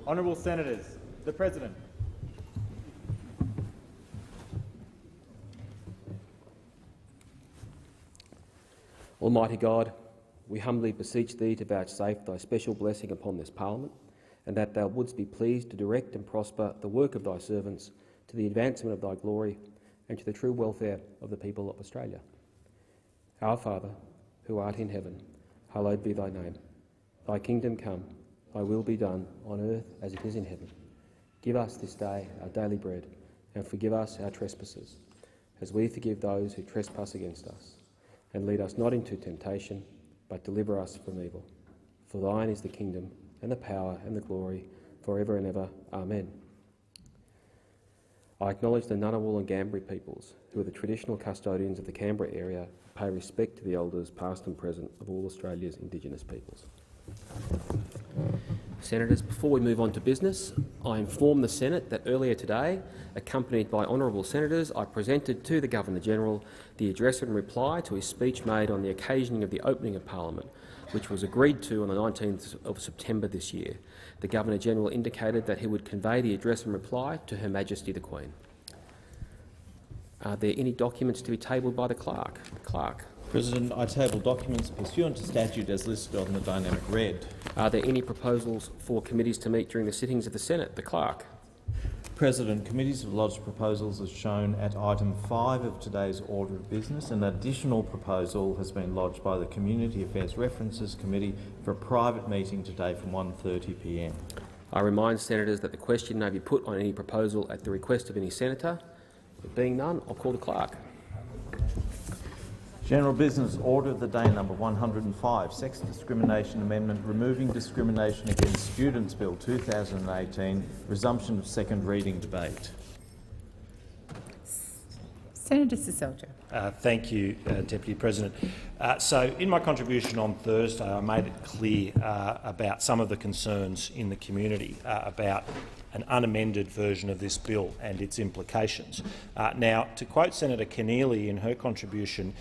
Honourable Senators, the President. Almighty God, we humbly beseech Thee to vouchsafe Thy special blessing upon this Parliament, and that Thou wouldst be pleased to direct and prosper the work of Thy servants to the advancement of Thy glory and to the true welfare of the people of Australia. Our Father, who art in heaven, hallowed be Thy name. Thy kingdom come, Thy will be done on earth as it is in heaven. Give us this day our daily bread, and forgive us our trespasses, as we forgive those who trespass against us. And lead us not into temptation, but deliver us from evil. For Thine is the kingdom, and the power, and the glory, for ever and ever. Amen. I acknowledge the Ngunnawal and Ngambri peoples, who are the traditional custodians of the Canberra area, and pay respect to the elders, past and present, of all Australia's Indigenous peoples. Senators, before we move on to business, I inform the Senate that earlier today, accompanied by honourable senators, I presented to the Governor-General the address and reply to his speech made on the occasioning of the opening of Parliament, which was agreed to on the 19th of September this year. The Governor-General indicated that he would convey the address and reply to Her Majesty the Queen. Are there any documents to be tabled by the Clerk? Clerk. President, I table documents pursuant to statute as listed on the dynamic read. Are there any proposals for committees to meet during the sittings of the Senate? The Clerk. President, committees have lodged proposals as shown at item 5 of today's order of business. An additional proposal has been lodged by the Community Affairs References Committee for a private meeting today from 1:30 p.m. I remind senators that the question may be put on any proposal at the request of any senator. There being none, I'll call the Clerk. General Business Order of the Day number 105, Sex Discrimination Amendment, Removing Discrimination Against Students Bill 2018, resumption of second reading debate. Senator Seselja. Thank you, Deputy President. So in my contribution on Thursday, I made it clear about some of the concerns in the community about an unamended version of this bill and its implications. Now, to quote Senator Keneally in her contribution,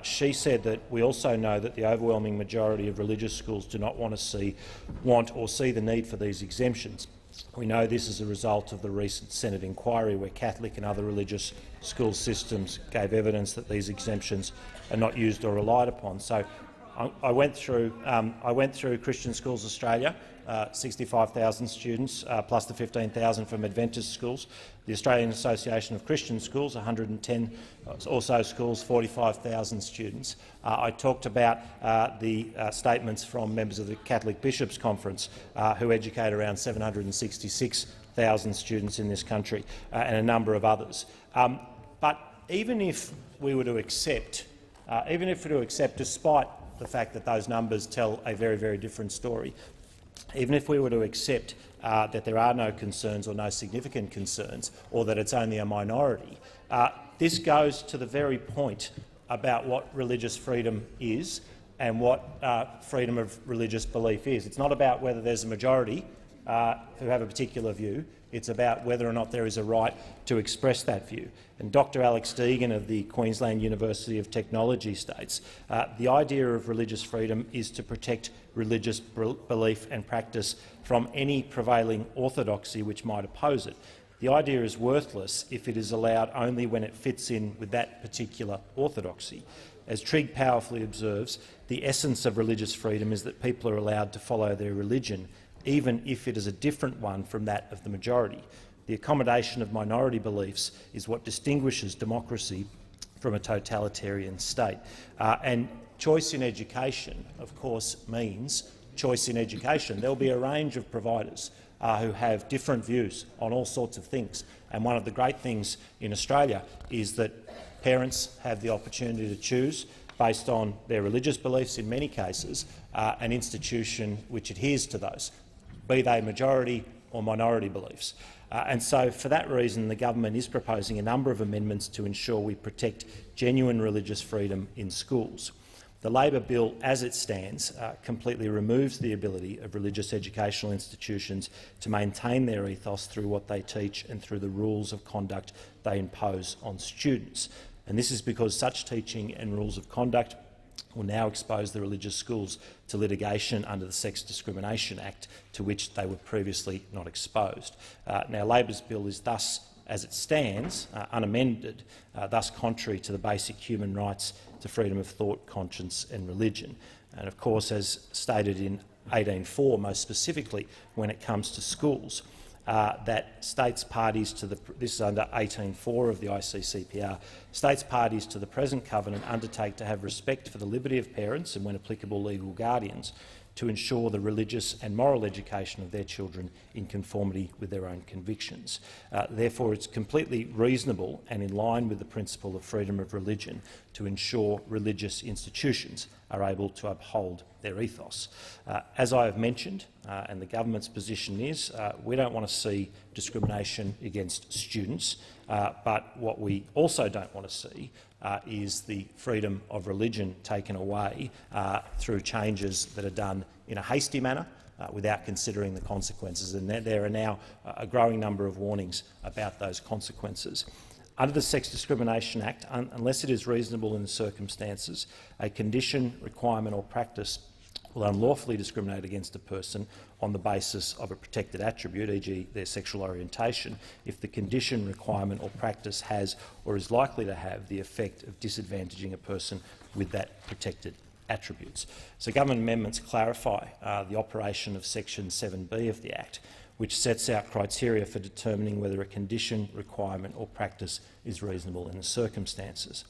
she said that we also know that the overwhelming majority of religious schools do not want or see the need for these exemptions. We know this as a result of the recent Senate inquiry where Catholic and other religious school systems gave evidence that these exemptions are not used or relied upon. So I went through Christian Schools Australia, 65,000 students, plus the 15,000 from Adventist schools. The Australian Association of Christian Schools, 110 or so schools, 45,000 students. I talked about the statements from members of the Catholic Bishops' Conference, who educate around 766,000 students in this country, and a number of others. But even if we were to accept, despite the fact that those numbers tell a very, very different story, even if we were to accept that there are no concerns or no significant concerns, or that it's only a minority, this goes to the very point about what religious freedom is and what freedom of religious belief is. It's not about whether there's a majority who have a particular view. It's about whether or not there is a right to express that view. And Dr Alex Deegan of the Queensland University of Technology states, the idea of religious freedom is to protect religious belief and practice from any prevailing orthodoxy which might oppose it. The idea is worthless if it is allowed only when it fits in with that particular orthodoxy. As Trigg powerfully observes, the essence of religious freedom is that people are allowed to follow their religion, even if it is a different one from that of the majority. The accommodation of minority beliefs is what distinguishes democracy from a totalitarian state. And choice in education, of course, means choice in education. There will be a range of providers who have different views on all sorts of things. And one of the great things in Australia is that parents have the opportunity to choose, based on their religious beliefs in many cases, an institution which adheres to those, be they majority or minority beliefs. And so for that reason the government is proposing a number of amendments to ensure we protect genuine religious freedom in schools. The Labor bill, as it stands, completely removes the ability of religious educational institutions to maintain their ethos through what they teach and through the rules of conduct they impose on students. And this is because such teaching and rules of conduct will now expose the religious schools to litigation under the Sex Discrimination Act, to which they were previously not exposed. Now, Labor's bill is thus, as it stands, unamended, thus contrary to the basic human rights to freedom of thought, conscience and religion. And of course, as stated in 18.4, most specifically when it comes to schools, that states parties to this is under 18.4 of the ICCPR, states parties to the present covenant undertake to have respect for the liberty of parents and, when applicable, legal guardians, to ensure the religious and moral education of their children in conformity with their own convictions. Therefore, it's completely reasonable and in line with the principle of freedom of religion to ensure religious institutions are able to uphold their ethos. As I have mentioned, and the government's position is, we don't want to see discrimination against students, but what we also don't want to see is the freedom of religion taken away through changes that are done in a hasty manner without considering the consequences. And there are now a growing number of warnings about those consequences. Under the Sex Discrimination Act, unless it is reasonable in the circumstances, a condition, requirement or practice will unlawfully discriminate against a person on the basis of a protected attribute, e.g. their sexual orientation, if the condition, requirement or practice has or is likely to have the effect of disadvantaging a person with that protected attributes. So government amendments clarify the operation of Section 7B of the Act, which sets out criteria for determining whether a condition, requirement or practice is reasonable in the circumstances.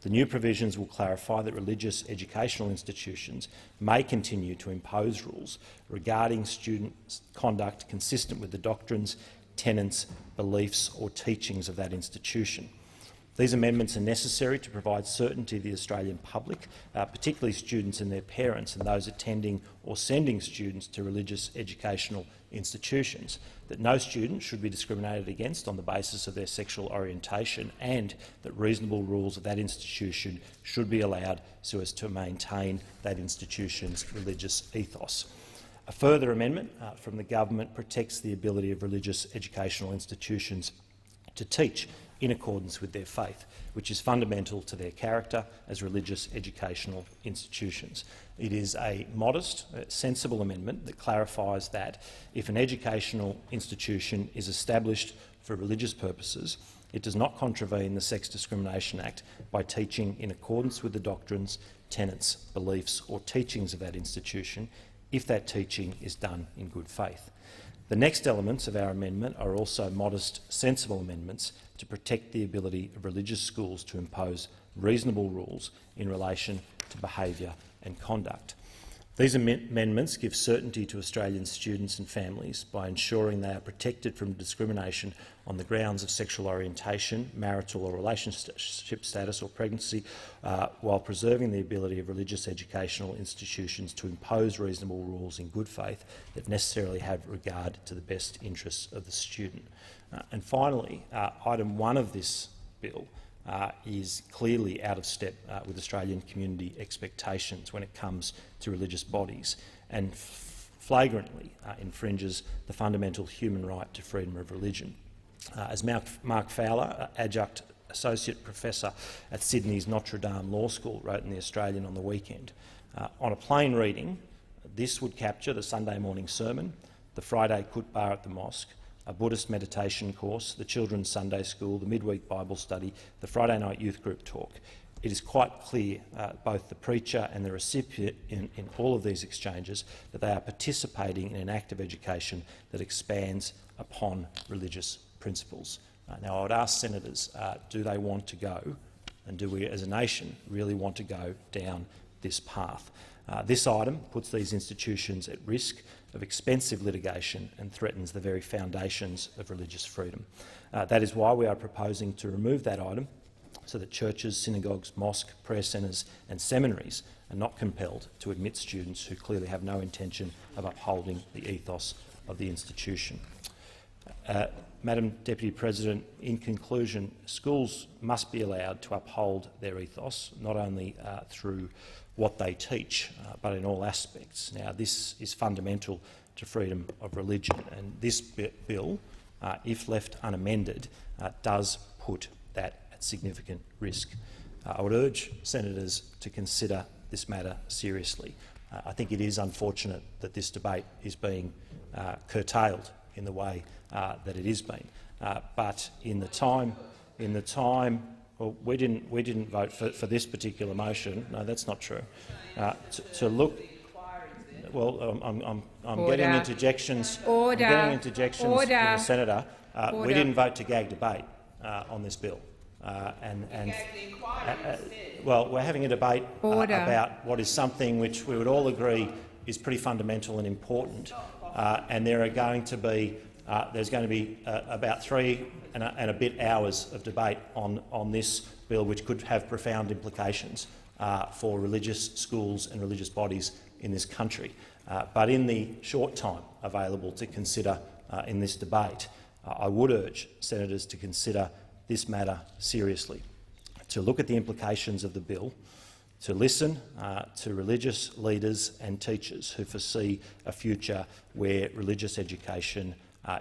The new provisions will clarify that religious educational institutions may continue to impose rules regarding students' conduct consistent with the doctrines, tenets, beliefs or teachings of that institution. These amendments are necessary to provide certainty to the Australian public, particularly students and their parents and those attending or sending students to religious educational institutions, that no student should be discriminated against on the basis of their sexual orientation, and that reasonable rules of that institution should be allowed so as to maintain that institution's religious ethos. A further amendment from the government protects the ability of religious educational institutions to teach in accordance with their faith, which is fundamental to their character as religious educational institutions. It is a modest, sensible amendment that clarifies that if an educational institution is established for religious purposes, it does not contravene the Sex Discrimination Act by teaching in accordance with the doctrines, tenets, beliefs or teachings of that institution if that teaching is done in good faith. The next elements of our amendment are also modest, sensible amendments to protect the ability of religious schools to impose reasonable rules in relation to behaviour and conduct. These amendments give certainty to Australian students and families by ensuring they are protected from discrimination on the grounds of sexual orientation, marital or relationship status or pregnancy, while preserving the ability of religious educational institutions to impose reasonable rules in good faith that necessarily have regard to the best interests of the student. And finally, item 1 of this bill is clearly out of step with Australian community expectations when it comes to religious bodies, and flagrantly infringes the fundamental human right to freedom of religion. As Mark Fowler, Adjunct Associate Professor at Sydney's Notre Dame Law School, wrote in The Australian on the weekend, on a plain reading, this would capture the Sunday morning sermon, the Friday khutbah at the mosque, a Buddhist meditation course, the children's Sunday school, the midweek Bible study, the Friday night youth group talk. It is quite clear, both the preacher and the recipient in all of these exchanges, that they are participating in an act of education that expands upon religious principles. Now, I would ask senators, do they want to go, and do we as a nation really want to go down this path? This item puts these institutions at risk of expensive litigation and threatens the very foundations of religious freedom. That is why we are proposing to remove that item, so that churches, synagogues, mosques, prayer centres and seminaries are not compelled to admit students who clearly have no intention of upholding the ethos of the institution. Madam Deputy President, in conclusion, schools must be allowed to uphold their ethos, not only through what they teach, but in all aspects. Now, this is fundamental to freedom of religion, and this bill, if left unamended, does put that at significant risk. I would urge senators to consider this matter seriously. I think it is unfortunate that this debate is being curtailed in the way that it is being. But in the time, well, we didn't vote for this particular motion. No, that's not true. To look, well, I'm getting interjections. I'm getting interjections from the senator. We didn't vote to gag debate on this bill, well, we're having a debate about what is something which we would all agree is pretty fundamental and important, and there are going to be about 3 and a bit hours of debate on this bill, which could have profound implications for religious schools and religious bodies in this country. But in the short time available to consider in this debate, I would urge senators to consider this matter seriously, to look at the implications of the bill, to listen to religious leaders and teachers who foresee a future where religious education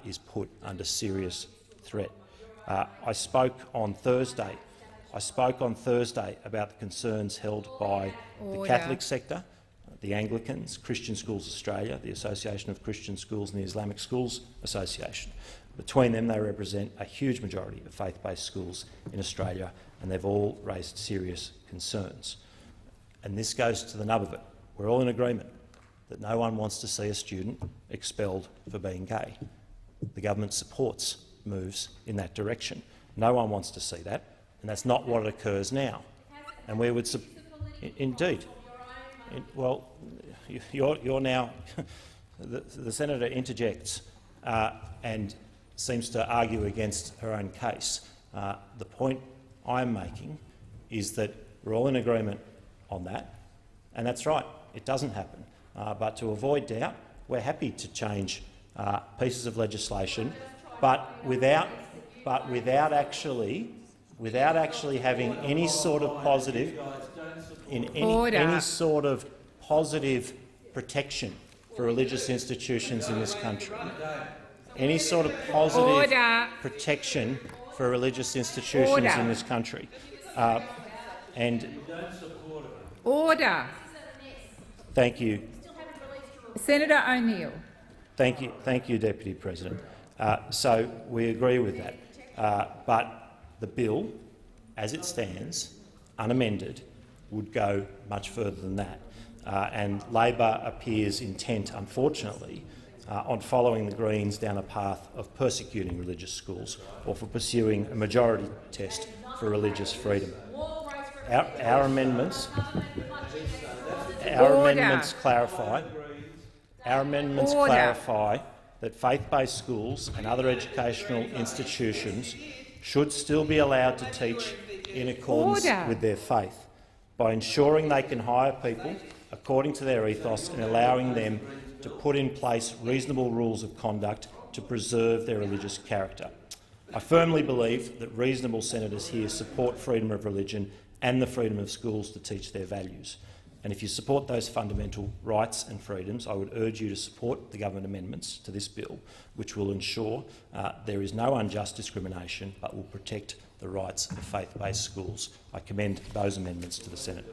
is put under serious threat. I spoke on Thursday about the concerns held by the Catholic sector, the Anglicans, Christian Schools Australia, the Association of Christian Schools and the Islamic Schools Association. Between them, they represent a huge majority of faith-based schools in Australia, and they've all raised serious concerns. And this goes to the nub of it. We're all in agreement that no one wants to see a student expelled for being gay. The government supports moves in that direction. No one wants to see that, and that's not what occurs now. And we would indeed. Well, you're now the senator interjects and seems to argue against her own case. The point I'm making is that we're all in agreement on that, and that's right. It doesn't happen. But to avoid doubt, we're happy to change pieces of legislation, but without actually having any sort of positive any sort of positive protection for religious institutions in this country. Any sort of positive protection for religious institutions in this country. Order. Thank you. Senator O'Neill. Thank you, Deputy President. So we agree with that. But the bill, as it stands, unamended, would go much further than that. And Labor appears intent, unfortunately, on following the Greens down a path of persecuting religious schools or for pursuing a majority test for religious freedom. Our amendments clarify that faith-based schools and other educational institutions should still be allowed to teach in accordance with their faith, by ensuring they can hire people according to their ethos and allowing them to put in place reasonable rules of conduct to preserve their religious character. I firmly believe that reasonable senators here support freedom of religion and the freedom of schools to teach their values. And if you support those fundamental rights and freedoms, I would urge you to support the government amendments to this bill, which will ensure there is no unjust discrimination but will protect the rights of faith-based schools. I commend those amendments to the Senate.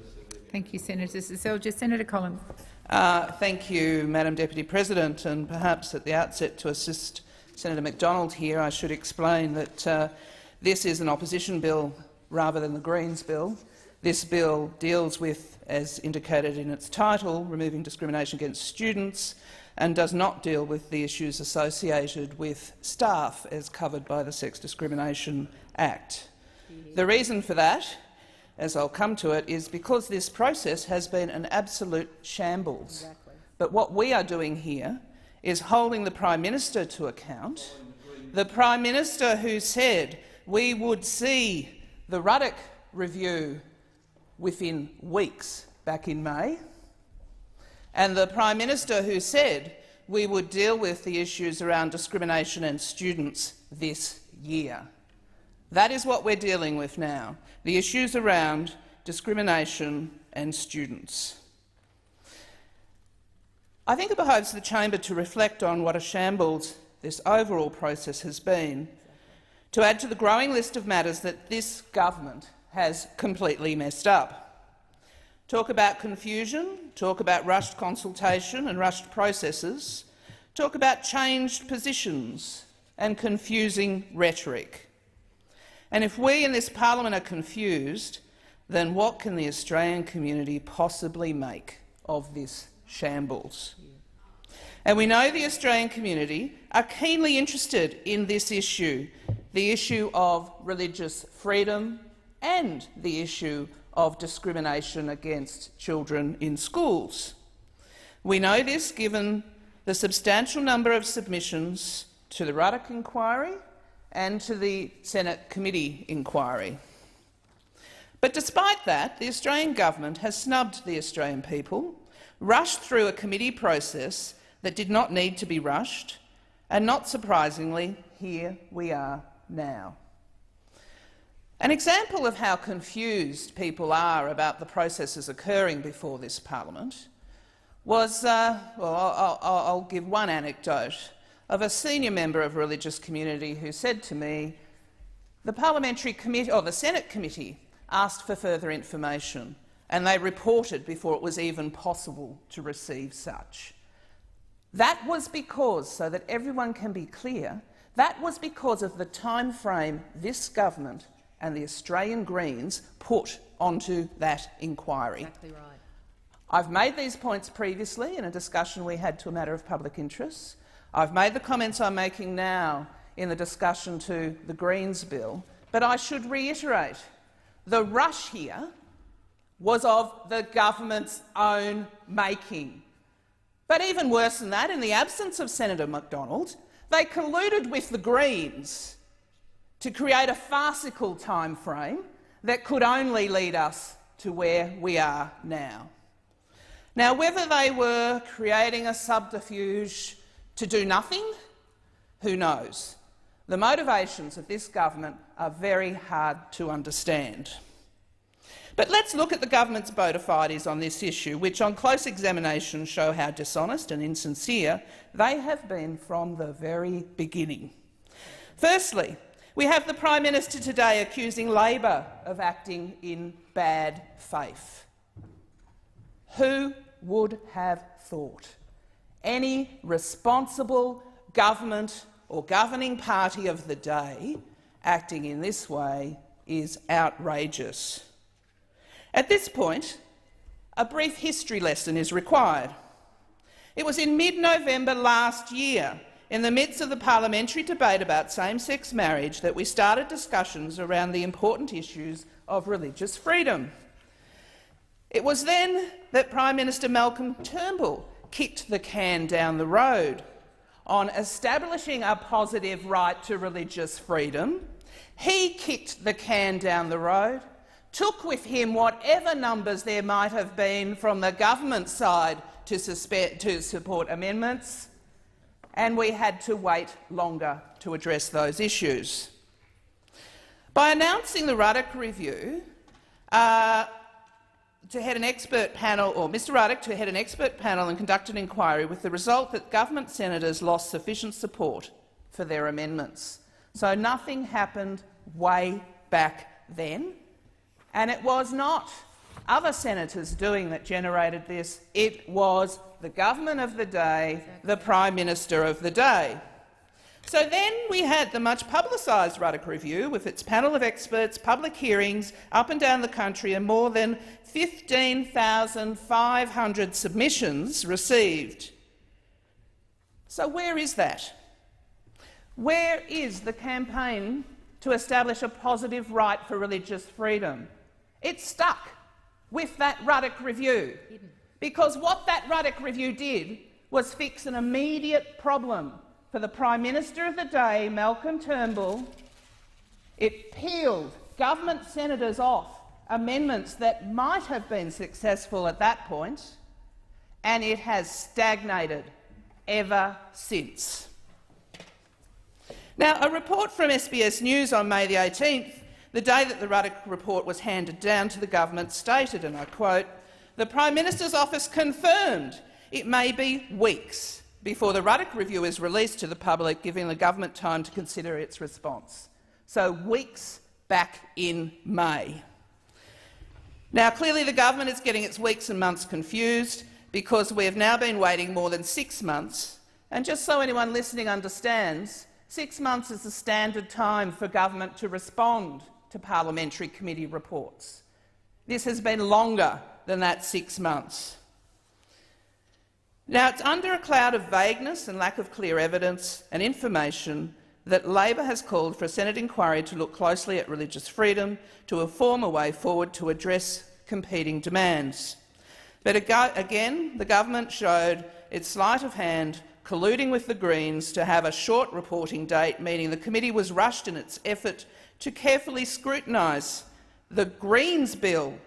Thank you, Senator Seselja. Senator Collins. Thank you, Madam Deputy President. And perhaps at the outset, to assist Senator McDonald here, I should explain that this is an opposition bill rather than the Greens bill. This bill deals with, as indicated in its title, removing discrimination against students, and does not deal with the issues associated with staff as covered by the Sex Discrimination Act. The reason for that, as I'll come to it, is because this process has been an absolute shambles. Exactly. But what we are doing here is holding the Prime Minister to account, the Prime Minister who said we would see the Ruddock review within weeks back in May, and the Prime Minister who said we would deal with the issues around discrimination and students this year. That is what we're dealing with now, the issues around discrimination and students. I think it behoves the chamber to reflect on what a shambles this overall process has been, to add to the growing list of matters that this government has completely messed up. talk about confusion, talk about rushed consultation and rushed processes, talk about changed positions and confusing rhetoric. And if we in this parliament are confused, then what can the Australian community possibly make of this shambles? And we know the Australian community are keenly interested in this issue, the issue of religious freedom and the issue of discrimination against children in schools. We know this given the substantial number of submissions to the Ruddock inquiry and to the Senate committee inquiry. But despite that, the Australian government has snubbed the Australian people, rushed through a committee process that did not need to be rushed, and not surprisingly, here we are now. An example of how confused people are about the processes occurring before this parliament was, I'll give one anecdote of a senior member of a religious community who said to me, the parliamentary committee, or the Senate committee, asked for further information, and they reported before it was even possible to receive such. That was because, so that everyone can be clear, that was because of the time frame this government and the Australian Greens put onto that inquiry. Exactly right. I've made these points previously in a discussion we had to a matter of public interest. I've made the comments I'm making now in the discussion to the Greens bill, but I should reiterate, the rush here was of the government's own making. But even worse than that, in the absence of Senator McDonald, they colluded with the Greens to create a farcical time frame that could only lead us to where we are now. Now, whether they were creating a subterfuge to do nothing, who knows? The motivations of this government are very hard to understand. But let's look at the government's bona fides on this issue, which on close examination show how dishonest and insincere they have been from the very beginning. Firstly, we have the Prime Minister today accusing Labor of acting in bad faith. Who would have thought any responsible government or governing party of the day acting in this way is outrageous? At this point, a brief history lesson is required. It was in mid-November last year, in the midst of the parliamentary debate about same-sex marriage, that we started discussions around the important issues of religious freedom. It was then that Prime Minister Malcolm Turnbull kicked the can down the road on establishing a positive right to religious freedom. He kicked the can down the road, took with him whatever numbers there might have been from the government side to support amendments, and we had to wait longer to address those issues. By announcing the Ruddock review, to head an expert panel, or Mr Ruddock to head an expert panel and conduct an inquiry, with the result that government senators lost sufficient support for their amendments. So nothing happened way back then, and it was not other senators doing that generated this. It was the government of the day, the Prime Minister of the day. So then we had the much publicised Ruddock Review with its panel of experts, public hearings up and down the country, and more than 15,500 submissions received. So where is that? Where is the campaign to establish a positive right for religious freedom? It's stuck with that Ruddock Review, because what that Ruddock Review did was fix an immediate problem for the Prime Minister of the day, Malcolm Turnbull. It peeled government senators off amendments that might have been successful at that point, and it has stagnated ever since. Now, a report from SBS News on May the 18th, the day that the Ruddock report was handed down to the government, stated, and I quote, "The Prime Minister's office confirmed it may be weeks before the Ruddock review is released to the public, giving the government time to consider its response." So weeks back in May. Now, clearly the government is getting its weeks and months confused because we have now been waiting more than 6 months. And just so anyone listening understands, 6 months is the standard time for government to respond to parliamentary committee reports. This has been longer than that 6 months. Now, it's under a cloud of vagueness and lack of clear evidence and information that Labor has called for a Senate inquiry to look closely at religious freedom to inform a way forward to address competing demands. But again, the government showed its sleight of hand, colluding with the Greens to have a short reporting date, meaning the committee was rushed in its effort to carefully scrutinise the Greens bill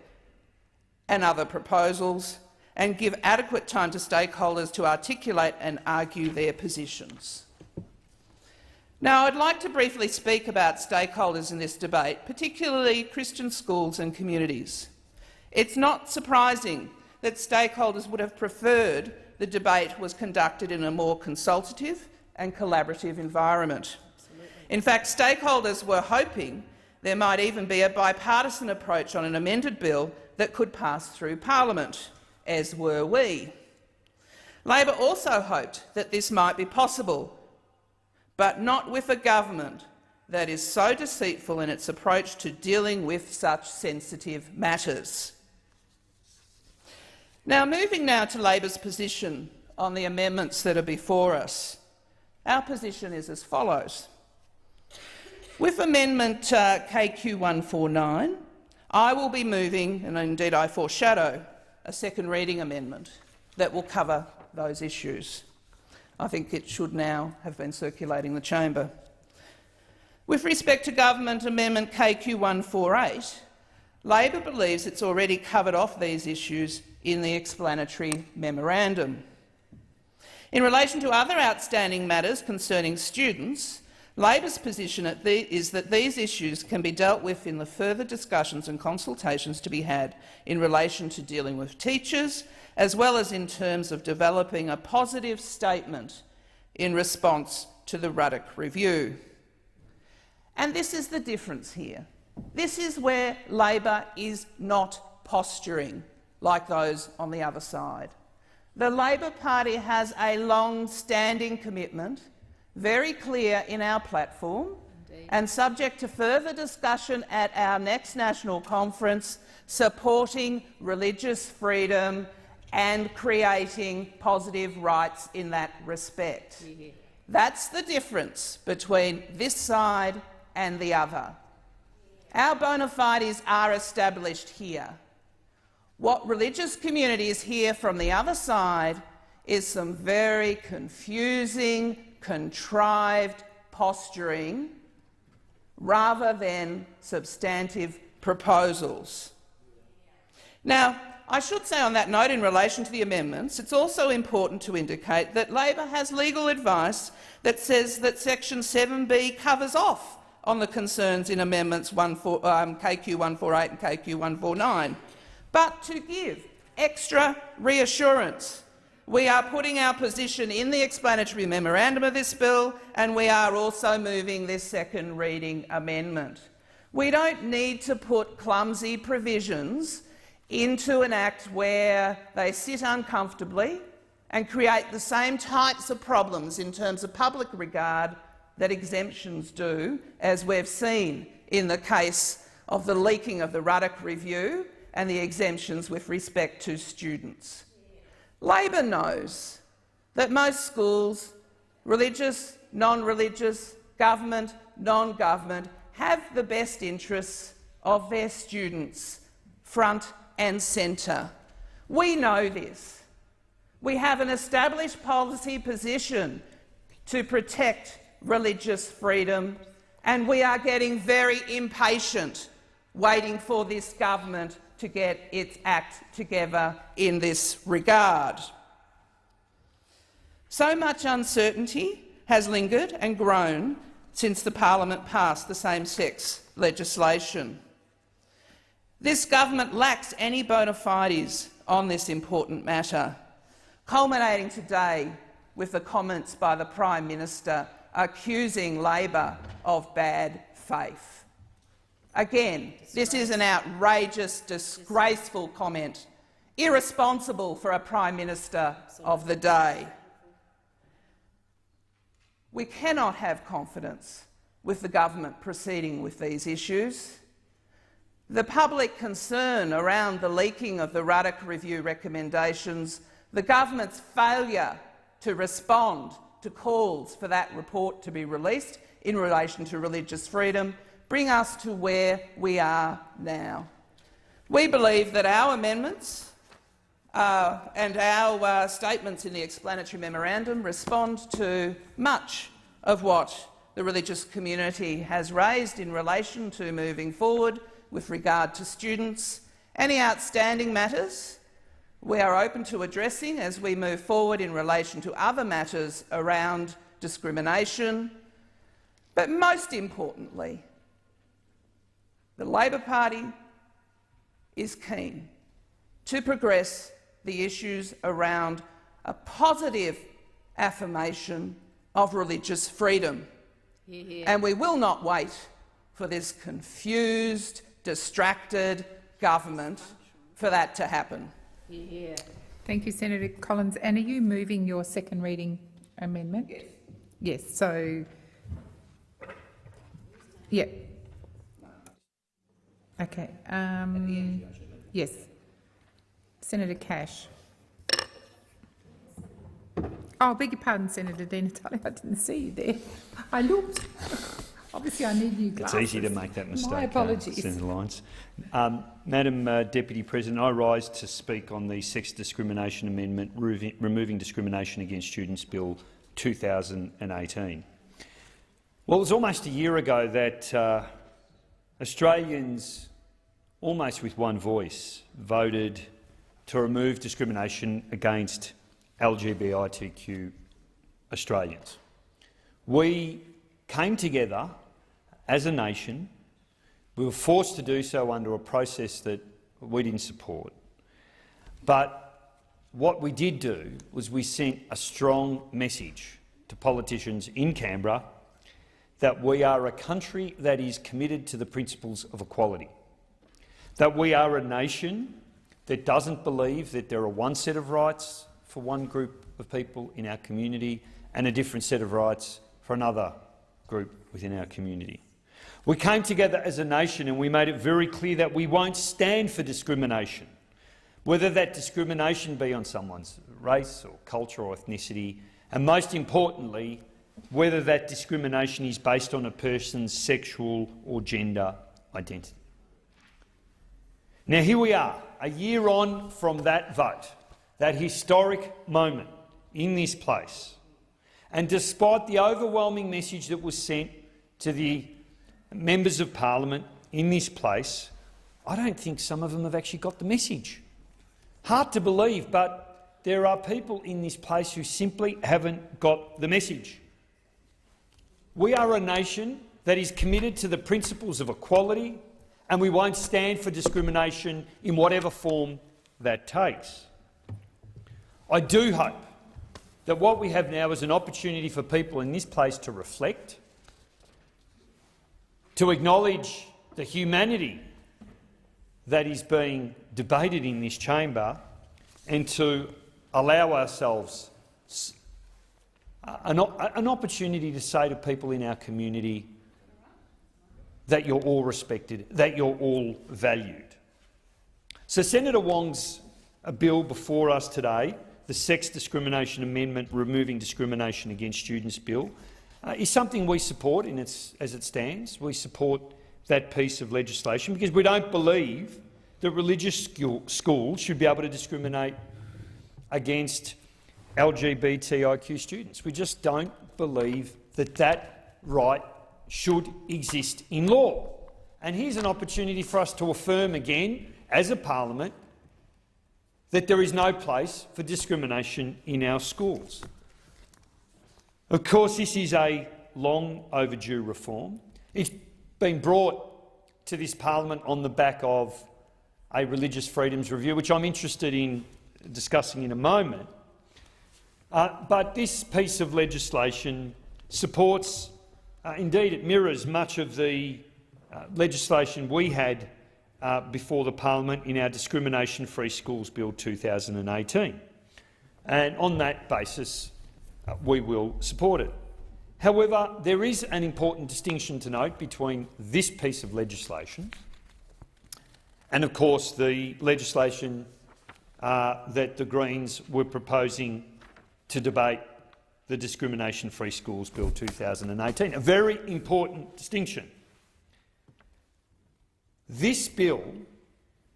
and other proposals and give adequate time to stakeholders to articulate and argue their positions. Now, I'd like to briefly speak about stakeholders in this debate, particularly Christian schools and communities. It's not surprising that stakeholders would have preferred the debate was conducted in a more consultative and collaborative environment. Absolutely. In fact, stakeholders were hoping there might even be a bipartisan approach on an amended bill that could pass through Parliament, as were we. Labor also hoped that this might be possible, but not with a government that is so deceitful in its approach to dealing with such sensitive matters. Now, moving now to Labor's position on the amendments that are before us. Our position is as follows. With Amendment KQ149, I will be moving, and indeed I foreshadow, a second reading amendment that will cover those issues. I think it should now have been circulating the chamber. With respect to Government Amendment KQ148, Labor believes it's already covered off these issues in the explanatory memorandum. In relation to other outstanding matters concerning students, Labor's position is that these issues can be dealt with in the further discussions and consultations to be had in relation to dealing with teachers, as well as in terms of developing a positive statement in response to the Ruddock Review. And this is the difference here. This is where Labor is not posturing like those on the other side. The Labor Party has a long-standing commitment, very clear in our platform, and subject to further discussion at our next national conference, supporting religious freedom and creating positive rights in that respect. That's the difference between this side and the other. Our bona fides are established here. What religious communities hear from the other side is some very confusing, contrived posturing rather than substantive proposals. Now, I should say on that note, in relation to the amendments, it's also important to indicate that Labor has legal advice that says that Section 7B covers off on the concerns in Amendments KQ148 and KQ149. But to give extra reassurance, we are putting our position in the explanatory memorandum of this bill, and we are also moving this second reading amendment. We don't need to put clumsy provisions into an act where they sit uncomfortably and create the same types of problems in terms of public regard that exemptions do, as we've seen in the case of the leaking of the Ruddock Review and the exemptions with respect to students. Labor knows that most schools, religious, non-religious, government, non-government, have the best interests of their students front and centre. We know this. We have an established policy position to protect religious freedom, and we are getting very impatient waiting for this government to get its act together in this regard. So much uncertainty has lingered and grown since the Parliament passed the same-sex legislation. This government lacks any bona fides on this important matter, culminating today with the comments by the Prime Minister accusing Labor of bad faith. Again, this is an outrageous, disgraceful comment, irresponsible for a Prime Minister of the day. We cannot have confidence with the government proceeding with these issues. The public concern around the leaking of the Ruddock Review recommendations, the government's failure to respond to calls for that report to be released in relation to religious freedom, bring us to where we are now. We believe that our amendments and our statements in the explanatory memorandum respond to much of what the religious community has raised in relation to moving forward with regard to students. Any outstanding matters we are open to addressing as we move forward in relation to other matters around discrimination. But most importantly, the Labor Party is keen to progress the issues around a positive affirmation of religious freedom. And we will not wait for this confused, distracted government for that to happen. Thank you, Senator Collins. And are you moving your second reading amendment? Yes. Yes, so... Yeah. Okay. Yes. Senator Cash. Oh, beg your pardon, Senator Di Natale. I didn't see you there. I looked. Obviously, I need new glasses. It's easy to make that mistake. My apologies. Senator Lyons. Madam Deputy President, I rise to speak on the Sex Discrimination Amendment, Removing Discrimination Against Students Bill 2018. Well, it was almost a year ago that Australians, almost with one voice, voted to remove discrimination against LGBTQ Australians. We came together as a nation. We were forced to do so under a process that we didn't support. But what we did do was we sent a strong message to politicians in Canberra that we are a country that is committed to the principles of equality, that we are a nation that doesn't believe that there are one set of rights for one group of people in our community and a different set of rights for another group within our community. We came together as a nation and we made it very clear that we won't stand for discrimination, whether that discrimination be on someone's race or culture or ethnicity, and most importantly, whether that discrimination is based on a person's sexual or gender identity. Now here we are, a year on from that vote, that historic moment in this place, and despite the overwhelming message that was sent to the members of parliament in this place, I don't think some of them have actually got the message. Hard to believe, but there are people in this place who simply haven't got the message. We are a nation that is committed to the principles of equality, and we won't stand for discrimination in whatever form that takes. I do hope that what we have now is an opportunity for people in this place to reflect, to acknowledge the humanity that is being debated in this chamber, and to allow ourselves an opportunity to say to people in our community that you're all respected, that you're all valued. So Senator Wong's bill before us today, the Sex Discrimination Amendment, Removing Discrimination Against Students Bill, is something we support as it stands. We support that piece of legislation because we don't believe that religious schools should be able to discriminate against LGBTIQ students. We just don't believe that that right should exist in law. And here's an opportunity for us to affirm again, as a parliament, that there is no place for discrimination in our schools. Of course, this is a long overdue reform. It's been brought to this parliament on the back of a religious freedoms review, which I'm interested in discussing in a moment. But this piece of legislation supports, indeed it mirrors much of the legislation we had before the parliament in our Discrimination-Free Schools Bill 2018. And on that basis, we will support it. However, there is an important distinction to note between this piece of legislation and, of course, the legislation that the Greens were proposing to debate, the Discrimination-Free Schools Bill 2018. A very important distinction. This bill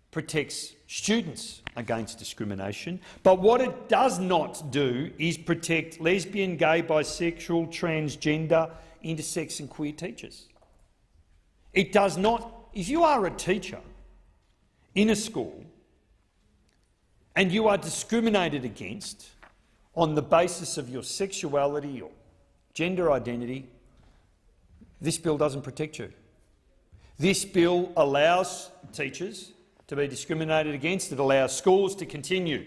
protects students against discrimination, but what it does not do is protect lesbian, gay, bisexual, transgender, intersex and queer teachers. It does not. If you are a teacher in a school and you are discriminated against on the basis of your sexuality or gender identity, this bill doesn't protect you. This bill allows teachers to be discriminated against. It allows schools to continue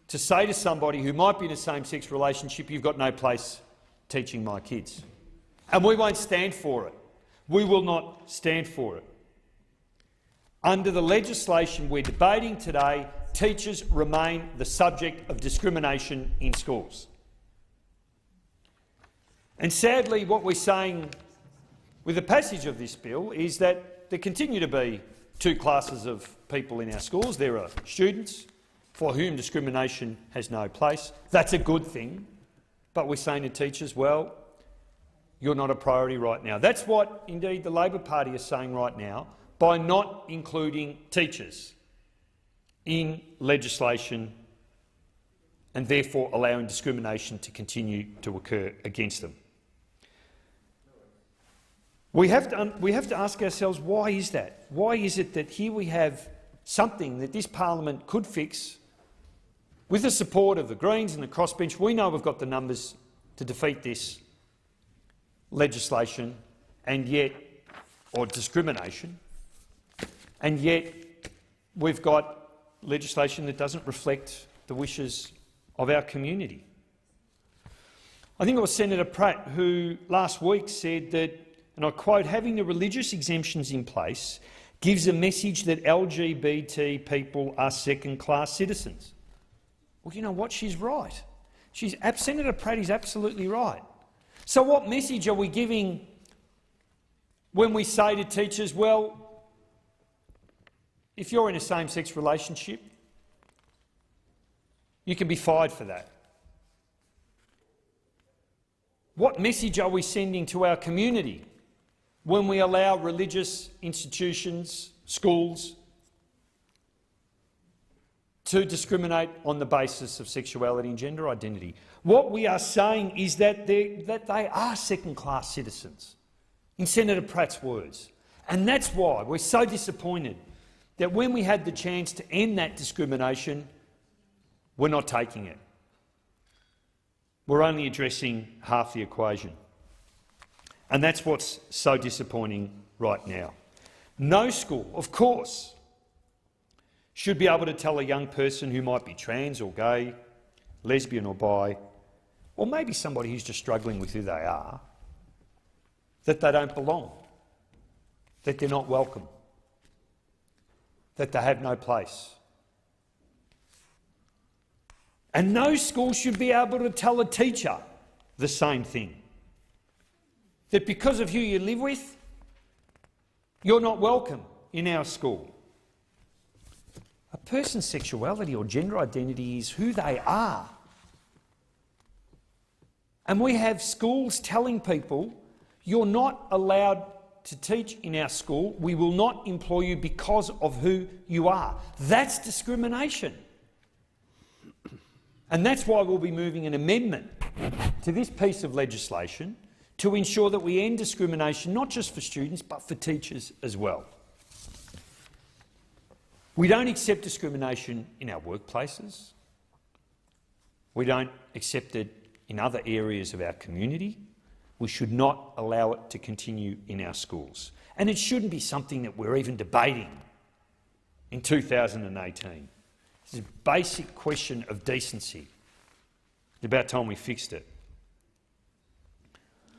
to say to somebody who might be in a same-sex relationship, you've got no place teaching my kids. And we won't stand for it. We will not stand for it. Under the legislation we're debating today, teachers remain the subject of discrimination in schools. And sadly, what we're saying with the passage of this bill is that there continue to be two classes of people in our schools. There are students for whom discrimination has no place. That's a good thing. But we're saying to teachers, well, you're not a priority right now. That's what, indeed, the Labor Party is saying right now by not including teachers in legislation and therefore allowing discrimination to continue to occur against them. We have to ask ourselves, why is that? Why is it that here we have something that this parliament could fix with the support of the Greens and the crossbench? We know we've got the numbers to defeat this legislation and yet, or discrimination, and yet we've got legislation that doesn't reflect the wishes of our community. I think it was Senator Pratt who last week said that, and I quote, having the religious exemptions in place gives a message that LGBT people are second-class citizens. Well, you know what? She's right. Senator Pratt is absolutely right. So what message are we giving when we say to teachers, well, if you're in a same-sex relationship, you can be fired for that? What message are we sending to our community when we allow religious institutions, schools, to discriminate on the basis of sexuality and gender identity? What we are saying is that they are second-class citizens, in Senator Pratt's words. And that's why we're so disappointed that when we had the chance to end that discrimination, we're not taking it. We're only addressing half the equation. And that's what's so disappointing right now. No school, of course, should be able to tell a young person who might be trans or gay, lesbian or bi, or maybe somebody who's just struggling with who they are, that they don't belong, that they're not welcome, that they have no place. And no school should be able to tell a teacher the same thing, that because of who you live with, you're not welcome in our school. A person's sexuality or gender identity is who they are. And we have schools telling people, you're not allowed to teach in our school, we will not employ you because of who you are. That's discrimination. And that's why we'll be moving an amendment to this piece of legislation to ensure that we end discrimination not just for students but for teachers as well. We don't accept discrimination in our workplaces. We don't accept it in other areas of our community. We should not allow it to continue in our schools. And it shouldn't be something that we're even debating in 2018. It's a basic question of decency. It's about time we fixed it.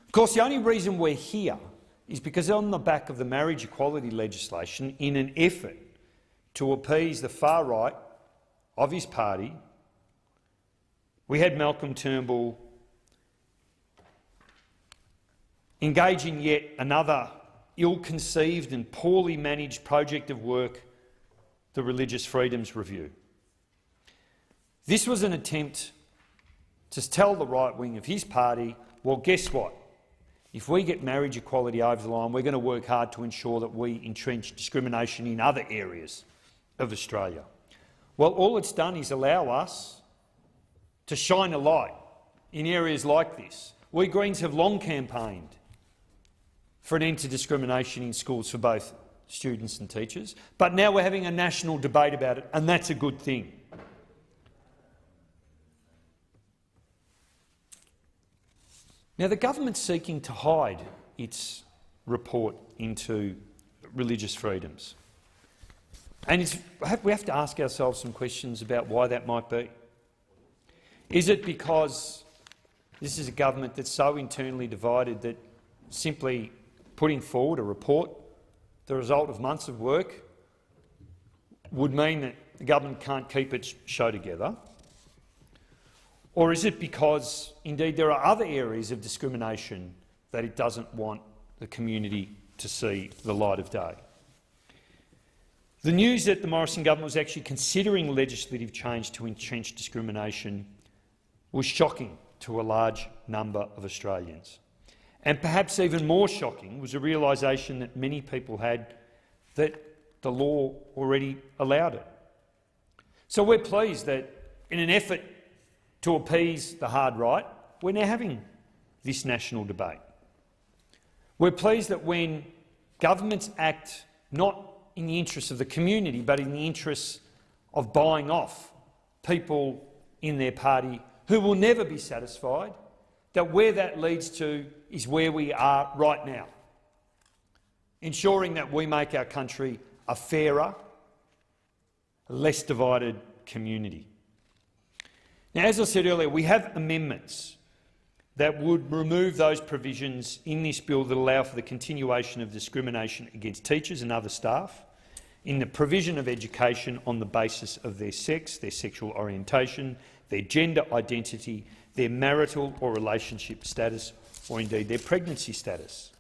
Of course, the only reason we're here is because on the back of the marriage equality legislation, in an effort to appease the far right of his party, we had Malcolm Turnbull engage in yet another ill-conceived and poorly managed project of work, the Religious Freedoms Review. This was an attempt to tell the right wing of his party, well, guess what? If we get marriage equality over the line, we're going to work hard to ensure that we entrench discrimination in other areas of Australia. Well, all it's done is allow us to shine a light in areas like this. We Greens have long campaigned for an end to discrimination in schools for both students and teachers, but now we're having a national debate about it, and that's a good thing. Now, the government's seeking to hide its report into religious freedoms. And we have to ask ourselves some questions about why that might be. Is it because this is a government that's so internally divided that simply putting forward a report, the result of months of work, would mean that the government can't keep its show together? Or is it because, indeed, there are other areas of discrimination that it doesn't want the community to see the light of day? The news that the Morrison government was actually considering legislative change to entrench discrimination was shocking to a large number of Australians. And perhaps even more shocking was the realisation that many people had that the law already allowed it. So we're pleased that, in an effort to appease the hard right, we're now having this national debate. We're pleased that when governments act not in the interests of the community but in the interests of buying off people in their party who will never be satisfied, that where that leads to is where we are right now, ensuring that we make our country a fairer, less divided community. Now, as I said earlier, we have amendments that would remove those provisions in this bill that allow for the continuation of discrimination against teachers and other staff in the provision of education on the basis of their sex, their sexual orientation, their gender identity, their marital or relationship status, or indeed their pregnancy status.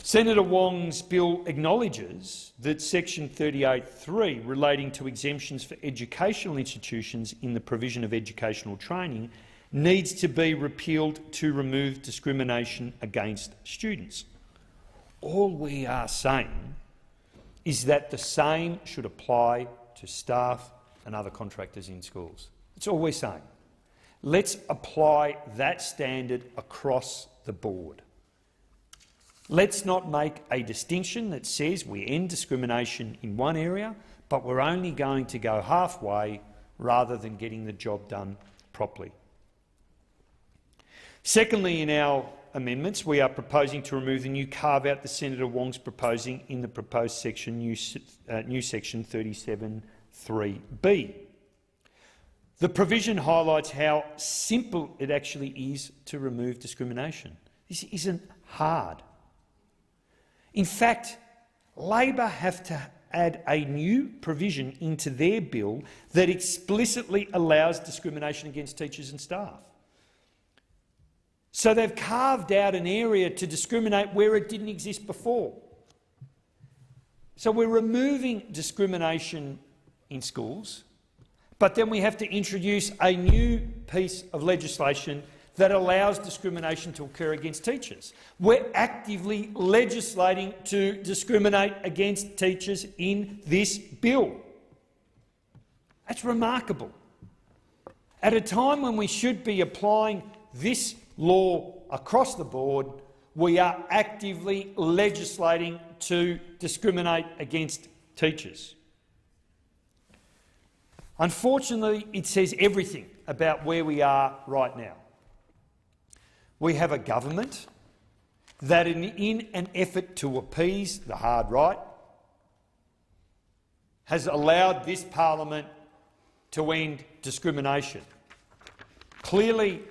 Senator Wong's bill acknowledges that section 38(3) relating to exemptions for educational institutions in the provision of educational training needs to be repealed to remove discrimination against students. All we are saying is that the same should apply to staff and other contractors in schools. That's all we're saying. Let's apply that standard across the board. Let's not make a distinction that says we end discrimination in one area, but we're only going to go halfway rather than getting the job done properly. Secondly, in our amendments, we are proposing to remove the new carve-out that Senator Wong's proposing in the proposed section, new section 37(3)(b). The provision highlights how simple it actually is to remove discrimination. This isn't hard. In fact, Labor have to add a new provision into their bill that explicitly allows discrimination against teachers and staff. So they've carved out an area to discriminate where it didn't exist before. So we're removing discrimination in schools, but then we have to introduce a new piece of legislation that allows discrimination to occur against teachers. We're actively legislating to discriminate against teachers in this bill. That's remarkable. At a time when we should be applying this law across the board, we are actively legislating to discriminate against teachers. Unfortunately, it says everything about where we are right now. We have a government that, in an effort to appease the hard right, has allowed this parliament to end discrimination. Clearly,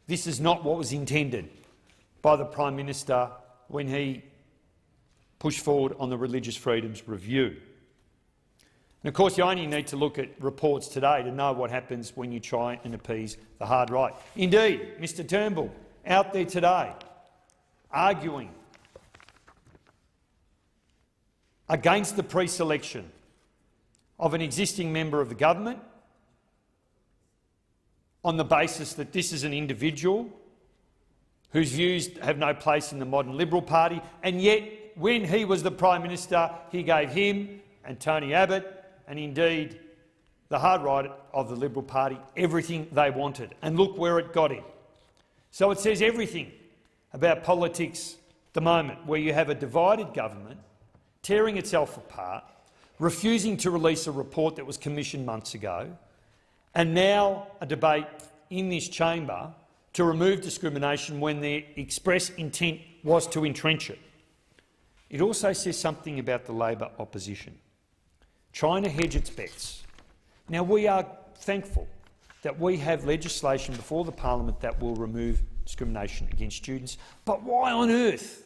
this is not what was intended by the Prime Minister when he pushed forward on the Religious Freedoms Review. And of course, you only need to look at reports today to know what happens when you try and appease the hard right. Indeed, Mr Turnbull out there today arguing against the pre-selection of an existing member of the government on the basis that this is an individual whose views have no place in the modern Liberal Party, and yet when he was the Prime Minister he gave him and Tony Abbott and indeed the hard right of the Liberal Party everything they wanted. And look where it got him. So it says everything about politics at the moment, where you have a divided government tearing itself apart, refusing to release a report that was commissioned months ago, and now a debate in this chamber to remove discrimination when their express intent was to entrench it. It also says something about the Labor opposition, trying to hedge its bets. Now, we are thankful that we have legislation before the parliament that will remove discrimination against students, but why on earth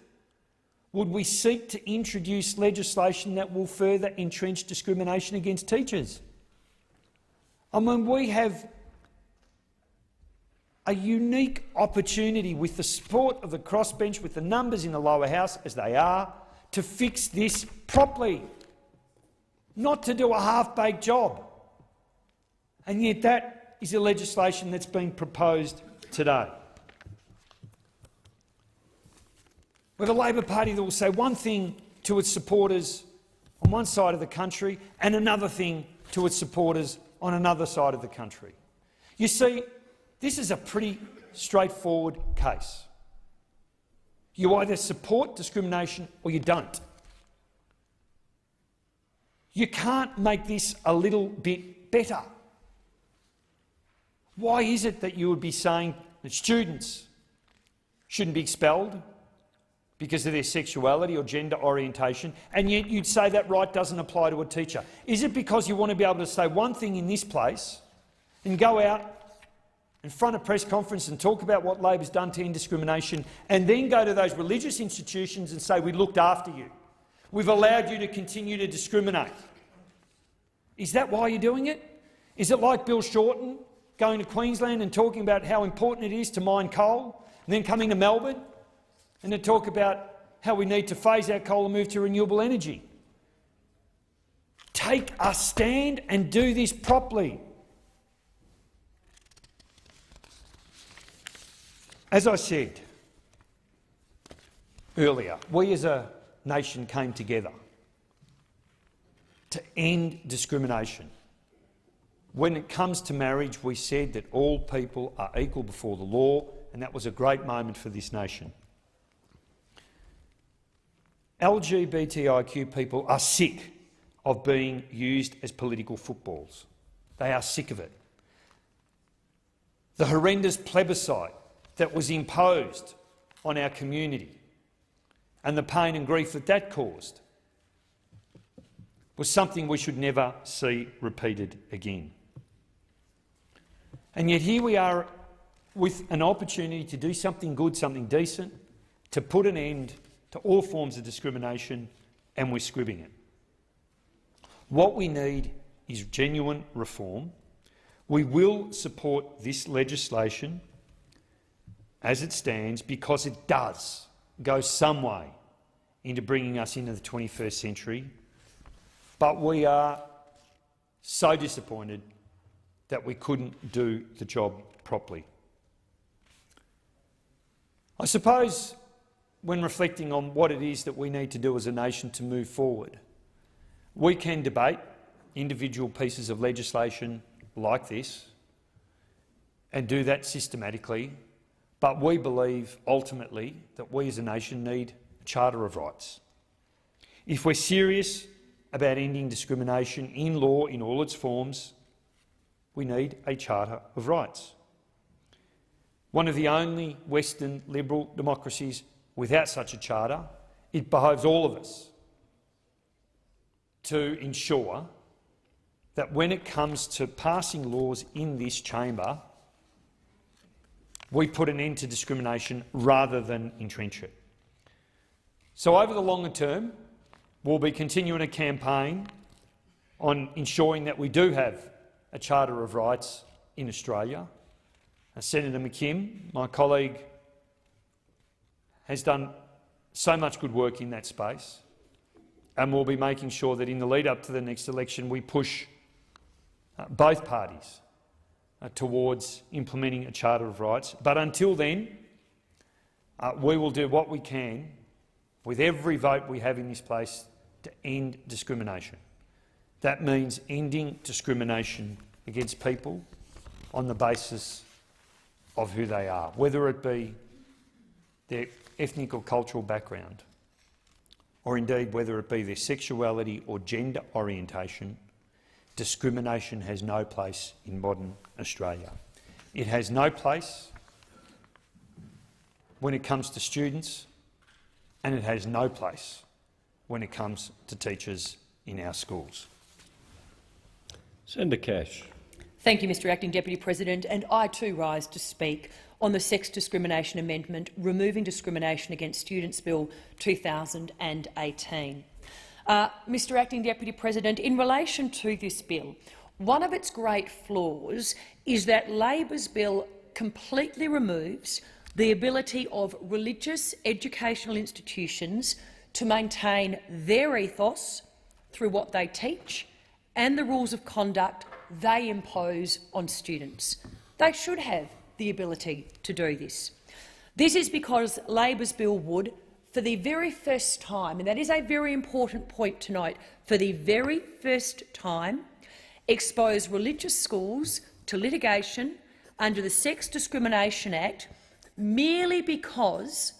would we seek to introduce legislation that will further entrench discrimination against teachers? I mean, we have a unique opportunity with the support of the crossbench, with the numbers in the lower house as they are, to fix this properly, not to do a half-baked job. And yet that is the legislation that's being proposed today. We have a Labor Party that will say one thing to its supporters on one side of the country and another thing to its supporters on another side of the country. You see, this is a pretty straightforward case. You either support discrimination or you don't. You can't make this a little bit better. Why is it that you would be saying that students shouldn't be expelled because of their sexuality or gender orientation, and yet you'd say that right doesn't apply to a teacher? Is it because you want to be able to say one thing in this place and go out in front of press conference and talk about what Labor's done to end discrimination, and then go to those religious institutions and say, we looked after you, we've allowed you to continue to discriminate? Is that why you're doing it? Is it like Bill Shorten going to Queensland and talking about how important it is to mine coal, and then coming to Melbourne and to talk about how we need to phase out coal and move to renewable energy? Take a stand and do this properly. As I said earlier, we as a nation came together to end discrimination. When it comes to marriage, we said that all people are equal before the law, and that was a great moment for this nation. LGBTIQ people are sick of being used as political footballs. They are sick of it. The horrendous plebiscite that was imposed on our community and the pain and grief that that caused was something we should never see repeated again. And yet here we are with an opportunity to do something good, something decent, to put an end to all forms of discrimination, and we're squibbing it. What we need is genuine reform. We will support this legislation as it stands because it does go some way into bringing us into the 21st century, but we are so disappointed that we couldn't do the job properly. I suppose when reflecting on what it is that we need to do as a nation to move forward, we can debate individual pieces of legislation like this and do that systematically, but we believe ultimately that we as a nation need a Charter of Rights. If we're serious about ending discrimination in law in all its forms, we need a Charter of Rights. One of the only Western liberal democracies without such a charter, it behoves all of us to ensure that when it comes to passing laws in this chamber, we put an end to discrimination rather than entrench it. So over the longer term, we'll be continuing a campaign on ensuring that we do have a Charter of Rights in Australia. Senator McKim, my colleague, has done so much good work in that space, and we'll be making sure that in the lead-up to the next election we push both parties towards implementing a Charter of Rights. But until then, we will do what we can with every vote we have in this place to end discrimination. That means ending discrimination against people on the basis of who they are, whether it be their ethnic or cultural background, or indeed whether it be their sexuality or gender orientation. Discrimination has no place in modern Australia. It has no place when it comes to students, and it has no place when it comes to teachers in our schools. Senator Cash. Thank you, Mr Acting Deputy President, and I too rise to speak on the Sex Discrimination Amendment, Removing Discrimination Against Students Bill 2018. Mr Acting Deputy President, in relation to this bill, one of its great flaws is that Labor's bill completely removes the ability of religious educational institutions to maintain their ethos through what they teach and the rules of conduct they impose on students. They should have the ability to do this. This is because Labor's bill would, for the very first time, and that is a very important point to note, for the very first time, expose religious schools to litigation under the Sex Discrimination Act merely because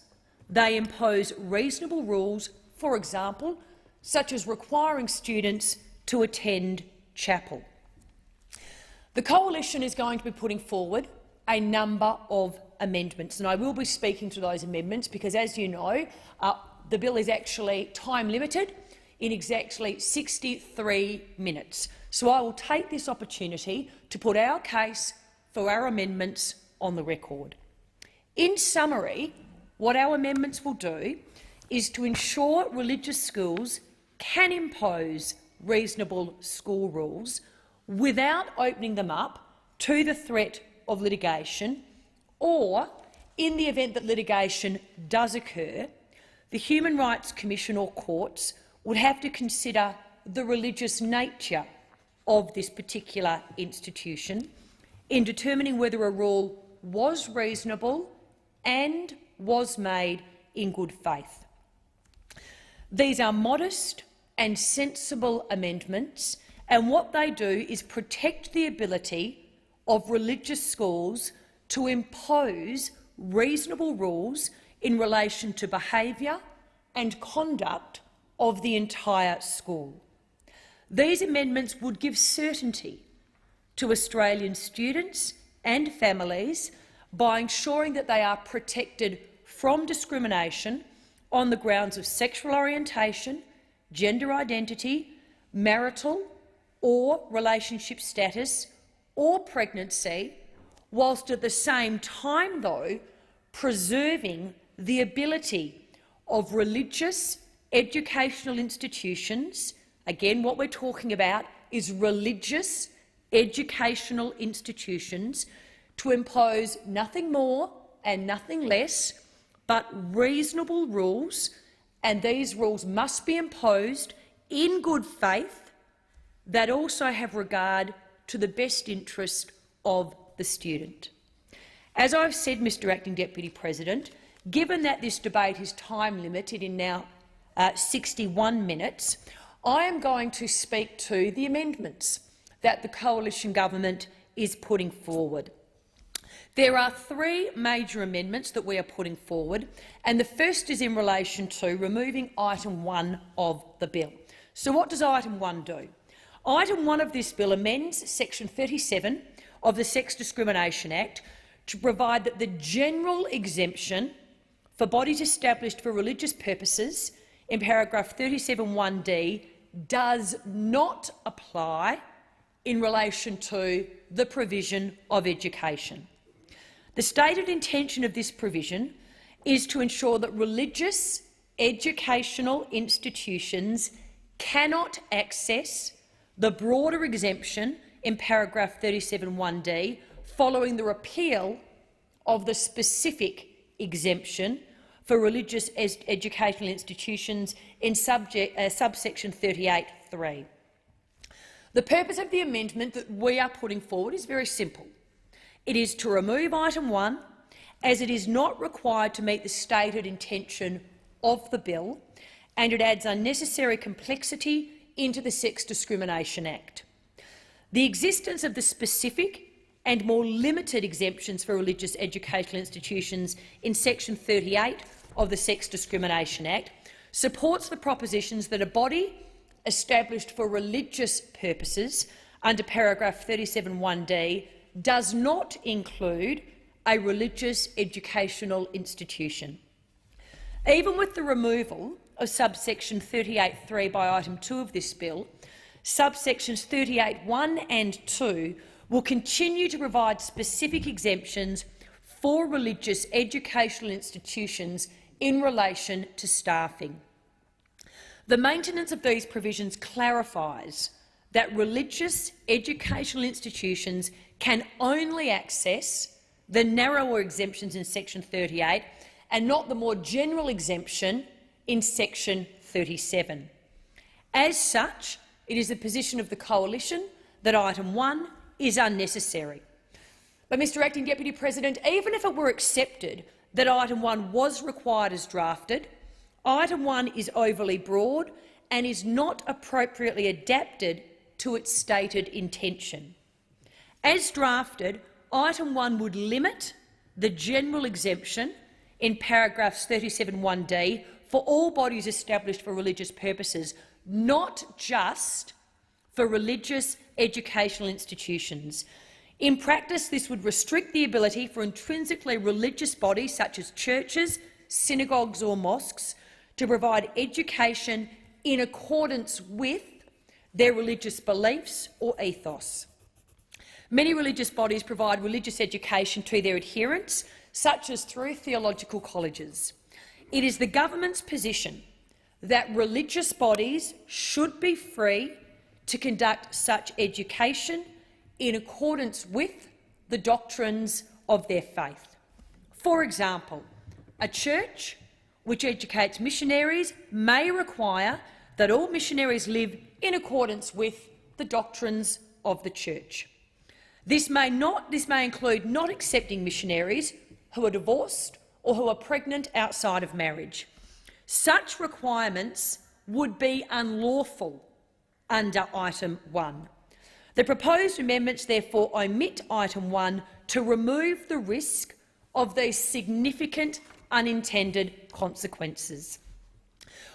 they impose reasonable rules, for example, such as requiring students to attend chapel. The Coalition is going to be putting forward a number of amendments, and I will be speaking to those amendments because, as you know, the bill is actually time-limited in exactly 63 minutes. So I will take this opportunity to put our case for our amendments on the record. In summary, what our amendments will do is to ensure religious schools can impose reasonable school rules without opening them up to the threat of litigation, or, in the event that litigation does occur, the Human Rights Commission or courts would have to consider the religious nature of this particular institution in determining whether a rule was reasonable and was made in good faith. These are modest and sensible amendments, and what they do is protect the ability of religious schools to impose reasonable rules in relation to behaviour and conduct of the entire school. These amendments would give certainty to Australian students and families by ensuring that they are protected from discrimination on the grounds of sexual orientation, gender identity, marital or relationship status or pregnancy, whilst at the same time, though, preserving the ability of religious educational institutions — again, what we're talking about is religious educational institutions — to impose nothing more and nothing less but reasonable rules, and these rules must be imposed in good faith that also have regard to the best interest of the student. As I've said, Mr Acting Deputy President, given that this debate is time-limited in now 61 minutes, I am going to speak to the amendments that the Coalition Government is putting forward. There are three major amendments that we are putting forward, and the first is in relation to removing item 1 of the bill. So what does item 1 do? Item 1 of this bill amends section 37 of the Sex Discrimination Act to provide that the general exemption for bodies established for religious purposes in paragraph 37(1)(d) does not apply in relation to the provision of education. The stated intention of this provision is to ensure that religious educational institutions cannot access the broader exemption in paragraph 37(1)(d) following the repeal of the specific exemption for religious educational institutions in subsection 38(3). The purpose of the amendment that we are putting forward is very simple. It is to remove item 1, as it is not required to meet the stated intention of the bill, and it adds unnecessary complexity into the Sex Discrimination Act. The existence of the specific and more limited exemptions for religious educational institutions in section 38 of the Sex Discrimination Act supports the propositions that a body established for religious purposes under paragraph 37(1)(d) does not include a religious educational institution. Even with the removal of subsection 38(3) by item 2 of this bill, subsections 38(1) and 2 will continue to provide specific exemptions for religious educational institutions in relation to staffing. The maintenance of these provisions clarifies that religious educational institutions can only access the narrower exemptions in section 38 and not the more general exemption in section 37. As such, it is the position of the Coalition that item 1 is unnecessary. But, Mr Acting Deputy President, even if it were accepted that item 1 was required as drafted, item 1 is overly broad and is not appropriately adapted to its stated intention. As drafted, item 1 would limit the general exemption in paragraphs 37(1)(d) for all bodies established for religious purposes, not just for religious educational institutions. In practice, this would restrict the ability for intrinsically religious bodies such as churches, synagogues or mosques to provide education in accordance with their religious beliefs or ethos. Many religious bodies provide religious education to their adherents, such as through theological colleges. It is the government's position that religious bodies should be free to conduct such education in accordance with the doctrines of their faith. For example, a church which educates missionaries may require that all missionaries live in accordance with the doctrines of the church. This may include not accepting missionaries who are divorced or who are pregnant outside of marriage. Such requirements would be unlawful under item 1. The proposed amendments therefore omit item 1 to remove the risk of these significant unintended consequences.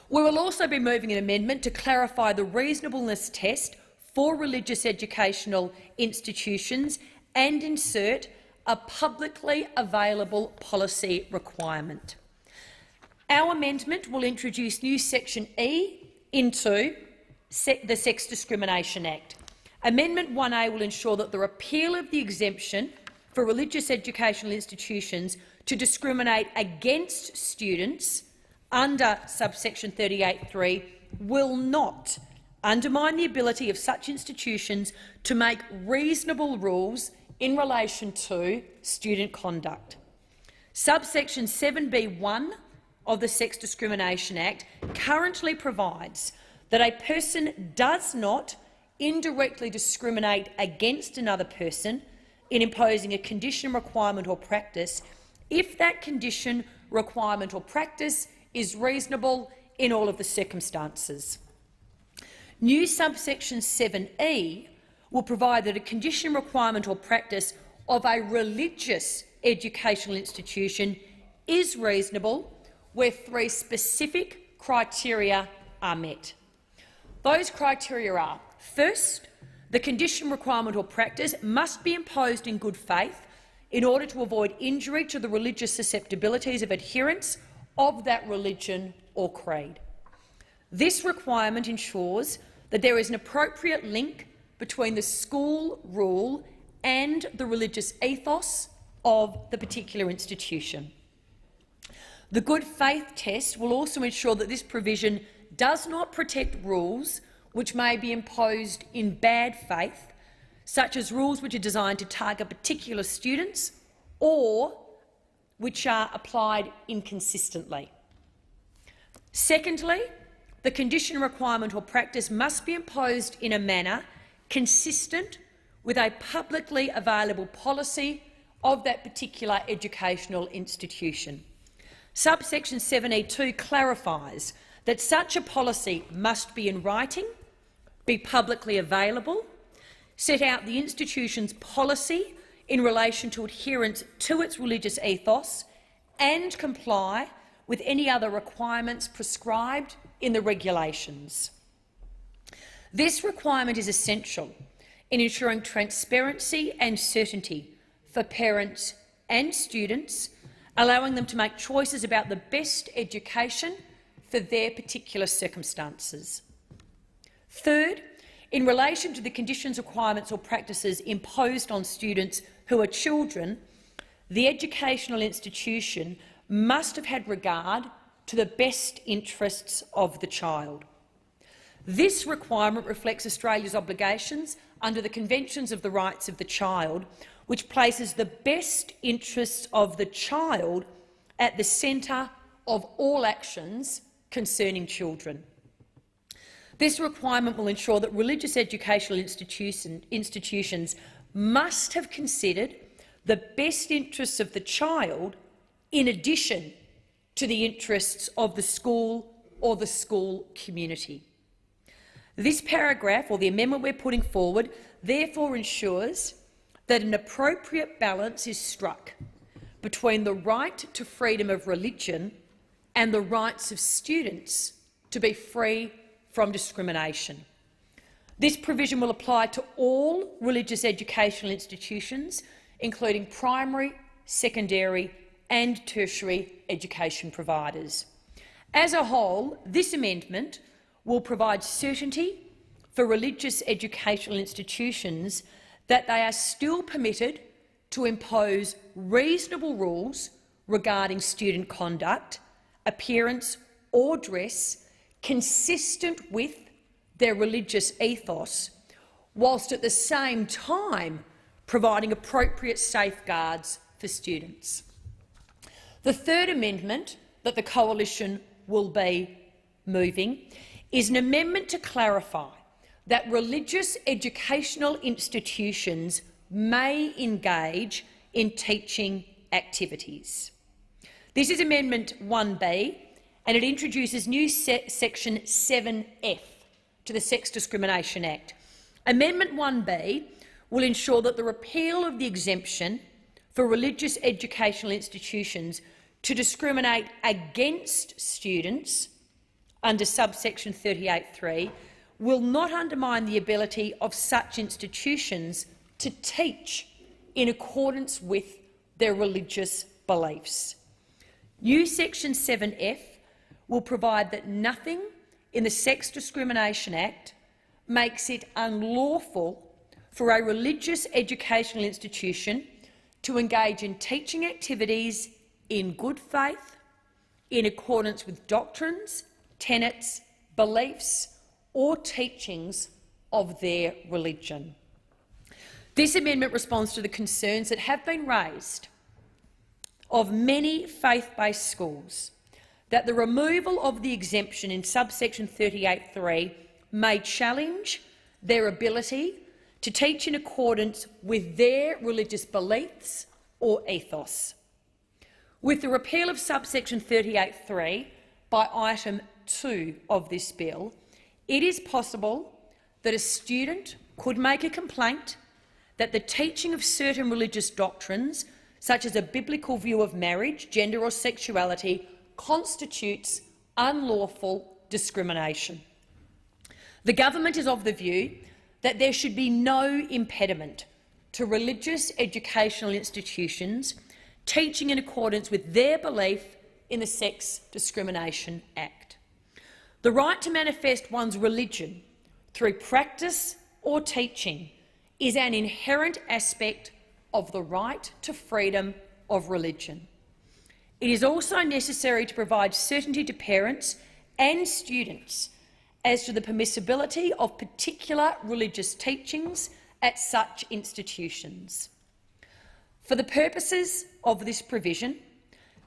We will also be moving an amendment to clarify the reasonableness test for religious educational institutions and insert a publicly available policy requirement. Our amendment will introduce new section E into the Sex Discrimination Act. Amendment 1A will ensure that the repeal of the exemption for religious educational institutions to discriminate against students under subsection 38(3) will not undermine the ability of such institutions to make reasonable rules in relation to student conduct. Subsection 7(b)(1) of the Sex Discrimination Act currently provides that a person does not indirectly discriminate against another person in imposing a condition, requirement or practice if that condition, requirement or practice is reasonable in all of the circumstances. New subsection 7(e) will provide that a condition, requirement or practice of a religious educational institution is reasonable where 3 specific criteria are met. Those criteria are: first, the condition, requirement or practice must be imposed in good faith in order to avoid injury to the religious susceptibilities of adherents of that religion or creed. This requirement ensures that there is an appropriate link between the school rule and the religious ethos of the particular institution. The good faith test will also ensure that this provision does not protect rules which may be imposed in bad faith, such as rules which are designed to target particular students or which are applied inconsistently. Secondly, the condition, requirement or practice must be imposed in a manner consistent with a publicly available policy of that particular educational institution. Subsection 7E2 clarifies that such a policy must be in writing, be publicly available, set out the institution's policy in relation to adherence to its religious ethos, and comply with any other requirements prescribed in the regulations. This requirement is essential in ensuring transparency and certainty for parents and students, allowing them to make choices about the best education for their particular circumstances. Third, in relation to the conditions, requirements or practices imposed on students who are children, the educational institution must have had regard to the best interests of the child. This requirement reflects Australia's obligations under the Conventions of the Rights of the Child, which places the best interests of the child at the centre of all actions concerning children. This requirement will ensure that religious educational institutions must have considered the best interests of the child in addition to the interests of the school or the school community. This paragraph, or the amendment we're putting forward, therefore ensures that an appropriate balance is struck between the right to freedom of religion and the rights of students to be free from discrimination. This provision will apply to all religious educational institutions, including primary, secondary and tertiary education providers. As a whole, this amendment will provide certainty for religious educational institutions that they are still permitted to impose reasonable rules regarding student conduct, appearance or dress consistent with their religious ethos, whilst at the same time providing appropriate safeguards for students. The third amendment that the Coalition will be moving is an amendment to clarify that religious educational institutions may engage in teaching activities. This is Amendment 1B, and it introduces new Section 7F to the Sex Discrimination Act. Amendment 1B will ensure that the repeal of the exemption for religious educational institutions to discriminate against students under subsection 38(3) will not undermine the ability of such institutions to teach in accordance with their religious beliefs. New Section 7F will provide that nothing in the Sex Discrimination Act makes it unlawful for a religious educational institution to engage in teaching activities in good faith, in accordance with doctrines, tenets, beliefs or teachings of their religion. This amendment responds to the concerns that have been raised of many faith-based schools that the removal of the exemption in subsection 38(3) may challenge their ability to teach in accordance with their religious beliefs or ethos. With the repeal of subsection 38(3) by item 2 of this bill, it is possible that a student could make a complaint that the teaching of certain religious doctrines, such as a biblical view of marriage, gender or sexuality, constitutes unlawful discrimination. The government is of the view that there should be no impediment to religious educational institutions teaching in accordance with their belief in the Sex Discrimination Act. The right to manifest one's religion through practice or teaching is an inherent aspect of the right to freedom of religion. It is also necessary to provide certainty to parents and students as to the permissibility of particular religious teachings at such institutions. For the purposes of this provision,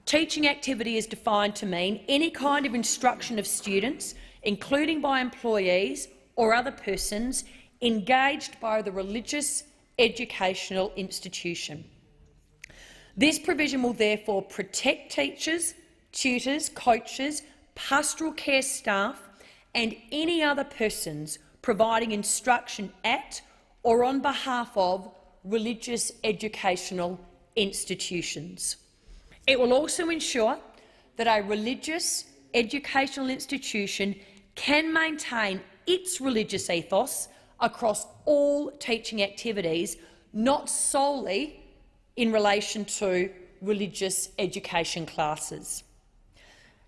teaching activity is defined to mean any kind of instruction of students, including by employees or other persons, engaged by the religious educational institution. This provision will therefore protect teachers, tutors, coaches, pastoral care staff and any other persons providing instruction at or on behalf of religious educational institutions. It will also ensure that a religious educational institution can maintain its religious ethos across all teaching activities, not solely in relation to religious education classes.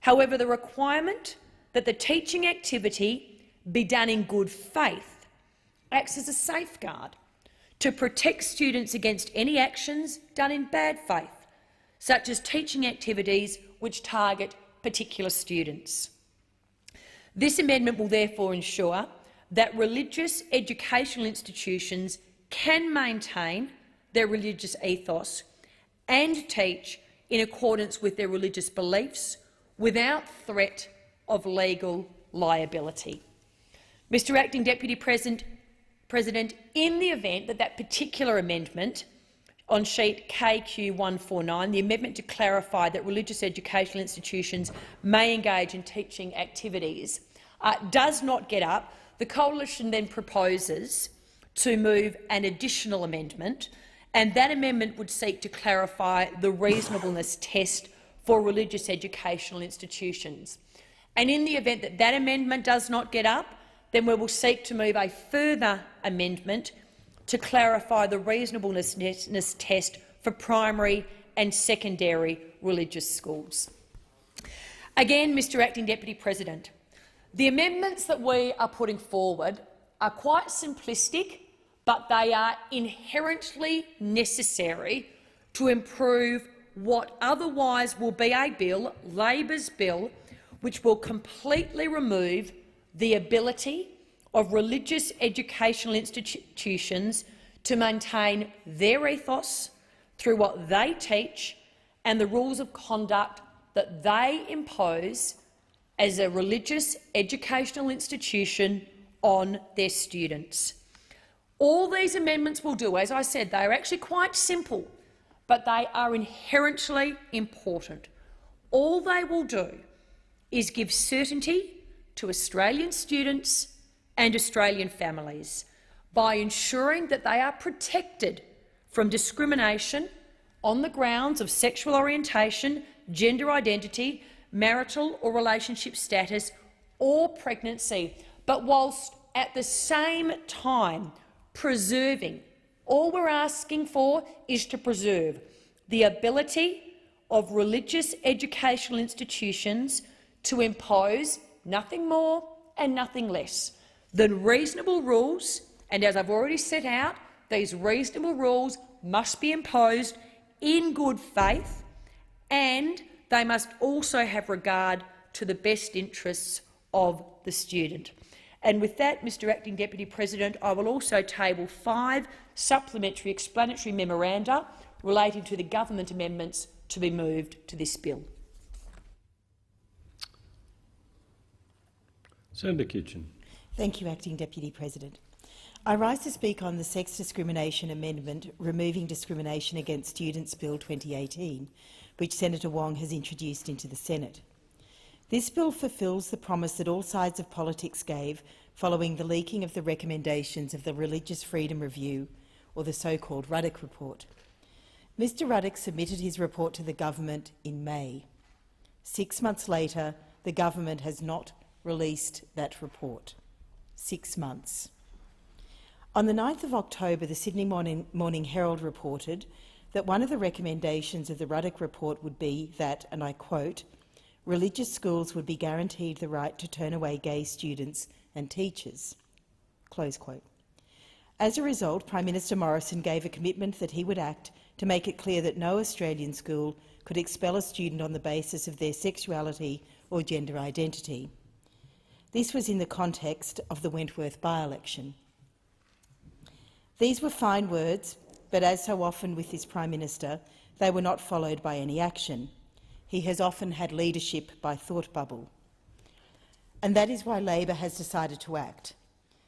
However, the requirement that the teaching activity be done in good faith acts as a safeguard to protect students against any actions done in bad faith, such as teaching activities which target particular students. This amendment will therefore ensure that religious educational institutions can maintain their religious ethos and teach in accordance with their religious beliefs without threat of legal liability. Mr Acting Deputy President, in the event that that particular amendment on sheet KQ149, the amendment to clarify that religious educational institutions may engage in teaching activities, does not get up, the Coalition then proposes to move an additional amendment, and that amendment would seek to clarify the reasonableness test for religious educational institutions. And in the event that that amendment does not get up, then we will seek to move a further amendment to clarify the reasonableness test for primary and secondary religious schools. Again, Mr Acting Deputy President, the amendments that we are putting forward are quite simplistic, but they are inherently necessary to improve what otherwise will be a bill, Labor's bill, which will completely remove the ability of religious educational institutions to maintain their ethos through what they teach and the rules of conduct that they impose as a religious educational institution on their students. All these amendments will do, as I said, they are actually quite simple, but they are inherently important. All they will do is give certainty to Australian students and Australian families by ensuring that they are protected from discrimination on the grounds of sexual orientation, gender identity, marital or relationship status or pregnancy, but whilst at the same time preserving, all we're asking for is to preserve the ability of religious educational institutions to impose nothing more and nothing less than reasonable rules, and as I've already set out, these reasonable rules must be imposed in good faith, and they must also have regard to the best interests of the student. And with that, Mr Acting Deputy President, I will also table 5 supplementary explanatory memoranda relating to the government amendments to be moved to this bill. Senator Kitchen. Thank you, Acting Deputy President. I rise to speak on the Sex Discrimination Amendment Removing Discrimination Against Students Bill 2018, which Senator Wong has introduced into the Senate. This bill fulfils the promise that all sides of politics gave following the leaking of the recommendations of the Religious Freedom Review, or the so-called Ruddock Report. Mr Ruddock submitted his report to the government in May. 6 months later, the government has not released that report. 6 months. On the 9th of October, the Sydney Morning Herald reported that one of the recommendations of the Ruddock Report would be that, and I quote, religious schools would be guaranteed the right to turn away gay students and teachers. Close quote. As a result, Prime Minister Morrison gave a commitment that he would act to make it clear that no Australian school could expel a student on the basis of their sexuality or gender identity. This was in the context of the Wentworth by-election. These were fine words, but as so often with this Prime Minister, they were not followed by any action. He has often had leadership by thought bubble. And that is why Labor has decided to act.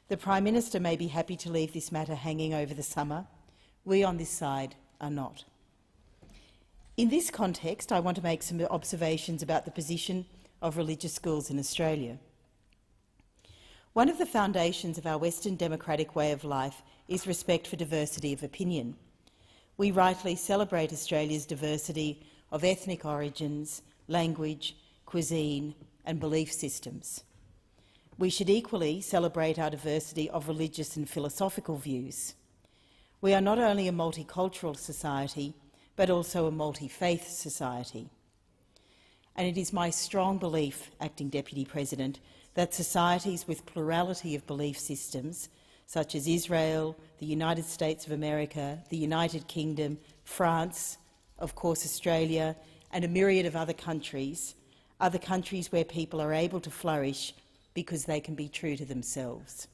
The Prime Minister may be happy to leave this matter hanging over the summer. We on this side are not. In this context, I want to make some observations about the position of religious schools in Australia. One of the foundations of our Western democratic way of life is respect for diversity of opinion. We rightly celebrate Australia's diversity of ethnic origins, language, cuisine and belief systems. We should equally celebrate our diversity of religious and philosophical views. We are not only a multicultural society, but also a multi-faith society. And it is my strong belief, Acting Deputy President, that societies with plurality of belief systems, such as Israel, the United States of America, the United Kingdom, France, of course Australia, and a myriad of other countries, are the countries where people are able to flourish because they can be true to themselves.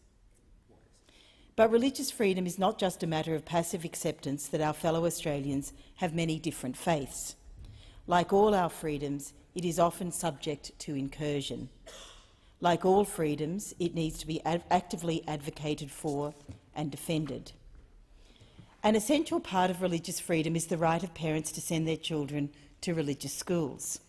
But religious freedom is not just a matter of passive acceptance that our fellow Australians have many different faiths. Like all our freedoms, it is often subject to incursion. Like all freedoms, it needs to be actively advocated for and defended. An essential part of religious freedom is the right of parents to send their children to religious schools.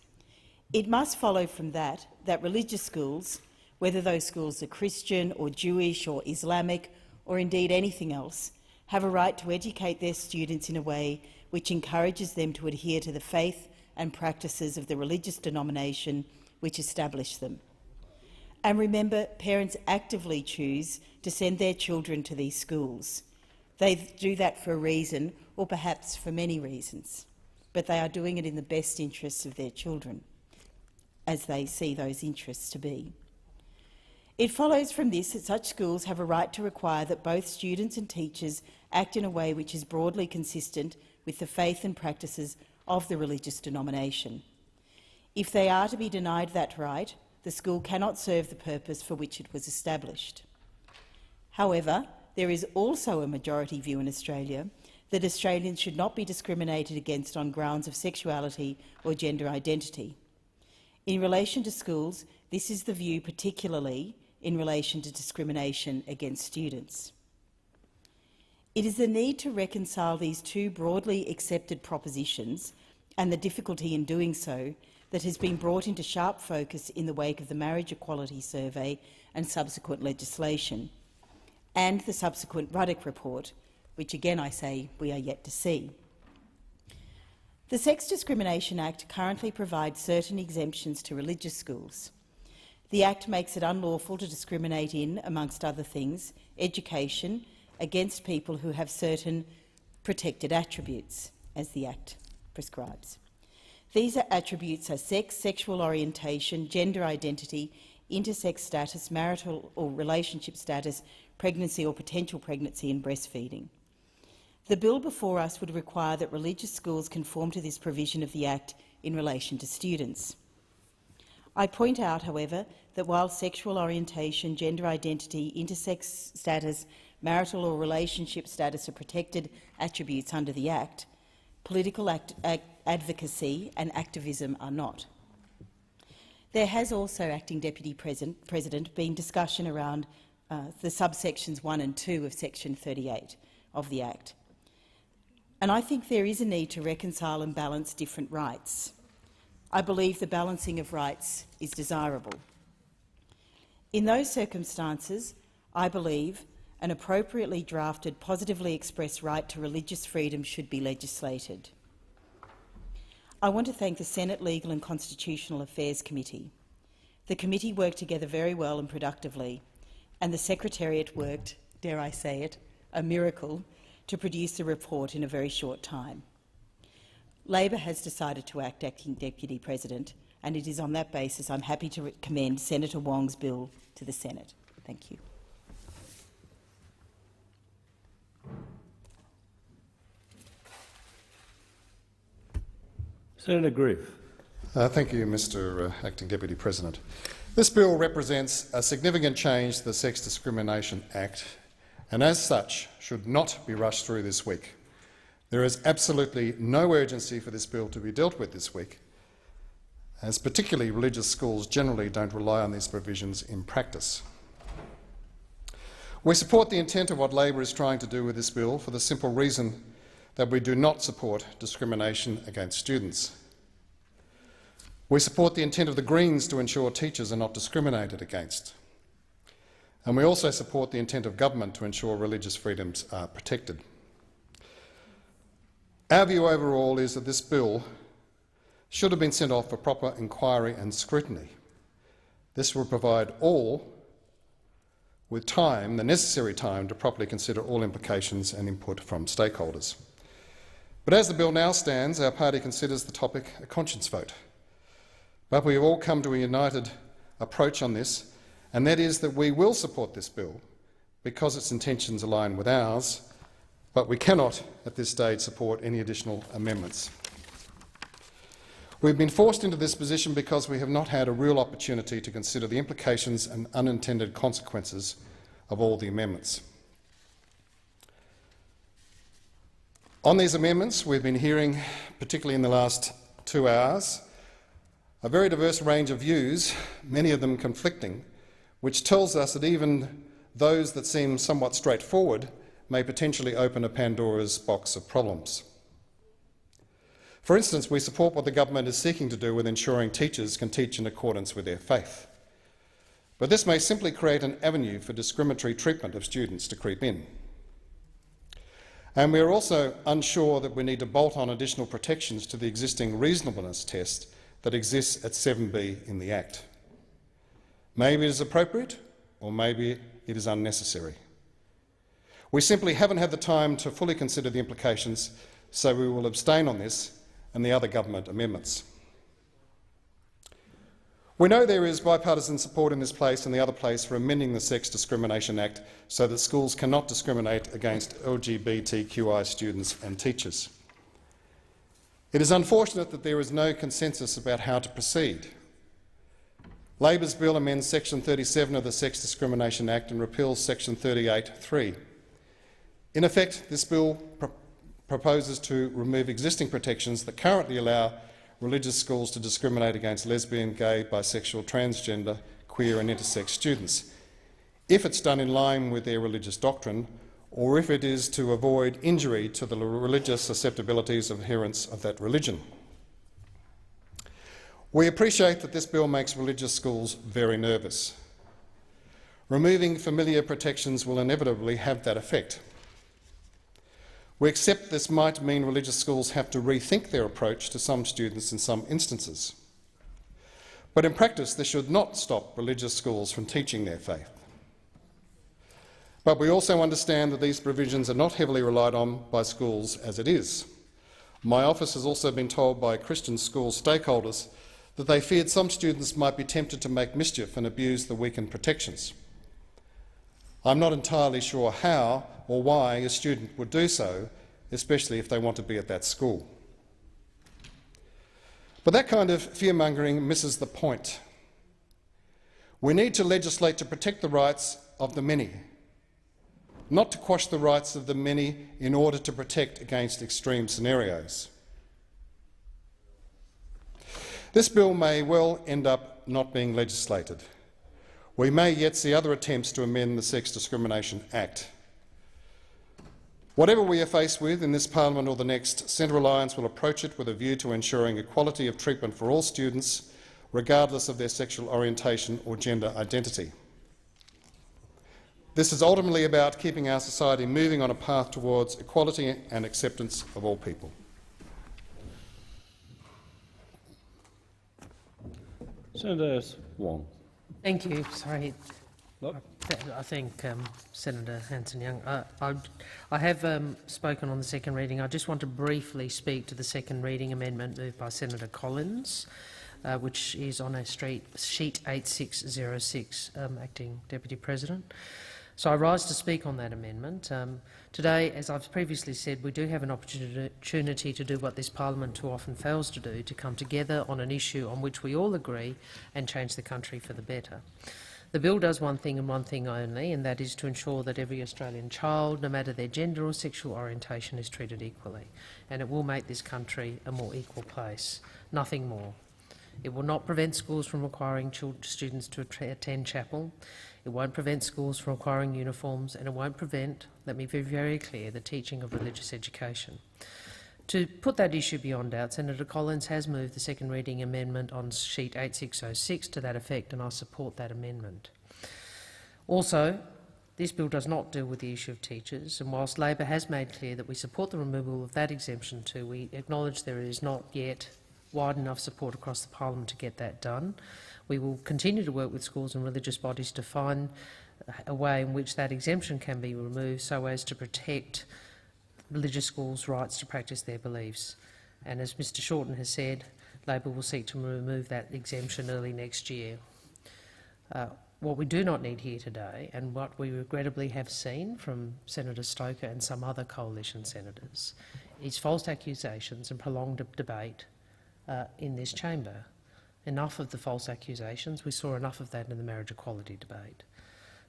It must follow from that religious schools, whether those schools are Christian or Jewish or Islamic or indeed anything else, have a right to educate their students in a way which encourages them to adhere to the faith and practices of the religious denomination which established them. And remember, parents actively choose to send their children to these schools. They do that for a reason, or perhaps for many reasons, but they are doing it in the best interests of their children, as they see those interests to be. It follows from this that such schools have a right to require that both students and teachers act in a way which is broadly consistent with the faith and practices of the religious denomination. If they are to be denied that right, the school cannot serve the purpose for which it was established. However, there is also a majority view in Australia that Australians should not be discriminated against on grounds of sexuality or gender identity. In relation to schools, this is the view particularly in relation to discrimination against students. It is the need to reconcile these two broadly accepted propositions and the difficulty in doing so that has been brought into sharp focus in the wake of the Marriage Equality Survey and subsequent legislation, and the subsequent Ruddock report, which again I say we are yet to see. The Sex Discrimination Act currently provides certain exemptions to religious schools. The Act makes it unlawful to discriminate in, amongst other things, education against people who have certain protected attributes, as the Act prescribes. These attributes are sex, sexual orientation, gender identity, intersex status, marital or relationship status, pregnancy or potential pregnancy and breastfeeding. The bill before us would require that religious schools conform to this provision of the Act in relation to students. I point out, however, that while sexual orientation, gender identity, intersex status, marital or relationship status are protected attributes under the Act, political advocacy and activism are not. There has also, Acting Deputy President, been discussion around the subsections 1 and 2 of Section 38 of the Act. And I think there is a need to reconcile and balance different rights. I believe the balancing of rights is desirable. In those circumstances, I believe an appropriately drafted, positively expressed right to religious freedom should be legislated. I want to thank the Senate Legal and Constitutional Affairs Committee. The committee worked together very well and productively, and the Secretariat worked, dare I say it, a miracle, to produce the report in a very short time. Labor has decided to act, Acting Deputy President, and it is on that basis I'm happy to commend Senator Wong's bill to the Senate. Thank you. Senator Griff. Thank you, Mr Acting Deputy President. This bill represents a significant change to the Sex Discrimination Act and as such should not be rushed through this week. There is absolutely no urgency for this bill to be dealt with this week, as particularly religious schools generally don't rely on these provisions in practice. We support the intent of what Labor is trying to do with this bill for the simple reason that we do not support discrimination against students. We support the intent of the Greens to ensure teachers are not discriminated against. And we also support the intent of government to ensure religious freedoms are protected. Our view overall is that this bill should have been sent off for proper inquiry and scrutiny. This will provide all with time, the necessary time, to properly consider all implications and input from stakeholders. But as the bill now stands, our party considers the topic a conscience vote. But we have all come to a united approach on this, and that is that we will support this bill because its intentions align with ours, but we cannot at this stage support any additional amendments. We've been forced into this position because we have not had a real opportunity to consider the implications and unintended consequences of all the amendments. On these amendments, we've been hearing, particularly in the last 2 hours, a very diverse range of views, many of them conflicting, which tells us that even those that seem somewhat straightforward may potentially open a Pandora's box of problems. For instance, we support what the government is seeking to do with ensuring teachers can teach in accordance with their faith. But this may simply create an avenue for discriminatory treatment of students to creep in. And we are also unsure that we need to bolt on additional protections to the existing reasonableness test that exists at 7B in the Act. Maybe it is appropriate, or maybe it is unnecessary. We simply haven't had the time to fully consider the implications, so we will abstain on this and the other government amendments. We know there is bipartisan support in this place and the other place for amending the Sex Discrimination Act so that schools cannot discriminate against LGBTQI students and teachers. It is unfortunate that there is no consensus about how to proceed. Labor's bill amends section 37 of the Sex Discrimination Act and repeals section 38(3). In effect, this bill proposes to remove existing protections that currently allow religious schools to discriminate against lesbian, gay, bisexual, transgender, queer and intersex students, if it's done in line with their religious doctrine, or if it is to avoid injury to the religious susceptibilities of adherents of that religion. We appreciate that this bill makes religious schools very nervous. Removing familiar protections will inevitably have that effect. We accept this might mean religious schools have to rethink their approach to some students in some instances. But in practice, this should not stop religious schools from teaching their faith. But we also understand that these provisions are not heavily relied on by schools as it is. My office has also been told by Christian school stakeholders that they feared some students might be tempted to make mischief and abuse the weakened protections. I'm not entirely sure how or why a student would do so, especially if they want to be at that school. But that kind of fear-mongering misses the point. We need to legislate to protect the rights of the many, not to quash the rights of the many in order to protect against extreme scenarios. This bill may well end up not being legislated. We may yet see other attempts to amend the Sex Discrimination Act. Whatever we are faced with in this parliament or the next, Centre Alliance will approach it with a view to ensuring equality of treatment for all students, regardless of their sexual orientation or gender identity. This is ultimately about keeping our society moving on a path towards equality and acceptance of all people. Senator Wong. Thank you. Sorry. I think Senator Hanson-Young. I have spoken on the second reading. I just want to briefly speak to the second reading amendment moved by Senator Collins, which is on a sheet 8606, Acting Deputy President. So I rise to speak on that amendment. Today, as I've previously said, we do have an opportunity to do what this parliament too often fails to do, to come together on an issue on which we all agree and change the country for the better. The bill does one thing and one thing only, and that is to ensure that every Australian child, no matter their gender or sexual orientation, is treated equally. And it will make this country a more equal place, nothing more. It will not prevent schools from requiring students to attend chapel. It won't prevent schools from requiring uniforms, and it won't prevent, let me be very clear, the teaching of religious education. To put that issue beyond doubt, Senator Collins has moved the second reading amendment on sheet 8606 to that effect, and I support that amendment. Also, this bill does not deal with the issue of teachers, and whilst Labor has made clear that we support the removal of that exemption too, we acknowledge there is not yet wide enough support across the parliament to get that done. We will continue to work with schools and religious bodies to find a way in which that exemption can be removed so as to protect religious schools' rights to practice their beliefs. And as Mr Shorten has said, Labor will seek to remove that exemption early next year. What we do not need here today, and what we regrettably have seen from Senator Stoker and some other coalition senators, is false accusations and prolonged debate in this chamber. Enough of the false accusations. We saw enough of that in the marriage equality debate.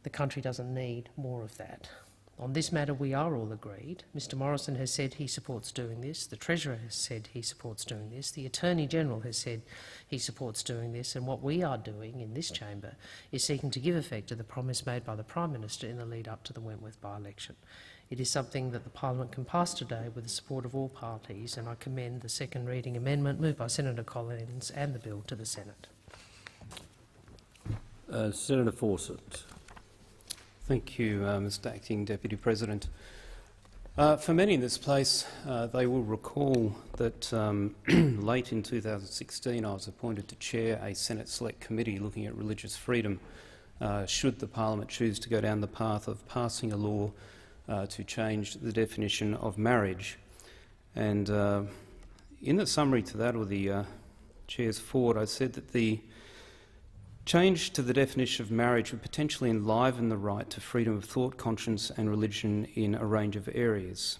The country doesn't need more of that. On this matter, we are all agreed. Mr Morrison has said he supports doing this. The Treasurer has said he supports doing this. The Attorney-General has said he supports doing this. And what we are doing in this chamber is seeking to give effect to the promise made by the Prime Minister in the lead-up to the Wentworth by-election. It is something that the Parliament can pass today with the support of all parties, and I commend the second reading amendment moved by Senator Collins and the bill to the Senate. Senator Fawcett. Thank you, Mr Acting Deputy President. For many in this place, they will recall that late in 2016 I was appointed to chair a Senate Select Committee looking at religious freedom should the Parliament choose to go down the path of passing a law to change the definition of marriage. And in the summary to that, or the Chair's forward, I said that the change to the definition of marriage would potentially enliven the right to freedom of thought, conscience and religion in a range of areas.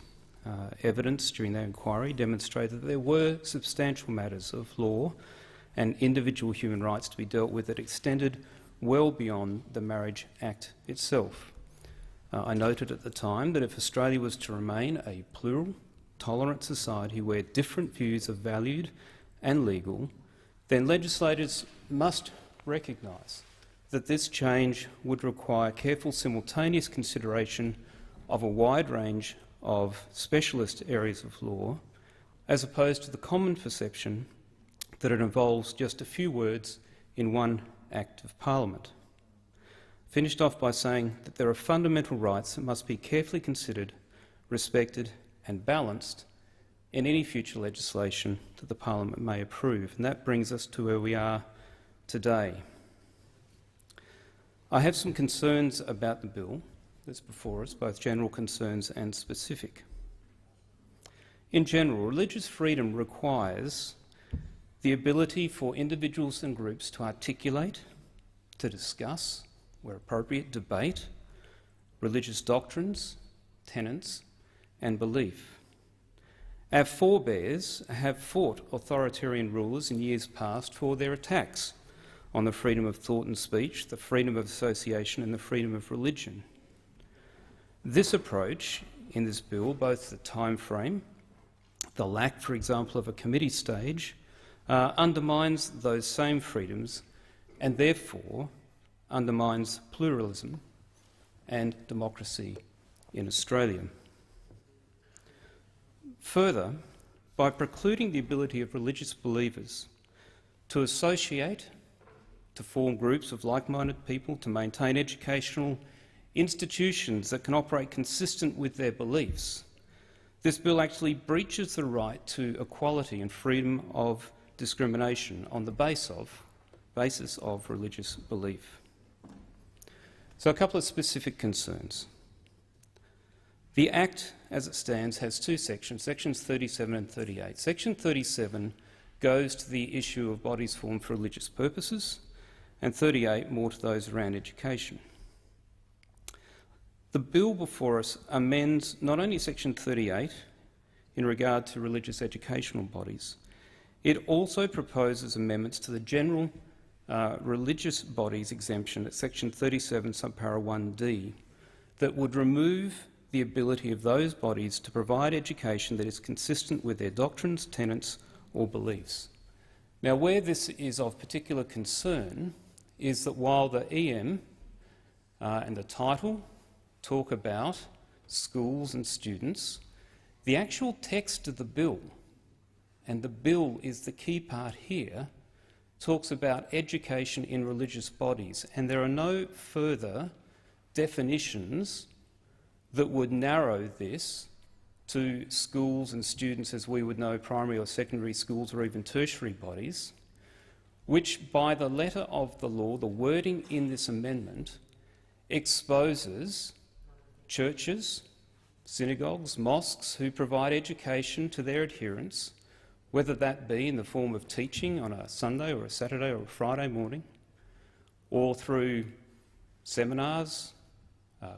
Evidence during that inquiry demonstrated that there were substantial matters of law and individual human rights to be dealt with that extended well beyond the Marriage Act itself. I noted at the time that if Australia was to remain a plural, tolerant society where different views are valued and legal, then legislators must recognise that this change would require careful simultaneous consideration of a wide range of specialist areas of law, as opposed to the common perception that it involves just a few words in one Act of Parliament. Finished off by saying that there are fundamental rights that must be carefully considered, respected and balanced in any future legislation that the Parliament may approve. And that brings us to where we are today. I have some concerns about the bill that's before us, both general concerns and specific. In general, religious freedom requires the ability for individuals and groups to articulate, to discuss, where appropriate, debate religious doctrines, tenets and belief. Our forebears have fought authoritarian rulers in years past for their attacks on the freedom of thought and speech, the freedom of association and the freedom of religion. This approach in this bill, both the time frame, the lack, for example, of a committee stage, undermines those same freedoms and therefore undermines pluralism and democracy in Australia. Further, by precluding the ability of religious believers to associate, to form groups of like-minded people, to maintain educational institutions that can operate consistent with their beliefs, this bill actually breaches the right to equality and freedom of discrimination on the basis of religious belief. So a couple of specific concerns. The Act, as it stands, has two sections, sections 37 and 38. Section 37 goes to the issue of bodies formed for religious purposes, and 38 more to those around education. the bill before us amends not only section 38 in regard to religious educational bodies, it also proposes amendments to the general religious bodies exemption at section 37 subpara 1d that would remove the ability of those bodies to provide education that is consistent with their doctrines, tenets or beliefs. Now, where this is of particular concern is that while the EM and the title talk about schools and students, the actual text of the bill, and the bill is the key part here, talks about education in religious bodies, and there are no further definitions that would narrow this to schools and students as we would know primary or secondary schools or even tertiary bodies, which by the letter of the law, the wording in this amendment, exposes churches, synagogues, mosques who provide education to their adherents, whether that be in the form of teaching on a Sunday or a Saturday or a Friday morning, or through seminars,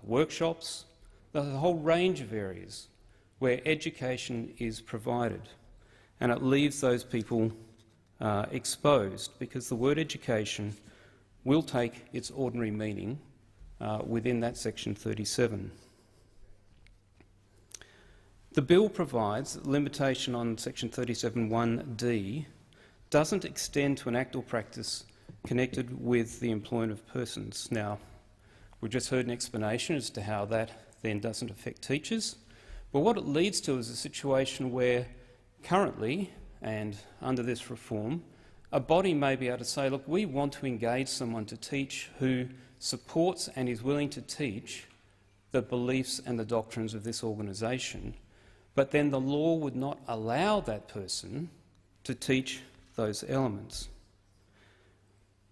workshops, the whole range of areas where education is provided, and it leaves those people exposed because the word education will take its ordinary meaning within that section 37. The bill provides that the limitation on section 37(1)(d) doesn't extend to an act or practice connected with the employment of persons. Now, we've just heard an explanation as to how that then doesn't affect teachers, but what it leads to is a situation where currently, and under this reform, a body may be able to say, look, we want to engage someone to teach who supports and is willing to teach the beliefs and the doctrines of this organisation, but then the law would not allow that person to teach those elements.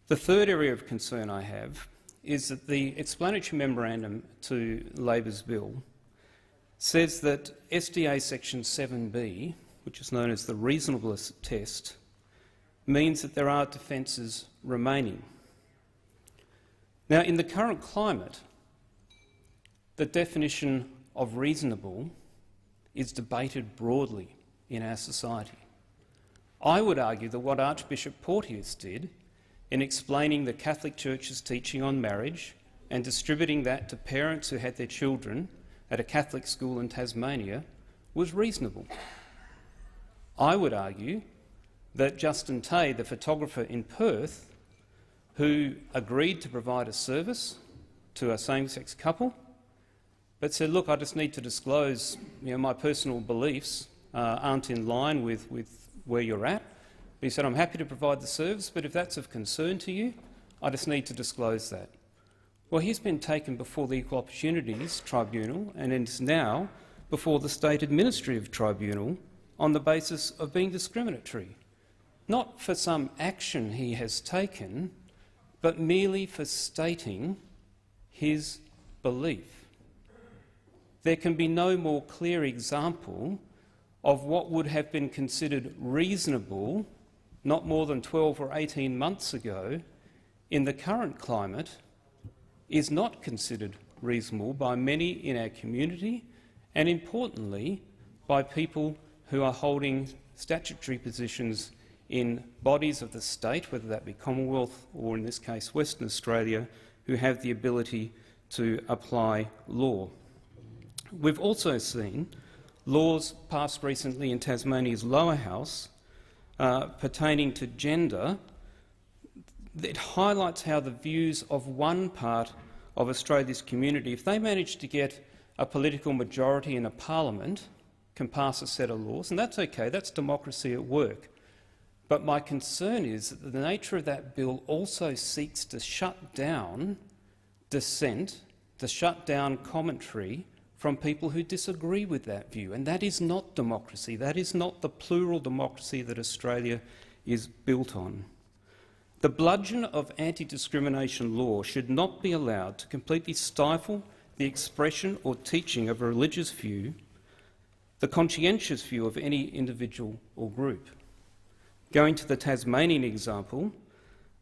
The third area of concern I have is that the explanatory memorandum to Labor's bill says that SDA section 7b, which is known as the reasonableness test, means that there are defences remaining. Now, in the current climate, the definition of reasonable is debated broadly in our society. I would argue that what Archbishop Porteous did in explaining the Catholic Church's teaching on marriage and distributing that to parents who had their children at a Catholic school in Tasmania was reasonable. I would argue that Justin Tay, the photographer in Perth, who agreed to provide a service to a same-sex couple, but said, look, I just need to disclose my personal beliefs aren't in line with where you're at. He said, I'm happy to provide the service, but if that's of concern to you, I just need to disclose that. Well, he's been taken before the Equal Opportunities Tribunal and is now before the State Administrative Tribunal on the basis of being discriminatory, not for some action he has taken, but merely for stating his belief. There can be no more clear example of what would have been considered reasonable not more than 12 or 18 months ago in the current climate is not considered reasonable by many in our community and, importantly, by people who are holding statutory positions in bodies of the state, whether that be Commonwealth or, in this case, Western Australia, who have the ability to apply law. We've also seen laws passed recently in Tasmania's lower house pertaining to gender. It highlights how the views of one part of Australia's community, if they manage to get a political majority in a parliament, can pass a set of laws, and that's okay, that's democracy at work. But my concern is that the nature of that bill also seeks to shut down dissent, to shut down commentary from people who disagree with that view, and that is not democracy. That is not the plural democracy that Australia is built on. The bludgeon of anti-discrimination law should not be allowed to completely stifle the expression or teaching of a religious view, the conscientious view of any individual or group. Going to the Tasmanian example,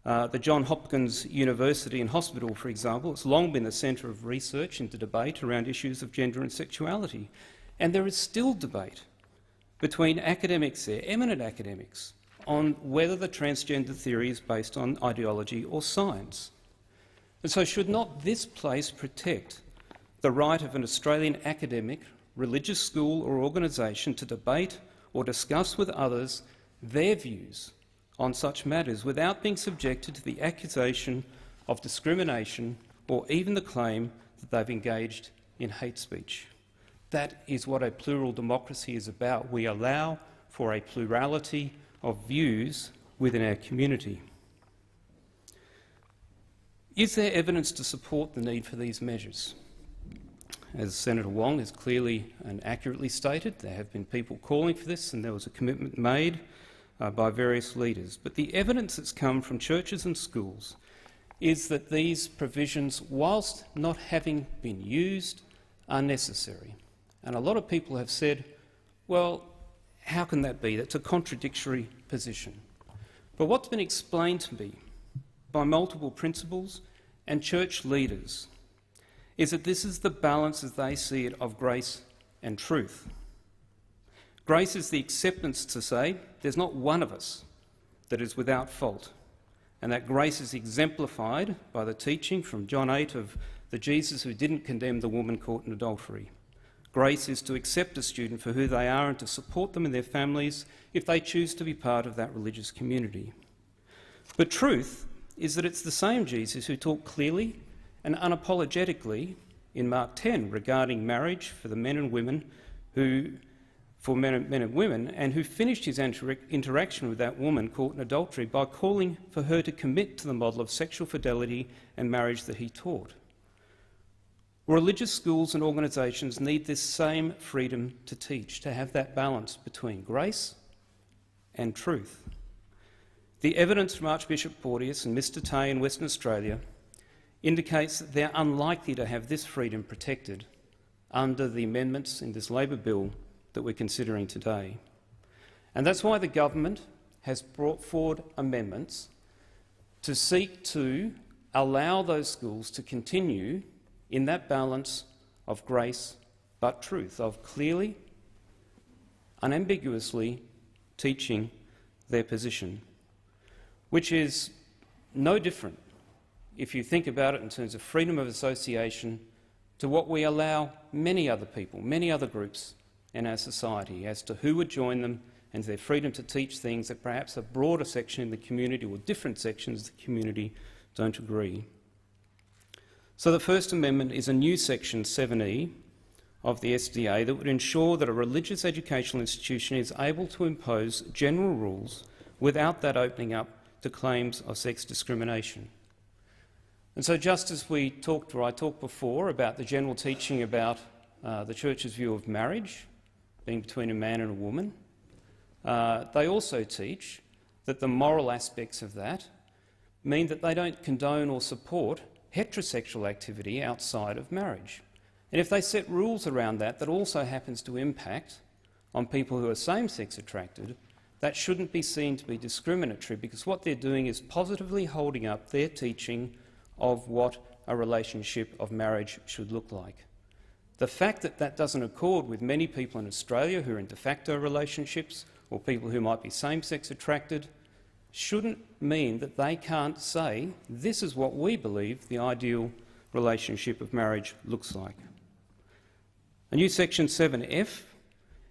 The Johns Hopkins University and Hospital, for example, has long been the centre of research into debate around issues of gender and sexuality. And there is still debate between academics there, eminent academics, on whether the transgender theory is based on ideology or science. And so should not this place protect the right of an Australian academic, religious school or organisation to debate or discuss with others their views on such matters without being subjected to the accusation of discrimination or even the claim that they've engaged in hate speech? That is what a plural democracy is about. We allow for a plurality of views within our community. Is there evidence to support the need for these measures? As Senator Wong has clearly and accurately stated, there have been people calling for this and there was a commitment made by various leaders. But the evidence that's come from churches and schools is that these provisions, whilst not having been used, are necessary. And a lot of people have said, well, how can that be? That's a contradictory position. But what's been explained to me by multiple principals and church leaders is that this is the balance, as they see it, of grace and truth. Grace is the acceptance to say there's not one of us that is without fault, and that grace is exemplified by the teaching from John 8 of the Jesus who didn't condemn the woman caught in adultery. Grace is to accept a student for who they are and to support them and their families if they choose to be part of that religious community. But truth is that it's the same Jesus who talked clearly and unapologetically in Mark 10 regarding marriage for the men and women and who finished his interaction with that woman caught in adultery by calling for her to commit to the model of sexual fidelity and marriage that he taught. Religious schools and organisations need this same freedom to teach, to have that balance between grace and truth. The evidence from Archbishop Porteous and Mr Tay in Western Australia indicates that they're unlikely to have this freedom protected under the amendments in this Labor bill that we're considering today. And that's why the government has brought forward amendments to seek to allow those schools to continue in that balance of grace but truth, of clearly, unambiguously teaching their position, which is no different, if you think about it in terms of freedom of association, to what we allow many other people, many other groups in our society as to who would join them and their freedom to teach things that perhaps a broader section in the community or different sections of the community don't agree. So the First Amendment is a new section 7E of the SDA that would ensure that a religious educational institution is able to impose general rules without that opening up to claims of sex discrimination. And so just as I talked before about the general teaching about the Church's view of marriage being between a man and a woman, they also teach that the moral aspects of that mean that they don't condone or support heterosexual activity outside of marriage. And if they set rules around that also happens to impact on people who are same-sex attracted, that shouldn't be seen to be discriminatory, because what they're doing is positively holding up their teaching of what a relationship of marriage should look like. The fact that that doesn't accord with many people in Australia who are in de facto relationships or people who might be same-sex attracted shouldn't mean that they can't say, this is what we believe the ideal relationship of marriage looks like. A new Section 7F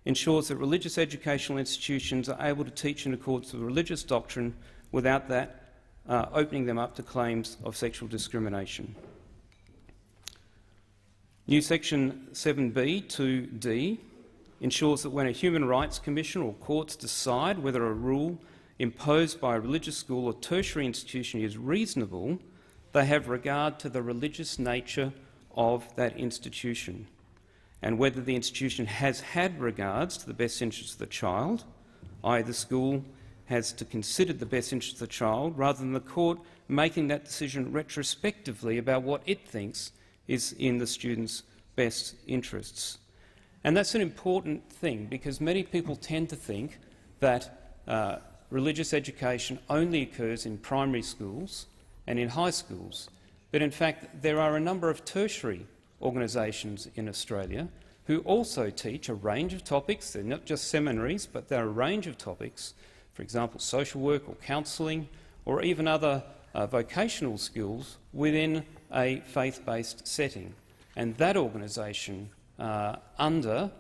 ensures that religious educational institutions are able to teach in accordance with religious doctrine without that opening them up to claims of sexual discrimination. New Section 7B 2D ensures that when a Human Rights Commission or courts decide whether a rule imposed by a religious school or tertiary institution is reasonable, they have regard to the religious nature of that institution and whether the institution has had regards to the best interests of the child, i.e. the school has to consider the best interests of the child rather than the court making that decision retrospectively about what it thinks is in the student's best interests. And that's an important thing, because many people tend to think that religious education only occurs in primary schools and in high schools, but in fact there are a number of tertiary organisations in Australia who also teach a range of topics. They're not just seminaries, but they're a range of topics, for example social work or counselling or even other vocational skills within a faith-based setting. And that organisation, under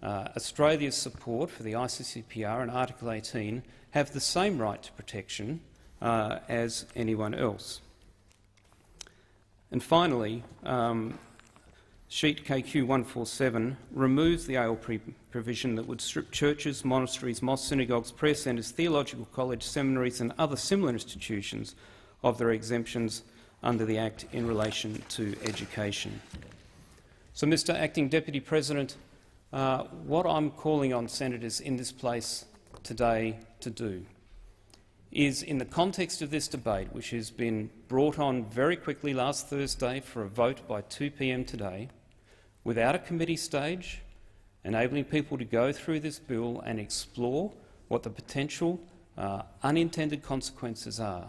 Australia's support for the ICCPR and Article 18, have the same right to protection as anyone else. And finally, Sheet KQ 147 removes the ALP provision that would strip churches, monasteries, mosques, synagogues, prayer centres, theological colleges, seminaries and other similar institutions of their exemptions under the Act in relation to education. So, Mr Acting Deputy President, what I'm calling on senators in this place today to do is, in the context of this debate, which has been brought on very quickly last Thursday for a vote by 2 p.m. today, without a committee stage, enabling people to go through this bill and explore what the potential unintended consequences are,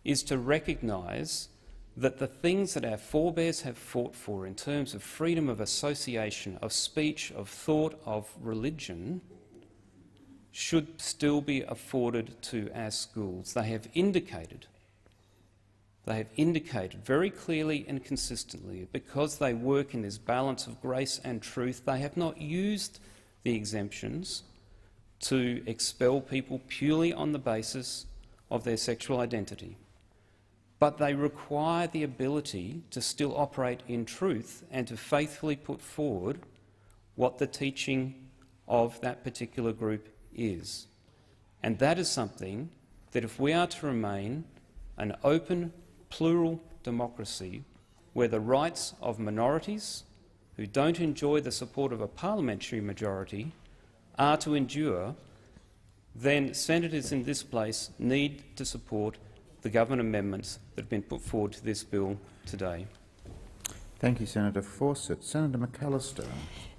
is to recognise that the things that our forebears have fought for in terms of freedom of association, of speech, of thought, of religion, should still be afforded to our schools. They have indicated very clearly and consistently, because they work in this balance of grace and truth, they have not used the exemptions to expel people purely on the basis of their sexual identity. But they require the ability to still operate in truth and to faithfully put forward what the teaching of that particular group is. And that is something that, if we are to remain an open, plural democracy where the rights of minorities who don't enjoy the support of a parliamentary majority are to endure, then senators in this place need to support the government amendments that have been put forward to this bill today. Thank you, Senator Fawcett. Senator McAllister.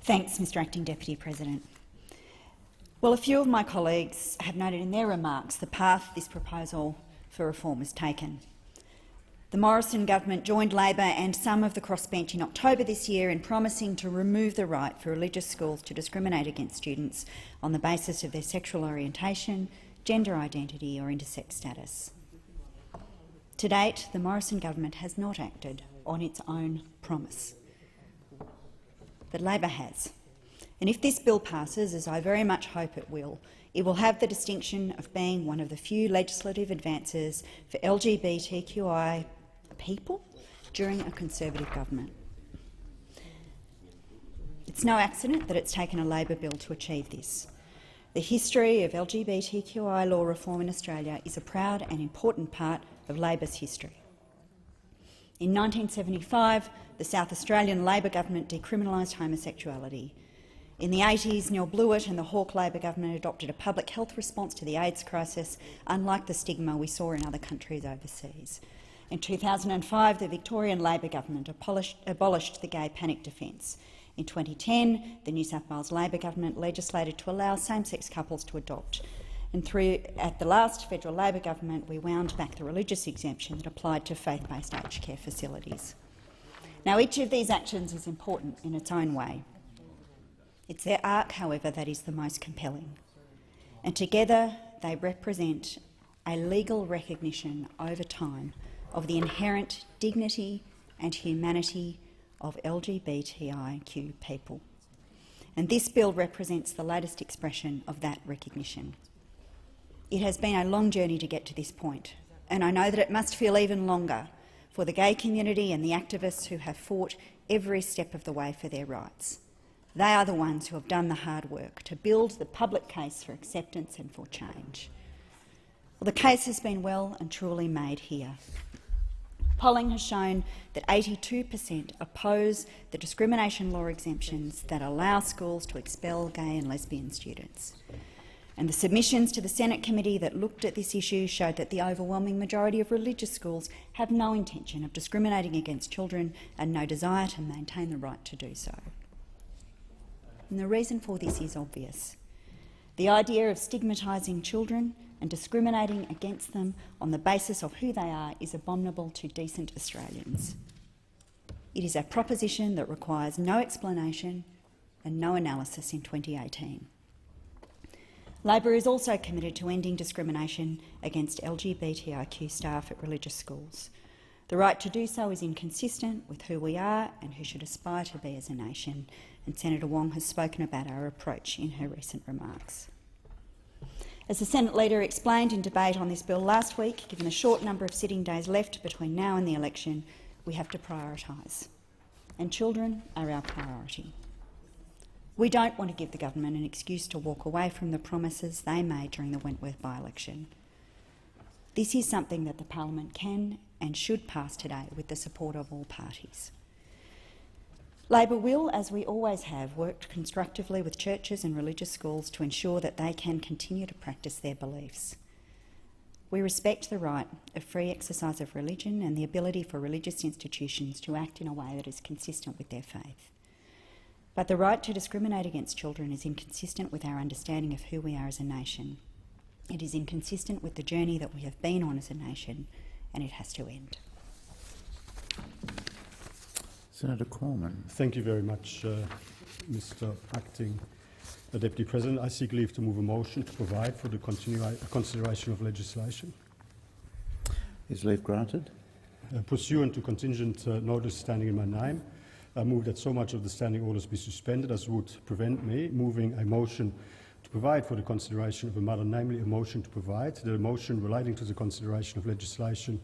Thanks, Mr Acting Deputy President. Well, a few of my colleagues have noted in their remarks the path this proposal for reform has taken. The Morrison government joined Labor and some of the crossbench in October this year in promising to remove the right for religious schools to discriminate against students on the basis of their sexual orientation, gender identity or intersex status. To date, the Morrison government has not acted on its own promise, but Labor has. And if this bill passes, as I very much hope it will have the distinction of being one of the few legislative advances for LGBTQI people during a Conservative government. It's no accident that it's taken a Labor bill to achieve this. The history of LGBTQI law reform in Australia is a proud and important part of Labor's history. In 1975, the South Australian Labor government decriminalised homosexuality. In the 80s, Neil Blewett and the Hawke Labor government adopted a public health response to the AIDS crisis, unlike the stigma we saw in other countries overseas. In 2005, the Victorian Labor government abolished the gay panic defence. In 2010, the New South Wales Labor government legislated to allow same-sex couples to adopt. And at the last federal Labor government, we wound back the religious exemption that applied to faith-based aged care facilities. Now, each of these actions is important in its own way. It's their arc, however, that is the most compelling. And together they represent a legal recognition over time of the inherent dignity and humanity of LGBTIQ people. And this bill represents the latest expression of that recognition. It has been a long journey to get to this point, and I know that it must feel even longer for the gay community and the activists who have fought every step of the way for their rights. They are the ones who have done the hard work to build the public case for acceptance and for change. Well, the case has been well and truly made here. Polling has shown that 82% oppose the discrimination law exemptions that allow schools to expel gay and lesbian students. And the submissions to the Senate committee that looked at this issue showed that the overwhelming majority of religious schools have no intention of discriminating against children and no desire to maintain the right to do so. And the reason for this is obvious. The idea of stigmatising children and discriminating against them on the basis of who they are is abominable to decent Australians. It is a proposition that requires no explanation and no analysis in 2018. Labor is also committed to ending discrimination against LGBTIQ staff at religious schools. The right to do so is inconsistent with who we are and who should aspire to be as a nation, and Senator Wong has spoken about our approach in her recent remarks. As the Senate Leader explained in debate on this bill last week, given the short number of sitting days left between now and the election, we have to prioritise, and children are our priority. We don't want to give the government an excuse to walk away from the promises they made during the Wentworth by-election. This is something that the Parliament can and should pass today with the support of all parties. Labor will, as we always have, worked constructively with churches and religious schools to ensure that they can continue to practice their beliefs. We respect the right of free exercise of religion and the ability for religious institutions to act in a way that is consistent with their faith. But the right to discriminate against children is inconsistent with our understanding of who we are as a nation. It is inconsistent with the journey that we have been on as a nation, and it has to end. Senator Cormann. Thank you very much, Mr Acting Deputy President. I seek leave to move a motion to provide for the consideration of legislation. Is leave granted? Pursuant to contingent notice standing in my name, I move that so much of the standing orders be suspended as would prevent me moving a motion to provide for the consideration of a matter, namely a motion to provide that a motion relating to the consideration of legislation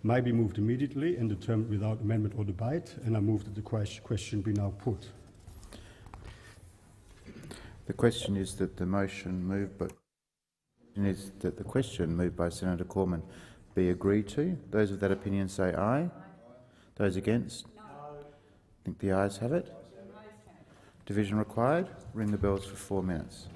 may be moved immediately and determined without amendment or debate, and I move that the question be now put. The question is that the motion moved by Senator Cormann be agreed to. Those of that opinion say aye. Those against? No. I think the ayes have it. Division required. Ring the bells for 4 minutes.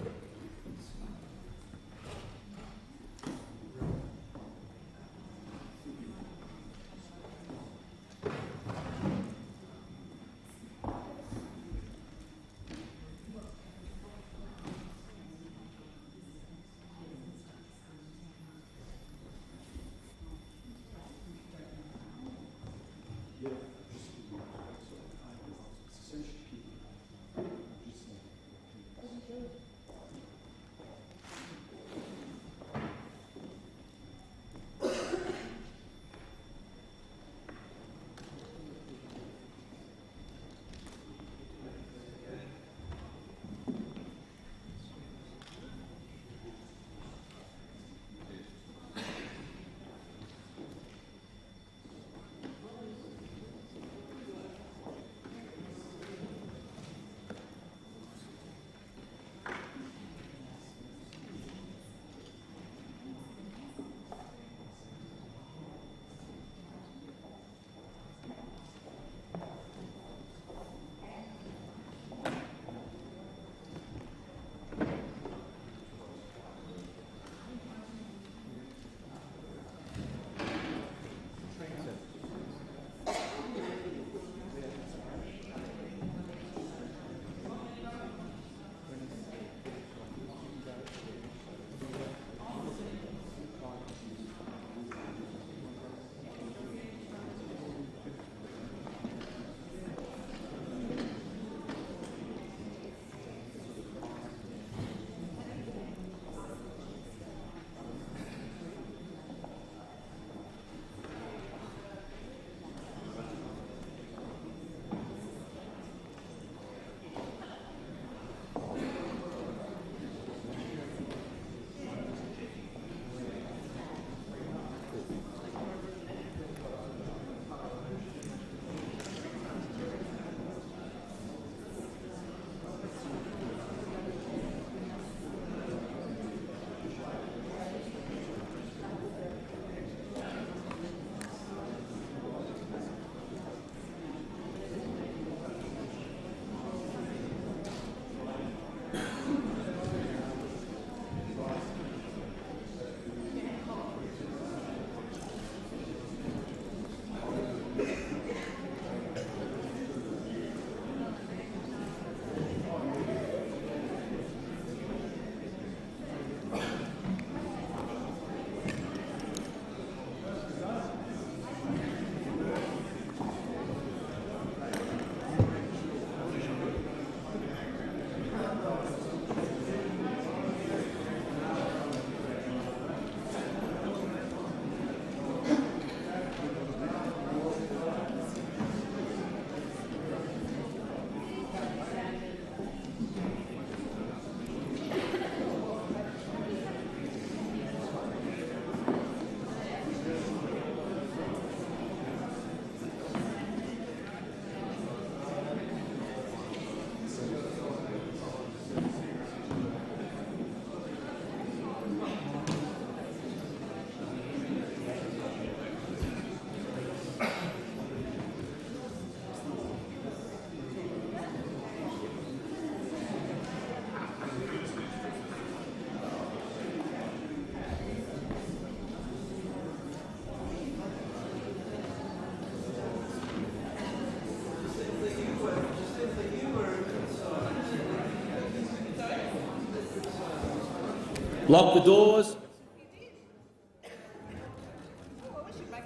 Lock the doors.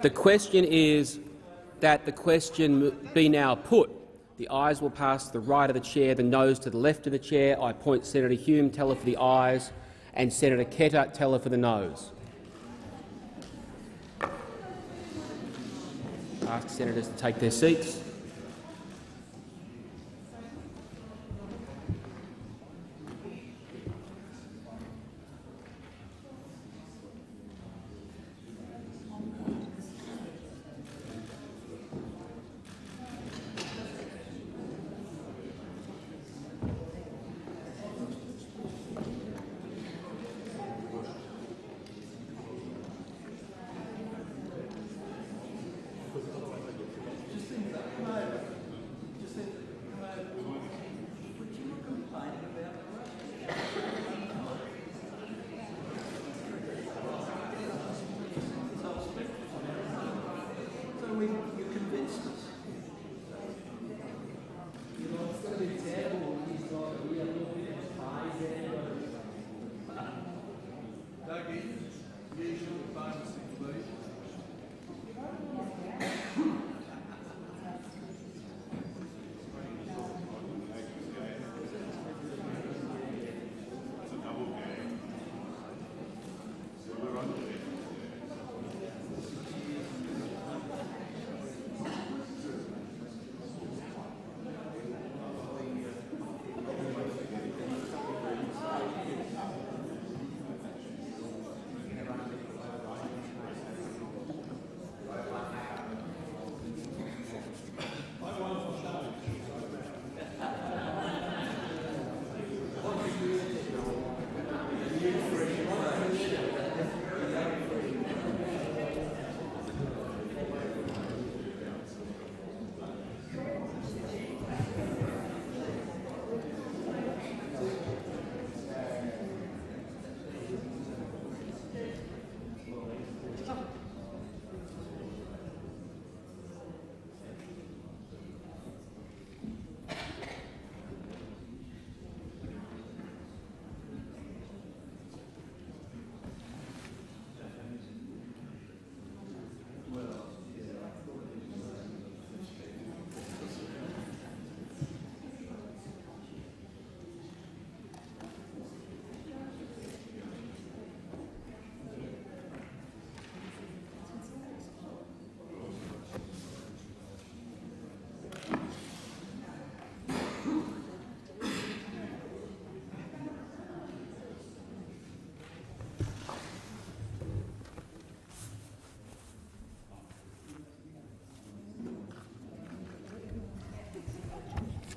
The question is that the question be now put. The ayes will pass to the right of the chair, the noes to the left of the chair. I appoint Senator Hume, teller for the ayes, and Senator Ketter, teller for the noes. Ask senators to take their seats.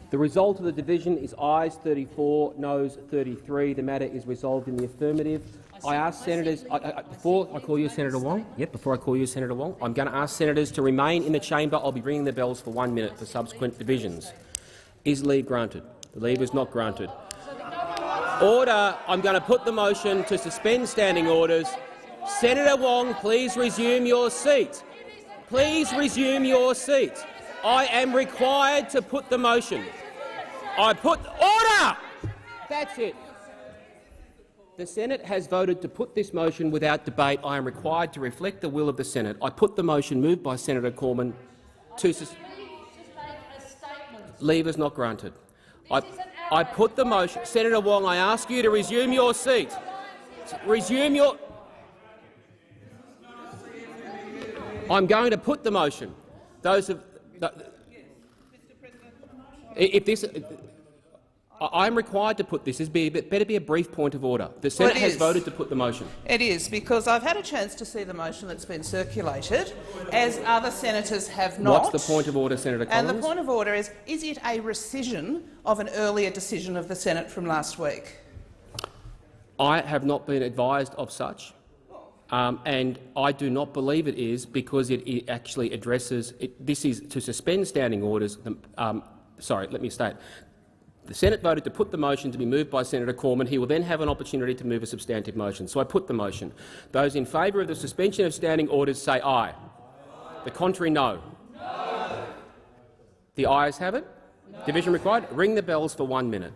The result of the division is ayes 34, noes 33. The matter is resolved in the affirmative. I ask senators before I call you Senator Wong. Before I call you Senator Wong, I'm going to ask senators to remain in the chamber. I'll be ringing the bells for 1 minute for subsequent divisions. Is leave granted? The leave is not granted. Order. I'm going to put the motion to suspend standing orders. Senator Wong, please resume your seat. Please resume your seat. I am required to put the motion. Order! That's it. The Senate has voted to put this motion without debate. I am required to reflect the will of the Senate. I put the motion moved by Senator Cormann to leave is not granted. I put the motion. Senator Wong, I ask you to resume your seat. Resume your. I'm going to put the motion. Those of. If this, I am required to put this. This better be a brief point of order. The Senate has voted to put the motion. It is, because I've had a chance to see the motion that's been circulated, as other senators have not. What's the point of order, Senator Collins? And the point of order is it a rescission of an earlier decision of the Senate from last week? I have not been advised of such. And I do not believe it is, because it actually addresses this is to suspend standing orders. Sorry, let me state. The Senate voted to put the motion to be moved by Senator Cormann. He will then have an opportunity to move a substantive motion. So I put the motion. Those in favour of the suspension of standing orders say aye. The contrary, no. The ayes have it. Division required. Ring the bells for 1 minute.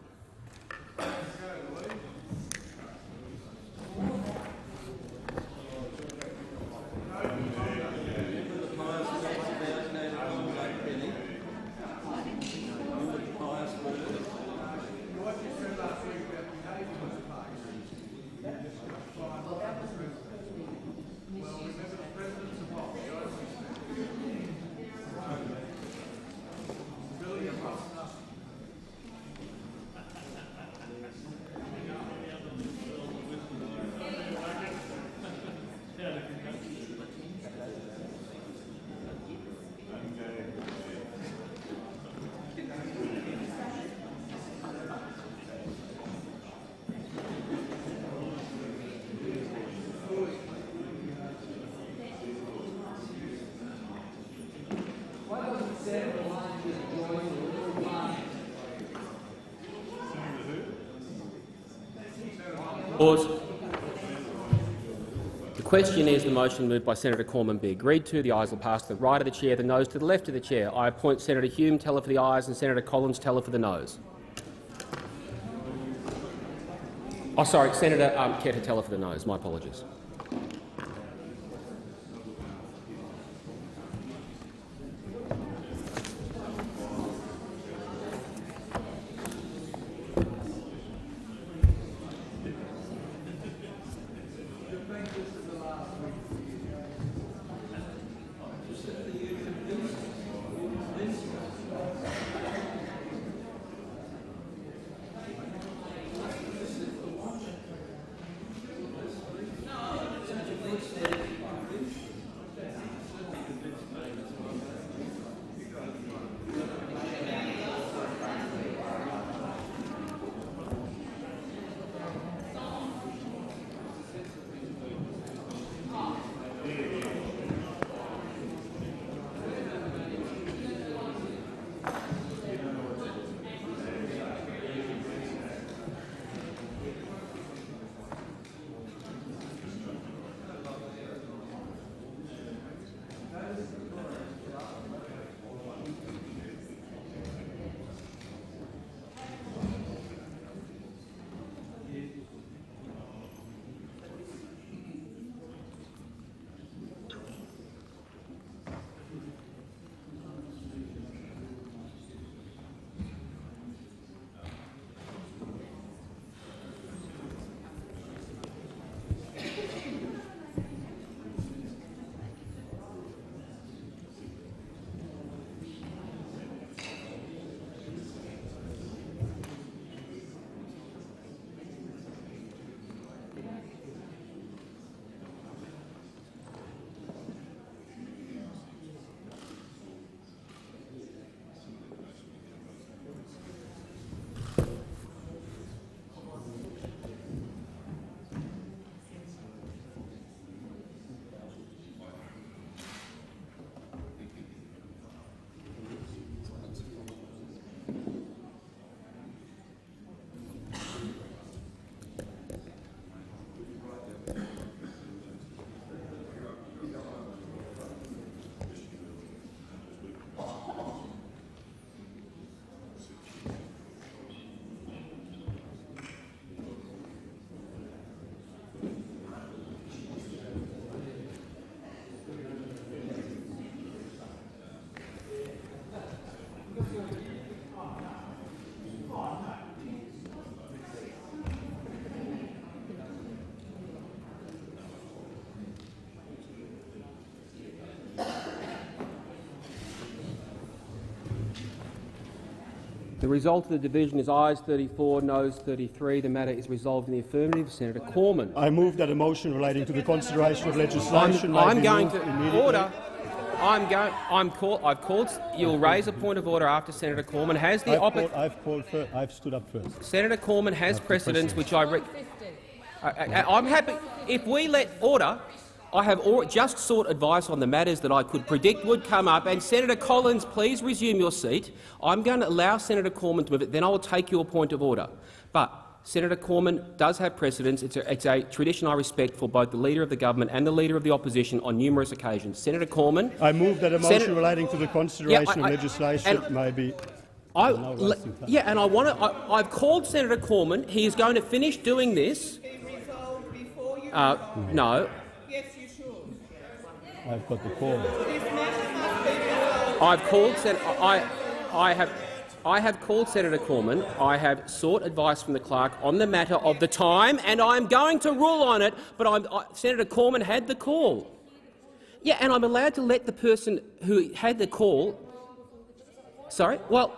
Pause. The question is the motion moved by Senator Cormann be agreed to. The ayes will pass to the right of the chair, the noes to the left of the chair. I appoint Senator Hume teller for the ayes and Senator Collins teller for the noes. Oh, sorry, Senator Ketter teller for the noes. My apologies. The result of the division is ayes 34, noes 33. The matter is resolved in the affirmative. Senator Cormann. I move that a motion relating to the consideration of legislation I'm going to order. I've called. You'll raise a point of order after Senator Cormann has the I've stood up first. Senator Cormann has precedence, which I'm happy if we let order. I have just sought advice on the matters that I could predict would come up. And Senator Collins, please resume your seat. I'm going to allow Senator Cormann to move it. Then I will take your point of order. But Senator Cormann does have precedence. It's a tradition I respect for both the Leader of the Government and the Leader of the Opposition on numerous occasions. Senator Cormann. I move that a motion relating to the consideration of legislation may be. And I want to. I've called Senator Cormann. He is going to finish doing this. No. I've got the call. I have called Senator Cormann. I have sought advice from the clerk on the matter of the time, and I'm going to rule on it. But Senator Cormann had the call. Yeah, and I'm allowed to let the person who had the call. Sorry. Well,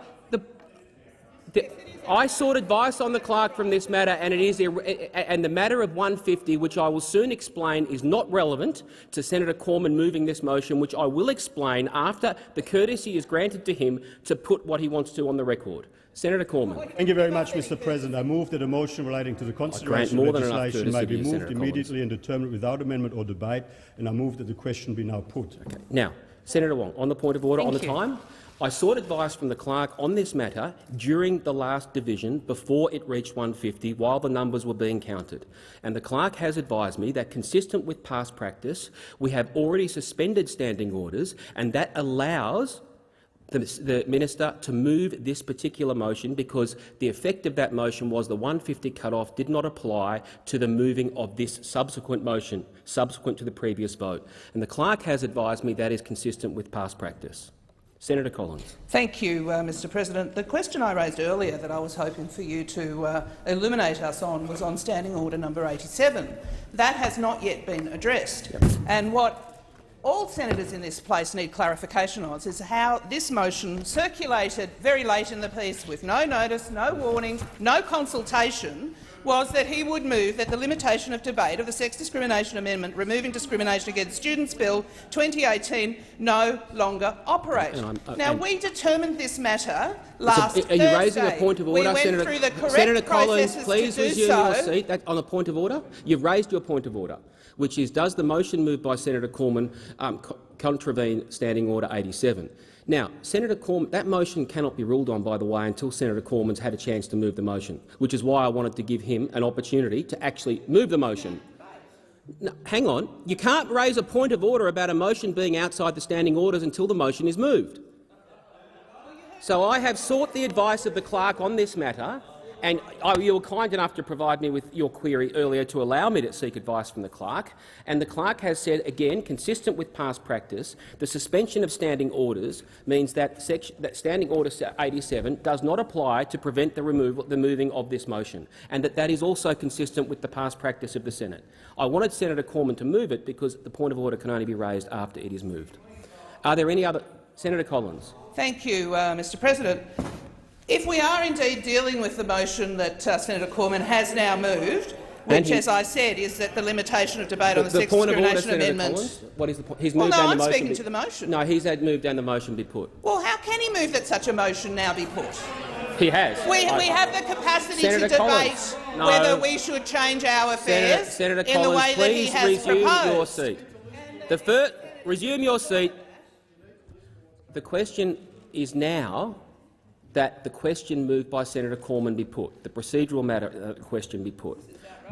I sought advice on the clerk from this matter, and the matter of 150, which I will soon explain, is not relevant to Senator Cormann moving this motion, which I will explain after the courtesy is granted to him to put what he wants to on the record. Senator Cormann. Thank you very much, Mr. President. I move that a motion relating to the consideration of legislation may be moved immediately and determined without amendment or debate, and I move that the question be now put. Okay. Now, Senator Wong, on the point of order on the time. I sought advice from the clerk on this matter during the last division before it reached 150 while the numbers were being counted, and the clerk has advised me that, consistent with past practice, we have already suspended standing orders, and that allows the minister to move this particular motion because the effect of that motion was the 150 cut-off did not apply to the moving of this subsequent motion, subsequent to the previous vote. And the clerk has advised me that is consistent with past practice. Senator Collins. Thank you, Mr President. The question I raised earlier that I was hoping for you to illuminate us on was on Standing Order number 87. That has not yet been addressed. Yep. And what all senators in this place need clarification on is how this motion circulated very late in the piece with no notice, no warning, no consultation, was that he would move that the limitation of debate of the Sex Discrimination Amendment removing discrimination against students Bill 2018 no longer operate. Now, we determined this matter last Thursday. Are you raising a point of order, we went Senator? through the correct Senator Collins, processes please to do resume so. your seat. On a point of order, you've raised your point of order, which is, does the motion moved by Senator Cormann contravene Standing Order 87? Now, Senator Cormann, that motion cannot be ruled on, by the way, until Senator Cormann's had a chance to move the motion, which is why I wanted to give him an opportunity to actually move the motion. No, hang on. You can't raise a point of order about a motion being outside the standing orders until the motion is moved. So I have sought the advice of the clerk on this matter, and you were kind enough to provide me with your query earlier to allow me to seek advice from the clerk, and the clerk has said, again, consistent with past practice, the suspension of standing orders means that Standing Order 87 does not apply to prevent the moving of this motion, and that is also consistent with the past practice of the Senate. I wanted Senator Cormann to move it because the point of order can only be raised after it is moved. Are there any other— Senator Collins. Thank you, Mr President. If we are indeed dealing with the motion that Senator Cormann has now moved, which, as I said, is that the limitation of debate on the Sex Discrimination Amendment— What is the point? He's well, moved no, down I'm the motion speaking to the motion. No, he's had moved down the motion be put. Well, how can he move that such a motion now be put? He has. We have the capacity Senator to debate Collins. No. whether we should change our affairs Senator in the way that he has resume proposed. Your seat. Resume your seat. The question is now that the question moved by Senator Cormann be put, the procedural matter question be put.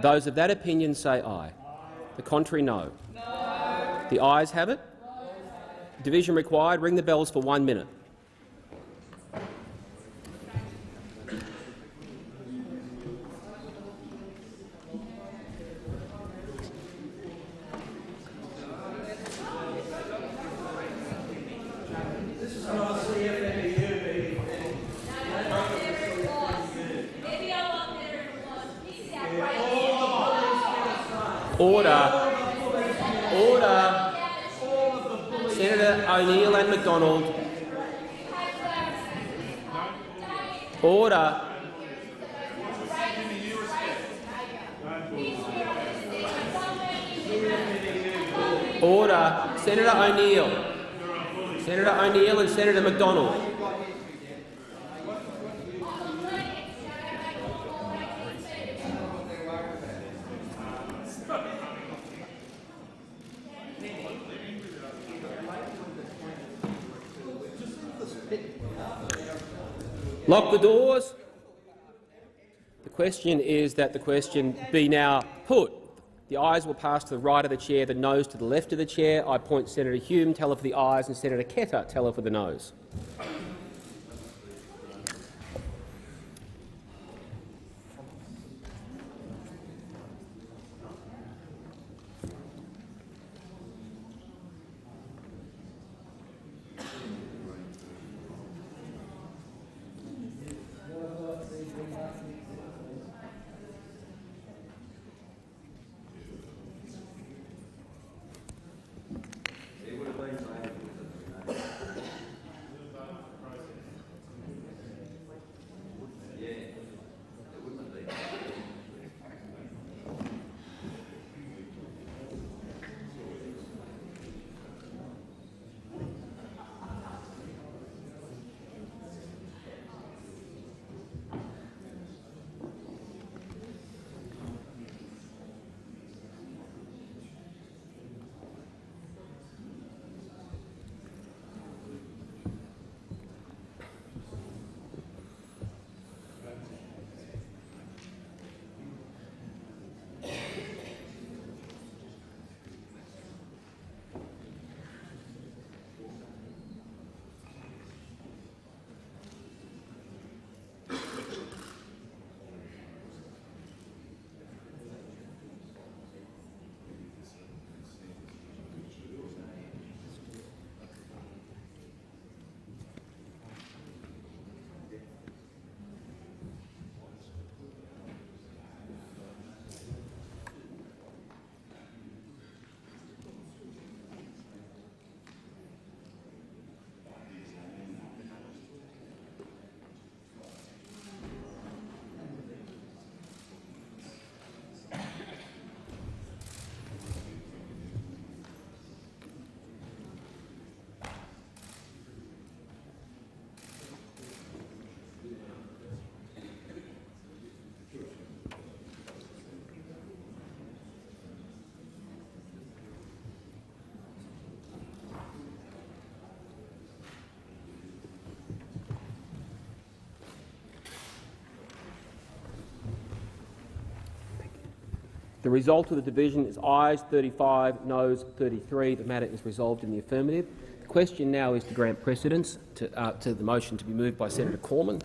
Those of that opinion say aye. The contrary, no. The ayes have it. Division required. Ring the bells for 1 minute. Order. Order. Senator O'Neill and McDonald. Order. Order. Senator O'Neill. Senator O'Neill and Senator McDonald. Lock the doors. The question is that the question be now put. The ayes will pass to the right of the chair, the noes to the left of the chair. I point Senator Hume, teller for the ayes, and Senator Ketter, teller for the noes. The result of the division is ayes 35, noes 33. The matter is resolved in the affirmative. The question now is to grant precedence to the motion to be moved by Senator Cormann.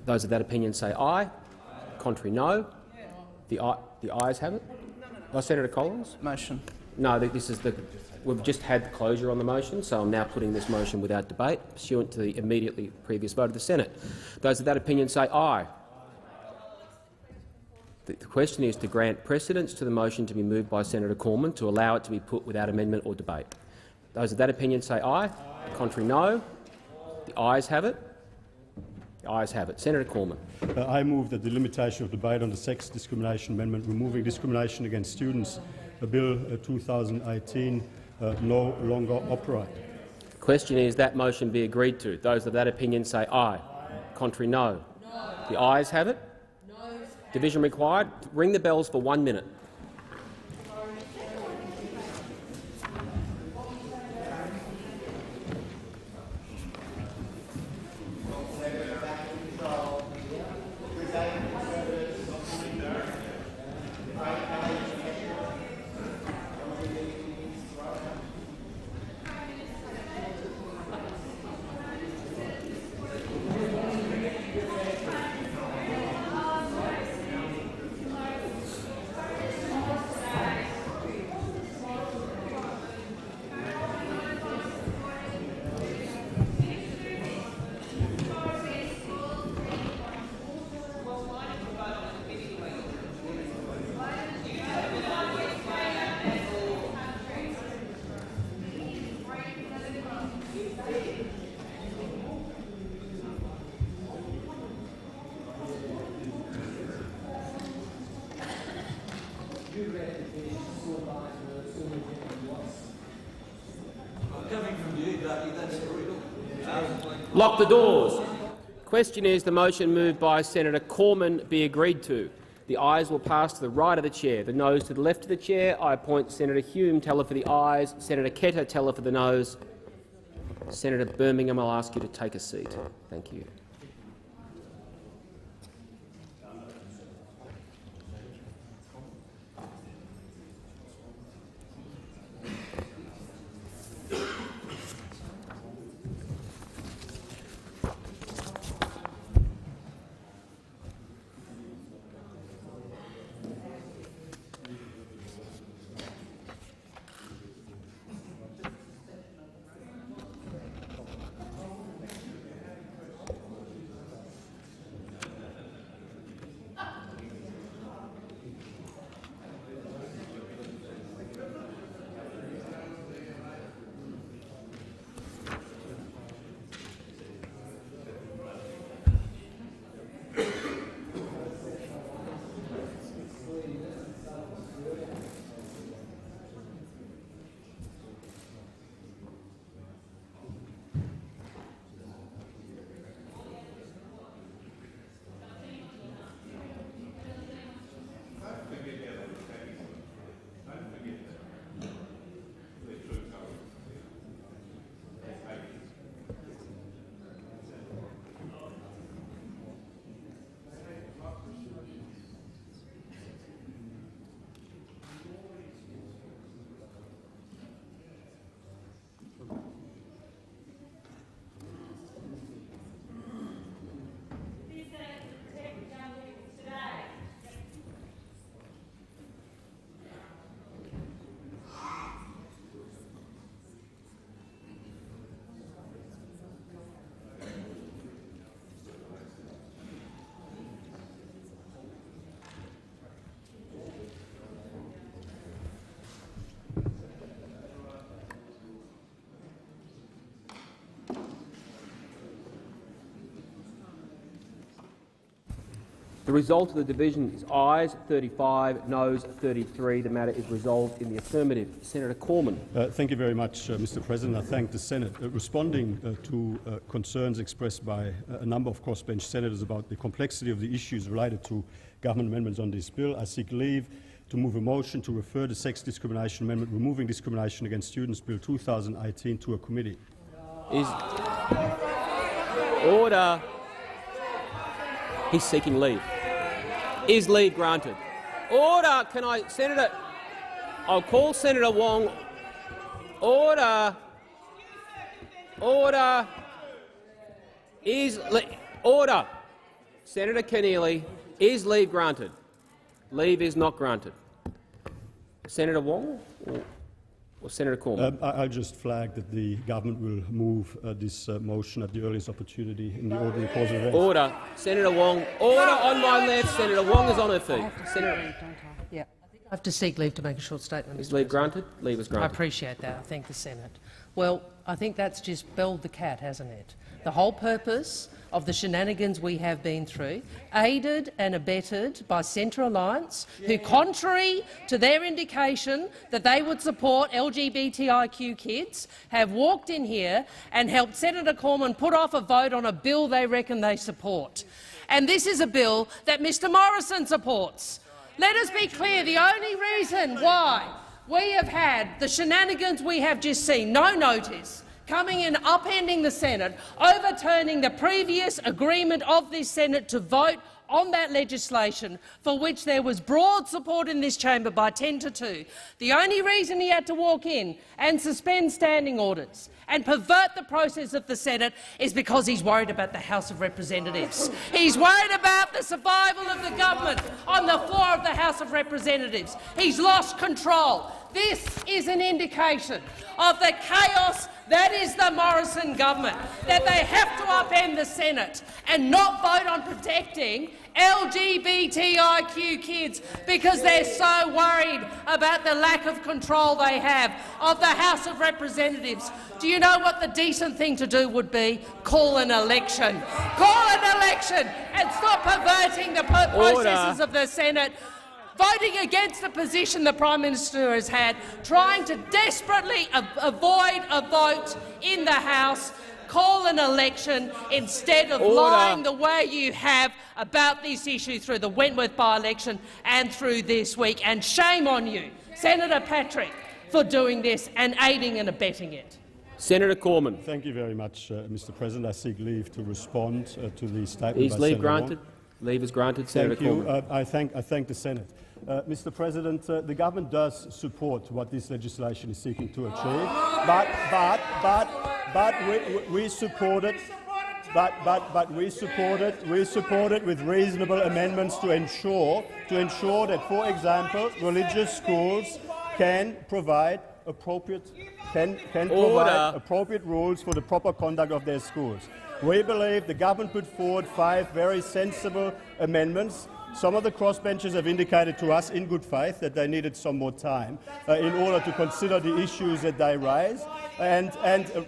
Those of that opinion say aye. Contrary, no. The ayes have it. Senator Collins? Motion. No, this is the. We've just had the closure on the motion, so I'm now putting this motion without debate, pursuant to the immediately previous vote of the Senate. Those of that opinion say aye. The question is to grant precedence to the motion to be moved by Senator Cormann to allow it to be put without amendment or debate. Those of that opinion say aye. Contrary, no. The ayes have it. The ayes have it. Senator Cormann. I move that the limitation of debate on the sex discrimination amendment removing discrimination against students, Bill 2018, no longer operate. The question is that motion be agreed to. Those of that opinion say aye. Contrary, no. The ayes have it. Division required. Ring the bells for 1 minute. Lock the doors. Question is the motion moved by Senator Cormann be agreed to. The ayes will pass to the right of the chair, the noes to the left of the chair. I appoint Senator Hume teller for the ayes, Senator Ketter teller for the noes. Senator Birmingham, I'll ask you to take a seat. Thank you. The result of the division is ayes 35, noes 33. The matter is resolved in the affirmative. Senator Cormann. Thank you very much, Mr. President. I thank the Senate. Responding to concerns expressed by a number of crossbench senators about the complexity of the issues related to government amendments on this bill, I seek leave to move a motion to refer the sex discrimination amendment removing discrimination against students Bill 2018 to a committee. Order. He's seeking leave. Is leave granted? Order. Can I, Senator? I'll call Senator Wong. Order. Order. Order. Senator Keneally, is leave granted? Leave is not granted. Senator Wong or Senator Cormann? I'll just flag that the government will move this motion at the earliest opportunity in the ordinary course of events. Order. Senator Wong. Order on my left. Senator Wong is on her feet. Senator. Yeah. I have to seek leave to make a short statement. Is leave granted? Leave is granted. I appreciate that. I thank the Senate. Well, I think that's just belled the cat, hasn't it? The whole purpose of the shenanigans we have been through, aided and abetted by Centre Alliance, who, contrary to their indication that they would support LGBTIQ kids, have walked in here and helped Senator Cormann put off a vote on a bill they reckon they support. And this is a bill that Mr Morrison supports. Let us be clear, the only reason why we have had the shenanigans we have just seen, no notice, coming in, upending the Senate, overturning the previous agreement of this Senate to vote on that legislation for which there was broad support in this chamber by 10-2. The only reason he had to walk in and suspend standing orders and pervert the process of the Senate is because he's worried about the House of Representatives. He's worried about the survival of the government on the floor of the House of Representatives. He's lost control. This is an indication of the chaos that is the Morrison government, that they have to upend the Senate and not vote on protecting LGBTIQ kids because they're so worried about the lack of control they have of the House of Representatives. Do you know what the decent thing to do would be? Call an election. Call an election and stop perverting the processes of the Senate, voting against the position the Prime Minister has had, trying to desperately avoid a vote in the House. Call an election instead of lying the way you have about this issue through the Wentworth by-election and through this week. And shame on you, Senator Patrick, for doing this and aiding and abetting it. Senator Cormann. Thank you very much, Mr President. I seek leave to respond to the statement Is by leave Senator granted? Wong. Leave is granted. Senator Cormann. I thank the Senate. Mr President, the government does support what this legislation is seeking to achieve, but we support it. But we support it with reasonable amendments to ensure that, for example, religious schools can provide appropriate rules for the proper conduct of their schools. We believe the government put forward 5 very sensible amendments. Some of the crossbenchers have indicated to us in good faith that they needed some more time in order to consider the issues that they raise, and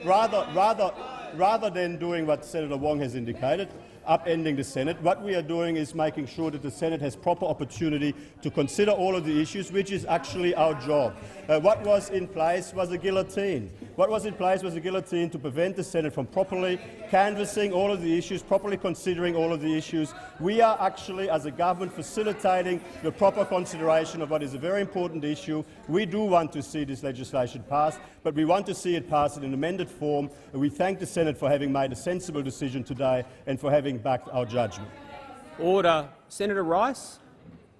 rather than doing what Senator Wong has indicated, upending the Senate, what we are doing is making sure that the Senate has proper opportunity to consider all of the issues, which is actually our job. What was in place was a guillotine. What was in place was a guillotine to prevent the Senate from properly canvassing all of the issues, properly considering all of the issues. We are actually, as a government, facilitating the proper consideration of what is a very important issue. We do want to see this legislation passed, but we want to see it passed in an amended form. We thank the Senate for having made a sensible decision today and for having backed our judgment. Order. Senator Rice.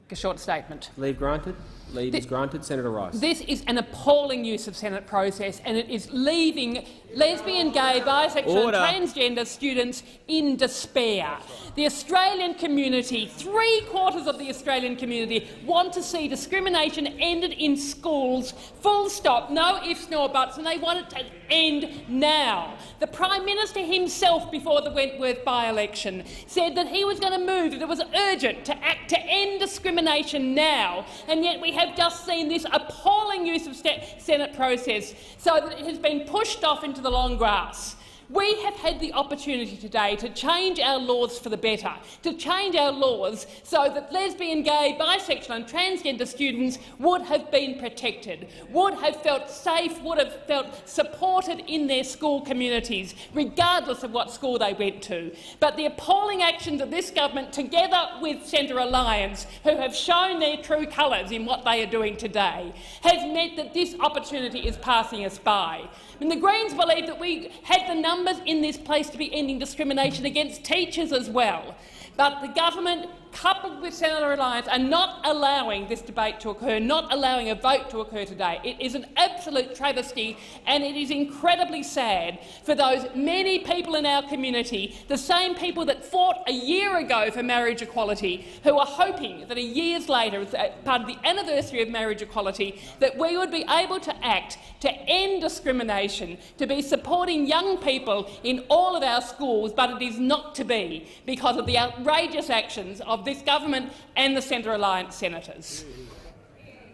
A short statement. Leave granted. Leave is granted. Senator Rice. This is an appalling use of Senate process, and it is leaving lesbian, gay, bisexual and transgender students in despair. The Australian community, 3/4 of the Australian community, want to see discrimination ended in schools, full stop, no ifs nor buts, and they want it to end now. The Prime Minister himself, before the Wentworth by-election, said that he was going to move, that it was urgent to act to end discrimination now, and yet we have just seen this appalling use of Senate process so that it has been pushed off into the long grass. We have had the opportunity today to change our laws for the better, to change our laws so that lesbian, gay, bisexual and transgender students would have been protected, would have felt safe, would have felt supported in their school communities, regardless of what school they went to. But the appalling actions of this government, together with Centre Alliance, who have shown their true colours in what they are doing today, has meant that this opportunity is passing us by. And the Greens believe that we had the numbers in this place to be ending discrimination against teachers as well. But the government, coupled with Senator Alliance, are not allowing this debate to occur, not allowing a vote to occur today. It is an absolute travesty, and it is incredibly sad for those many people in our community, the same people that fought a year ago for marriage equality, who are hoping that a years later, as part of the anniversary of marriage equality, that we would be able to act to end discrimination, to be supporting young people in all of our schools, but it is not to be because of the outrageous actions of this government and the Centre Alliance senators.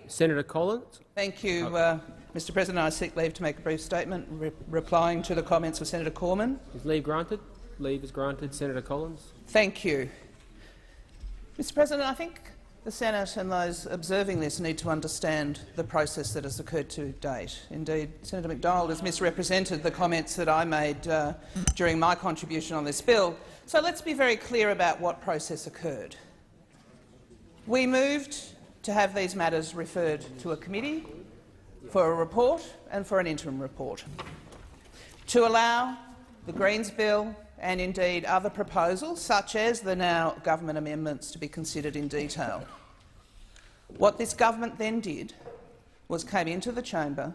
Senator Collins. Thank you, Mr President. I seek leave to make a brief statement replying to the comments of Senator Cormann. Is leave granted? Leave is granted. Senator Collins. Thank you. Mr President, I think the Senate and those observing this need to understand the process that has occurred to date. Indeed, Senator McDonald has misrepresented the comments that I made during my contribution on this bill. So let's be very clear about what process occurred. We moved to have these matters referred to a committee for a report and for an interim report, to allow the Greens bill and indeed other proposals, such as the now government amendments, to be considered in detail. What this government then did was came into the chamber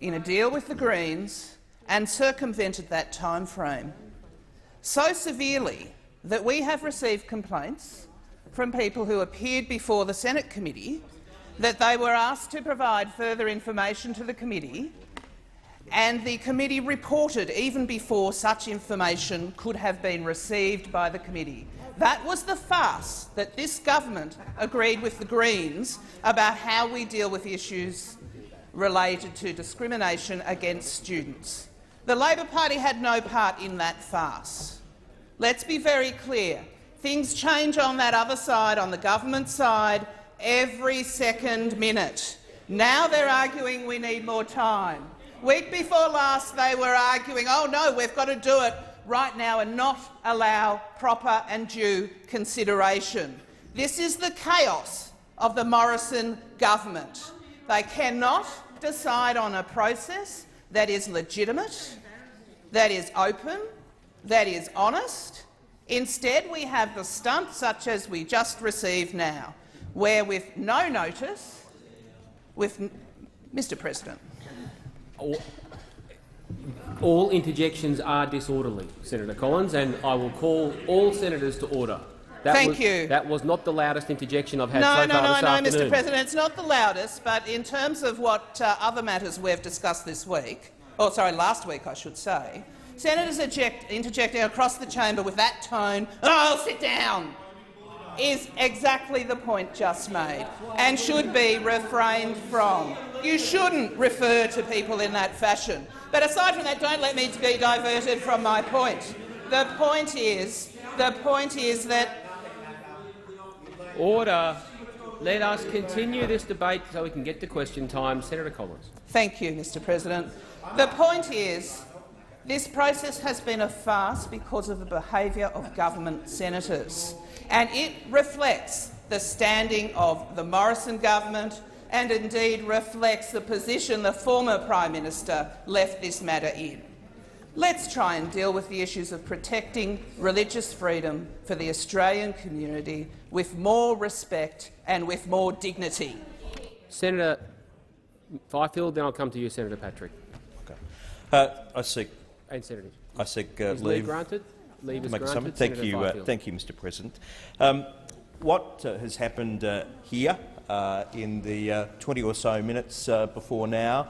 in a deal with the Greens and circumvented that time frame so severely that we have received complaints from people who appeared before the Senate committee that they were asked to provide further information to the committee, and the committee reported even before such information could have been received by the committee. That was the farce that this government agreed with the Greens about how we deal with issues related to discrimination against students. The Labor Party had no part in that farce. Let's be very clear. Things change on that other side, on the government side, every second minute. Now they're arguing we need more time. Week before last they were arguing, oh no, we've got to do it right now and not allow proper and due consideration. This is the chaos of the Morrison government. They cannot decide on a process that is legitimate, that is open, that is honest. Instead, we have the stunt such as we just received now, where with no notice, Mr President. All interjections are disorderly, Senator Collins, and I will call all senators to order. Thank you. That was not the loudest interjection I've had so far this afternoon. No, Mr President, it's not the loudest, but in terms of what other matters we've discussed this week, last week I should say, senators interjecting across the chamber with that tone, "Oh, sit down," is exactly the point just made and should be refrained from. You shouldn't refer to people in that fashion. But aside from that, don't let me be diverted from my point. The point is that— Order. Let us continue this debate so we can get to question time. Senator Collins. Thank you, Mr President. The point is this process has been a farce because of the behaviour of government senators, and it reflects the standing of the Morrison government and indeed reflects the position the former Prime Minister left this matter in. Let's try and deal with the issues of protecting religious freedom for the Australian community with more respect and with more dignity. Senator Fifield, then I'll come to you, Senator Patrick. Okay. I seek leave granted. Leave is granted. Thank you, Mr President. What has happened here in the 20 or so minutes before now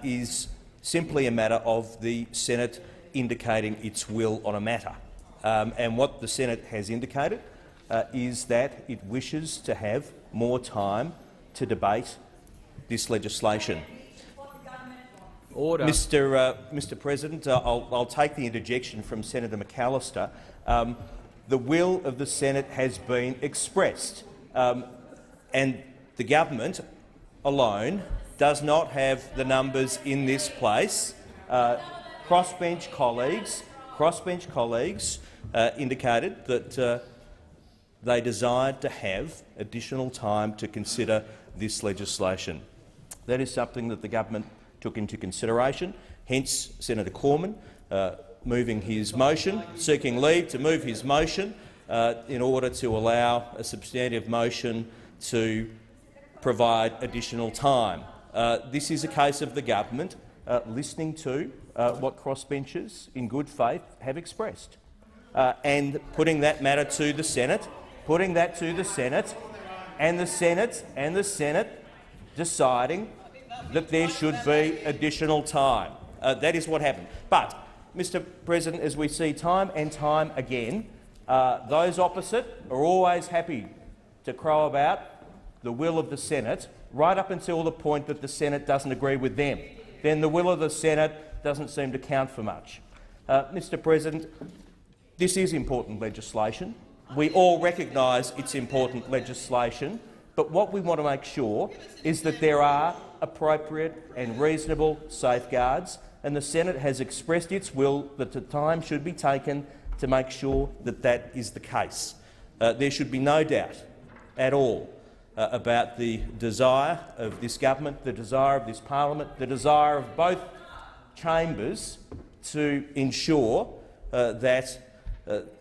is simply a matter of the Senate indicating its will on a matter. And what the Senate has indicated is that it wishes to have more time to debate this legislation. Order. Mr President, I'll take the interjection from Senator McAllister. The will of the Senate has been expressed, and the government alone does not have the numbers in this place. Crossbench colleagues indicated that they desired to have additional time to consider this legislation. That is something that the government took into consideration, hence Senator Cormann moving his motion, seeking leave to move his motion in order to allow a substantive motion to provide additional time. This is a case of the government listening to what crossbenchers in good faith have expressed and putting that matter to the Senate, and the Senate deciding that there should be additional time. That is what happened. But, Mr President, as we see time and time again, those opposite are always happy to crow about the will of the Senate right up until the point that the Senate doesn't agree with them. Then the will of the Senate doesn't seem to count for much. Mr President, this is important legislation. We all recognise it's important legislation, but what we want to make sure is that there are appropriate and reasonable safeguards, and the Senate has expressed its will that the time should be taken to make sure that that is the case. There should be no doubt at all about the desire of this government, the desire of this parliament, the desire of both chambers to ensure that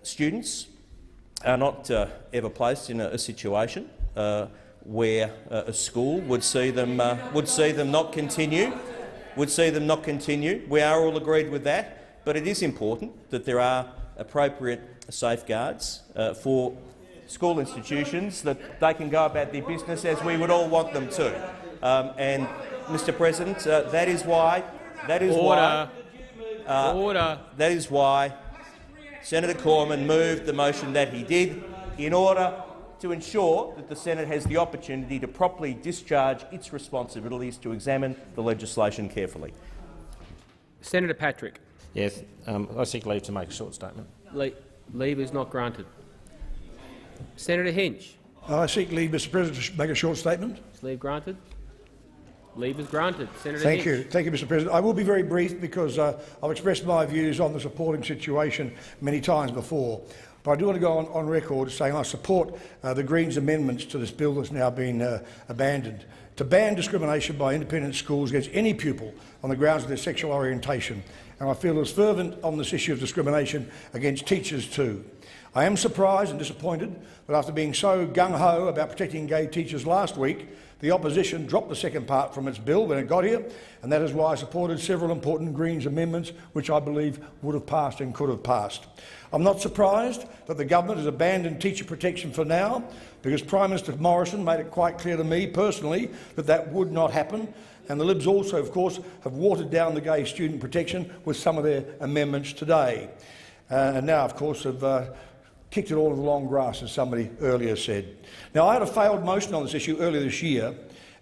students are not ever placed in a situation where a school would see them not continue. We are all agreed with that, but it is important that there are appropriate safeguards for school institutions, that they can go about their business as we would all want them to. And, Mr President, that is why Senator Cormann moved the motion that he did, in order to ensure that the Senate has the opportunity to properly discharge its responsibilities to examine the legislation carefully. Senator Patrick. Yes, I seek leave to make a short statement. Leave is not granted. Senator Hinch. I seek leave, Mr President, to make a short statement. Is leave granted? Leave is granted. Senator Thank Hinch. you, Mr President. I will be very brief because I've expressed my views on the supporting situation many times before. But I do want to go on record saying I support the Greens' amendments to this bill that's now been abandoned, to ban discrimination by independent schools against any pupil on the grounds of their sexual orientation. And I feel as fervent on this issue of discrimination against teachers too. I am surprised and disappointed that after being so gung-ho about protecting gay teachers last week, the opposition dropped the second part from its bill when it got here, and that is why I supported several important Greens amendments which I believe would have passed and could have passed. I'm not surprised that the government has abandoned teacher protection for now, because Prime Minister Morrison made it quite clear to me personally that that would not happen, and the Libs also, of course, have watered down the gay student protection with some of their amendments today. And now, of course, have kicked it all in the long grass, as somebody earlier said. Now, I had a failed motion on this issue earlier this year,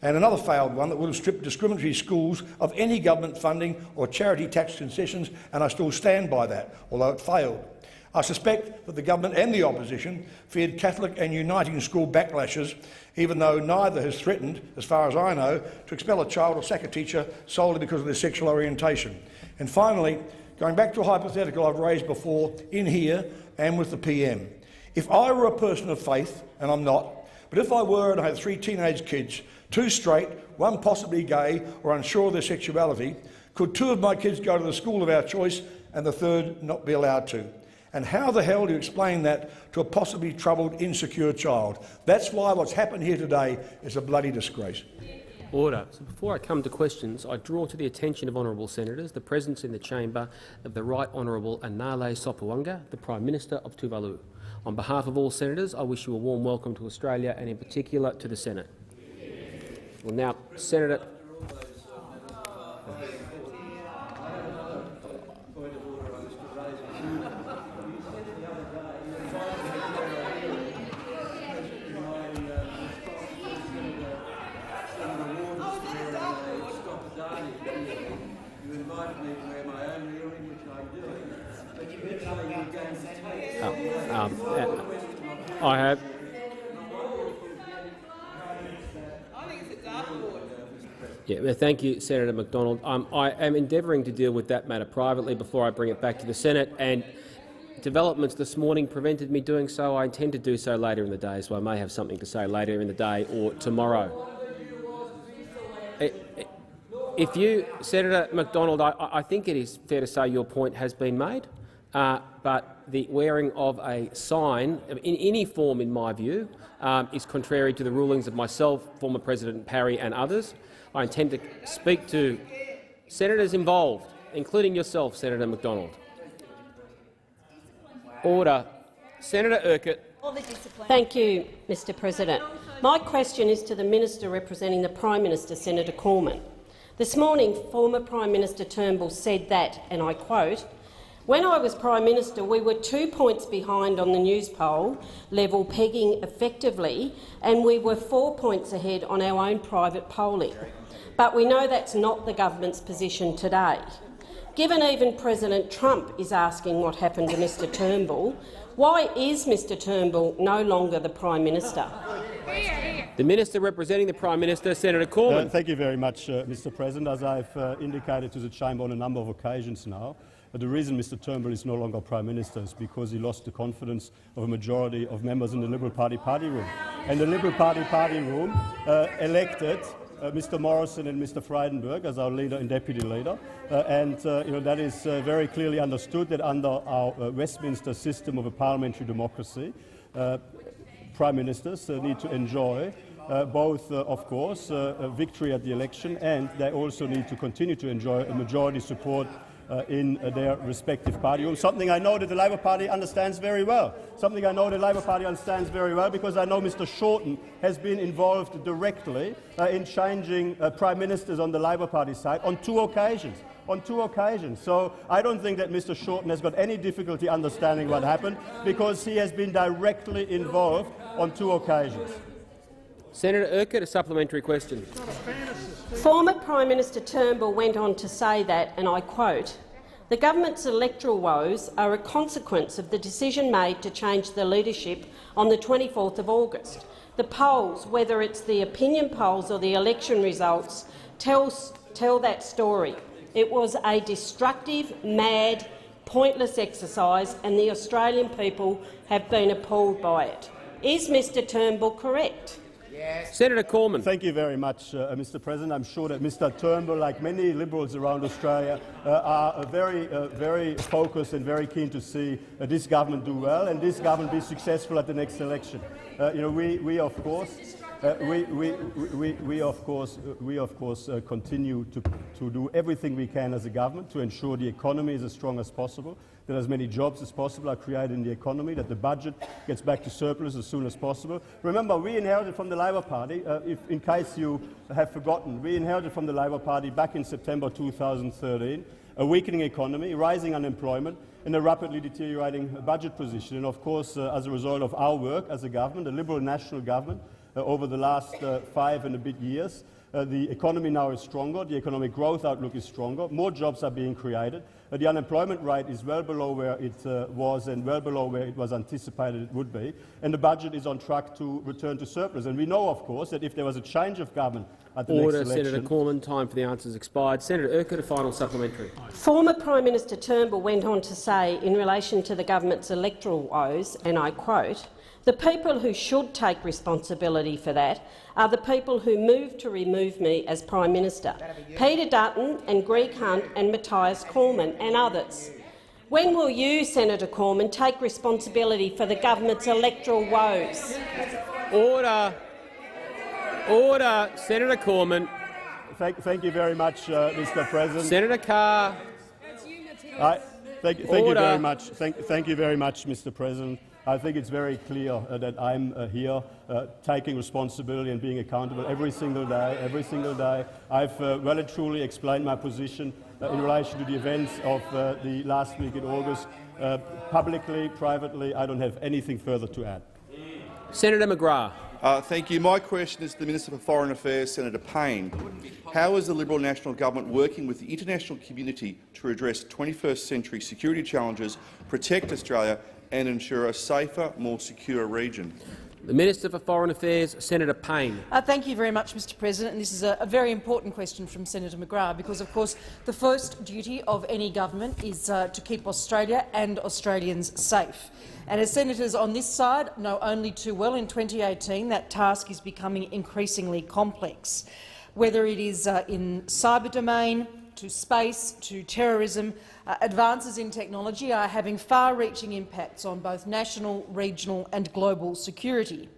and another failed one that would have stripped discriminatory schools of any government funding or charity tax concessions, and I still stand by that, although it failed. I suspect that the government and the opposition feared Catholic and uniting school backlashes, even though neither has threatened, as far as I know, to expel a child or sack a teacher solely because of their sexual orientation. And finally, going back to a hypothetical I've raised before in here and with the PM. If I were a person of faith, and I'm not, but if I were and I had 3 teenage kids, 2 straight, 1 possibly gay or unsure of their sexuality, could 2 of my kids go to the school of our choice and the 3rd not be allowed to? And how the hell do you explain that to a possibly troubled, insecure child? That's why what's happened here today is a bloody disgrace. Order. So before I come to questions, I draw to the attention of honourable senators the presence in the chamber of the Right Honourable Anale Sopoaga, the Prime Minister of Tuvalu. On behalf of all senators, I wish you a warm welcome to Australia and in particular to the Senate. Well, now, Senator... I have. Yeah, thank you, Senator McDonald. I am endeavouring to deal with that matter privately before I bring it back to the Senate, and developments this morning prevented me doing so. I intend to do so later in the day, so I may have something to say later in the day or tomorrow. If you, Senator McDonald, I think it is fair to say your point has been made. but the wearing of a sign in any form, in my view, is contrary to the rulings of myself, former President Parry and others. I intend to speak to senators involved, including yourself, Senator McDonald. Order. Senator Urquhart. Thank you, Mr President. My question is to the Minister representing the Prime Minister, Senator Cormann. This morning, former Prime Minister Turnbull said that, and I quote, "When I was Prime Minister, we were 2 points behind on the news poll level pegging effectively, and we were 4 points ahead on our own private polling. But we know that's not the government's position today. Given even President Trump is asking what happened to Mr Turnbull, why is Mr Turnbull no longer the Prime Minister?" The Minister representing the Prime Minister, Senator Cormann. Thank you very much, Mr President. As I've indicated to the Chamber on a number of occasions now, the reason Mr Turnbull is no longer Prime Minister is because he lost the confidence of a majority of members in the Liberal Party room. And the Liberal Party room elected Mr Morrison and Mr Frydenberg as our leader and deputy leader, that is very clearly understood that under our Westminster system of a parliamentary democracy, Prime Ministers need to enjoy both, of course, a victory at the election, and they also need to continue to enjoy a majority support in their respective party rooms, something I know that the Labor Party understands very well. Something I know the Labor Party understands very well because I know Mr Shorten has been involved directly in changing Prime Ministers on the Labor Party side on 2 occasions. On 2 occasions. So I don't think that Mr Shorten has got any difficulty understanding what happened because he has been directly involved on 2 occasions. Senator Urquhart, a supplementary question. Former Prime Minister Turnbull went on to say that, and I quote, "The government's electoral woes are a consequence of the decision made to change the leadership on the 24th of August. The polls, whether it's the opinion polls or the election results, tell that story. It was a destructive, mad, pointless exercise, and the Australian people have been appalled by it. Is Mr Turnbull correct?" Yes. Senator Cormann. Thank you very much, Mr President. I'm sure that Mr Turnbull, like many Liberals around Australia, are very focused and very keen to see this government do well and this government be successful at the next election. We of course continue to do everything we can as a government to ensure the economy is as strong as possible, that as many jobs as possible are created in the economy, that the budget gets back to surplus as soon as possible. Remember, we inherited from the Labor Party, in case you have forgotten, we inherited from the Labor Party back in September 2013 a weakening economy, rising unemployment and a rapidly deteriorating budget position. And of course, as a result of our work as a government, a Liberal national government, over the last 5 and a bit years, the economy now is stronger, the economic growth outlook is stronger, more jobs are being created, the unemployment rate is well below where it was and well below where it was anticipated it would be, and the budget is on track to return to surplus. And we know, of course, that if there was a change of government at the next election— Senator Cormann, time for the answers expired. Senator Urquhart, a final supplementary. Former Prime Minister Turnbull went on to say in relation to the government's electoral woes, and I quote, "The people who should take responsibility for that are the people who moved to remove me as Prime Minister, Peter Dutton and Greg Hunt and Matthias Cormann and others. When will you, Senator Cormann, take responsibility for the government's electoral woes?" Order. Order. Senator Cormann. Thank you very much, Mr President. Senator Carr. Thank you very much. Thank you very much, Mr President. I think it's very clear that I'm here taking responsibility and being accountable every single day. I've well and truly explained my position in relation to the events of the last week in August. Publicly, privately, I don't have anything further to add. Senator McGrath. Thank you. My question is to the Minister for Foreign Affairs, Senator Payne. How is the Liberal National Government working with the international community to address 21st century security challenges, protect Australia and ensure a safer, more secure region? The Minister for Foreign Affairs, Senator Payne. Thank you very much, Mr President. And this is a very important question from Senator McGrath because, of course, the first duty of any government is to keep Australia and Australians safe. And as senators on this side know only too well, in 2018 that task is becoming increasingly complex. Whether it is in cyber domain, to space to terrorism, advances in technology are having far-reaching impacts on both national, regional and global security.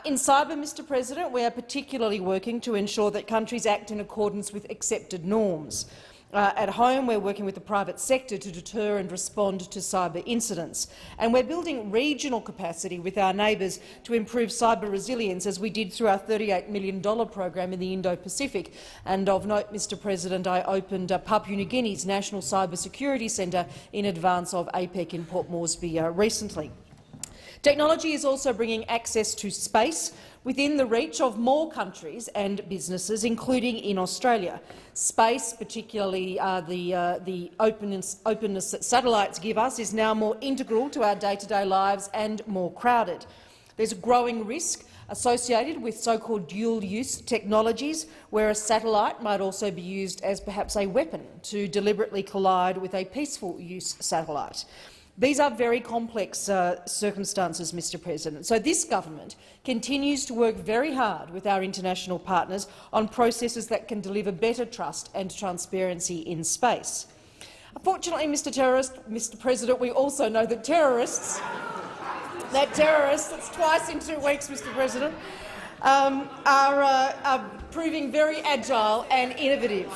In cyber, Mr President, we are particularly working to ensure that countries act in accordance with accepted norms. At home, we're working with the private sector to deter and respond to cyber incidents. And we're building regional capacity with our neighbours to improve cyber resilience, as we did through our $38 million program in the Indo-Pacific. And of note, Mr President, I opened Papua New Guinea's National Cyber Security Centre in advance of APEC in Port Moresby recently. Technology is also bringing access to space within the reach of more countries and businesses, including in Australia. Space, particularly the openness that satellites give us, is now more integral to our day-to-day lives and more crowded. There's a growing risk associated with so-called dual-use technologies, where a satellite might also be used as perhaps a weapon to deliberately collide with a peaceful-use satellite. These are very complex circumstances, Mr President. So this government continues to work very hard with our international partners on processes that can deliver better trust and transparency in space. Unfortunately, Mr President, we also know that terrorists, that's twice in 2 weeks, Mr President, are proving very agile and innovative.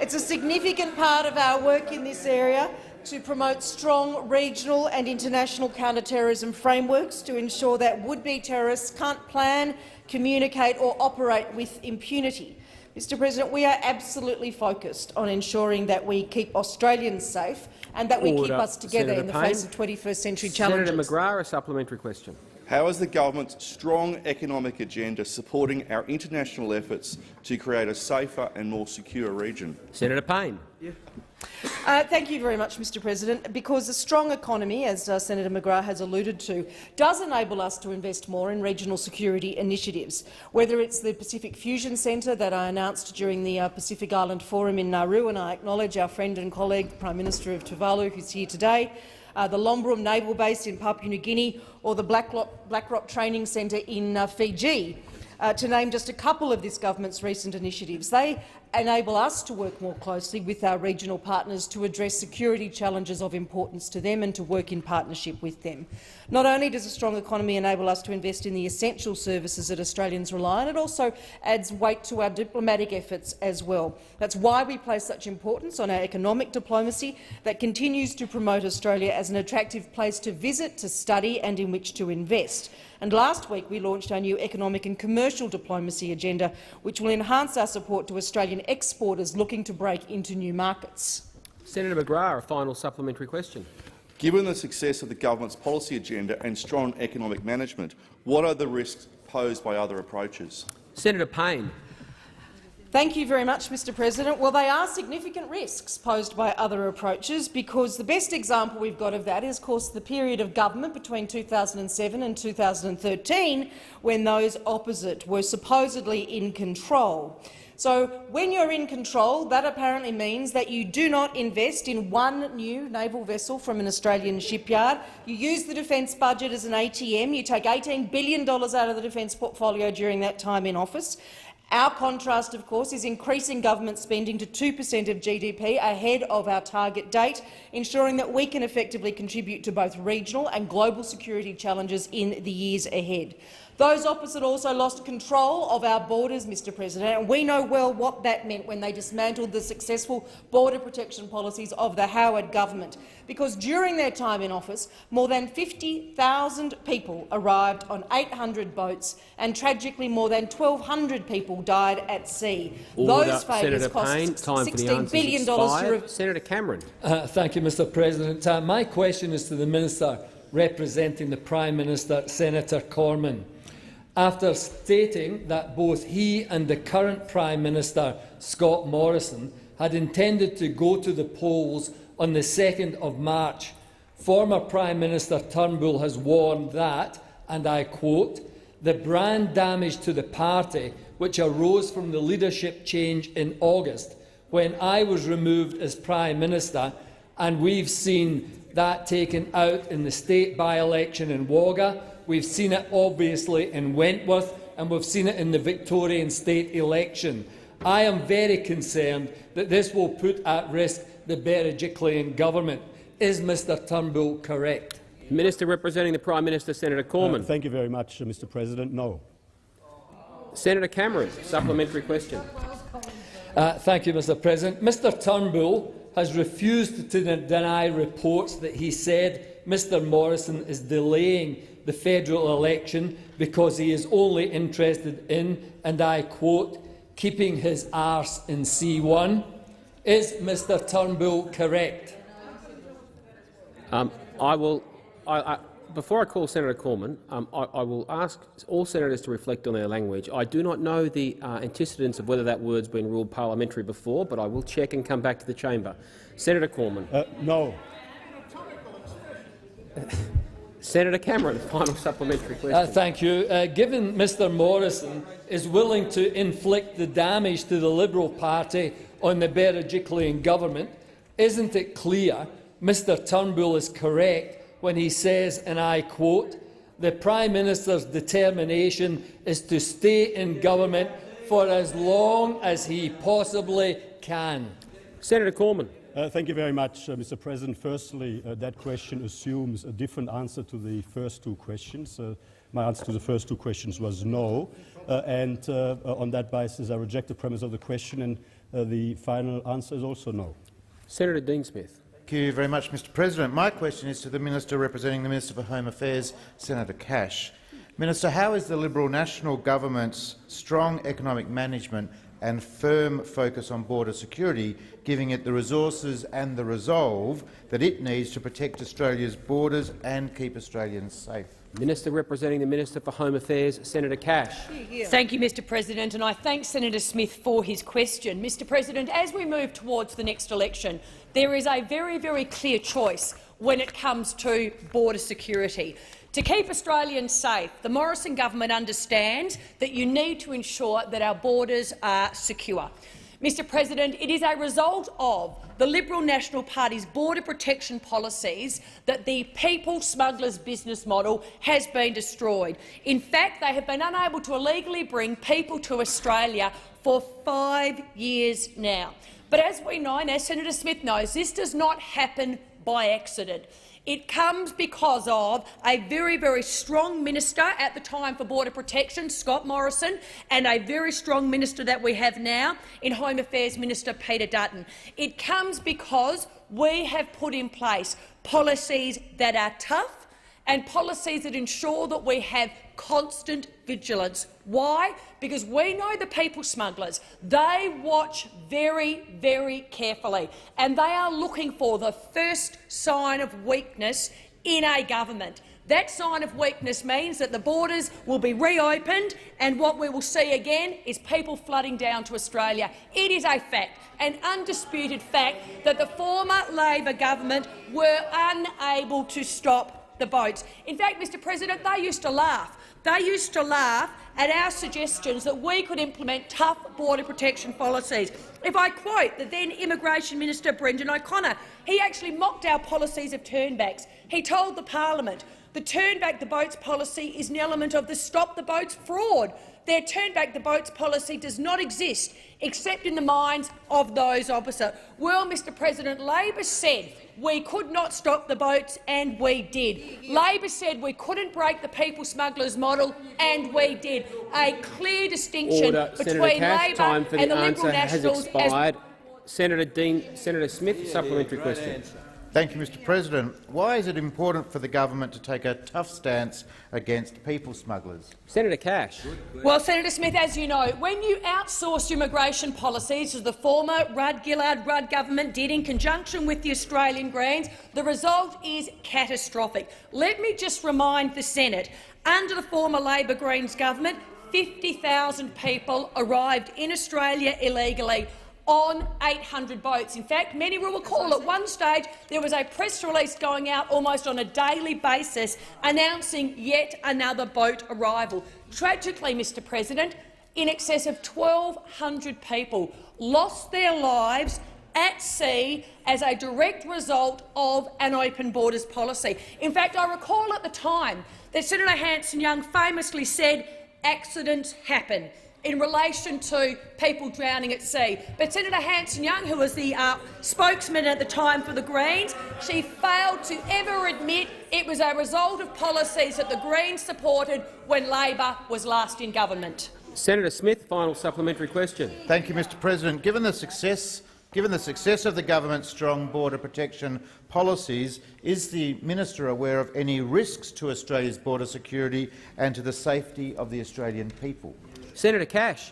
It's a significant part of our work in this area to promote strong regional and international counter-terrorism frameworks to ensure that would-be terrorists can't plan, communicate or operate with impunity. Mr President, we are absolutely focused on ensuring that we keep Australians safe and that we keep us together in the face of 21st century challenges. Senator McGrath, a supplementary question. How is the government's strong economic agenda supporting our international efforts to create a safer and more secure region? Senator Payne. Thank you very much, Mr President. Because a strong economy, as Senator McGrath has alluded to, does enable us to invest more in regional security initiatives, whether it's the Pacific Fusion Centre that I announced during the Pacific Island Forum in Nauru, and I acknowledge our friend and colleague, Prime Minister of Tuvalu, who's here today, the Lombrum Naval Base in Papua New Guinea, or the Black Rock Training Centre in Fiji, to name just a couple of this government's recent initiatives. They enable us to work more closely with our regional partners to address security challenges of importance to them and to work in partnership with them. Not only does a strong economy enable us to invest in the essential services that Australians rely on, it also adds weight to our diplomatic efforts as well. That's why we place such importance on our economic diplomacy that continues to promote Australia as an attractive place to visit, to study and in which to invest. And last week we launched our new economic and commercial diplomacy agenda, which will enhance our support to Australian exporters looking to break into new markets. Senator McGrath, a final supplementary question. Given the success of the government's policy agenda and strong economic management, what are the risks posed by other approaches? Senator Payne. Thank you very much, Mr President. Well, they are significant risks posed by other approaches, because the best example we've got of that is, of course, the period of government between 2007 and 2013, when those opposite were supposedly in control. So when you're in control, that apparently means that you do not invest in one new naval vessel from an Australian shipyard. You use the defence budget as an ATM. You take $18 billion out of the defence portfolio during that time in office. Our contrast, of course, is increasing government spending to 2% of GDP ahead of our target date, ensuring that we can effectively contribute to both regional and global security challenges in the years ahead. Those opposite also lost control of our borders, Mr President, and we know well what that meant when they dismantled the successful border protection policies of the Howard government, because during their time in office, more than 50,000 people arrived on 800 boats, and tragically more than 1,200 people died at sea. Those failures cost $16 billion to Senator Cameron. Thank you, Mr President. My question is to the Minister representing the Prime Minister, Senator Cormann. After stating that both he and the current Prime Minister, Scott Morrison, had intended to go to the polls on the 2nd of March, former Prime Minister Turnbull has warned that, and I quote, "the brand damage to the party which arose from the leadership change in August, when I was removed as Prime Minister, and we've seen that taken out in the state by-election in Wagga, we've seen it obviously in Wentworth, and we've seen it in the Victorian state election. I am very concerned that this will put at risk the Berejiklian government. Is Mr Turnbull correct? Minister representing the Prime Minister, Senator Cormann. Thank you very much, Mr President. No. Senator Cameron, supplementary question. Thank you, Mr President. Mr Turnbull has refused to deny reports that he said Mr Morrison is delaying the federal election because he is only interested in, and I quote, keeping his arse in C1. Is Mr Turnbull correct? Before I call Senator Cormann, I will ask all senators to reflect on their language. I do not know the antecedents of whether that word's been ruled parliamentary before, but I will check and come back to the chamber. Senator Cormann. No. Senator Cameron, final supplementary question. Thank you. Given Mr Morrison is willing to inflict the damage to the Liberal Party on the Berejiklian government, isn't it clear Mr Turnbull is correct when he says, and I quote, the Prime Minister's determination is to stay in government for as long as he possibly can? Senator Cormann. Thank you very much, Mr President. Firstly, that question assumes a different answer to the first two questions. My answer to the first two questions was no, and on that basis I reject the premise of the question, and the final answer is also no. Senator Dean Smith. Thank you very much, Mr President. My question is to the Minister representing the Minister for Home Affairs, Senator Cash. Minister, how is the Liberal National Government's strong economic management and firm focus on border security giving it the resources and the resolve that it needs to protect Australia's borders and keep Australians safe? Minister representing the Minister for Home Affairs, Senator Cash. Thank you, Mr President, and I thank Senator Smith for his question. Mr President, as we move towards the next election, there is a very, very clear choice when it comes to border security. To keep Australians safe, the Morrison government understands that you need to ensure that our borders are secure. Mr President, it is a result of the Liberal National Party's border protection policies that the people smugglers business model has been destroyed. In fact, they have been unable to illegally bring people to Australia for 5 years now. But as we know, and as Senator Smith knows, this does not happen by accident. It comes because of a very, very strong minister at the time for border protection, Scott Morrison, and a very strong minister that we have now in Home Affairs Minister Peter Dutton. It comes because we have put in place policies that are tough and policies that ensure that we have constant vigilance. Why? Because we know the people smugglers. They watch very, very carefully, and they are looking for the first sign of weakness in a government. That sign of weakness means that the borders will be reopened, and what we will see again is people flooding down to Australia. It is a fact, an undisputed fact, that the former Labor government were unable to stop the boats. In fact, Mr President, they used to laugh. They used to laugh at our suggestions that we could implement tough border protection policies. If I quote the then Immigration Minister Brendan O'Connor, he actually mocked our policies of turnbacks. He told the parliament the turn back the boats policy is an element of the stop the boats fraud. Their turn back the boats policy does not exist except in the minds of those opposite. Well, Mr President, Labor said we could not stop the boats, and we did. Labor said we couldn't break the people smugglers model, and we did. A clear distinction between Labor and the Liberal Nationals. Senator Smith, supplementary question. Thank you, Mr President. Why is it important for the government to take a tough stance against people smugglers? Senator Cash. Well, Senator Smith, as you know, when you outsource immigration policies, as the former Rudd government did in conjunction with the Australian Greens, the result is catastrophic. Let me just remind the Senate, under the former Labor Greens government, 50,000 people arrived in Australia illegally on 800 boats. In fact, many will recall at one stage there was a press release going out almost on a daily basis announcing yet another boat arrival. Tragically, Mr President, in excess of 1,200 people lost their lives at sea as a direct result of an open borders policy. In fact, I recall at the time that Senator Hanson-Young famously said, "Accidents happen." in relation to people drowning at sea. But Senator Hanson-Young, who was the spokesman at the time for the Greens, she failed to ever admit it was a result of policies that the Greens supported when Labor was last in government. Senator Smith, final supplementary question. Thank you, Mr President. Given the success of the government's strong border protection policies, is the minister aware of any risks to Australia's border security and to the safety of the Australian people? Senator Cash.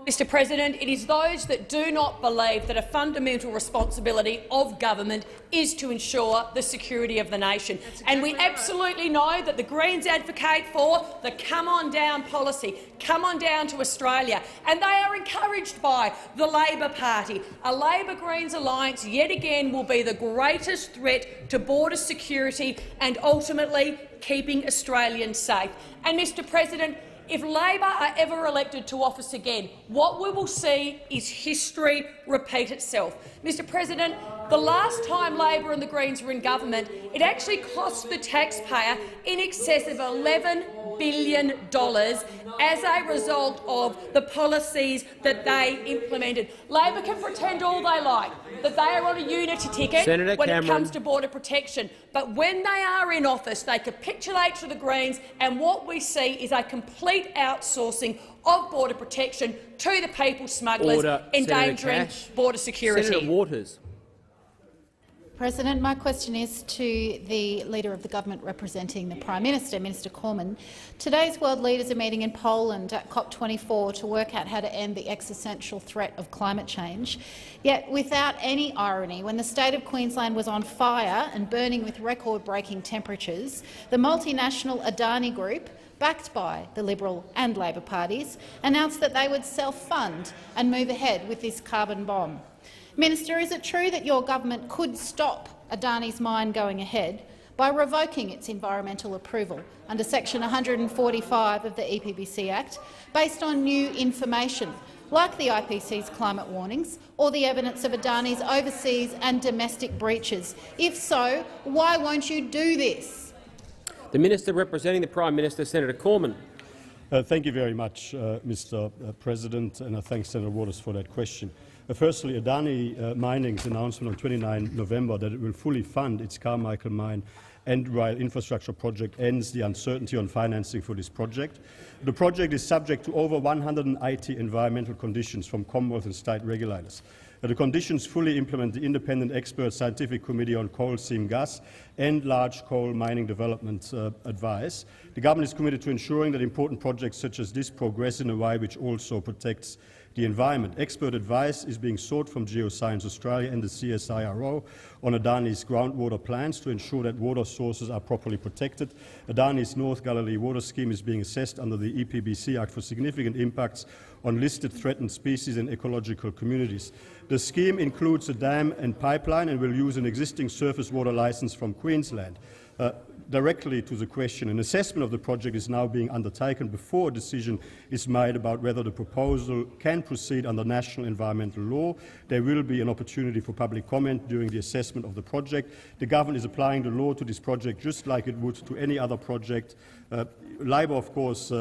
Mr President, it is those that do not believe that a fundamental responsibility of government is to ensure the security of the nation. And we absolutely know that the Greens advocate for the come on down policy, come on down to Australia, and they are encouraged by the Labor Party. A Labor-Greens alliance yet again will be the greatest threat to border security and ultimately keeping Australians safe. And Mr President, if Labor are ever elected to office again, what we will see is history repeat itself. Mr President, the last time Labor and the Greens were in government, it actually cost the taxpayer in excess of $11 billion as a result of the policies that they implemented. Labor can pretend all they like that they are on a unity ticket when it comes to border protection, but when they are in office, they capitulate to the Greens, and what we see is a complete outsourcing of border protection to the people smugglers, endangering border security. Senator Waters. President, my question is to the Leader of the Government representing the Prime Minister, Minister Cormann. Today's world leaders are meeting in Poland at COP24 to work out how to end the existential threat of climate change. Yet, without any irony, when the state of Queensland was on fire and burning with record-breaking temperatures, the multinational Adani Group, backed by the Liberal and Labor parties, announced that they would self-fund and move ahead with this carbon bomb. Minister, is it true that your government could stop Adani's mine going ahead by revoking its environmental approval under Section 145 of the EPBC Act based on new information, like the IPCC's climate warnings or the evidence of Adani's overseas and domestic breaches? If so, why won't you do this? The Minister representing the Prime Minister, Senator Cormann. Thank you very much, Mr President, and I thank Senator Waters for that question. Firstly, Adani Mining's announcement on 29 November that it will fully fund its Carmichael mine and rail infrastructure project ends the uncertainty on financing for this project. The project is subject to over 180 environmental conditions from Commonwealth and state regulators. The conditions fully implement the independent expert scientific committee on coal seam gas and large coal mining development advice. The government is committed to ensuring that important projects such as this progress in a way which also protects the environment. Expert advice is being sought from Geoscience Australia and the CSIRO on Adani's groundwater plans to ensure that water sources are properly protected. Adani's North Galilee water scheme is being assessed under the EPBC Act for significant impacts on listed threatened species and ecological communities. The scheme includes a dam and pipeline and will use an existing surface water licence from Queensland. Directly to the question, an assessment of the project is now being undertaken before a decision is made about whether the proposal can proceed under national environmental law. There will be an opportunity for public comment during the assessment of the project. The government is applying the law to this project just like it would to any other project. Labor, of course,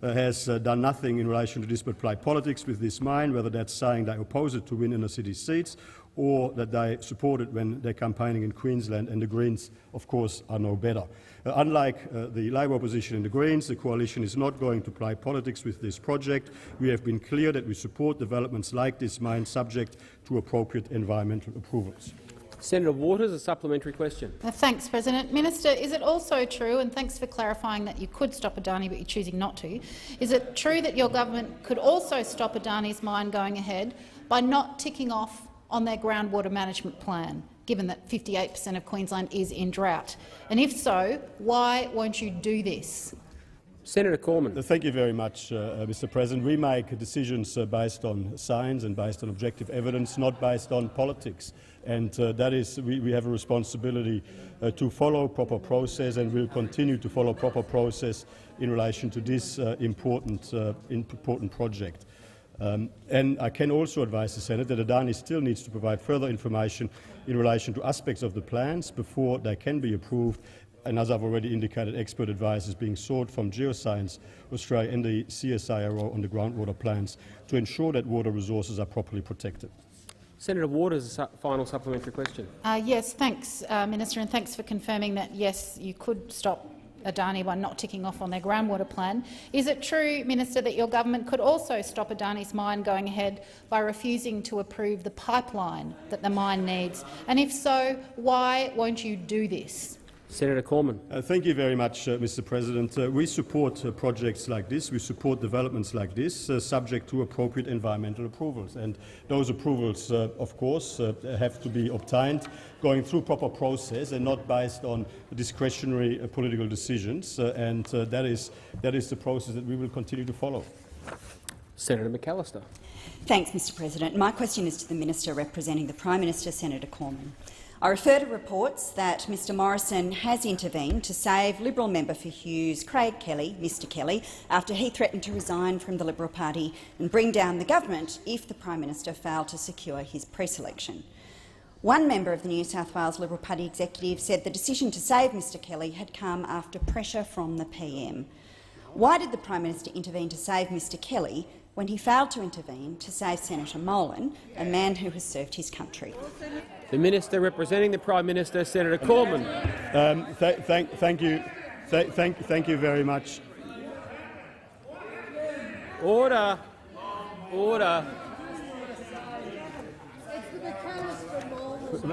has done nothing in relation to this but play politics with this mine, whether that's saying they oppose it to win inner city seats or that they support it when they're campaigning in Queensland, and the Greens, of course, are no better. Unlike the Labor opposition and the Greens, the coalition is not going to play politics with this project. We have been clear that we support developments like this mine subject to appropriate environmental approvals. Senator Waters, a supplementary question. Thanks, President. Minister, is it also true, and thanks for clarifying that you could stop Adani but you're choosing not to, is it true that your government could also stop Adani's mine going ahead by not ticking off on their groundwater management plan, given that 58% of Queensland is in drought? And if so, why won't you do this? Senator Cormann. Thank you very much, Mr President. We make decisions based on science and based on objective evidence, not based on politics. And that is, we have a responsibility to follow proper process, and we'll continue to follow proper process in relation to this important project. And I can also advise the Senate that Adani still needs to provide further information in relation to aspects of the plans before they can be approved and as I've already indicated, expert advice is being sought from Geoscience Australia and the CSIRO on the groundwater plans to ensure that water resources are properly protected. Senator Waters, final supplementary question. Yes, thanks, Minister, and thanks for confirming that, yes, you could stop Adani by not ticking off on their groundwater plan. Is it true, Minister, that your government could also stop Adani's mine going ahead by refusing to approve the pipeline that the mine needs? And if so, why won't you do this? Senator Cormann. Thank you very much, Mr. President. We support projects like this. We support developments like this, subject to appropriate environmental approvals. And those approvals, of course, have to be obtained going through proper process and not based on discretionary political decisions. That is the process that we will continue to follow. Senator McAllister. Thanks, Mr. President. My question is to the Minister representing the Prime Minister, Senator Cormann. I refer to reports that Mr Morrison has intervened to save Liberal member for Hughes, Craig Kelly, Mr Kelly, after he threatened to resign from the Liberal Party and bring down the government if the Prime Minister failed to secure his pre-selection. One member of the New South Wales Liberal Party executive said the decision to save Mr Kelly had come after pressure from the PM. Why did the Prime Minister intervene to save Mr Kelly when he failed to intervene to save Senator Molan, a man who has served his country? The Minister representing the Prime Minister, Senator Cormann. Thank you very much. Order. Order.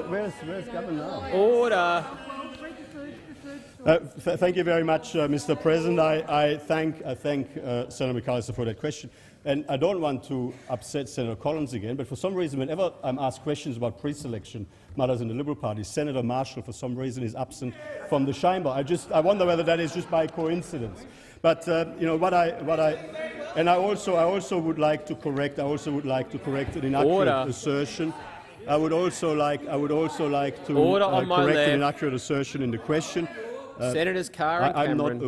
Where's Governor now? Order. Thank you very much, Mr. President. I thank Senator McAllister for that question. And I don't want to upset Senator Collins again, but for some reason, whenever I'm asked questions about pre-selection matters in the Liberal Party, Senator Marshall, for some reason, is absent from the chamber. I wonder whether that is just by coincidence. But you know I also would like to correct an inaccurate assertion. I would also like to correct an inaccurate assertion in the question. Senators Carr and Cameron.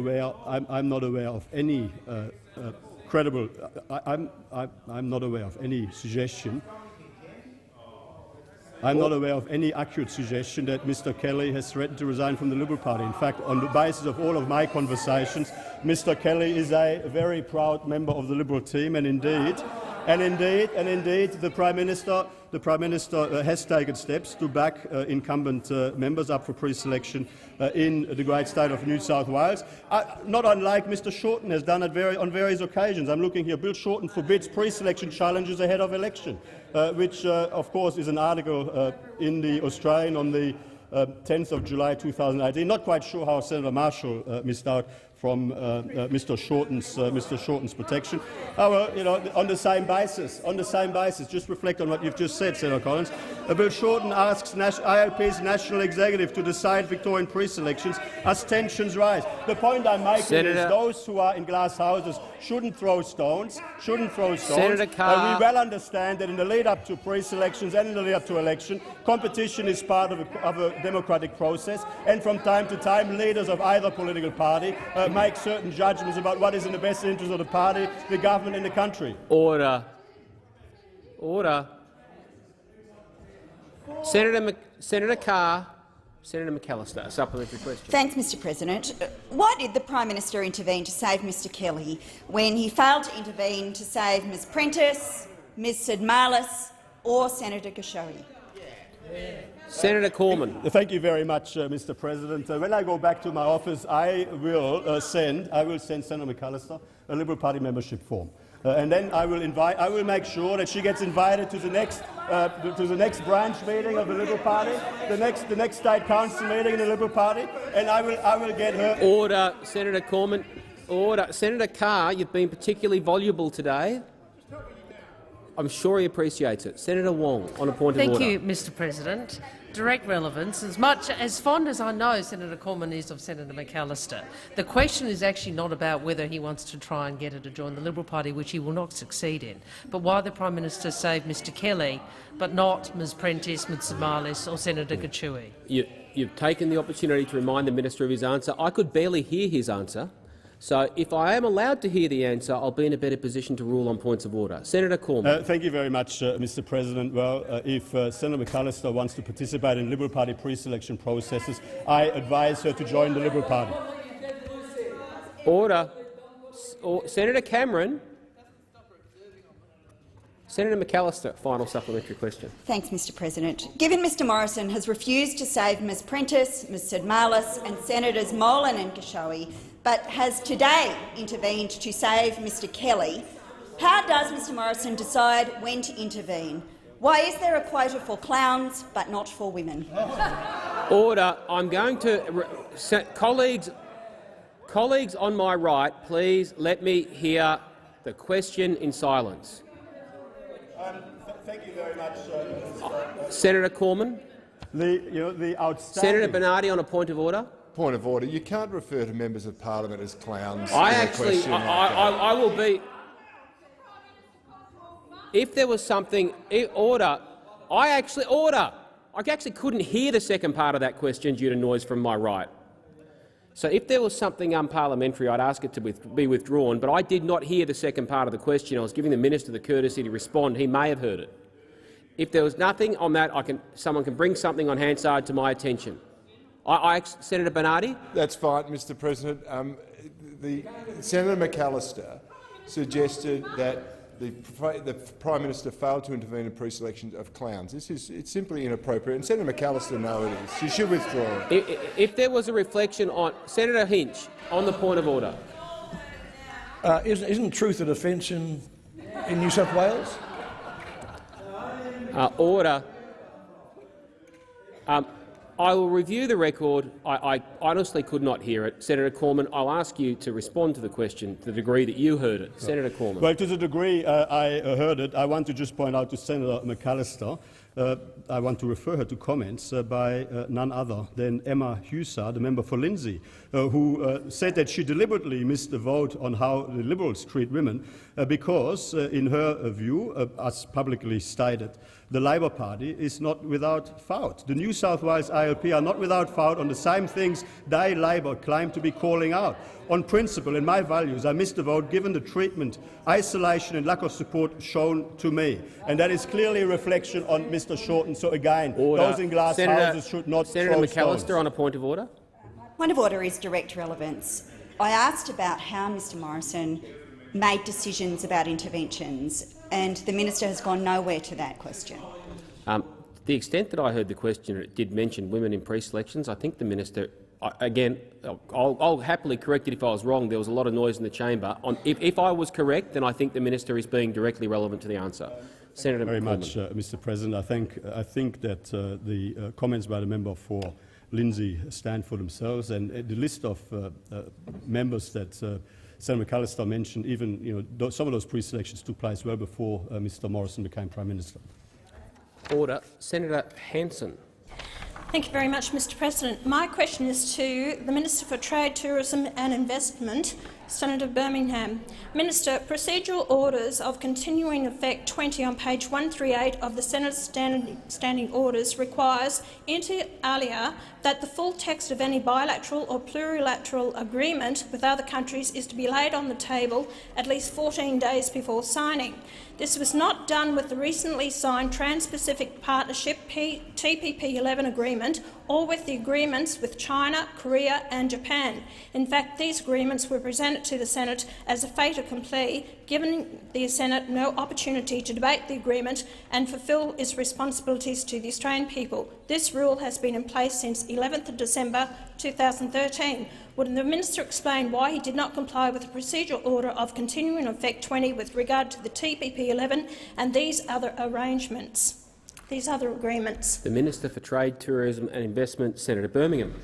I'm not aware of any credible. I'm not aware of any suggestion. I'm not aware of any accurate suggestion that Mr Kelly has threatened to resign from the Liberal Party. In fact, on the basis of all of my conversations, Mr Kelly is a very proud member of the Liberal team, and indeed, the Prime Minister has taken steps to back incumbent members up for pre-selection in the great state of New South Wales, not unlike Mr Shorten has done on various occasions. I'm looking here. Bill Shorten forbids pre-selection challenges ahead of election, which, of course, is an article in the Australian on the 10th of July 2018. Not quite sure how Senator Marshall missed out from Mr. Shorten's protection. However, you know, on the same basis, just reflect on what you've just said, Senator Collins. Bill Shorten asks ILP's national executive to decide Victorian pre-selections as tensions rise. The point I'm making is those who are in glass houses shouldn't throw stones. Senator Carr. We well understand that in the lead-up to pre-selections and in the lead-up to election, competition is part of a democratic process, and from time to time, leaders of either political party make certain judgments about what is in the best interest of the party, the government and the country. Order. Order. Senator Carr. Senator McAllister, a supplementary question. Thanks, Mr. President. Why did the Prime Minister intervene to save Mr Kelly when he failed to intervene to save Ms Prentice, Ms Sidmalis or Senator Gashoey? Senator Cormann. Thank you very much, Mr. President. When I go back to my office, I will send Senator McAllister a Liberal Party membership form, and then I will make sure that she gets invited to the next branch meeting of the Liberal Party, the next state council meeting in the Liberal Party, and I will get her. Order, Senator Cormann. Order, Senator Carr. You've been particularly voluble today. I'm sure he appreciates it. Senator Wong, on a point of order. Thank you, Mr. President. Direct relevance. As fond as I know Senator Cormann is of Senator McAllister, the question is actually not about whether he wants to try and get her to join the Liberal Party, which he will not succeed in, but why the Prime Minister saved Mr Kelly, but not Ms Prentice, Ms Sidmalis or Senator Gashoey. You've taken the opportunity to remind the Minister of his answer. I could barely hear his answer. So if I am allowed to hear the answer, I'll be in a better position to rule on points of order. Senator Cormann. Thank you very much, Mr. President. Well, if Senator McAllister wants to participate in Liberal Party pre-selection processes, I advise her to join the Liberal Party. Order. Senator Cameron. Senator McAllister, final supplementary question. Thanks, Mr. President. Given Mr Morrison has refused to save Ms Prentice, Ms Sedmalis and Senators Molan and Gashowi, but has today intervened to save Mr Kelly, how does Mr Morrison decide when to intervene? Why is there a quota for clowns but not for women? Order. I'm going to... Colleagues on my right, please let me hear the question in silence. Thank you very much, Senator Cormann. The outstanding... Senator Bernardi on a point of order. Point of order. You can't refer to members of parliament as clowns. I will be... If there was something... Order. I actually couldn't hear the second part of that question due to noise from my right. So if there was something unparliamentary, I'd ask it to be withdrawn, but I did not hear the second part of the question. I was giving the minister the courtesy to respond. He may have heard it. If there was nothing on that, someone can bring something on Hansard to my attention. Senator Bernardi? That's fine, Mr. President. Senator McAllister suggested that the Prime Minister failed to intervene in pre-selection of clowns. It's simply inappropriate, and Senator McAllister knows it is. She should withdraw. If there was a reflection on Senator Hinch on the point of order, isn't truth a defence in New South Wales? Order. I will review the record. I honestly could not hear it. Senator Cormann, I'll ask you to respond to the question to the degree that you heard it. Senator Cormann. Well, to the degree I heard it, I want to just point out to Senator McAllister, I want to refer her to comments by none other than Emma Hussar, the member for Lindsay, who said that she deliberately missed the vote on how the Liberals treat women because, in her view, as publicly stated, the Labor Party is not without fault. The New South Wales ILP are not without fault on the same things they, Labor, claim to be calling out. On principle and my values, I missed the vote given the treatment, isolation and lack of support shown to me. And that is clearly a reflection on Mr Shorten. So again, those in glass houses should not Senator throw McAllister stones. on a point of order. Point of order is direct relevance. I asked about how Mr Morrison made decisions about interventions, and the minister has gone nowhere to that question. The extent that I heard the question, it did mention women in pre-selections. I think the minister, again, I'll happily correct it if I was wrong. There was a lot of noise in the chamber. If I was correct, then I think the minister is being directly relevant to the answer. Senator Very McCormick. much, Mr. President. I think that the comments by the member for Lindsay stand for themselves, and the list of members that Senator McAllister mentioned, even some of those pre-selections took place well before Mr. Morrison became Prime Minister. Order. Senator Hanson. Thank you very much, Mr. President. My question is to the Minister for Trade, Tourism and Investment, Senator Birmingham. Minister, procedural orders of continuing effect 20 on page 138 of the Senate's standing orders requires, inter alia, that the full text of any bilateral or plurilateral agreement with other countries is to be laid on the table at least 14 days before signing. This was not done with the recently signed Trans-Pacific Partnership TPP-11 agreement or with the agreements with China, Korea and Japan. In fact, these agreements were presented to the Senate as a fait accompli, giving the Senate no opportunity to debate the agreement and fulfil its responsibilities to the Australian people. This rule has been in place since 11th of December 2013. Would the minister explain why he did not comply with the procedural order of continuing effect 20 with regard to the TPP-11 and these other arrangements, these other agreements? The Minister for Trade, Tourism and Investment, Senator Birmingham.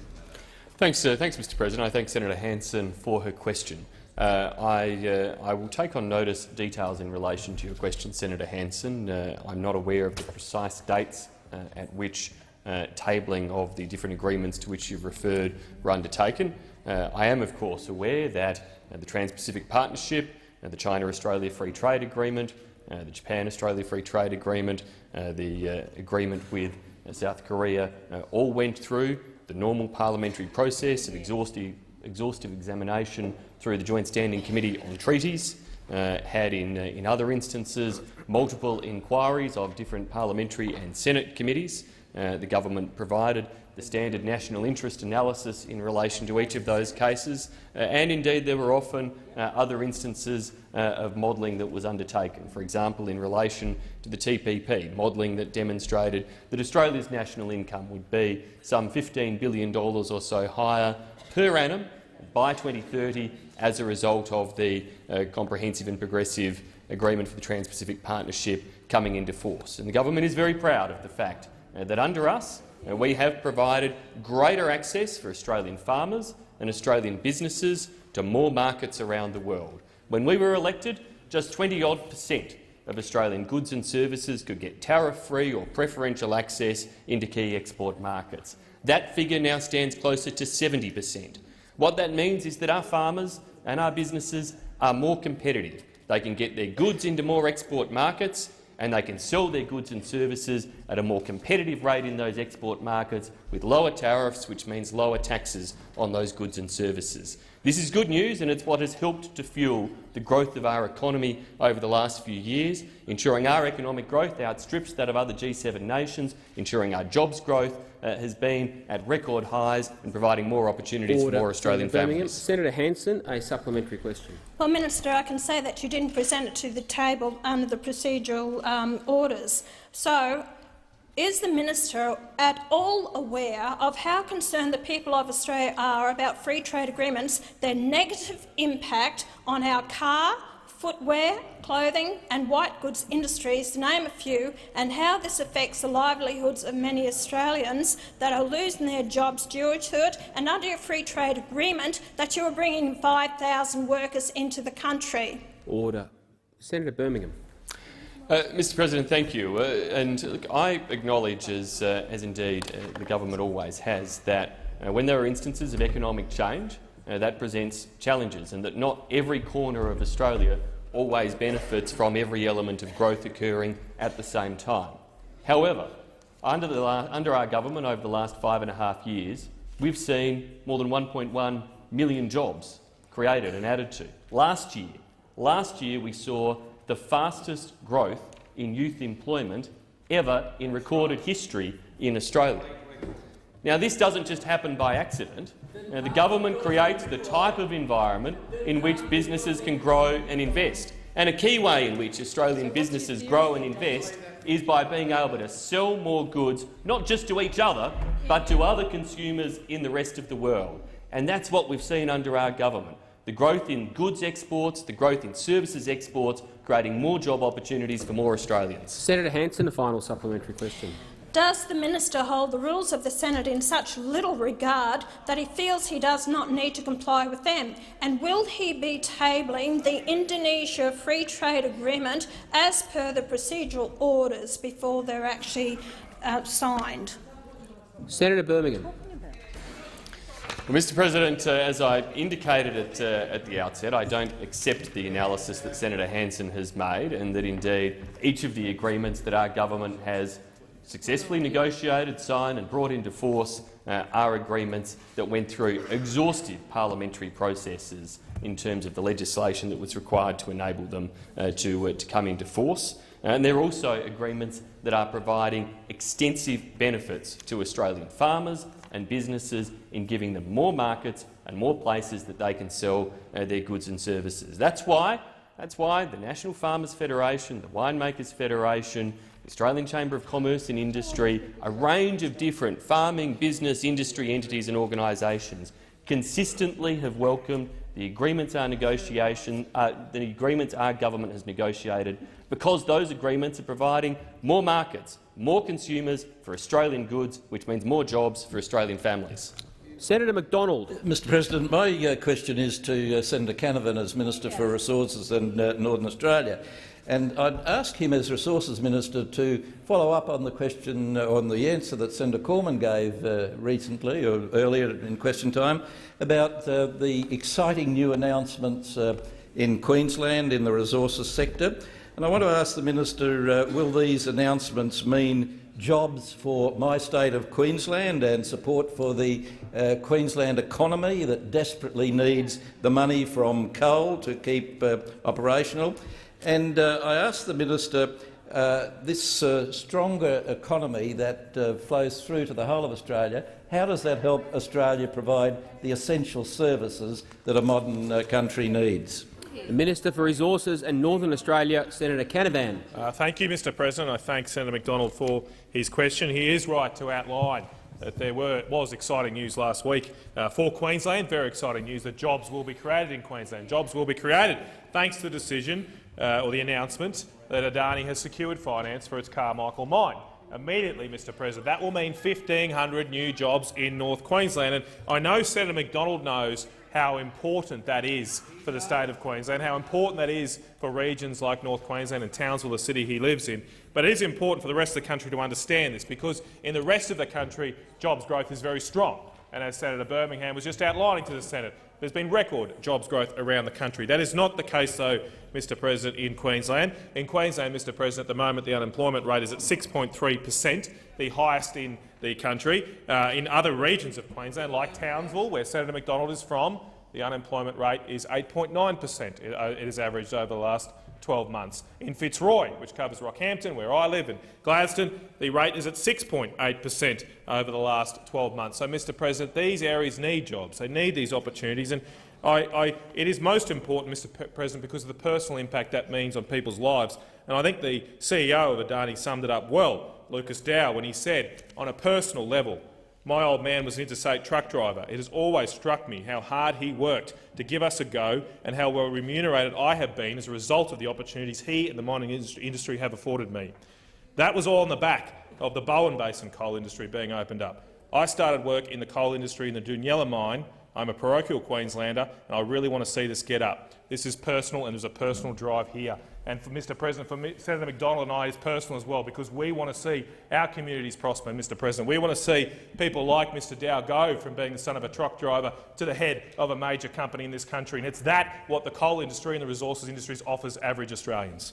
Thanks, Mr. President. I thank Senator Hanson for her question. I will take on notice details in relation to your question, Senator Hanson. I'm not aware of the precise dates at which tabling of the different agreements to which you've referred were undertaken. I am, of course, aware that the Trans-Pacific Partnership, the China-Australia Free Trade Agreement, the Japan-Australia Free Trade Agreement, the agreement with South Korea all went through the normal parliamentary process of exhaustive examination through the Joint Standing Committee on Treaties, had in other instances multiple inquiries of different parliamentary and Senate committees. The government provided the standard national interest analysis in relation to each of those cases, and indeed there were often other instances of modelling that was undertaken. For example, in relation to the TPP, modelling that demonstrated that Australia's national income would be some $15 billion or so higher per annum by 2030 as a result of the Comprehensive and Progressive Agreement for the Trans-Pacific Partnership coming into force. And the government is very proud of the fact that under us we have provided greater access for Australian farmers and Australian businesses to more markets around the world. When we were elected, just 20% of Australian goods and services could get tariff-free or preferential access into key export markets. That figure now stands closer to 70%. What that means is that our farmers and our businesses are more competitive. They can get their goods into more export markets, and they can sell their goods and services at a more competitive rate in those export markets with lower tariffs, which means lower taxes on those goods and services. This is good news, and it's what has helped to fuel the growth of our economy over the last few years, ensuring our economic growth outstrips that of other G7 nations, ensuring our jobs growth has been at record highs and providing more opportunities for more Australian families. Senator Hanson, a supplementary question. Well, Minister, I can say that you didn't present it to the table under the procedural orders. So, is the minister at all aware of how concerned the people of Australia are about free trade agreements, their negative impact on our car, footwear, clothing and white goods industries, to name a few, and how this affects the livelihoods of many Australians that are losing their jobs due to it, and under your free trade agreement that you are bringing 5,000 workers into the country? Order. Senator Birmingham. Mr. President, thank you. Look, I acknowledge, as indeed the government always has, that when there are instances of economic change, that presents challenges, and that not every corner of Australia always benefits from every element of growth occurring at the same time. However, under our government over the last 5.5 years, we've seen more than 1.1 million jobs created and added to. Last year we saw the fastest growth in youth employment ever in recorded history in Australia. Now, this doesn't just happen by accident. The government creates the type of environment in which businesses can grow and invest. And a key way in which Australian businesses grow and invest is by being able to sell more goods, not just to each other, but to other consumers in the rest of the world. And that's what we've seen under our government. The growth in goods exports, the growth in services exports, creating more job opportunities for more Australians. Senator Hanson, a final supplementary question. Does the minister hold the rules of the Senate in such little regard that he feels he does not need to comply with them? And will he be tabling the Indonesia Free Trade Agreement as per the procedural orders before they're actually signed? Senator Birmingham. Well, Mr. President, as I indicated at the outset, I don't accept the analysis that Senator Hanson has made, and that indeed each of the agreements that our government has successfully negotiated, signed and brought into force are agreements that went through exhaustive parliamentary processes in terms of the legislation that was required to enable them to come into force. And they're also agreements that are providing extensive benefits to Australian farmers and businesses in giving them more markets and more places that they can sell their goods and services. That's why the National Farmers Federation, the Winemakers Federation, the Australian Chamber of Commerce and Industry, a range of different farming, business, industry entities and organisations consistently have welcomed the agreements our government has negotiated, because those agreements are providing more markets, more consumers for Australian goods, which means more jobs for Australian families. Senator McDonald. Mr. President, my question is to Senator Canavan as Minister for Resources and Northern Australia. And I'd ask him as Resources Minister to follow up on the question, on the answer that Senator Cormann gave recently or earlier in question time about the exciting new announcements in Queensland in the resources sector. And I want to ask the Minister, will these announcements mean jobs for my state of Queensland and support for the Queensland economy that desperately needs the money from coal to keep operational. And I asked the Minister, this stronger economy that flows through to the whole of Australia, how does that help Australia provide the essential services that a modern country needs? The Minister for Resources and Northern Australia, Senator Canavan. Thank you, Mr President. I thank Senator McDonald for his question. He is right to outline that there was exciting news last week for Queensland, very exciting news that jobs will be created in Queensland. Jobs will be created thanks to the decision or the announcement that Adani has secured finance for its Carmichael mine. Immediately, Mr President, that will mean 1,500 new jobs in North Queensland. And I know Senator McDonald knows how important that is for the state of Queensland, how important that is for regions like North Queensland and Townsville, the city he lives in. But it is important for the rest of the country to understand this, because in the rest of the country, jobs growth is very strong. And as Senator Birmingham was just outlining to the Senate, there's been record jobs growth around the country. That is not the case, though, Mr President, in Queensland. In Queensland, Mr President, at the moment the unemployment rate is at 6.3%, the highest in the country. In other regions of Queensland, like Townsville, where Senator McDonald is from, the unemployment rate is 8.9%. It has averaged over the last 12 months. In Fitzroy, which covers Rockhampton, where I live, and Gladstone, the rate is at 6.8% over the last 12 months. So, Mr President, these areas need jobs. They need these opportunities. And it is most important, Mr President, because of the personal impact that means on people's lives. And I think the CEO of Adani summed it up well, Lucas Dow, when he said, on a personal level, my old man was an interstate truck driver. It has always struck me how hard he worked to give us a go and how well remunerated I have been as a result of the opportunities he and the mining industry have afforded me. That was all on the back of the Bowen Basin coal industry being opened up. I started work in the coal industry in the Dunyella mine. I'm a parochial Queenslander, and I really want to see this get up. This is personal, and there's a personal drive here. And for Mr President, for Senator McDonald and I, it's personal as well, because we want to see our communities prosper, Mr President. We want to see people like Mr Dow go from being the son of a truck driver to the head of a major company in this country. And it's that what the coal industry and the resources industries offers average Australians.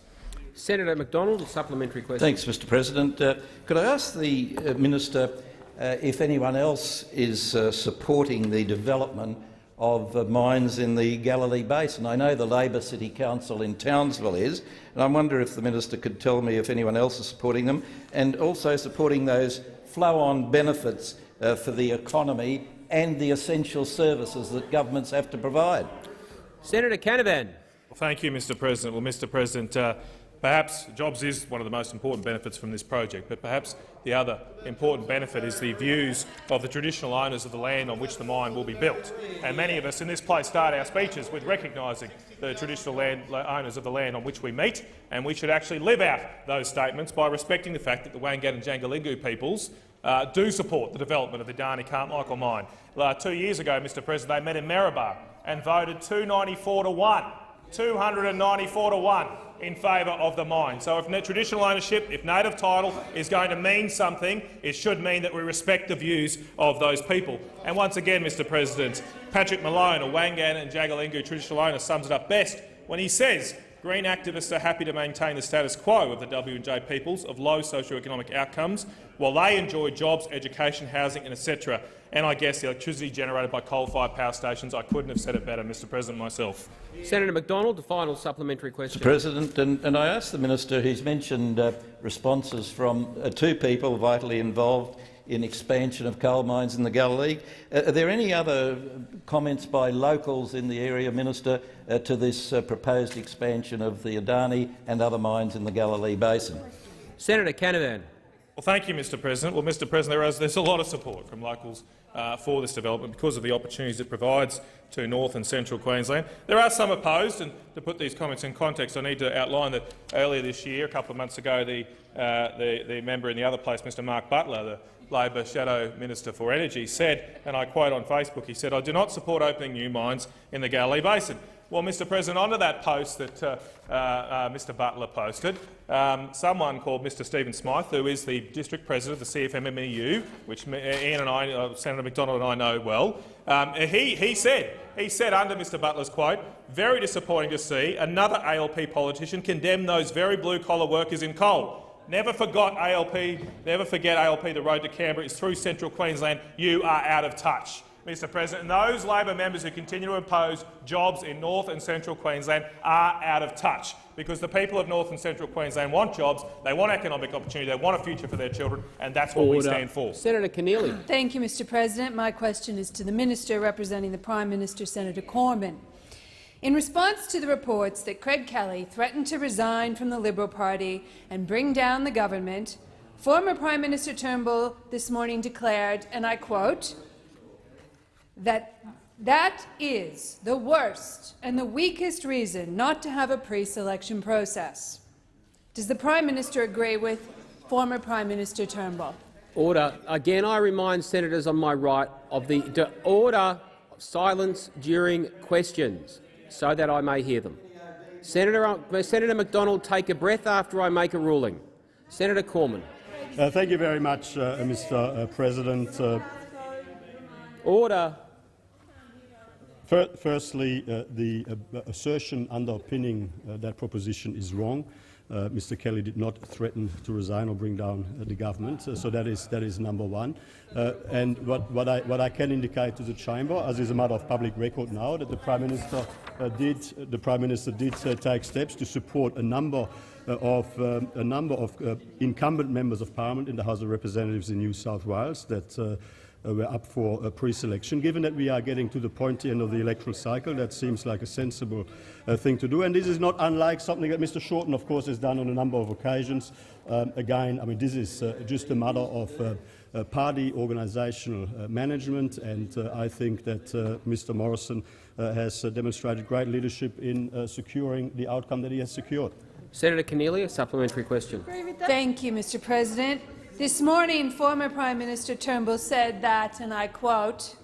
Senator McDonald, a supplementary question. Thanks, Mr President. Could I ask the Minister if anyone else is supporting the development of mines in the Galilee Basin? I know the Labor City Council in Townsville is, and I wonder if the Minister could tell me if anyone else is supporting them, and also supporting those flow-on benefits for the economy and the essential services that governments have to provide. Senator Canavan. Well, thank you, Mr President. Well, Mr President, perhaps jobs is one of the most important benefits from this project, but perhaps the other important benefit is the views of the traditional owners of the land on which the mine will be built. And many of us in this place start our speeches with recognising the traditional owners of the land on which we meet, and we should actually live out those statements by respecting the fact that the Wangan and Jangalingu peoples do support the development of the Adani Carmichael mine. 2 years ago, Mr President, they met in Maryborough and voted 294 to 1. 294 to 1 in favour of the mine. So if traditional ownership, if native title is going to mean something, it should mean that we respect the views of those people. And once again, Mr President, Patrick Malone, a Wangan and Jangalingu traditional owner, sums it up best when he says Green activists are happy to maintain the status quo of the W&J peoples of low socio-economic outcomes while they enjoy jobs, education, housing and etc. And I guess the electricity generated by coal-fired power stations. I couldn't have said it better, Mr President, myself. Senator McDonald, the final supplementary question. Mr President, and I asked the Minister, he's mentioned responses from two people vitally involved in expansion of coal mines in the Galilee. Are there any other comments by locals in the area, Minister, to this proposed expansion of the Adani and other mines in the Galilee Basin? Senator Canavan. Well, thank you, Mr President. Well, Mr President, there's a lot of support from locals for this development because of the opportunities it provides to North and Central Queensland. There are some opposed, and to put these comments in context, I need to outline that earlier this year, a couple of months ago, the member in the other place, Mr Mark Butler, the Labor Shadow Minister for Energy, said, and I quote on Facebook, he said, "I do not support opening new mines in the Galilee Basin." Well, Mr President, onto that post that Mr Butler posted, someone called Mr Stephen Smythe, who is the District President of the CFMMEU, which Ian and I, Senator McDonald and I know well, he said under Mr Butler's quote, "Very disappointing to see another ALP politician condemn those very blue-collar workers in coal. Never forgot ALP. Never forget ALP. The road to Canberra is through central Queensland. You are out of touch, Mr. President. And those Labor members who continue to oppose jobs in North and Central Queensland are out of touch, because the people of North and Central Queensland want jobs, they want economic opportunity, they want a future for their children, and that's what we stand for. Senator Keneally. Thank you, Mr. President. My question is to the Minister representing the Prime Minister, Senator Cormann. In response to the reports that Craig Kelly threatened to resign from the Liberal Party and bring down the government, former Prime Minister Turnbull this morning declared, and I quote, that is the worst and the weakest reason not to have a pre-selection process. Does the Prime Minister agree with former Prime Minister Turnbull? Order. Again, I remind senators on my right of the order of silence during questions, so that I may hear them. Senator McDonald, take a breath after I make a ruling. Senator Cormann. Thank you very much, Mr. President. Order. Firstly, the assertion underpinning that proposition is wrong. Mr. Kelly did not threaten to resign or bring down the government, so that is number one. And what I can indicate to the chamber, as is a matter of public record now, that the Prime Minister did take steps to support a number of incumbent members of Parliament in the House of Representatives in New South Wales that were up for a pre-selection. Given that we are getting to the pointy end of the electoral cycle, that seems like a sensible thing to do. And this is not unlike something that Mr. Shorten, of course, has done on a number of occasions. Again, I mean, this is just a matter of party organisational management, and I think that Mr. Morrison has demonstrated great leadership in securing the outcome that he has secured. Senator Keneally, a supplementary question. Thank you, Mr. President. This morning, former Prime Minister Turnbull said that, and I quote,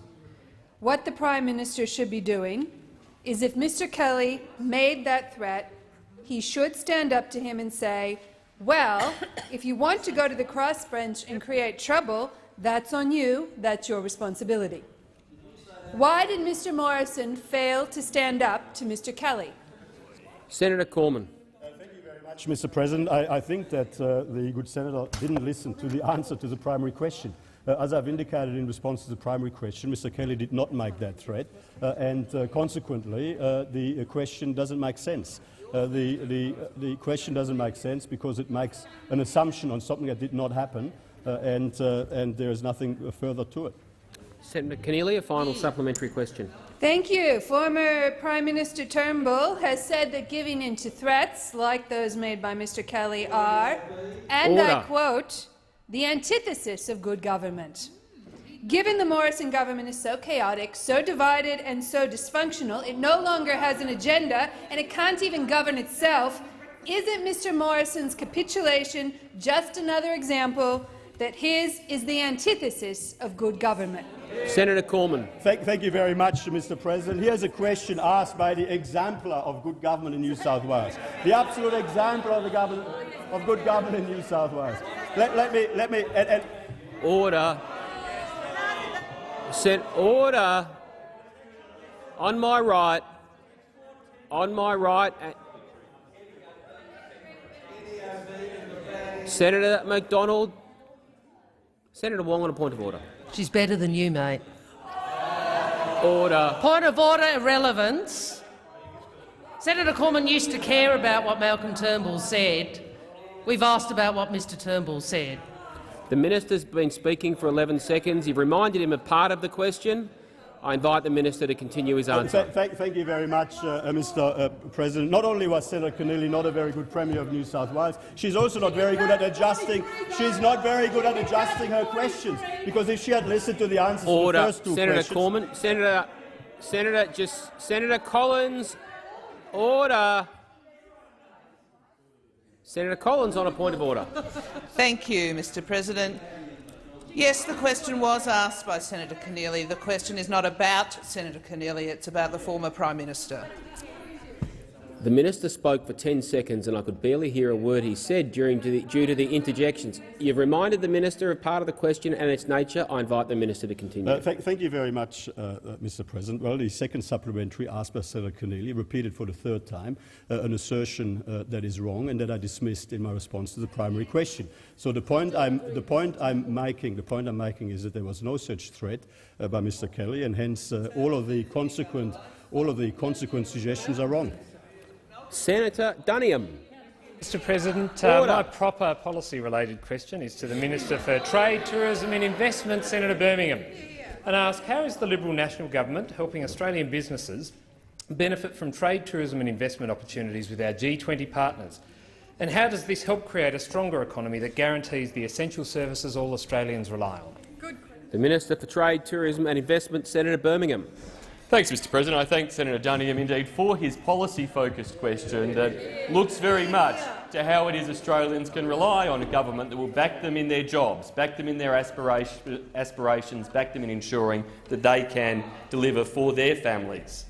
what the Prime Minister should be doing is, if Mr. Kelly made that threat, he should stand up to him and say, well, if you want to go to the crossbench and create trouble, that's on you, that's your responsibility. Why did Mr. Morrison fail to stand up to Mr. Kelly? Senator Cormann. Mr. President, I think that the good senator didn't listen to the answer to the primary question. As I've indicated in response to the primary question, Mr. Kelly did not make that threat, and consequently, the question doesn't make sense. The question doesn't make sense because it makes an assumption on something that did not happen, and there is nothing further to it. Senator Keneally, a final supplementary question. Thank you. Former Prime Minister Turnbull has said that giving in to threats like those made by Mr. Kelly are, and Order. I quote, the antithesis of good government. Given the Morrison government is so chaotic, so divided and so dysfunctional, it no longer has an agenda and it can't even govern itself, isn't Mr. Morrison's capitulation just another example that his is the antithesis of good government? Senator Cormann. Thank you very much, Mr. President. Here's a question asked by the exemplar of good government in New South Wales, the absolute exemplar of good government in New South Wales. Let me. Order. Order. On my right. On my right. Senator McDonald. Senator Wong on a point of order. She's better than you, mate. Order. Point of order, irrelevance. Senator Cormann used to care about what Malcolm Turnbull said. We've asked about what Mr. Turnbull said. The minister's been speaking for 11 seconds. You've reminded him of part of the question. I invite the minister to continue his answer. Thank you very much, Mr. President. Not only was Senator Keneally not a very good Premier of New South Wales, she's also not very good at adjusting. She's not very good at adjusting her questions, because if she had listened to the answers to the first two questions— Senator Cormann, Senator Collins, order. Senator Collins on a point of order. Thank you, Mr. President. Yes, the question was asked by Senator Keneally. The question is not about Senator Keneally, it's about the former Prime Minister. The minister spoke for 10 seconds and I could barely hear a word he said due to the interjections. You've reminded the minister of part of the question and its nature. I invite the minister to continue. Thank you very much, Mr. President. Well, the second supplementary asked by Senator Keneally repeated for the third time an assertion that is wrong and that I dismissed in my response to the primary question. So the point I'm making is that there was no such threat by Mr. Kelly, and hence all of the consequent suggestions are wrong. Senator Duniam. Mr. President, my proper policy-related question is to the Minister for Trade, Tourism and Investment, Senator Birmingham, and ask how is the Liberal National Government helping Australian businesses benefit from trade, tourism and investment opportunities with our G20 partners, and how does this help create a stronger economy that guarantees the essential services all Australians rely on? The Minister for Trade, Tourism and Investment, Senator Birmingham. Thanks, Mr. President. I thank Senator Duniam indeed for his policy-focused question that looks very much to how it is Australians can rely on a government that will back them in their jobs, back them in their aspirations, back them in ensuring that they can deliver for their families.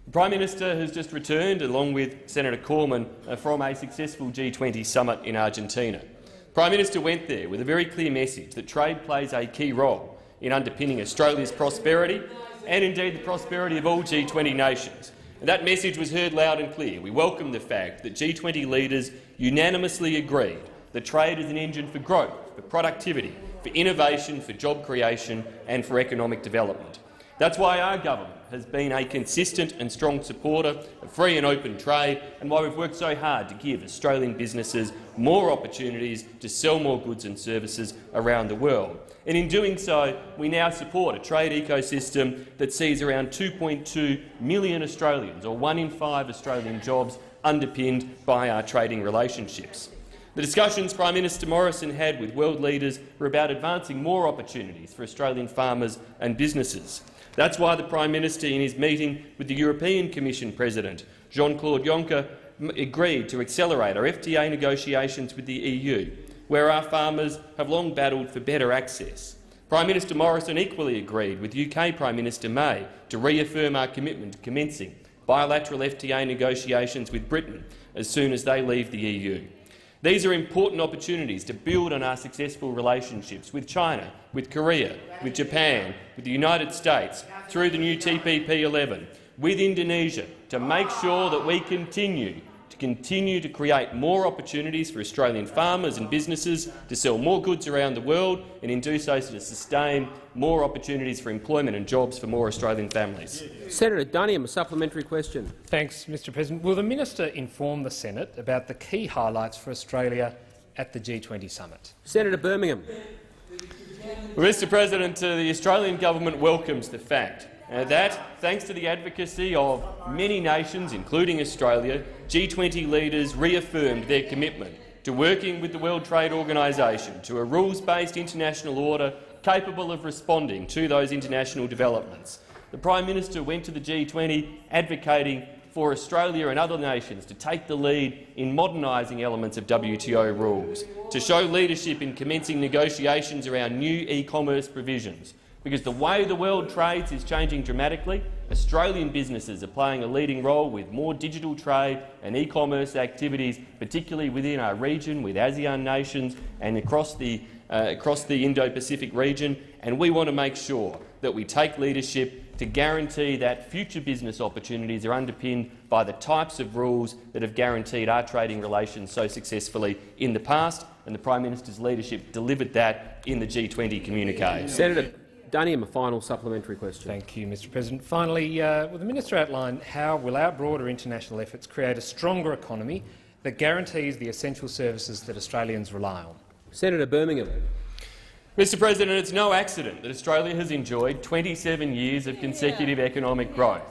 The Prime Minister has just returned, along with Senator Cormann, from a successful G20 summit in Argentina. The Prime Minister went there with a very clear message that trade plays a key role in underpinning Australia's prosperity and indeed the prosperity of all G20 nations. And that message was heard loud and clear. We welcome the fact that G20 leaders unanimously agreed that trade is an engine for growth, for productivity, for innovation, for job creation and for economic development. That's why our government has been a consistent and strong supporter of free and open trade, and why we've worked so hard to give Australian businesses more opportunities to sell more goods and services around the world. And in doing so, we now support a trade ecosystem that sees around 2.2 million Australians, or 1 in 5 Australian jobs, underpinned by our trading relationships. The discussions Prime Minister Morrison had with world leaders were about advancing more opportunities for Australian farmers and businesses. That's why the Prime Minister, in his meeting with the European Commission President, Jean-Claude Juncker, agreed to accelerate our FTA negotiations with the EU, where our farmers have long battled for better access. Prime Minister Morrison equally agreed with UK Prime Minister May to reaffirm our commitment to commencing bilateral FTA negotiations with Britain as soon as they leave the EU. These are important opportunities to build on our successful relationships with China, with Korea, with Japan, with the United States, through the new TPP-11, with Indonesia, to make sure that we continue to create more opportunities for Australian farmers and businesses to sell more goods around the world, and in doing so to sustain more opportunities for employment and jobs for more Australian families. Senator Duniam, a supplementary question. Thanks, Mr. President. Will the minister inform the Senate about the key highlights for Australia at the G20 summit? Senator Birmingham. Well, Mr. President, the Australian government welcomes the fact that, thanks to the advocacy of many nations, including Australia, G20 leaders reaffirmed their commitment to working with the World Trade Organisation to a rules-based international order capable of responding to those international developments. The Prime Minister went to the G20 advocating for Australia and other nations to take the lead in modernising elements of WTO rules, to show leadership in commencing negotiations around new e-commerce provisions. Because the way the world trades is changing dramatically, Australian businesses are playing a leading role with more digital trade and e-commerce activities, particularly within our region, with ASEAN nations and across the Indo-Pacific region, and we want to make sure that we take leadership to guarantee that future business opportunities are underpinned by the types of rules that have guaranteed our trading relations so successfully in the past, and the Prime Minister's leadership delivered that in the G20 communique. Senator Duniam, a final supplementary question. Thank you, Mr. President. Finally, will the minister outline how will our broader international efforts create a stronger economy that guarantees the essential services that Australians rely on? Senator Birmingham. Mr. President, it's no accident that Australia has enjoyed 27 years of consecutive economic growth.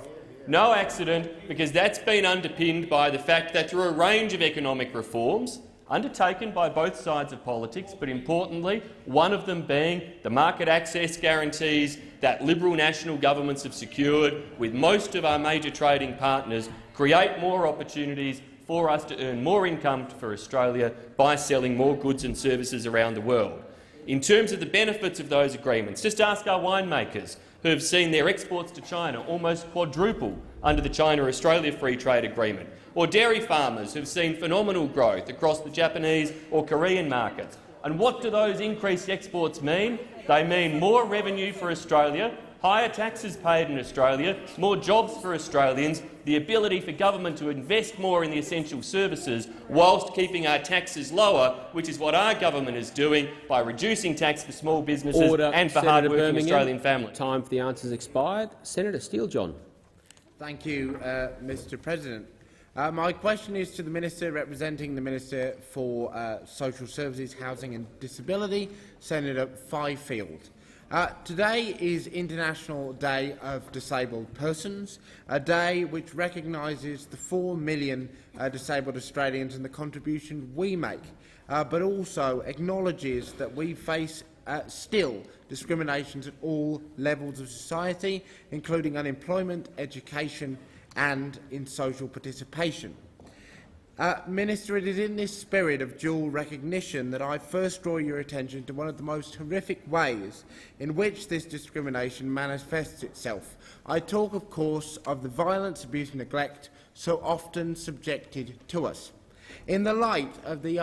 No accident, because that's been underpinned by the fact that through a range of economic reforms undertaken by both sides of politics, but importantly, one of them being the market access guarantees that Liberal national governments have secured with most of our major trading partners, create more opportunities for us to earn more income for Australia by selling more goods and services around the world. in terms of the benefits of those agreements. Just ask our winemakers, who have seen their exports to China almost quadruple under the China-Australia Free Trade Agreement, or dairy farmers who have seen phenomenal growth across the Japanese or Korean markets. And what do those increased exports mean? They mean more revenue for Australia, higher taxes paid in Australia, more jobs for Australians, the ability for government to invest more in the essential services whilst keeping our taxes lower, which is what our government is doing by reducing tax for small businesses and for hard-working Australian families. Time for the answers expired. Senator Steele-John. Thank you, Mr. President. My question is to the Minister representing the Minister for Social Services, Housing and Disability, Senator Fifield. Today is International Day of Disabled Persons, a day which recognises the 4 million disabled Australians and the contribution we make, but also acknowledges that we face still discriminations at all levels of society, including unemployment, education and in social participation. Minister, it is in this spirit of dual recognition that I first draw your attention to one of the most horrific ways in which this discrimination manifests itself. I talk, of course, of the violence, abuse and neglect so often subjected to us. In the light of the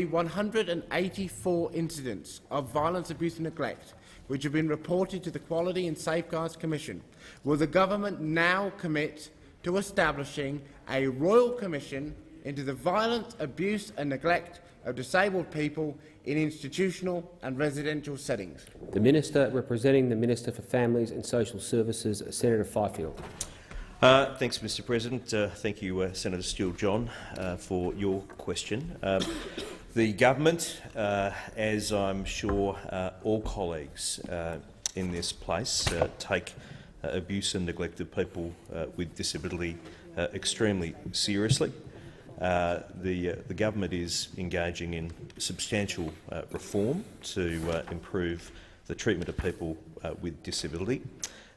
184 incidents of violence, abuse and neglect which have been reported to the Quality and Safeguards Commission, will the government now commit to establishing a royal commission into the violence, abuse and neglect of disabled people in institutional and residential settings? The Minister representing the Minister for Families and Social Services, Senator Fifield. Thanks, Mr. President. Thank you, Senator Steele-John, for your question. The government, as I'm sure all colleagues in this place, take abuse and neglect of people with disability extremely seriously. The government is engaging in substantial reform to improve the treatment of people with disability.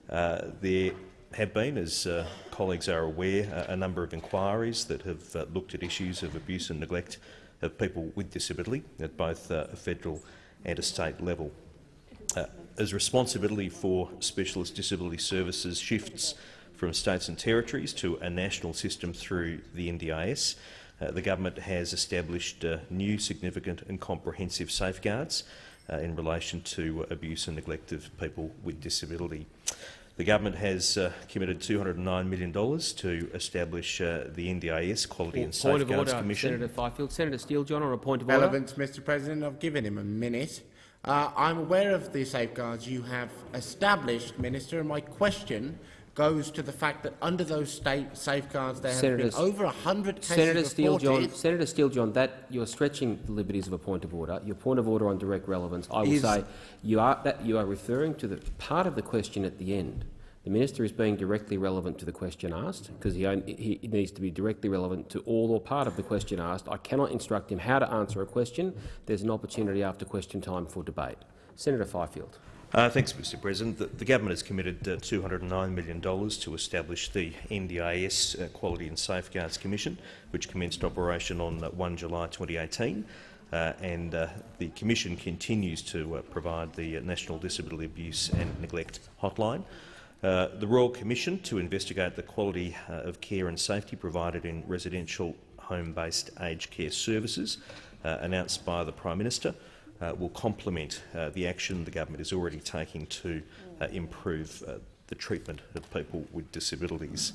There have been, as colleagues are aware, a number of inquiries that have looked at issues of abuse and neglect of people with disability at both a federal and a state level. As responsibility for specialist disability services shifts from states and territories to a national system through the NDIS, the government has established new significant and comprehensive safeguards in relation to abuse and neglect of people with disability. The government has committed $209 million to establish the NDIS Quality and Safeguards Commission. Senator Fifield. Senator Steele-John on a point of order. Relevance, Mr. President. I've given him a minute. I'm aware of the safeguards you have established, Minister, and my question goes to the fact that under those state safeguards there have been over 100 cases reported. Senator Steele-John, that you're stretching the liberties of a point of order. Your point of order on direct relevance, I will say, you are referring to the part of the question at the end. The minister is being directly relevant to the question asked, because he needs to be directly relevant to all or part of the question asked. I cannot instruct him how to answer a question. There's an opportunity after question time for debate. Senator Fifield. Thanks, Mr. President. The government has committed $209 million to establish the NDIS Quality and Safeguards Commission, which commenced operation on 1 July 2018. And the Commission continues to provide the National Disability Abuse and Neglect Hotline. The Royal Commission to investigate the quality of care and safety provided in residential home-based aged care services, announced by the Prime Minister, will complement the action the government is already taking to improve the treatment of people with disabilities.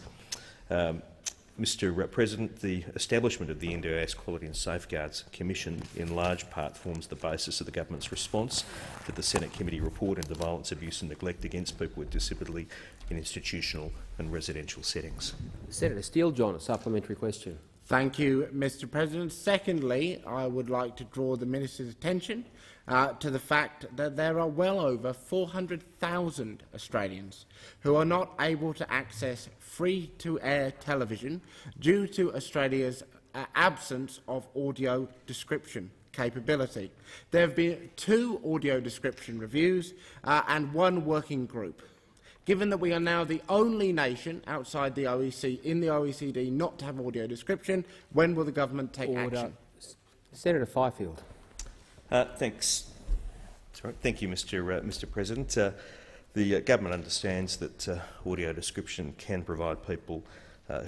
Mr. President, the establishment of the NDIS Quality and Safeguards Commission in large part forms the basis of the government's response to the Senate committee report into violence, abuse and neglect against people with disability in institutional and residential settings. Senator Steele-John, a supplementary question. Thank you, Mr. President. Secondly, I would like to draw the Minister's attention to the fact that there are well over 400,000 Australians who are not able to access free-to-air television due to Australia's absence of audio description capability. There have been 2 audio description reviews and 1 working group. Given that we are now the only nation outside the OECD not to have audio description, when will the government take action? Senator Fifield. Thanks, Right. Thank you, Mr. President. The government understands that audio description can provide people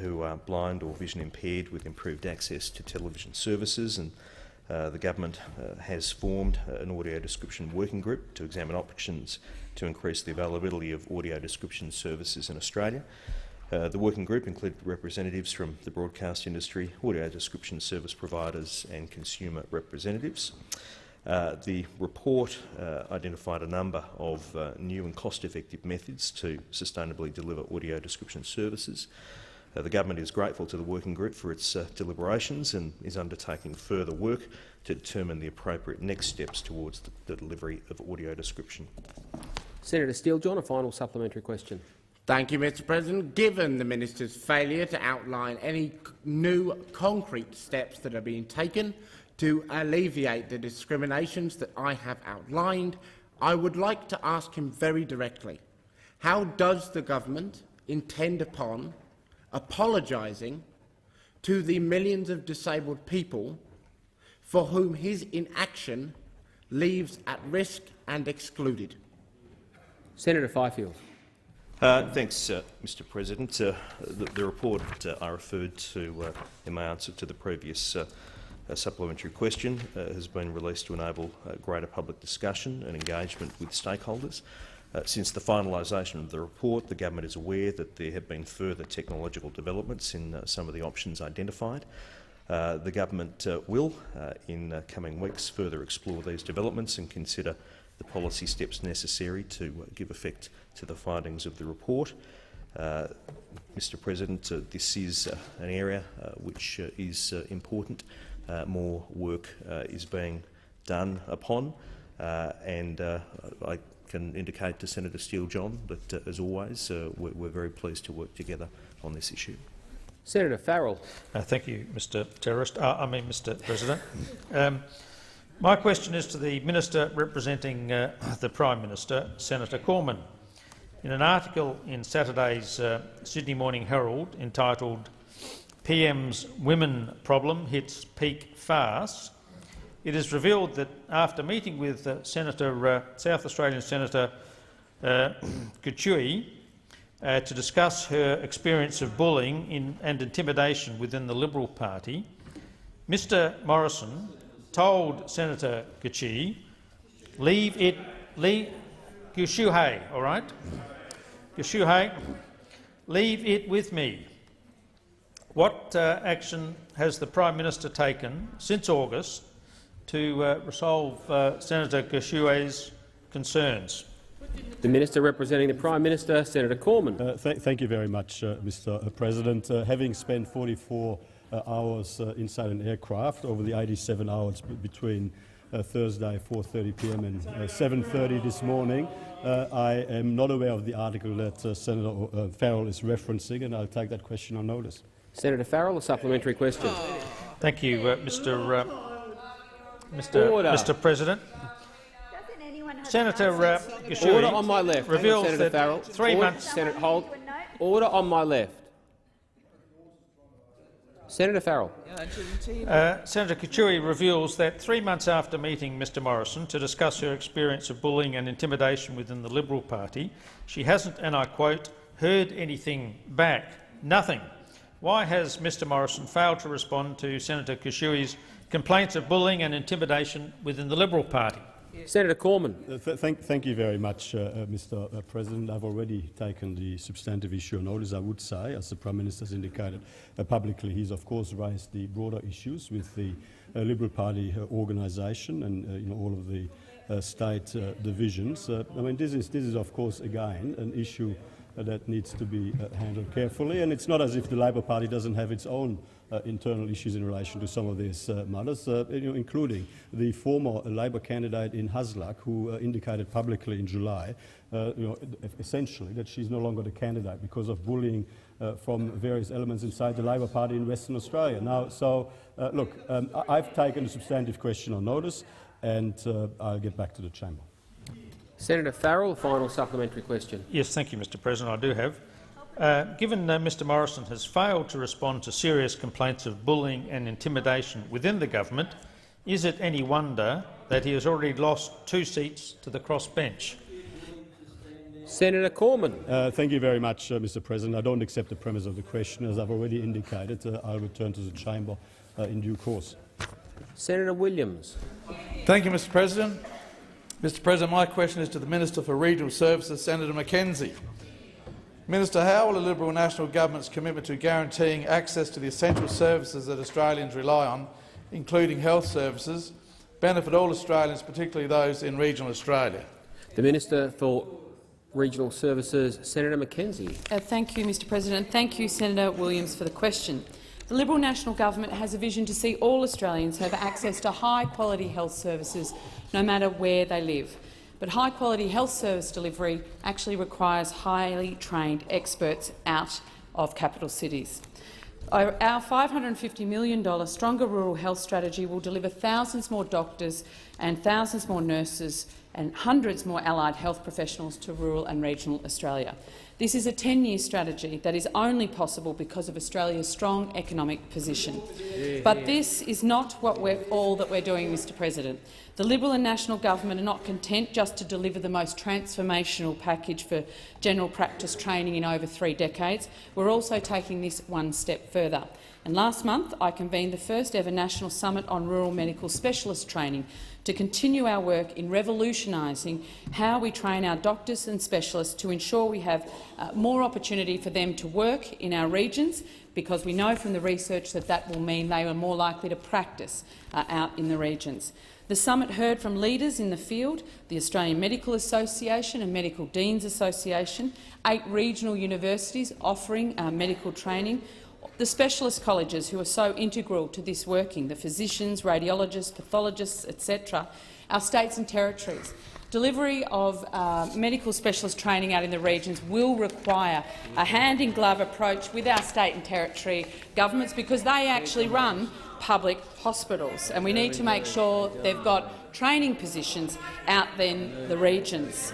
who are blind or vision impaired with improved access to television services, and the government has formed an audio description working group to examine options to increase the availability of audio description services in Australia. The working group included representatives from the broadcast industry, audio description service providers and consumer representatives. The report identified a number of new and cost-effective methods to sustainably deliver audio description services. The government is grateful to the working group for its deliberations and is undertaking further work to determine the appropriate next steps towards the delivery of audio description. Senator Steele-John, a final supplementary question. Thank you, Mr. President. Given the minister's failure to outline any new concrete steps that are being taken to alleviate the discriminations that I have outlined, I would like to ask him very directly, how does the government intend upon apologising to the millions of disabled people for whom his inaction leaves at risk and excluded? Senator Fifield. Thanks, Mr. President. The report I referred to in my answer to the previous supplementary question has been released to enable greater public discussion and engagement with stakeholders. Since the finalisation of the report, the government is aware that there have been further technological developments in some of the options identified. The government will, in coming weeks, further explore these developments and consider the policy steps necessary to give effect to the findings of the report. Mr. President, this is an area which is important. More work is being done upon, and I can indicate to Senator Steele-John that, as always, we're very pleased to work together on this issue. Senator Farrell. Thank you, Mr. President. My question is to the Minister representing the Prime Minister, Senator Cormann. In an article in Saturday's Sydney Morning Herald entitled "PM's Women Problem Hits Peak Fast," it is revealed that after meeting with South Australian Senator Kachui to discuss her experience of bullying and intimidation within the Liberal Party, Mr Morrison told Senator Kachui, Kachui, all right? Kachui, leave it with me. What action has the Prime Minister taken since August to resolve Senator Kachui's concerns? The Minister representing the Prime Minister, Senator Cormann. Thank you very much, Mr. President. Having spent 44 hours inside an aircraft over the 87 hours between Thursday 4:30 p.m. and 7:30 this morning, I am not aware of the article that Senator Farrell is referencing, and I'll take that question on notice. Senator Farrell, a supplementary question. Thank you, Mr. President. Senator Kachui Order on my left. reveals Senator that Farrell. 3 months. Order on my left. Senator Farrell. Senator Kachui reveals that 3 months after meeting Mr Morrison to discuss her experience of bullying and intimidation within the Liberal Party, she hasn't, and I quote, heard anything back. Nothing. Why has Mr Morrison failed to respond to Senator Kachui's complaints of bullying and intimidation within the Liberal Party? Senator Cormann. Thank you very much, Mr. President. I've already taken the substantive issue on notice. I would say, as the Prime Minister has indicated publicly, he's of course raised the broader issues with the Liberal Party organisation and all of the state divisions. I mean, this is of course again an issue that needs to be handled carefully, and it's not as if the Labor Party doesn't have its own internal issues in relation to some of these matters, including the former Labor candidate in Hasluck, who indicated publicly in July, essentially, that she's no longer the candidate because of bullying from various elements inside the Labor Party in Western Australia. Now, look, I've taken a substantive question on notice, and I'll get back to the chamber. Senator Farrell, final supplementary question. Yes, thank you, Mr President. I do have. Given Mr Morrison has failed to respond to serious complaints of bullying and intimidation within the government, is it any wonder that he has already lost 2 seats to the crossbench. Senator Cormann. Thank you very much, Mr. President. I don't accept the premise of the question. As I've already indicated, I'll return to the chamber in due course. Senator Williams. Thank you, Mr. President. Mr. President, my question is to the Minister for Regional Services, Senator Mackenzie. Minister, how will the Liberal National Government's commitment to guaranteeing access to the essential services that Australians rely on, including health services, benefit all Australians, particularly those in regional Australia? The Minister for Regional Services, Senator Mackenzie. Thank you, Mr. President. Thank you, Senator Williams, for the question. The Liberal National Government has a vision to see all Australians have access to high-quality health services, no matter where they live. But high-quality health service delivery actually requires highly trained experts out of capital cities. Our $550 million Stronger Rural Health Strategy will deliver thousands more doctors and thousands more nurses and hundreds more allied health professionals to rural and regional Australia. This is a 10-year strategy that is only possible because of Australia's strong economic position. But this is not all that we're doing, Mr. President. The Liberal and National Government are not content just to deliver the most transformational package for general practice training in over 3 decades. We're also taking this one step further. And last month I convened the first ever National Summit on Rural Medical Specialist Training to continue our work in revolutionising how we train our doctors and specialists to ensure we have more opportunity for them to work in our regions, because we know from the research that that will mean they are more likely to practice out in the regions. The summit heard from leaders in the field, the Australian Medical Association and Medical Deans Association, 8 regional universities offering medical training, the specialist colleges who are so integral to this working, the physicians, radiologists, pathologists, etc., our states and territories. Delivery of medical specialist training out in the regions will require a hand-in-glove approach with our state and territory governments, because they actually run public hospitals, and we need to make sure they've got training positions out in the regions.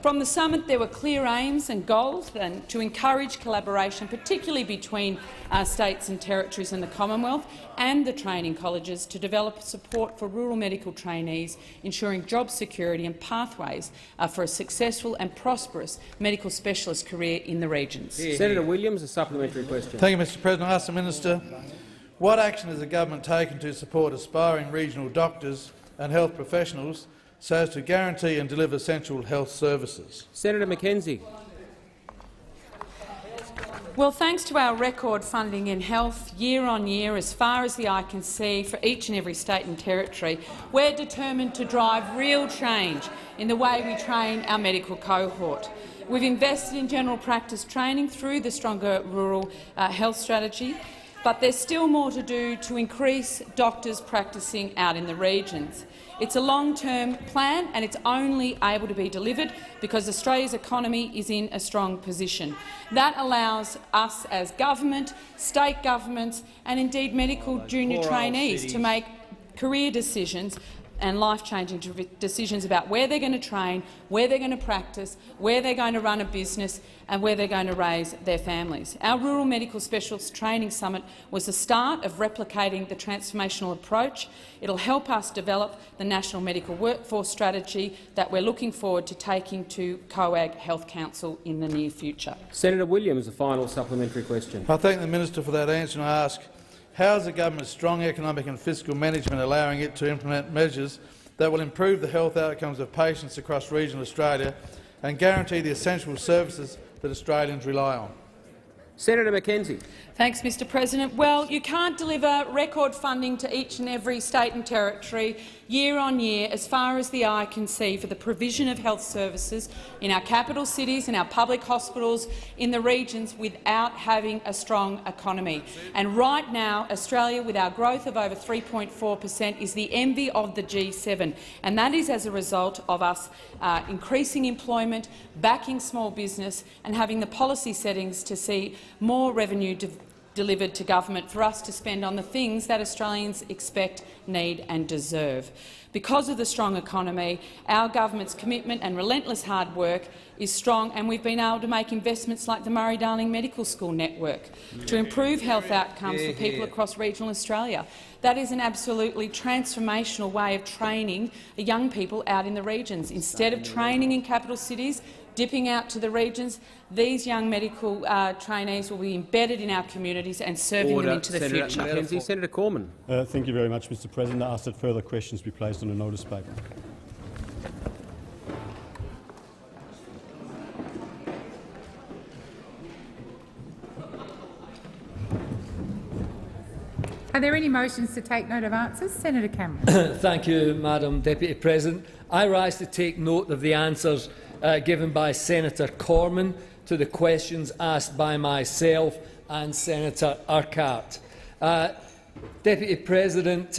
From the summit, there were clear aims and goals to encourage collaboration, particularly between states and territories and the Commonwealth and the training colleges, to develop support for rural medical trainees, ensuring job security and pathways for a successful and prosperous medical specialist career in the regions. Senator Williams, a supplementary question. Thank you, Mr. President. I ask the Minister, what action has the government taken to support aspiring regional doctors and health professionals so as to guarantee and deliver essential health services? Senator Mackenzie. Well, thanks to our record funding in health year on year, as far as the eye can see, for each and every state and territory, we're determined to drive real change in the way we train our medical cohort. We've invested in general practice training through the Stronger Rural Health Strategy, but there's still more to do to increase doctors practising out in the regions. It's a long-term plan, and it's only able to be delivered because Australia's economy is in a strong position. That allows us as government, state governments and indeed medical junior trainees to make career decisions and life-changing decisions about where they're going to train, where they're going to practice, where they're going to run a business and where they're going to raise their families. Our Rural Medical Specialist Training Summit was the start of replicating the transformational approach. It will help us develop the National Medical Workforce Strategy that we're looking forward to taking to COAG Health Council in the near future. Senator Williams, a final supplementary question. I thank the Minister for that answer, and I ask, how is the government's strong economic and fiscal management allowing it to implement measures that will improve the health outcomes of patients across regional Australia and guarantee the essential services that Australians rely on? Senator Mackenzie. Thanks, Mr. President. Well, you can't deliver record funding to each and every state and territory year on year, as far as the eye can see, for the provision of health services in our capital cities, in our public hospitals, in the regions, without having a strong economy. And right now, Australia, with our growth of over 3.4%, is the envy of the G7, and that is as a result of us increasing employment, backing small business and having the policy settings to see more revenue delivered to government for us to spend on the things that Australians expect, need and deserve. Because of the strong economy, our government's commitment and relentless hard work is strong, and we've been able to make investments like the Murray-Darling Medical School network to improve health outcomes for people across regional Australia. That is an absolutely transformational way of training young people out in the regions. Instead of training in capital cities, dipping out to the regions, these young medical trainees will be embedded in our communities and serving them into the future. Mackenzie. Senator Cormann. Thank you very much, Mr. President. I ask that further questions be placed on the notice paper. Are there any motions to take note of answers? Senator Cameron. Thank you, Madam Deputy President. I rise to take note of the answers given by Senator Cormann to the questions asked by myself and Senator Urquhart. Deputy President,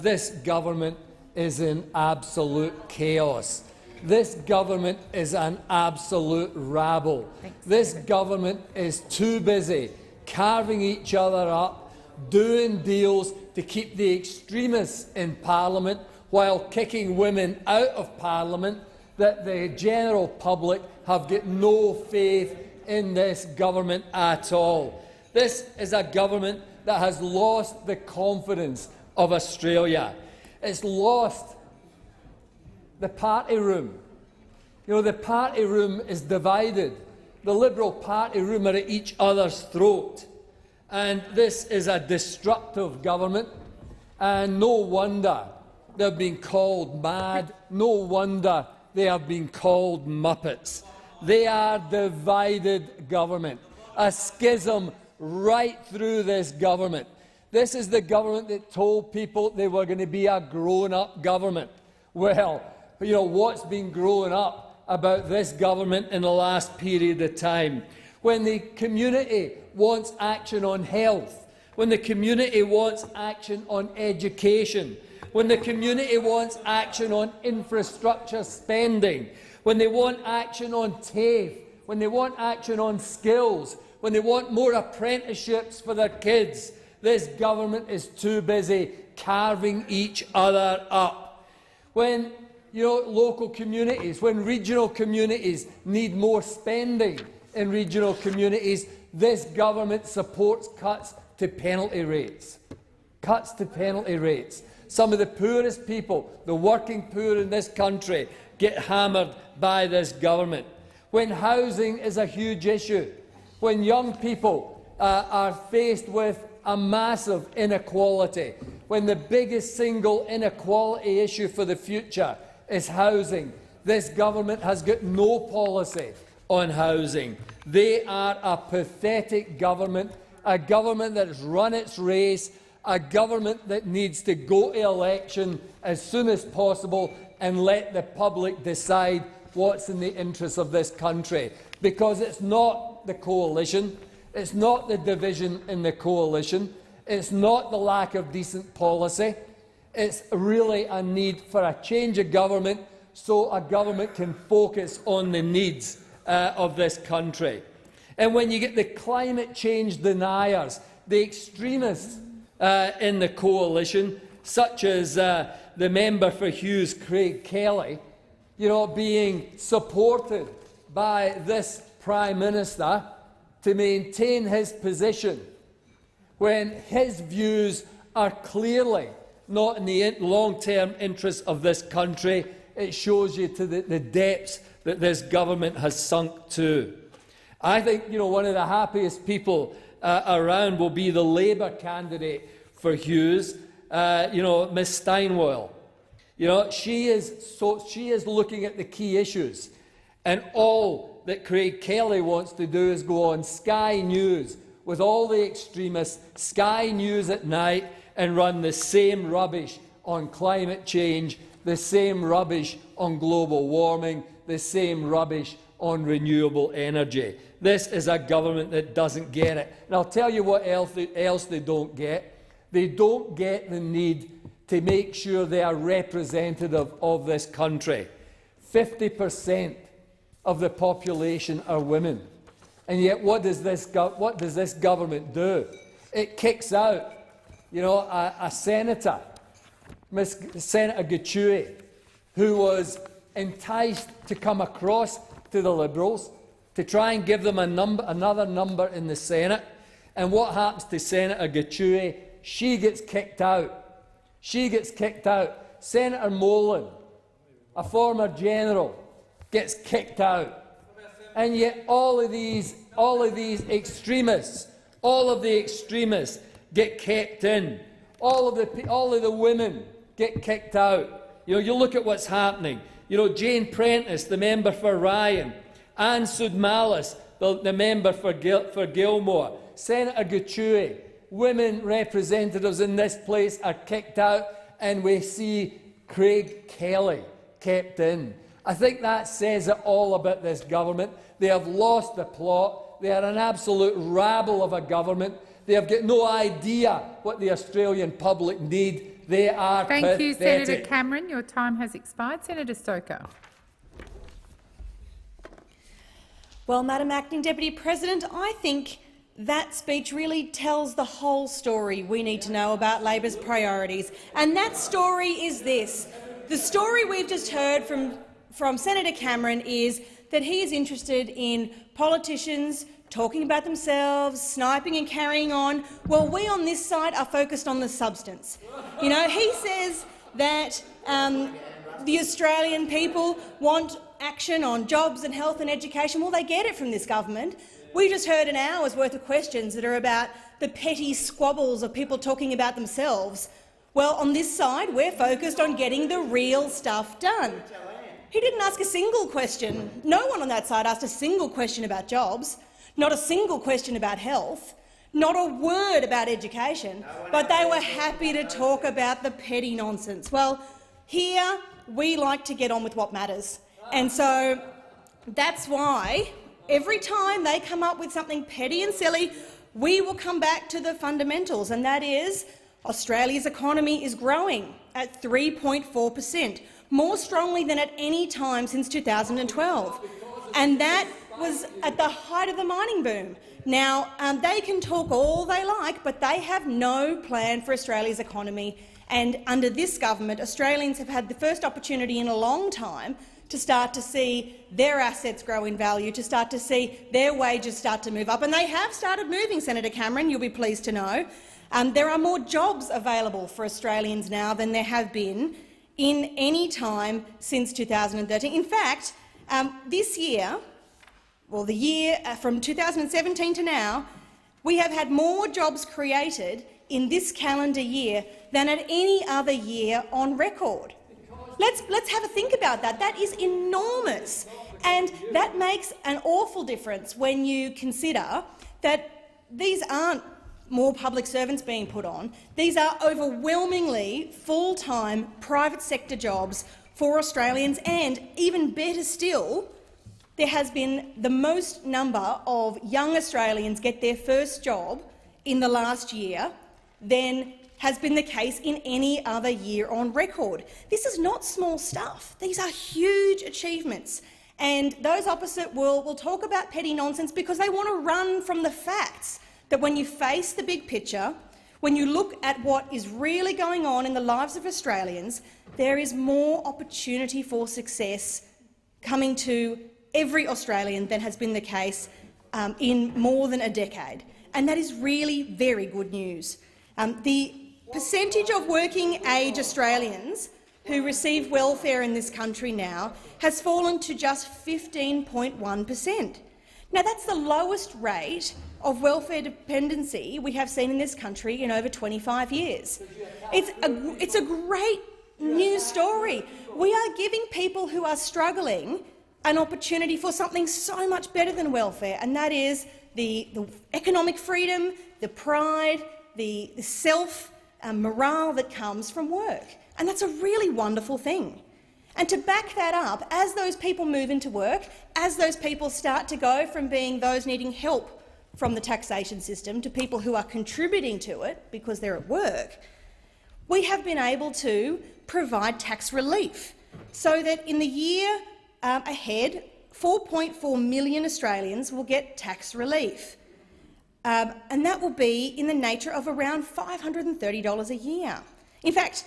this government is in absolute chaos. This government is an absolute rabble. This government is too busy carving each other up, doing deals to keep the extremists in Parliament while kicking women out of Parliament, that the general public have got no faith in this government at all. This is a government that has lost the confidence of Australia. It's lost the party room. You know, the party room is divided. The Liberal party room are at each other's throat. And this is a destructive government, and no wonder they've been called mad. No wonder they have been called Muppets. They are divided government, a schism right through this government. This is the government that told people they were going to be a grown-up government. Well, you know, what's been growing up about this government in the last period of time? When the community wants action on health, when the community wants action on education, when the community wants action on infrastructure spending, when they want action on TAFE, when they want action on skills, when they want more apprenticeships for their kids, this government is too busy carving each other up. When local communities, when regional communities need more spending in regional communities, this government supports cuts to penalty rates. Cuts to penalty rates. Some of the poorest people, the working poor in this country, get hammered by this government. When housing is a huge issue, when young people are faced with a massive inequality, when the biggest single inequality issue for the future is housing, this government has got no policy on housing. They are a pathetic government, a government that has run its race, a government that needs to go to election as soon as possible and let the public decide what's in the interests of this country. Because it's not the coalition, it's not the division in the coalition, it's not the lack of decent policy, it's really a need for a change of government so a government can focus on the needs of this country. And when you get the climate change deniers, the extremists in the coalition, such as the member for Hughes, Craig Kelly, being supported by this Prime Minister to maintain his position, when his views are clearly not in the long-term interests of this country, it shows you to the depths that this government has sunk to. I think one of the happiest people around will be the Labour candidate for Hughes, Ms Steinwell. She is looking at the key issues, and all that Craig Kelly wants to do is go on Sky News with all the extremists, Sky News at night, and run the same rubbish on climate change, the same rubbish on global warming, the same rubbish on renewable energy. This is a government that doesn't get it. And I'll tell you what else they don't get. They don't get the need to make sure they are representative of this country. 50% of the population are women. And yet what does this government do? It kicks out, a senator, Miss Senator Gachui, who was enticed to come across to the Liberals to try and give them another number in the Senate. And what happens to Senator Gachui? She gets kicked out. She gets kicked out. Senator Molan, a former general, gets kicked out. And yet all of these extremists, all of the extremists get kept in. All of the women get kicked out. You look at what's happening. Jane Prentice, the member for Ryan, Anne Sudmalis, the member for Gilmore, Senator Gachui, women representatives in this place are kicked out, and we see Craig Kelly kept in. I think that says it all about this government. They have lost the plot. They are an absolute rabble of a government. They have got no idea what the Australian public need. They are pathetic. Thank you, Senator Cameron. Your time has expired. Senator Stoker. Well, Madam Acting Deputy President, I think that speech really tells the whole story we need to know about Labor's priorities. And that story is this. The story we've just heard from Senator Cameron is that he is interested in politicians talking about themselves, sniping and carrying on. Well, we on this side are focused on the substance. He says that the Australian people want action on jobs and health and education. Well, they get it from this government. We just heard an hour's worth of questions that are about the petty squabbles of people talking about themselves. Well, on this side, we're focused on getting the real stuff done. He didn't ask a single question. No one on that side asked a single question about jobs, not a single question about health, not a word about education, but they were happy to talk about the petty nonsense. Well, here we like to get on with what matters. And so that's why every time they come up with something petty and silly, we will come back to the fundamentals, and that is Australia's economy is growing at 3.4%, more strongly than at any time since 2012. And that was at the height of the mining boom. Now, they can talk all they like, but they have no plan for Australia's economy. And under this government, Australians have had the first opportunity in a long time to start to see their assets grow in value, to start to see their wages start to move up. And they have started moving, Senator Cameron, you'll be pleased to know. There are more jobs available for Australians now than there have been in any time since 2013. In fact, this year, well, the year from 2017 to now, we have had more jobs created in this calendar year than at any other year on record. Let's have a think about that. That is enormous, and that makes an awful difference when you consider that these aren't more public servants being put on. These are overwhelmingly full-time private sector jobs for Australians, and even better still, there has been the most number of young Australians get their first job in the last year than has been the case in any other year on record. This is not small stuff. These are huge achievements. And those opposite will talk about petty nonsense because they want to run from the facts that when you face the big picture, when you look at what is really going on in the lives of Australians, there is more opportunity for success coming to every Australian than has been the case in more than a decade. And that is really very good news. The percentage of working-age Australians who receive welfare in this country now has fallen to just 15.1%. Now, that's the lowest rate of welfare dependency we have seen in this country in over 25 years. It's a great news story. We are giving people who are struggling an opportunity for something so much better than welfare, and that is the economic freedom, the pride, the self-morale that comes from work. And that's a really wonderful thing. And to back that up, as those people move into work, as those people start to go from being those needing help from the taxation system to people who are contributing to it because they're at work, we have been able to provide tax relief so that in the year ahead, 4.4 million Australians will get tax relief. and that will be in the nature of around $530 a year. In fact,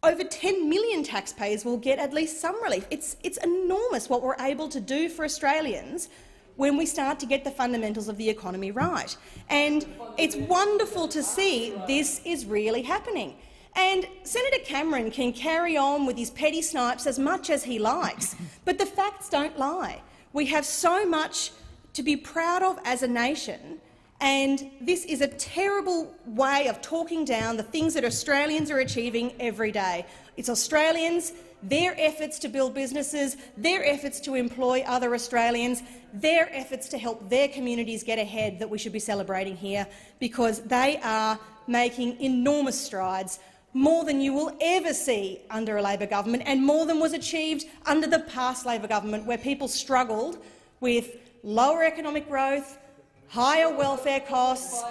over 10 million taxpayers will get at least some relief. It's enormous what we're able to do for Australians when we start to get the fundamentals of the economy right. And it's wonderful to see this is really happening. And Senator Cameron can carry on with his petty snipes as much as he likes, but the facts don't lie. We have so much to be proud of as a nation, and this is a terrible way of talking down the things that Australians are achieving every day. It's Australians, their efforts to build businesses, their efforts to employ other Australians, their efforts to help their communities get ahead that we should be celebrating here, because they are making enormous strides, more than you will ever see under a Labor government and more than was achieved under the past Labor government, where people struggled with lower economic growth, higher welfare costs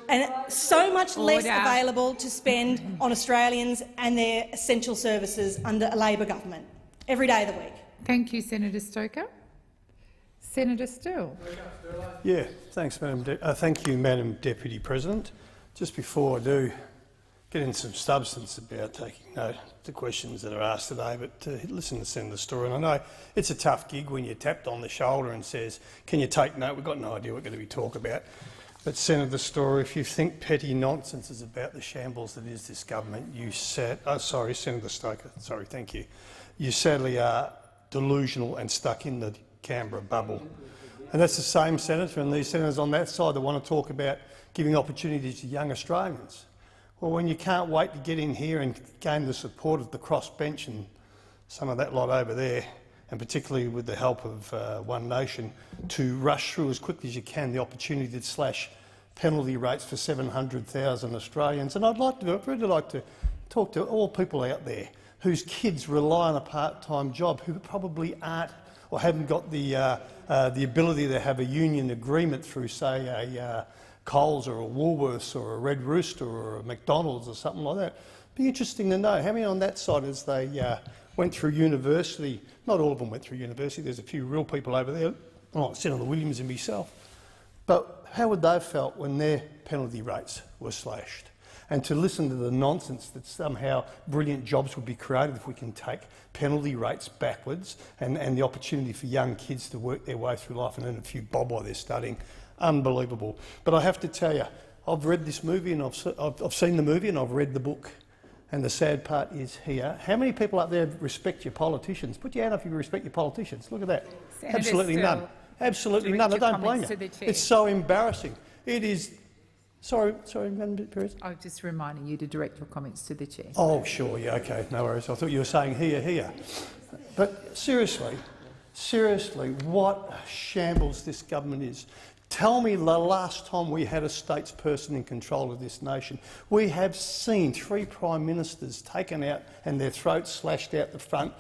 and so much less available to spend on Australians and their essential services under a Labor government every day of the week. Thank you, Senator Stoker. Senator Still. Yeah, thanks, thank you, Madam Deputy President. Just before I do get into some substance about taking note of the questions that are asked today, but listen to Senator Story. And I know it's a tough gig when you're tapped on the shoulder and says, can you take note? We've got no idea what we're going to be talking about. But Senator Story, if you think petty nonsense is about the shambles that is this government, you Senator Stoker, sorry, thank you. You sadly are delusional and stuck in the Canberra bubble. And that's the same senator and these senators on that side that want to talk about giving opportunities to young Australians. Well, when you can't wait to get in here and gain the support of the crossbench and some of that lot over there, and particularly with the help of One Nation, to rush through as quickly as you can the opportunity to slash penalty rates for 700,000 Australians. And I'd really like to talk to all people out there whose kids rely on a part-time job, who probably aren't or haven't got the ability to have a union agreement through, say, a Coles or a Woolworths or a Red Rooster or a McDonald's or something like that. Be interesting to know how many on that side, as they went through university. Not all of them went through university. There's a few real people over there, like Senator Williams and myself. But how would they have felt when their penalty rates were slashed? And to listen to the nonsense that somehow brilliant jobs would be created if we can take penalty rates backwards and the opportunity for young kids to work their way through life and earn a few bob while they're studying. Unbelievable. But I have to tell you, I've read this movie and I've seen the movie and I've read the book. And the sad part is here. How many people up there respect your politicians? Put your hand up if you respect your politicians. Look at that. Senator Absolutely Still, none. Absolutely none. I don't blame you. It's so embarrassing. It is. Sorry, Madam President. I'm just reminding you to direct your comments to the chair. Oh, sure. Yeah, OK. No worries. I thought you were saying here. But seriously, what a shambles this government is. Tell me the last time we had a statesperson in control of this nation. We have seen 3 prime ministers taken out and their throats slashed out the front.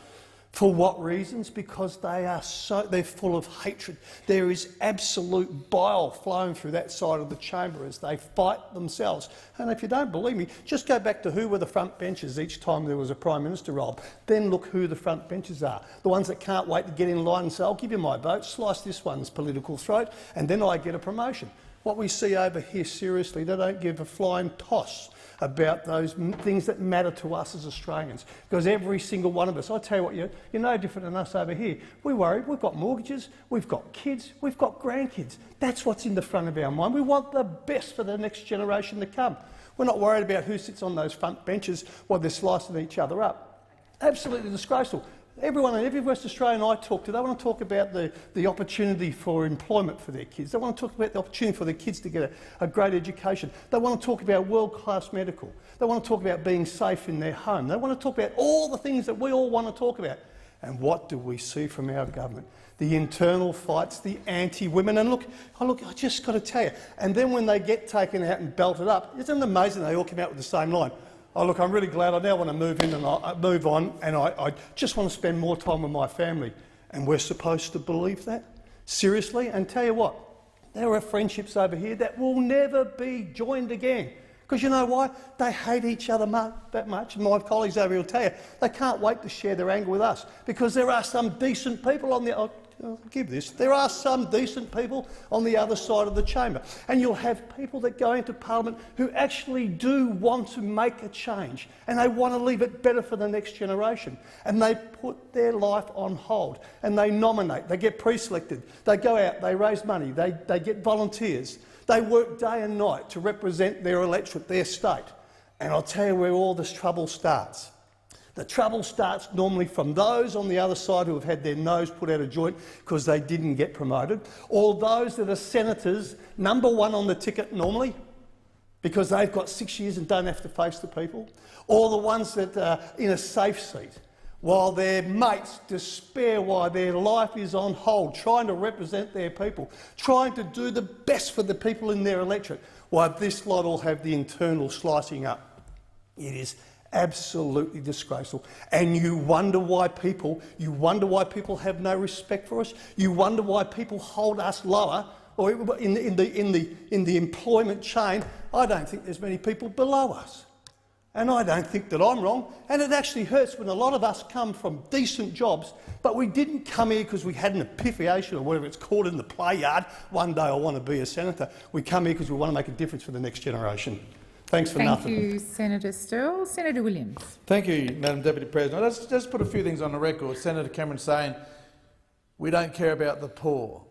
For what reasons? Because they're full of hatred. There is absolute bile flowing through that side of the chamber as they fight themselves. And if you don't believe me, just go back to who were the front benches each time there was a Prime Minister role. Then look who the front benches are. The ones that can't wait to get in line and say, I'll give you my vote, slice this one's political throat, and then I get a promotion. What we see over here, seriously, they don't give a flying toss about those things that matter to us as Australians. Because every single one of us, I tell you what, you're no different than us over here. We worry, we've got mortgages, we've got kids, we've got grandkids. That's what's in the front of our mind. We want the best for the next generation to come. We're not worried about who sits on those front benches while they're slicing each other up. Absolutely disgraceful. Everyone in every West Australian I talk to, they want to talk about the opportunity for employment for their kids. They want to talk about the opportunity for their kids to get a great education. They want to talk about world-class medical. They want to talk about being safe in their home. They want to talk about all the things that we all want to talk about. And what do we see from our government? The internal fights, the anti-women. And look, I just got to tell you, and then when they get taken out and belted up, isn't it amazing they all come out with the same line? Oh, look, I'm really glad I now want to move in and I move on, and I just want to spend more time with my family. And we're supposed to believe that? Seriously? And tell you what, there are friendships over here that will never be joined again Because you know why? They hate each other that much. My colleagues over here will tell you, they can't wait to share their anger with us, because there are some decent people on the... there are some decent people on the other side of the chamber. And you'll have people that go into Parliament who actually do want to make a change, and they want to leave it better for the next generation. And they put their life on hold, and they nominate, they get pre-selected, they go out, they raise money, they get volunteers. They work day and night to represent their electorate, their state. And I'll tell you where all this trouble starts. The trouble starts normally from those on the other side who have had their nose put out of joint because they didn't get promoted, or those that are senators, #1 on the ticket normally, because they've got 6 years and don't have to face the people, or the ones that are in a safe seat, while their mates despair why their life is on hold, trying to represent their people, trying to do the best for the people in their electorate, while this lot will have the internal slicing up. It is absolutely disgraceful. And you wonder why people have no respect for us. You wonder why people hold us lower, or in the employment chain. I don't think there's many people below us. And I don't think that I'm wrong. And it actually hurts when a lot of us come from decent jobs, but we didn't come here because we had an epiphany, or whatever it's called in the play yard. One day I want to be a senator. We come here because we want to make a difference for the next generation. Thanks for nothing. Thank you, Senator Sterle. Senator Williams. Thank you, Madam Deputy President. Let's just put a few things on the record. Senator Cameron saying we don't care about the poor.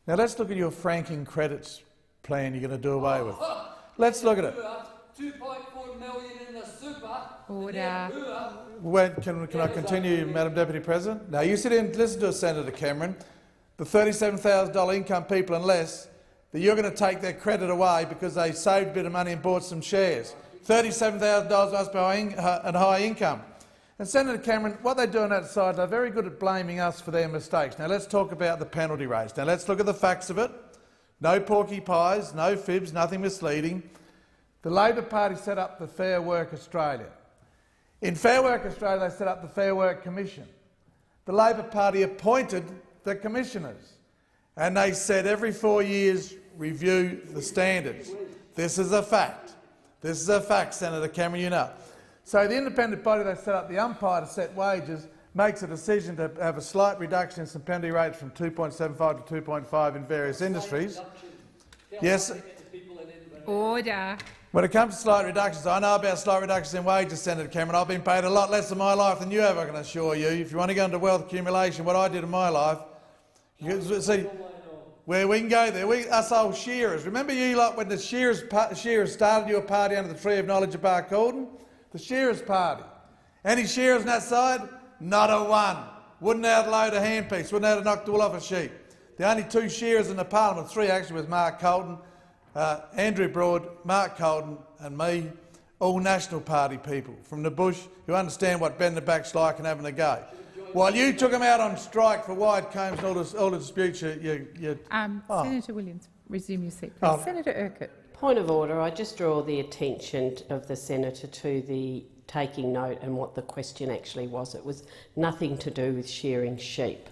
Now let's look at your franking credits plan you're going to do away with. Let's look at it. 2.4 million in the super. Order. Can I continue, Madam Deputy President? Now you sit in and listen to us, Senator Cameron. The $37,000 income people and less, that you're going to take their credit away because they saved a bit of money and bought some shares. $37,000 must be high income. And Senator Cameron, what they do on that side, they're very good at blaming us for their mistakes. Now let's talk about the penalty rates. Now let's look at the facts of it. No porky pies, no fibs, nothing misleading. The Labor Party set up the Fair Work Australia. In Fair Work Australia, they set up the Fair Work Commission. The Labor Party appointed the commissioners, and they said every 4 years review the standards. This is a fact. This is a fact, Senator Cameron, you know. So the independent body they set up, the umpire to set wages, makes a decision to have a slight reduction in some penalty rates from 2.75 to 2.5 in various industries. Yes. Order. When it comes to slight reductions, I know about slight reductions in wages, Senator Cameron. I've been paid a lot less in my life than you have, I can assure you. If you want to go into wealth accumulation, what I did in my life, you see, where we can go there, us old shearers. Remember you lot when the shearers started your party under the Tree of Knowledge of Bar Calden? The shearers party. Any shearers on that side? Not a one. Wouldn't outload a handpiece, wouldn't have knocked the wool off a sheep. The only 2 shearers in the parliament, 3 actually, was Mark Colton, Andrew Broad, Mark Colton and me, all National Party people from the bush who understand what bending the back's like and having a go. While you took them out on strike for wide combs and all the disputes, Senator Williams, resume your seat, please. Senator Urquhart. Point of order. I just draw the attention of the senator to the taking note and what the question actually was. It was nothing to do with shearing sheep.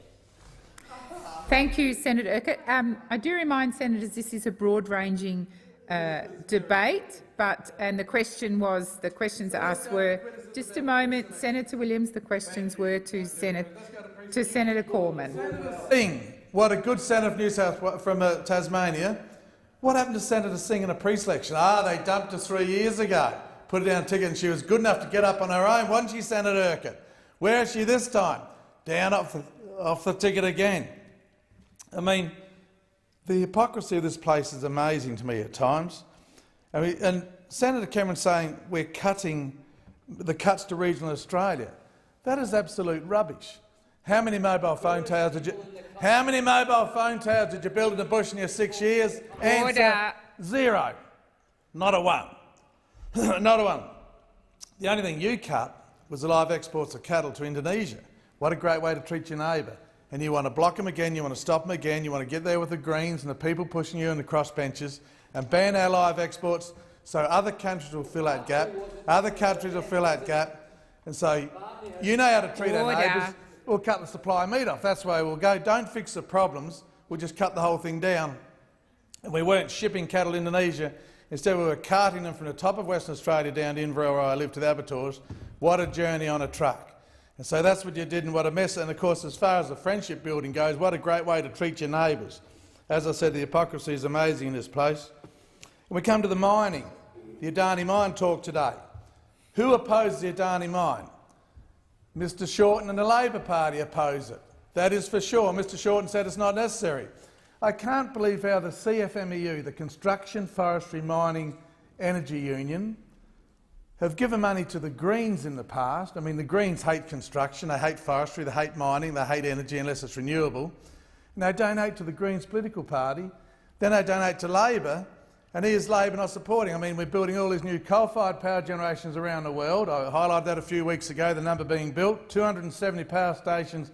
Thank you, Senator Urquhart. I do remind senators this is a broad-ranging debate, and the questions asked were, just a moment, Senator Williams, the questions were to Senator Cormann. Singh, what a good senator from New South from Tasmania. What happened to Senator Singh in a pre-selection? They dumped her 3 years ago, put her down a ticket, and she was good enough to get up on her own, wasn't she, Senator Urquhart? Where is she this time? Down off the ticket again. I mean, the hypocrisy of this place is amazing to me at times. And Senator Cameron saying we're cutting the cuts to regional Australia. That is absolute rubbish. How many mobile phone towers did you build in the bush in your 6 years? Answer, 0. Not a one. Not a one. The only thing you cut was the live exports of cattle to Indonesia. What a great way to treat your neighbour. And you want to block them again, you want to stop them again, you want to get there with the Greens and the people pushing you in the crossbenches and ban our live exports so other countries will fill that gap. And so you know how to treat our neighbours. We'll cut the supply of meat off. That's the way we'll go. Don't fix the problems. We'll just cut the whole thing down. And we weren't shipping cattle to Indonesia Instead, we were carting them from the top of Western Australia down to Inverell, where I live, to the abattoirs. What a journey on a truck. And so that's what you did, and what a mess. And of course, as far as the friendship building goes, what a great way to treat your neighbours. As I said, the hypocrisy is amazing in this place. And we come to the mining, the Adani mine talk today. Who opposes the Adani mine? Mr Shorten and the Labor Party oppose it. That is for sure. Mr Shorten said it's not necessary. I can't believe how the CFMEU, the Construction, Forestry, Mining, Energy Union, have given money to the Greens in the past. I mean, the Greens hate construction, they hate forestry, they hate mining, they hate energy unless it's renewable. And they donate to the Greens political party, then they donate to Labor, and here's Labor not supporting. I mean, we're building all these new coal-fired power generations around the world. I highlighted that a few weeks ago, the number being built. 270 power stations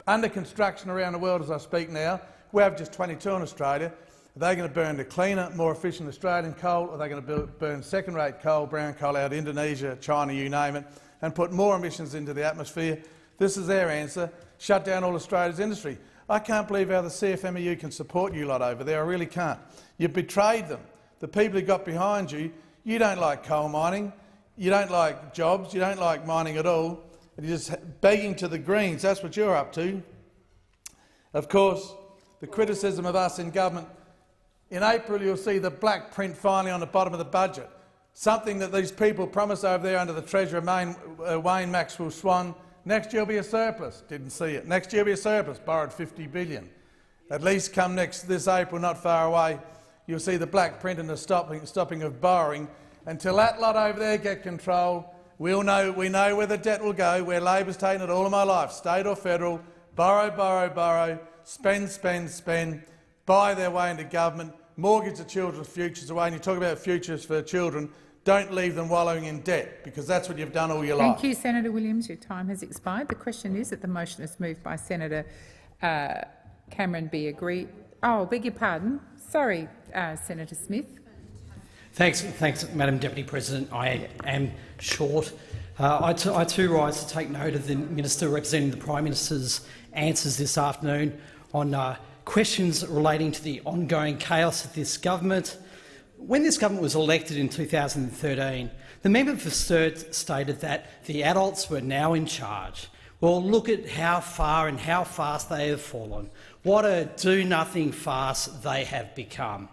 under construction around the world as I speak now. We have just 22 in Australia. Are they going to burn the cleaner, more efficient Australian coal, or are they going to burn second-rate coal, brown coal out of Indonesia, China, you name it, and put more emissions into the atmosphere? This is their answer. Shut down all Australia's industry. I can't believe how the CFMEU can support you lot over there. I really can't. You've betrayed them. The people who got behind you, you don't like coal mining, you don't like jobs, you don't like mining at all. You're just begging to the Greens. That's what you're up to. Of course, the criticism of us in government. In April, you'll see the black print finally on the bottom of the budget, something that these people promised over there under the Treasurer Wayne Maxwell Swan. Next year will be a surplus. Didn't see it. Next year will be a surplus. Borrowed $50 billion. At least come this April, not far away, you'll see the black print and the stopping of borrowing. Until that lot over there get control, we know where the debt will go, where Labor's taken it all of my life, state or federal. Borrow, borrow, borrow. Spend, spend, spend. Buy their way into government, mortgage the children's futures away. And you talk about futures for children, don't leave them wallowing in debt, because that's what you've done all your life. Thank you, Senator Williams. Your time has expired. The question is that the motion is moved by Senator Cameron be agreed. Oh, beg your pardon. Sorry, Senator Smith. Thanks, Madam Deputy President. I am short. I too rise to take note of the Minister representing the Prime Minister's answers this afternoon on questions relating to the ongoing chaos of this government. When this government was elected in 2013, the member for Sturt stated that the adults were now in charge. Well, look at how far and how fast they have fallen. What a do-nothing farce they have become.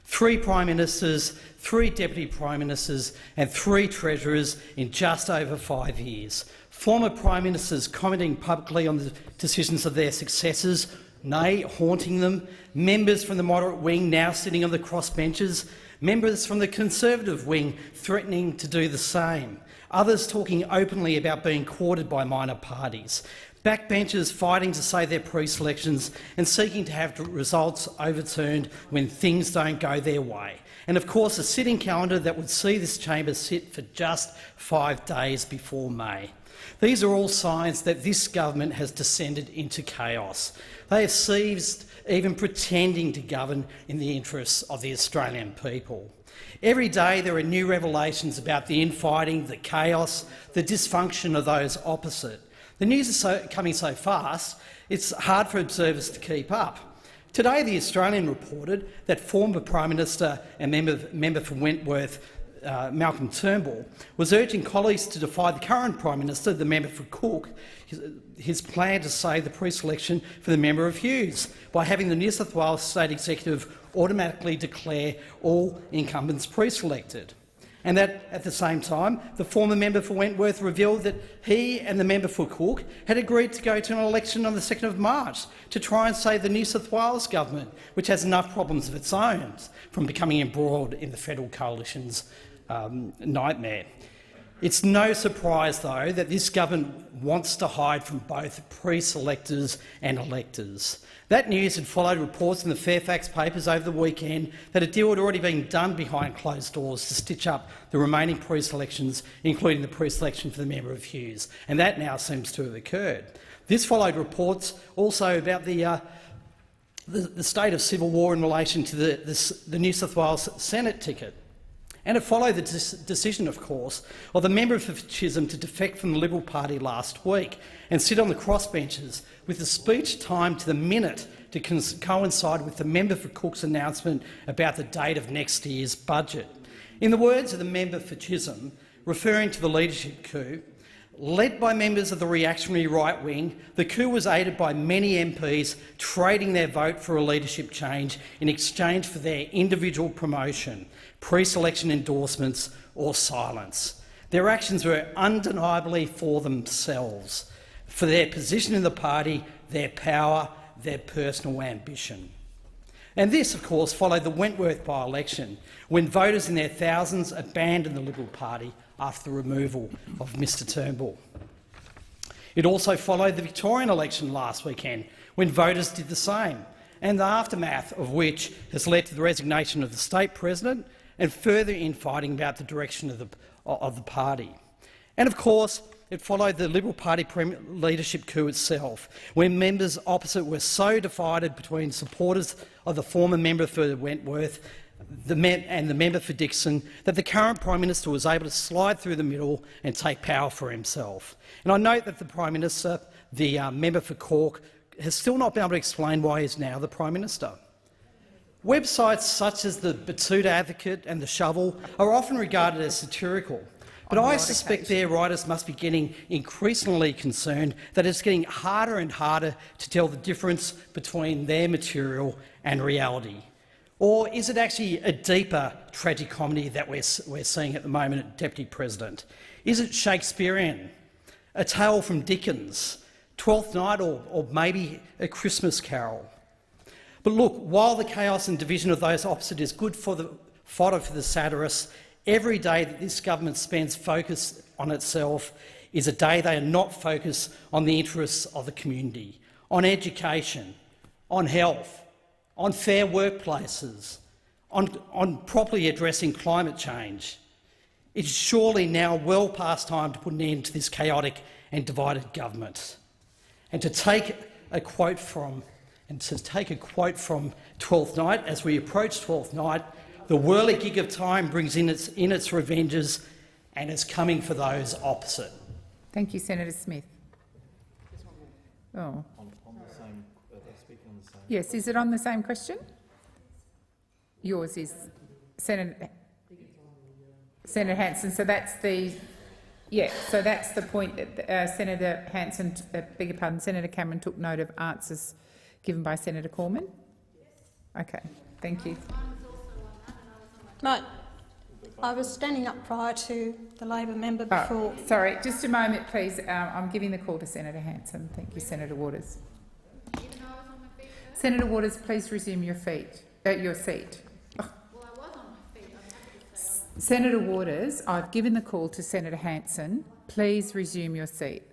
3 Prime Ministers, 3 Deputy Prime Ministers and 3 Treasurers in just over 5 years. Former Prime Ministers commenting publicly on the decisions of their successors, nay, haunting them. Members from the moderate wing now sitting on the crossbenches. Members from the Conservative wing threatening to do the same. Others talking openly about being courted by minor parties. Backbenchers fighting to say their pre-selections and seeking to have results overturned when things don't go their way. And of course a sitting calendar that would see this chamber sit for just 5 days before May. These are all signs that this government has descended into chaos. They have ceased even pretending to govern in the interests of the Australian people. Every day there are new revelations about the infighting, the chaos, the dysfunction of those opposite. The news is coming so fast, it's hard for observers to keep up. Today, The Australian reported that former Prime Minister and member for Wentworth, Malcolm Turnbull, was urging colleagues to defy the current Prime Minister, the member for Cook, his plan to save the pre-selection for the member of Hughes by having the New South Wales State Executive automatically declare all incumbents pre-selected. And that, at the same time, the former member for Wentworth revealed that he and the member for Cook had agreed to go to an election on the 2nd of March to try and save the New South Wales government, which has enough problems of its own, from becoming embroiled in the federal coalition's nightmare. It's no surprise, though, that this government wants to hide from both pre-selectors and electors. That news had followed reports in the Fairfax papers over the weekend that a deal had already been done behind closed doors to stitch up the remaining pre-selections, including the pre-selection for the member of Hughes, and that now seems to have occurred. This followed reports also about the state of civil war in relation to the New South Wales Senate ticket. And it followed the decision, of course, of the member for Chisholm to defect from the Liberal Party last week and sit on the crossbenches with the speech timed to the minute to coincide with the member for Cook's announcement about the date of next year's budget. In the words of the member for Chisholm, referring to the leadership coup, led by members of the reactionary right wing, the coup was aided by many MPs trading their vote for a leadership change in exchange for their individual promotion, pre-selection endorsements or silence. Their actions were undeniably for themselves, for their position in the party, their power, their personal ambition. And this, of course, followed the Wentworth by-election, when voters in their thousands abandoned the Liberal Party after the removal of Mr Turnbull. It also followed the Victorian election last weekend, when voters did the same, and the aftermath of which has led to the resignation of the state president and further infighting about the direction of the party. And of course, it followed the Liberal Party leadership coup itself, when members opposite were so divided between supporters of the former member for Wentworth and the member for Dixon that the current Prime Minister was able to slide through the middle and take power for himself. And I note that the Prime Minister, the member for Cork, has still not been able to explain why he is now the Prime Minister. Websites such as the Batuta Advocate and the Shovel are often regarded as satirical, but I suspect their writers must be getting increasingly concerned that it's getting harder and harder to tell the difference between their material and reality. Or is it actually a deeper tragicomedy that we're seeing at the moment, Deputy President? Is it Shakespearean, a tale from Dickens, Twelfth Night, or maybe A Christmas Carol? But look, while the chaos and division of those opposite is good for the fodder for the satirists, every day that this government spends focus on itself is a day they are not focused on the interests of the community, on education, on health, on fair workplaces, on properly addressing climate change. It's surely now well past time to put an end to this chaotic and divided government. And to take a quote from Twelfth Night, as we approach Twelfth Night, the whirligig of time brings in its revenges and is coming for those opposite. Thank you, Senator Smith. Oh. Yes, is it on the same question? Yours is Senator Hanson. So that's the so that's the point that Senator Hanson, beg your pardon, Senator Cameron took note of answers given by Senator Cormann. Okay, thank you. No, I was standing up prior to the Labor member before. Oh, sorry, just a moment, please. I'm giving the call to Senator Hanson. Thank you, Senator Waters. Senator Waters, please resume your seat. Oh. Senator Waters, I've given the call to Senator Hanson. Please resume your seat.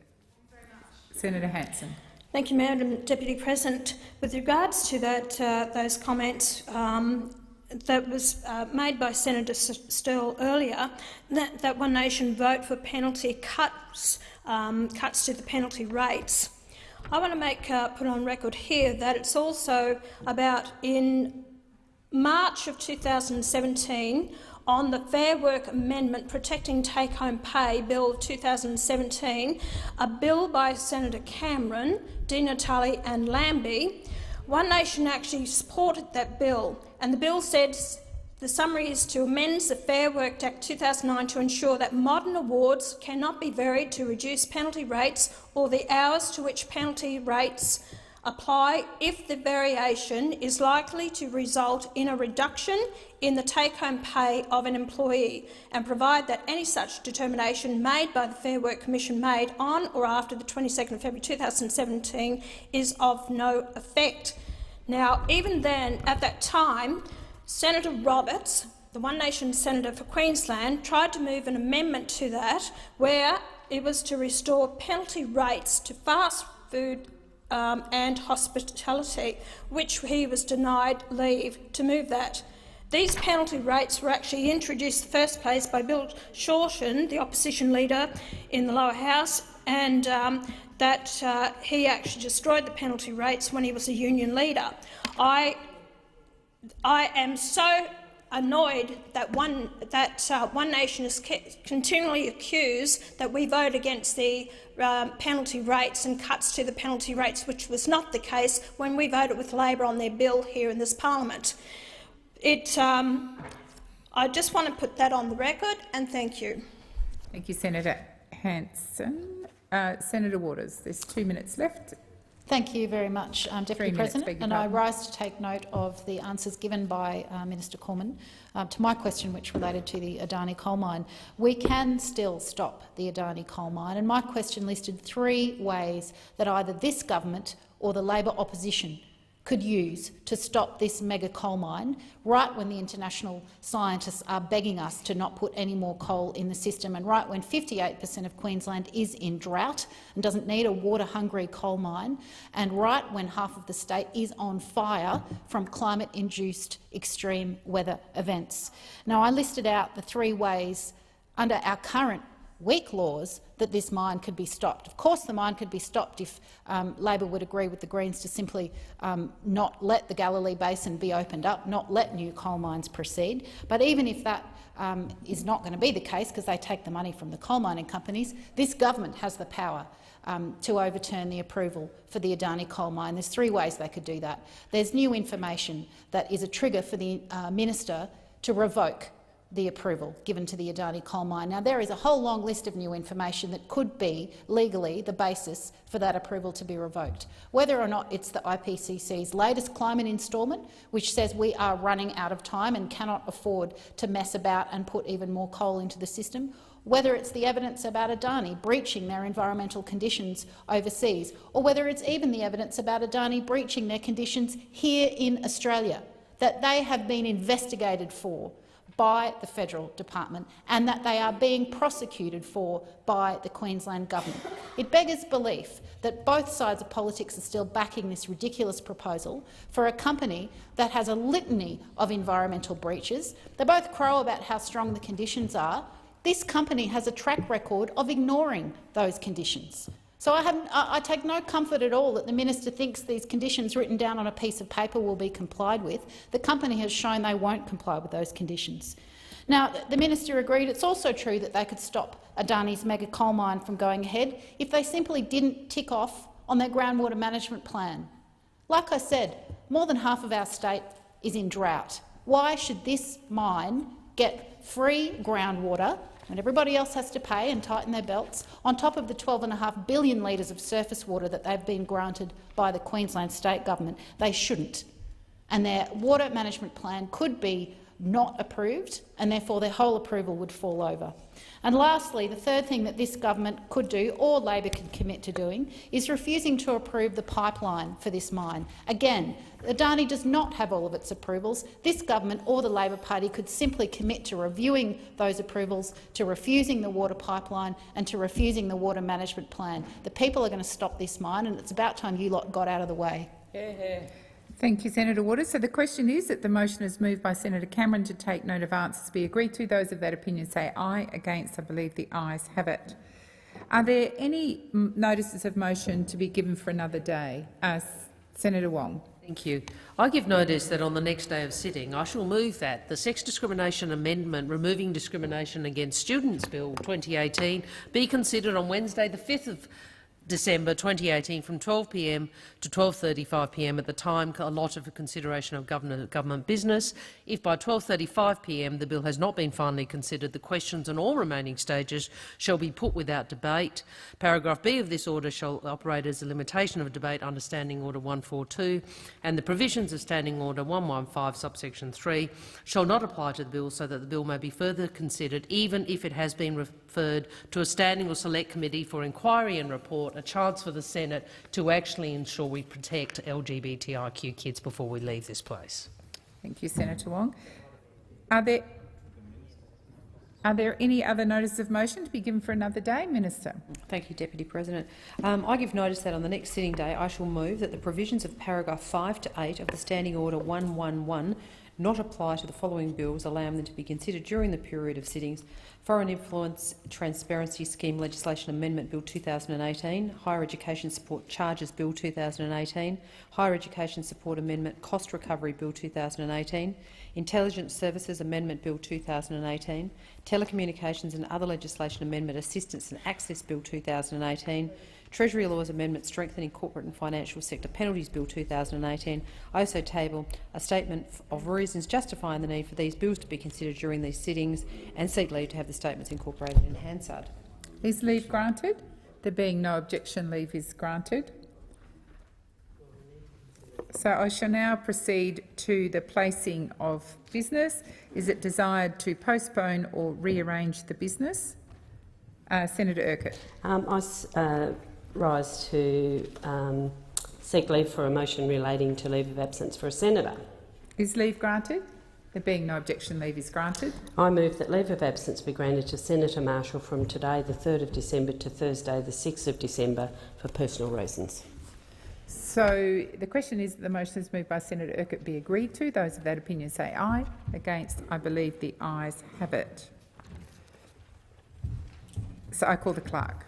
Senator Hanson. Thank you, Madam Deputy President. With regards to that, those comments that was made by Senator Sterle earlier, that One Nation vote for penalty cuts to the penalty rates, I want to put on record here that it's also about in March of 2017 on the Fair Work Amendment Protecting Take-Home Pay Bill of 2017, a bill by Senator Cameron, Di Natale and Lambie. One Nation actually supported that bill, and the bill said the summary is to amend the Fair Work Act 2009 to ensure that modern awards cannot be varied to reduce penalty rates or the hours to which penalty rates apply if the variation is likely to result in a reduction in the take-home pay of an employee, and provide that any such determination made by the Fair Work Commission made on or after the 22nd of February 2017 is of no effect. Now, even then, at that time, Senator Roberts, the One Nation senator for Queensland, tried to move an amendment to that where it was to restore penalty rates to fast food and hospitality, which he was denied leave to move that. These penalty rates were actually introduced in the first place by Bill Shorten, the opposition leader in the lower house, and he actually destroyed the penalty rates when he was a union leader. I am so annoyed that One Nation is continually accused that we vote against the penalty rates and cuts to the penalty rates, which was not the case when we voted with Labor on their bill here in this parliament. I just want to put that on the record, and thank you. Thank you, Senator Hanson. Senator Waters, there's 2 minutes left. Thank you very much, Deputy President, and I rise to take note of the answers given by Minister Cormann to my question, which related to the Adani coal mine. We can still stop the Adani coal mine, and my question listed 3 ways that either this government or the Labor opposition could use to stop this mega coal mine, right when the international scientists are begging us to not put any more coal in the system, and right when 58% of Queensland is in drought and doesn't need a water-hungry coal mine, and right when half of the state is on fire from climate-induced extreme weather events. Now, I listed out the 3 ways under our current weak laws that this mine could be stopped. Of course, the mine could be stopped if Labor would agree with the Greens to simply not let the Galilee Basin be opened up, not let new coal mines proceed. But even if that is not going to be the case, because they take the money from the coal mining companies, this government has the power to overturn the approval for the Adani coal mine. There's 3 ways they could do that. There's new information that is a trigger for the minister to revoke the approval given to the Adani coal mine. Now, there is a whole long list of new information that could be legally the basis for that approval to be revoked. Whether or not it's the IPCC's latest climate instalment, which says we are running out of time and cannot afford to mess about and put even more coal into the system, whether it's the evidence about Adani breaching their environmental conditions overseas, or whether it's even the evidence about Adani breaching their conditions here in Australia, that they have been investigated for by the federal department and that they are being prosecuted for by the Queensland government. It beggars belief that both sides of politics are still backing this ridiculous proposal for a company that has a litany of environmental breaches. They both crow about how strong the conditions are. This company has a track record of ignoring those conditions. So I take no comfort at all that the minister thinks these conditions written down on a piece of paper will be complied with. The company has shown they won't comply with those conditions. Now, the minister agreed it's also true that they could stop Adani's mega coal mine from going ahead if they simply didn't tick off on their groundwater management plan. Like I said, more than half of our state is in drought. Why should this mine get free groundwater when everybody else has to pay and tighten their belts, on top of the 12.5 billion litres of surface water that they've been granted by the Queensland state government? They shouldn't. And their water management plan could be not approved, and therefore their whole approval would fall over. And lastly, the third thing that this government could do, or Labor could commit to doing, is refusing to approve the pipeline for this mine. Again, Adani does not have all of its approvals. This government or the Labor Party could simply commit to reviewing those approvals, to refusing the water pipeline and to refusing the water management plan. The people are going to stop this mine, and it's about time you lot got out of the way. Thank you, Senator Waters. So the question is that the motion is moved by Senator Cameron to take note of answers be agreed to. Those of that opinion say aye. Against, I believe the ayes have it. Are there any notices of motion to be given for another day? Senator Wong. Thank you. I give notice that on the next day of sitting I shall move that the Sex Discrimination Amendment Removing Discrimination Against Students Bill 2018 be considered on Wednesday the 5th of December 2018 from 12 p.m. to 12:35 p.m. at the time allotted for consideration of government business. If by 12:35 p.m. the bill has not been finally considered, the questions on all remaining stages shall be put without debate. Paragraph B of this order shall operate as a limitation of debate under Standing Order 142, and the provisions of Standing Order 115 subsection 3 shall not apply to the bill, so that the bill may be further considered even if it has been referred to a standing or select committee for inquiry and report, a chance for the Senate to actually ensure we protect LGBTIQ kids before we leave this place. Thank you, Senator Wong. Are there any other notices of motion to be given for another day? Minister. Thank you, Deputy President. I give notice that on the next sitting day I shall move that the provisions of paragraph 5 to 8 of the Standing Order 111 not apply to the following bills, allowing them to be considered during the period of sittings: Foreign Influence Transparency Scheme Legislation Amendment Bill 2018, Higher Education Support Charges Bill 2018, Higher Education Support Amendment Cost Recovery Bill 2018, Intelligence Services Amendment Bill 2018, Telecommunications and Other Legislation Amendment Assistance and Access Bill 2018, Treasury Laws Amendment Strengthening Corporate and Financial Sector Penalties Bill 2018. I also table a statement of reasons justifying the need for these bills to be considered during these sittings and seek leave to have the statements incorporated in Hansard. Is leave granted? There being no objection, leave is granted. So I shall now proceed to the placing of business. Is it desired to postpone or rearrange the business? Senator Urquhart. I rise to seek leave for a motion relating to leave of absence for a senator. Is leave granted? There being no objection, leave is granted. I move that leave of absence be granted to Senator Marshall from today, the 3rd of December, to Thursday, the 6th of December, for personal reasons. So the question is that the motion is moved by Senator Urquhart be agreed to. Those of that opinion say aye. Against, I believe the ayes have it. So I call the clerk.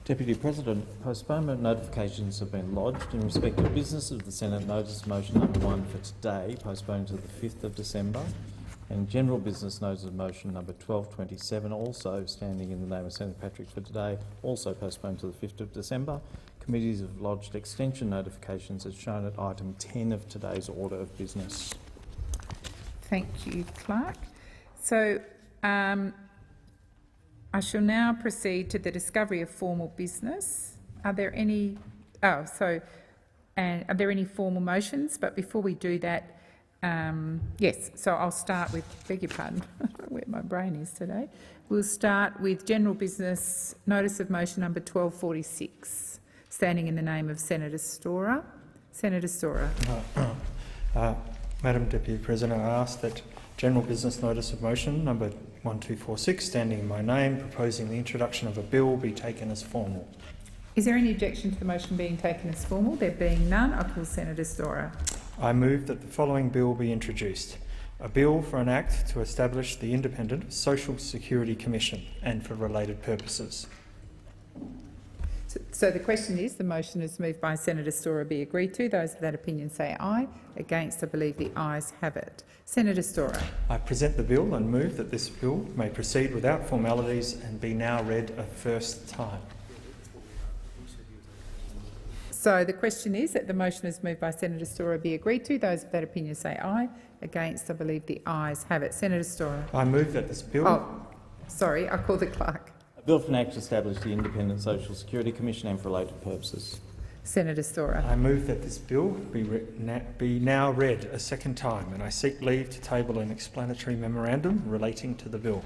Deputy President, postponement notifications have been lodged in respect of business of the Senate. Notice motion number 1 for today, postponed to the 5th of December, and general business notice of motion number 1227, also standing in the name of Senator Patrick for today, also postponed to the 5th of December. Committees have lodged extension notifications as shown at item 10 of today's order of business. Thank you, Clerk. So I shall now proceed to the discovery of formal business. Are there any? Are there any formal motions? But before we do that, yes. So I'll start with. Beg your pardon. I don't know where my brain is today. We'll start with general business. Notice of motion number 1246, standing in the name of Senator Storer. Senator Storer. Madam Deputy President, I ask that general business notice of motion number 1246, standing in my name, proposing the introduction of a bill, be taken as formal. Is there any objection to the motion being taken as formal? There being none, I call Senator Storer. I move that the following bill be introduced: a bill for an act to establish the Independent Social Security Commission and for related purposes. So the question is, the motion is moved by Senator Storer be agreed to. Those of that opinion say aye. Against, I believe the ayes have it. Senator Storer. I present the bill and move that this bill may proceed without formalities and be now read a first time. So the question is that the motion is moved by Senator Storer be agreed to. Those of that opinion say aye. Against, I believe the ayes have it. Senator Storer. I move that this bill... Oh, sorry, I call the clerk. A bill for an act to establish the Independent Social Security Commission and for related purposes. Senator Storer. I move that this bill be now read a second time, and I seek leave to table an explanatory memorandum relating to the bill.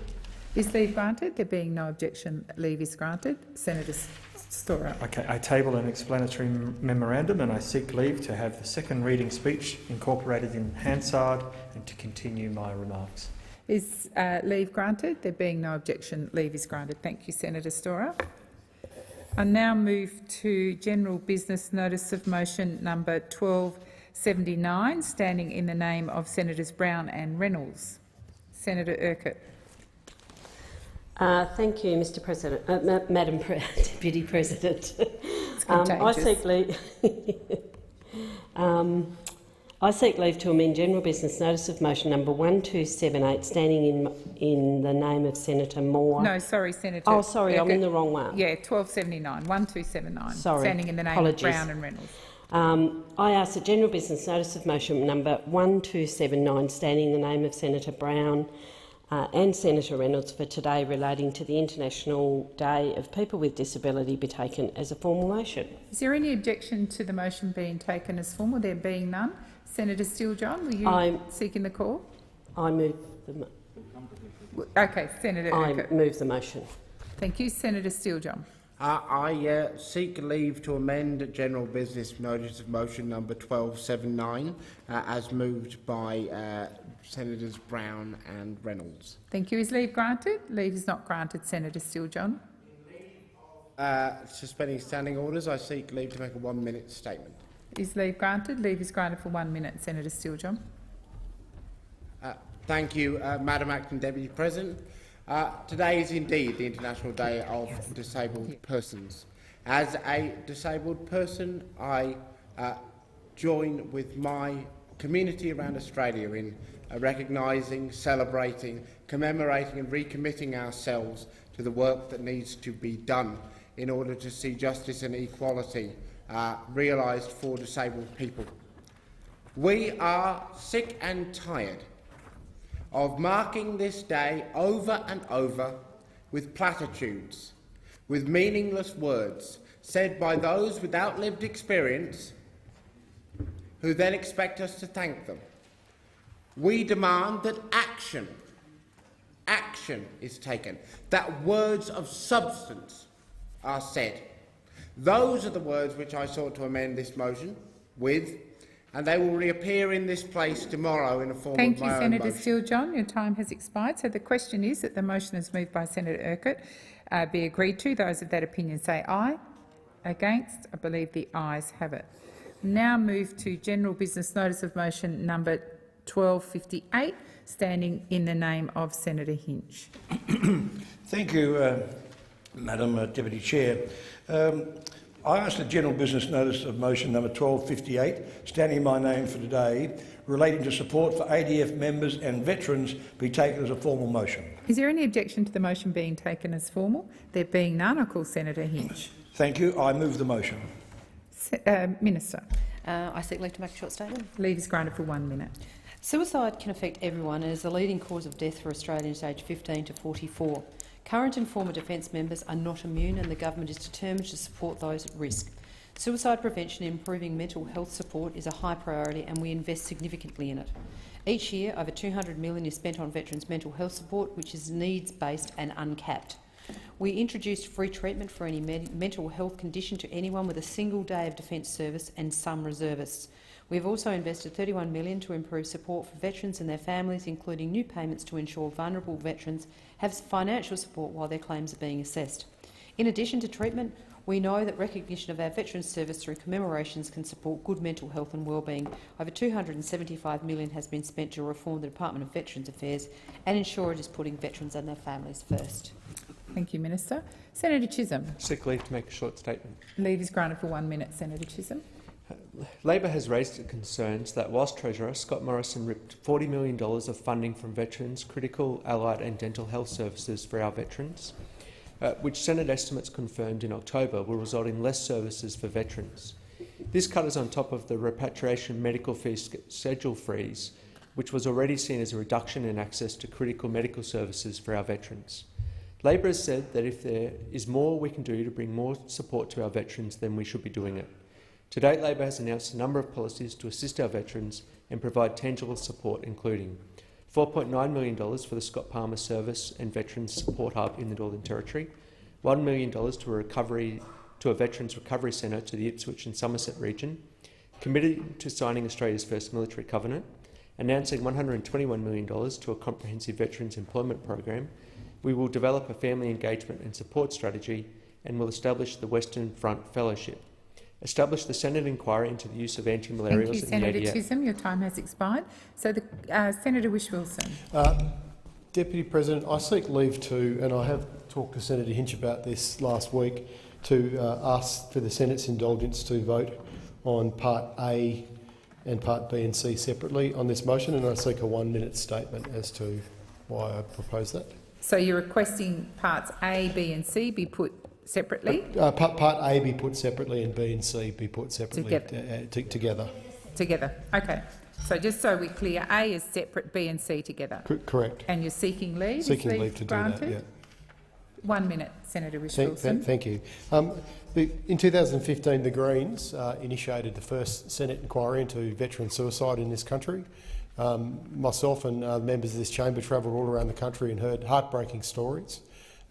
Is leave granted? There being no objection, leave is granted. Senator Storer. Okay, I table an explanatory memorandum, and I seek leave to have the second reading speech incorporated in Hansard and to continue my remarks. Is leave granted? There being no objection, leave is granted. Thank you, Senator Storer. I now move to general business notice of motion number 1279, standing in the name of Senators Brown and Reynolds. Senator Urquhart. Thank you, Mr. President, Madam Deputy President. I seek leave to amend general business notice of motion number 1278, standing in the name of Senator Moore. No, sorry, Senator. Oh, sorry, Urquhart. I'm in the wrong one. Yeah, 1279, 1279. Sorry, standing in the name apologies. of Brown and Reynolds. I ask that general business notice of motion number 1279, standing in the name of Senator Brown and Senator Reynolds for today, relating to the International Day of People with Disability, be taken as a formal motion. Is there any objection to the motion being taken as formal? There being none. Senator Steele-John, were you seeking the call? I move the Okay, Senator Urquhart. I move the motion. Thank you. Senator Steele-John. I seek leave to amend general business notice of motion number 1279 as moved by Senators Brown and Reynolds. Thank you. Is leave granted? Leave is not granted, Senator Steele-John. Suspending standing orders, I seek leave to make a 1-minute statement. Is leave granted? Leave is granted for 1 minute, Senator Steele-John. Thank you, Madam Acting Deputy President. Today is indeed the International Day of Disabled Persons. As a disabled person, I join with my community around Australia in recognising, celebrating, commemorating and recommitting ourselves to the work that needs to be done in order to see justice and equality realised for disabled people. We are sick and tired of marking this day over and over with platitudes, with meaningless words said by those without lived experience who then expect us to thank them. We demand that action is taken, that words of substance are said. Those are the words which I sought to amend this motion with, and they will reappear in this place tomorrow in the form of my own motion. Thank you, Senator Steele-John. Your time has expired. So the question is that the motion is moved by Senator Urquhart be agreed to. Those of that opinion say aye. Against? I believe the ayes have it. Now move to general business notice of motion number 1258, standing in the name of Senator Hinch. Thank you, Madam Deputy Chair. I ask the general business notice of motion number 1258, standing in my name for today, relating to support for ADF members and veterans, be taken as a formal motion. Is there any objection to the motion being taken as formal? There being none, I call Senator Hinch. Thank you. I move the motion. Minister. I seek leave to make a short statement. Leave is granted for 1 minute. Suicide can affect everyone and is the leading cause of death for Australians aged 15 to 44. Current and former defence members are not immune, and the government is determined to support those at risk. Suicide prevention and improving mental health support is a high priority, and we invest significantly in it. Each year, over $200 million is spent on veterans' mental health support, which is needs-based and uncapped. We introduced free treatment for any mental health condition to anyone with a single day of defence service and some reservists. We have also invested $31 million to improve support for veterans and their families, including new payments to ensure vulnerable veterans have financial support while their claims are being assessed. In addition to treatment, we know that recognition of our veterans' service through commemorations can support good mental health and wellbeing. Over $275 million has been spent to reform the Department of Veterans Affairs and ensure it is putting veterans and their families first. Thank you, Minister. Senator Chisholm. Seek leave to make a short statement. Leave is granted for 1 minute. Senator Chisholm. Labor has raised concerns that whilst Treasurer Scott Morrison ripped $40 million of funding from veterans, critical, allied and dental health services for our veterans, which Senate estimates confirmed in October will result in less services for veterans. This cut is on top of the repatriation medical fee schedule freeze, which was already seen as a reduction in access to critical medical services for our veterans. Labor has said that if there is more we can do to bring more support to our veterans, then we should be doing it. To date, Labor has announced a number of policies to assist our veterans and provide tangible support, including $4.9 million for the Scott Palmer Service and Veterans Support Hub in the Northern Territory, $1 million to a Veterans Recovery Centre to the Ipswich and Somerset region, committed to signing Australia's first military covenant, announcing $121 million to a comprehensive Veterans Employment Program. We will develop a family engagement and support strategy and will establish the Western Front Fellowship. Establish the Senate inquiry into the use of anti-malarials. Thank you, Senator Chisholm. Your time has expired. So, Senator Whish-Wilson. Deputy President, I seek leave to, and I have talked to Senator Hinch about this last week, to ask for the Senate's indulgence to vote on Part A and Part B and C separately on this motion, and I seek a 1 minute statement as to why I propose that. So you're requesting Parts A, B and C be put separately? Part A be put separately and B and C be put separately together. Together. Okay. So just so we're clear, A is separate, B and C together. Correct. And you're seeking leave? Seeking leave to granted? do that, yeah. 1 minute, Senator Whish-Wilson. Thank you. In 2015, the Greens initiated the first Senate inquiry into veteran suicide in this country. Myself and members of this chamber travelled all around the country and heard heartbreaking stories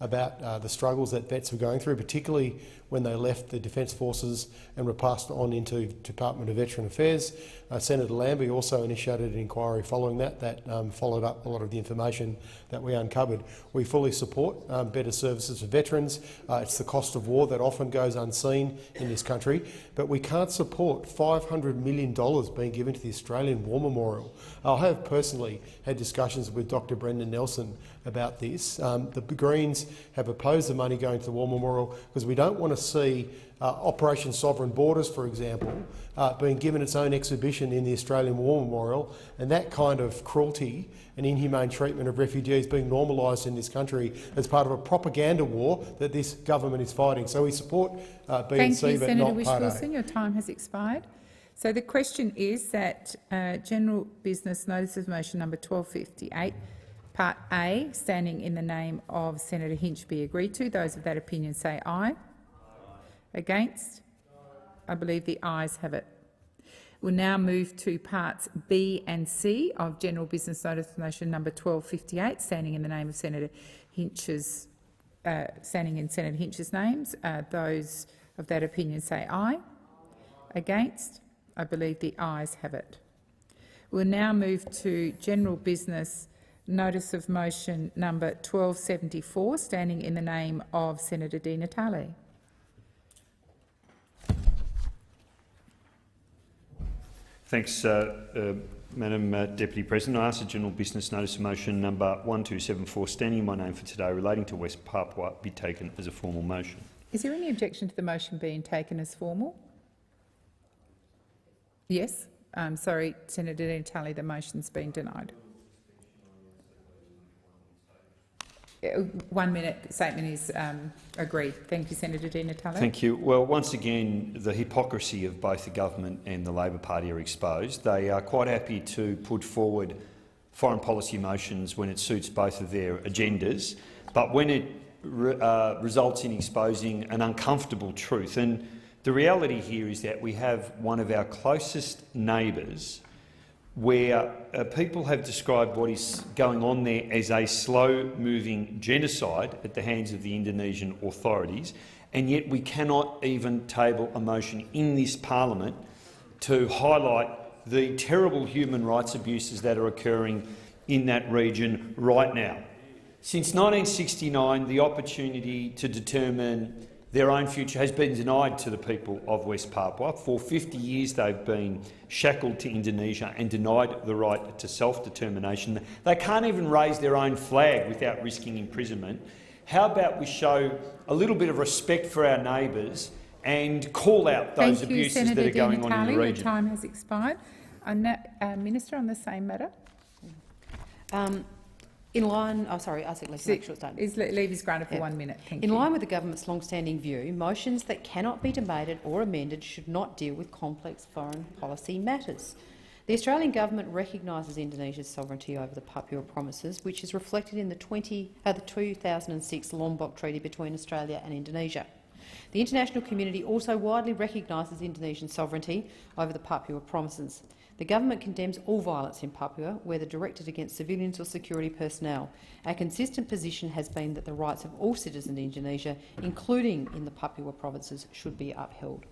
about the struggles that vets were going through, particularly when they left the Defence Forces and were passed on into Department of Veteran Affairs. Senator Lambie also initiated an inquiry following that followed up a lot of the information that we uncovered. We fully support better services for veterans. It's the cost of war that often goes unseen in this country, but we can't support $500 million being given to the Australian War Memorial. I have personally had discussions with Dr Brendan Nelson about this. The Greens have opposed the money going to the War Memorial because we don't want to see Operation Sovereign Borders, for example, being given its own exhibition in the Australian War Memorial, and that kind of cruelty and inhumane treatment of refugees being normalised in this country as part of a propaganda war that this government is fighting. So we support B and C, but Senator not Part A. Wilson, your time has expired. So the question is that General Business Notice of Motion number 1258, Part A, standing in the name of Senator Hinch, be agreed to. Those of that opinion say aye. Against? I believe the ayes have it. We'll now move to Parts B and C of General Business Notice of Motion number 1258, standing in the name of Senator Hinch's, standing in Senator Hinch's names. Those of that opinion say aye. Against? I believe the ayes have it. We'll now move to General Business Notice of Motion number 1274, standing in the name of Senator Di Natale. Thanks, Madam Deputy President. I ask the General Business Notice of Motion number 1274, standing in my name for today, relating to West Papua, be taken as a formal motion. Is there any objection to the motion being taken as formal? Yes. Sorry, Senator Di Natale, the motion's been denied. 1 minute statement is agreed. Thank you, Senator Di Natale. Thank you. Well, once again, the hypocrisy of both the government and the Labor Party are exposed. They are quite happy to put forward foreign policy motions when it suits both of their agendas, but when it results in exposing an uncomfortable truth. And the reality here is that we have one of our closest neighbours where people have described what is going on there as a slow-moving genocide at the hands of the Indonesian authorities, and yet we cannot even table a motion in this parliament to highlight the terrible human rights abuses that are occurring in that region right now. Since 1969, the opportunity to determine their own future has been denied to the people of West Papua. For 50 years they've been shackled to Indonesia and denied the right to self-determination. They can't even raise their own flag without risking imprisonment. How about we show a little bit of respect for our neighbours and call out those abuses that are going on in the region? Your time has expired. Minister, on the same matter. In line, make sure leave is granted for 1 minute. Thank you. In line with the government's long-standing view, motions that cannot be debated or amended should not deal with complex foreign policy matters. The Australian government recognises Indonesia's sovereignty over the Papua Provinces, which is reflected in the 2006 Lombok Treaty between Australia and Indonesia. The international community also widely recognises Indonesian sovereignty over the Papua Provinces. The government condemns all violence in Papua, whether directed against civilians or security personnel. Our consistent position has been that the rights of all citizens in Indonesia, including in the Papua Provinces, should be upheld.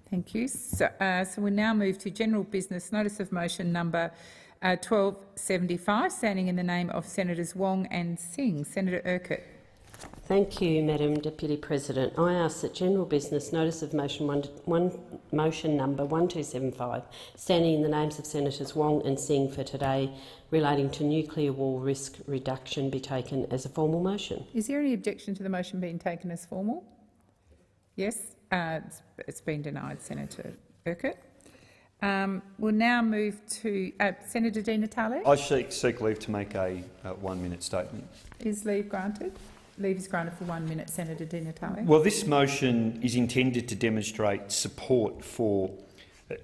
Thank you. So we'll now move to General Business Notice of Motion number 1275, standing in the name of Senators Wong and Singh. Senator Urquhart. Thank you, Madam Deputy President. I ask that General Business Notice of Motion motion number 1275, standing in the names of Senators Wong and Singh for today, relating to nuclear war risk reduction, be taken as a formal motion. Is there any objection to the motion being taken as formal? Yes. It's been denied, Senator Urquhart. We'll now move to Senator Di Natale. I seek leave to make a 1 minute statement. Is leave granted? Leave is granted for 1 minute, Senator Di Natale. Well, this motion is intended to demonstrate support for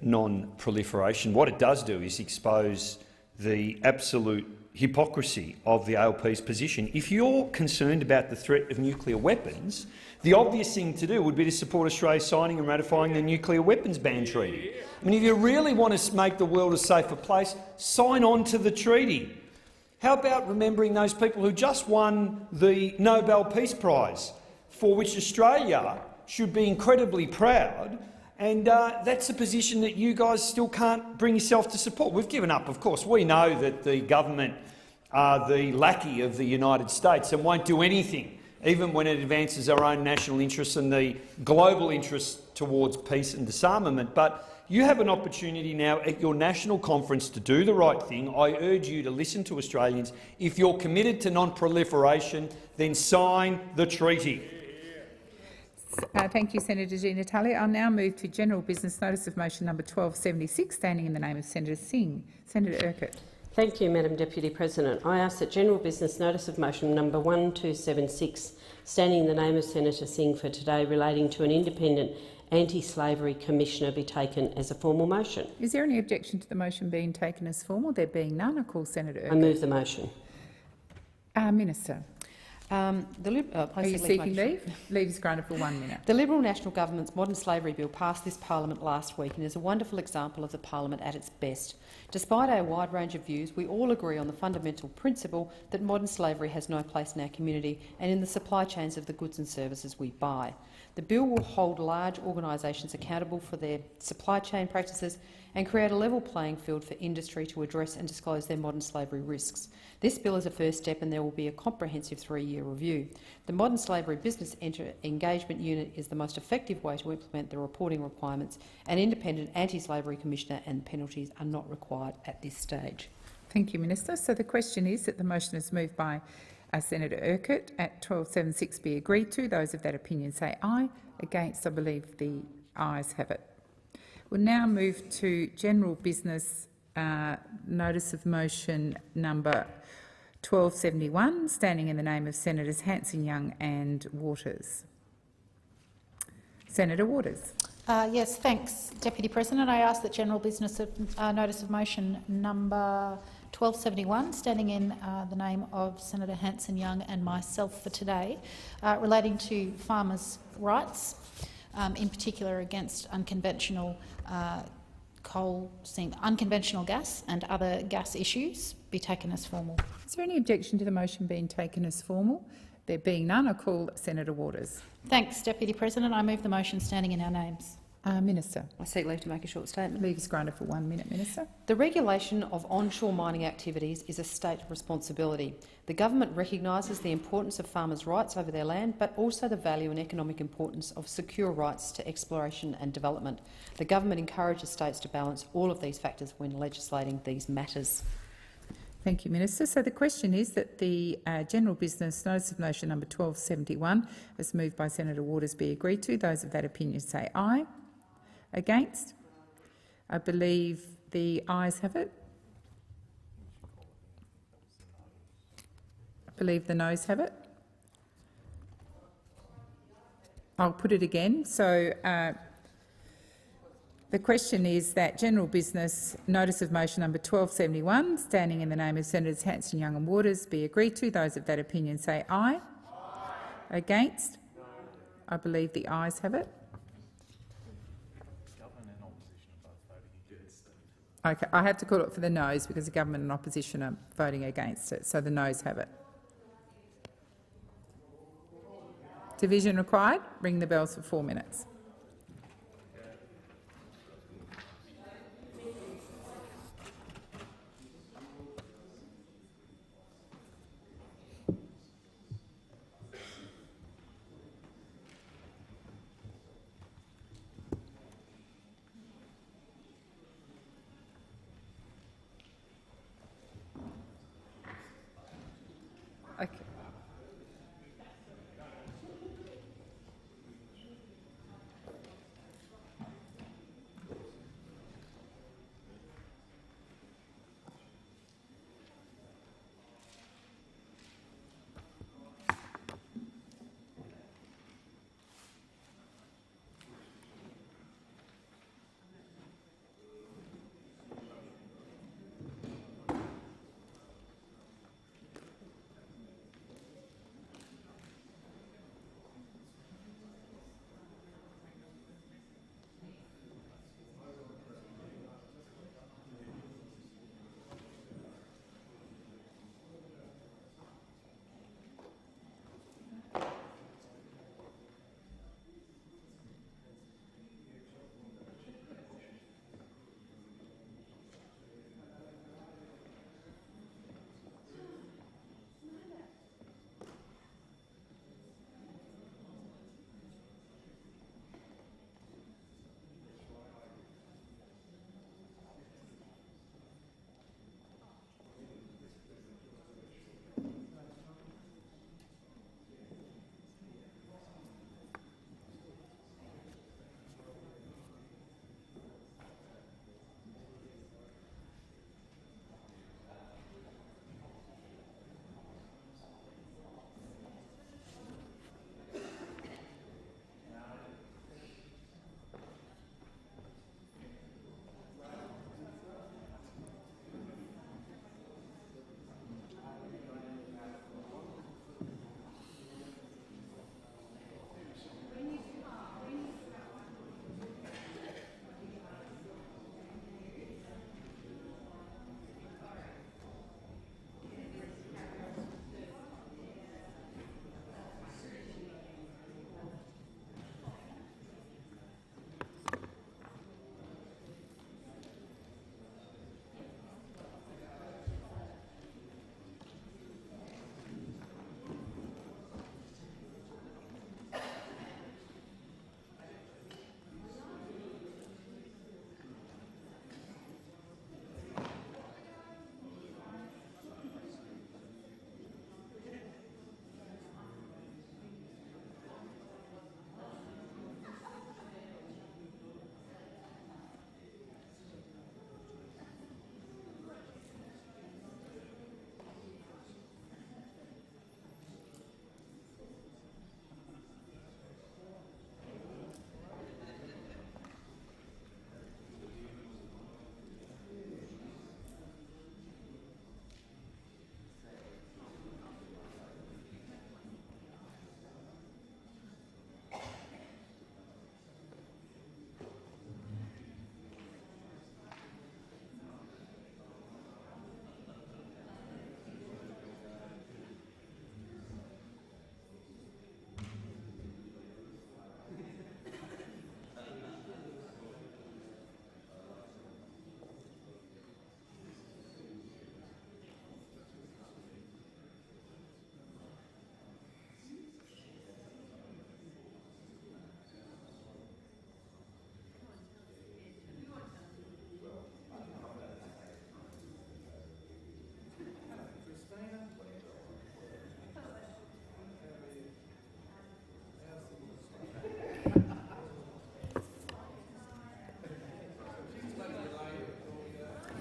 non-proliferation. What it does do is expose the absolute hypocrisy of the ALP's position. If you're concerned about the threat of nuclear weapons, the obvious thing to do would be to support Australia signing and ratifying the Nuclear Weapons Ban Treaty. I mean, if you really want to make the world a safer place, sign on to the treaty. How about remembering those people who just won the Nobel Peace Prize for which Australia should be incredibly proud, and that's a position that you guys still can't bring yourself to support. We've given up, of course. We know that the government are the lackey of the United States and won't do anything, even when it advances our own national interests and the global interests towards peace and disarmament. But you have an opportunity now at your national conference to do the right thing. I urge you to listen to Australians. If you're committed to non-proliferation, then sign the treaty. Thank you, Senator Di Natale. I'll now move to general business notice of motion number 1276, standing in the name of Senator Singh. Senator Urquhart. Thank you, Madam Deputy President. I ask that general business notice of motion number 1276, standing in the name of Senator Singh for today, relating to an independent anti-slavery commissioner, be taken as a formal motion. Is there any objection to the motion being taken as formal? There being none, I call Senator Urquhart. I move the motion. Minister. Are you seeking leave? Leave is granted for 1 minute. The Liberal National Government's modern slavery bill passed this parliament last week and is a wonderful example of the parliament at its best. Despite our wide range of views, we all agree on the fundamental principle that modern slavery has no place in our community and in the supply chains of the goods and services we buy. The bill will hold large organisations accountable for their supply chain practices and create a level playing field for industry to address and disclose their modern slavery risks. This bill is a first step and there will be a comprehensive 3-year review. The Modern Slavery Business Engagement Unit is the most effective way to implement the reporting requirements. An independent anti-slavery commissioner and penalties are not required at this stage. Thank you, Minister. So the question is that the motion is moved by Senator Urquhart at 1276 be agreed to. Those of that opinion say aye. Against, I believe the ayes have it. We'll now move to general business notice of motion number 1271, standing in the name of Senators Hanson, Young and Waters. Senator Waters. Yes, thanks, Deputy President. I ask that general business notice of motion number 1271, standing in the name of Senator Hanson, Young and myself for today, relating to farmers' rights, in particular against unconventional unconventional gas and other gas issues, be taken as formal. Is there any objection to the motion being taken as formal? There being none, I call Senator Waters. Thanks, Deputy President. I move the motion standing in our names. Minister. I seek leave to make a short statement. Leave is granted for 1 minute, Minister. The regulation of onshore mining activities is a state responsibility. The government recognises the importance of farmers' rights over their land, but also the value and economic importance of secure rights to exploration and development. The government encourages states to balance all of these factors when legislating these matters. Thank you, Minister. So the question is that the general business notice of motion number 1271, as moved by Senator Waters, be agreed to. Those of that opinion say aye. Against? I believe the ayes have it. I believe the noes have it. I'll put it again. So the question is that general business notice of motion number 1271, standing in the name of Senators Hanson, Young and Waters, be agreed to. Those of that opinion say aye. Against? I believe the ayes have it. Okay, I have to call it for the noes because the government and opposition are voting against it, so the noes have it. Division required. Ring the bells for 4 minutes. Okay.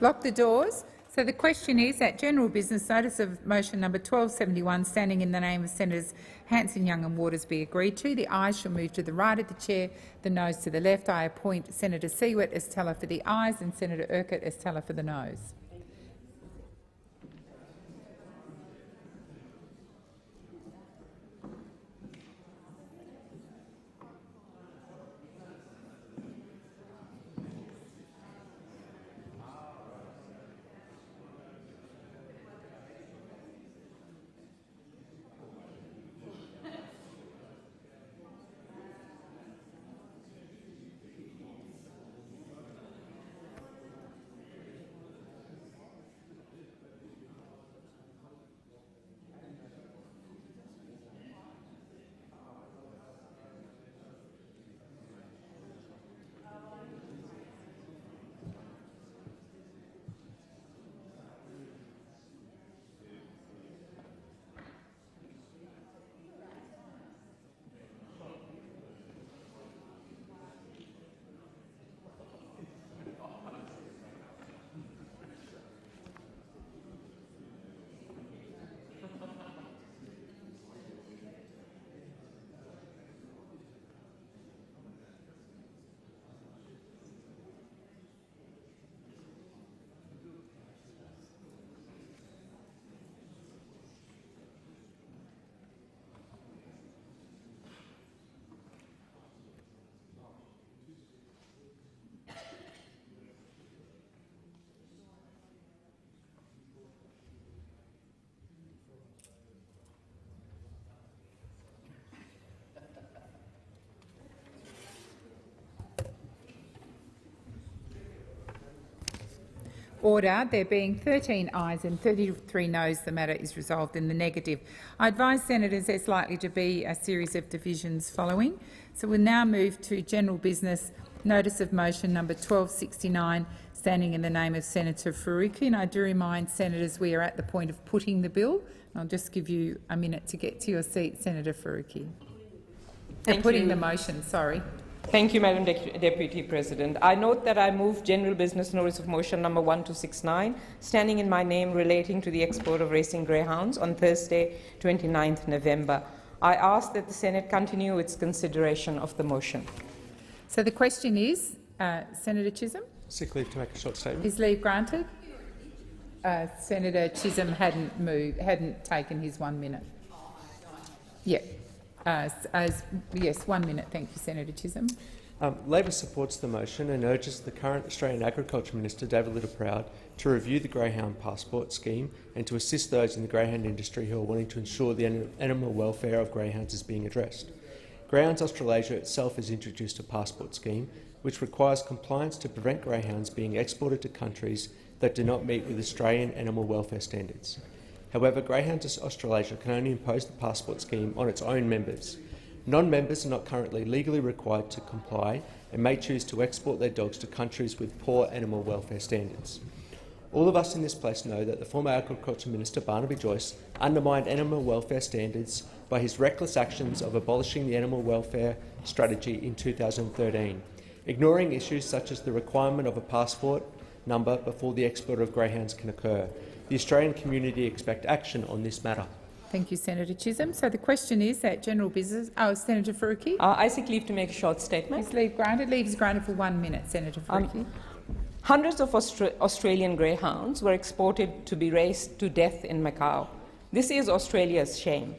Lock the doors. So the question is that general business notice of motion number 1271 standing in the name of Senators Hanson, Young and Waters be agreed to. The ayes shall move to the right of the chair, the noes to the left. I appoint Senator Siewert as teller for the ayes and Senator Urquhart as teller for the noes. Order. There being 13 ayes and 33 noes, the matter is resolved in the negative. I advise senators there's likely to be a series of divisions following. So we'll now move to general business notice of motion number 1269 standing in the name of Senator Faruqi. And I do remind senators we are at the point of putting the bill. I'll just give you a minute to get to your seat, Senator Faruqi. Putting the motion, sorry. Thank you, Madam Deputy President. I note that I move general business notice of motion number 1269, standing in my name relating to the export of racing greyhounds on Thursday, 29th November. I ask that the Senate continue its consideration of the motion. So the question is, Senator Chisholm? Seek leave to make a short statement. Is leave granted? Senator Chisholm hadn't taken his 1 minute. Yeah. Yes, 1 minute. Thank you, Senator Chisholm. Labor supports the motion and urges the current Australian Agriculture Minister, David Littleproud, to review the greyhound passport scheme and to assist those in the greyhound industry who are wanting to ensure the animal welfare of greyhounds is being addressed. Greyhounds Australasia itself has introduced a passport scheme which requires compliance to prevent greyhounds being exported to countries that do not meet with Australian animal welfare standards. However, Greyhounds Australasia can only impose the passport scheme on its own members. Non-members are not currently legally required to comply and may choose to export their dogs to countries with poor animal welfare standards. All of us in this place know that the former Agriculture Minister, Barnaby Joyce, undermined animal welfare standards by his reckless actions of abolishing the animal welfare strategy in 2013, ignoring issues such as the requirement of a passport number before the export of greyhounds can occur. The Australian community expect action on this matter. Thank you, Senator Chisholm. So the question is that general business. Senator Faruqi. I seek leave to make a short statement. Is leave granted? Leave is granted for 1 minute, Senator Faruqi. Hundreds of Australian greyhounds were exported to be raced to death in Macau. This is Australia's shame.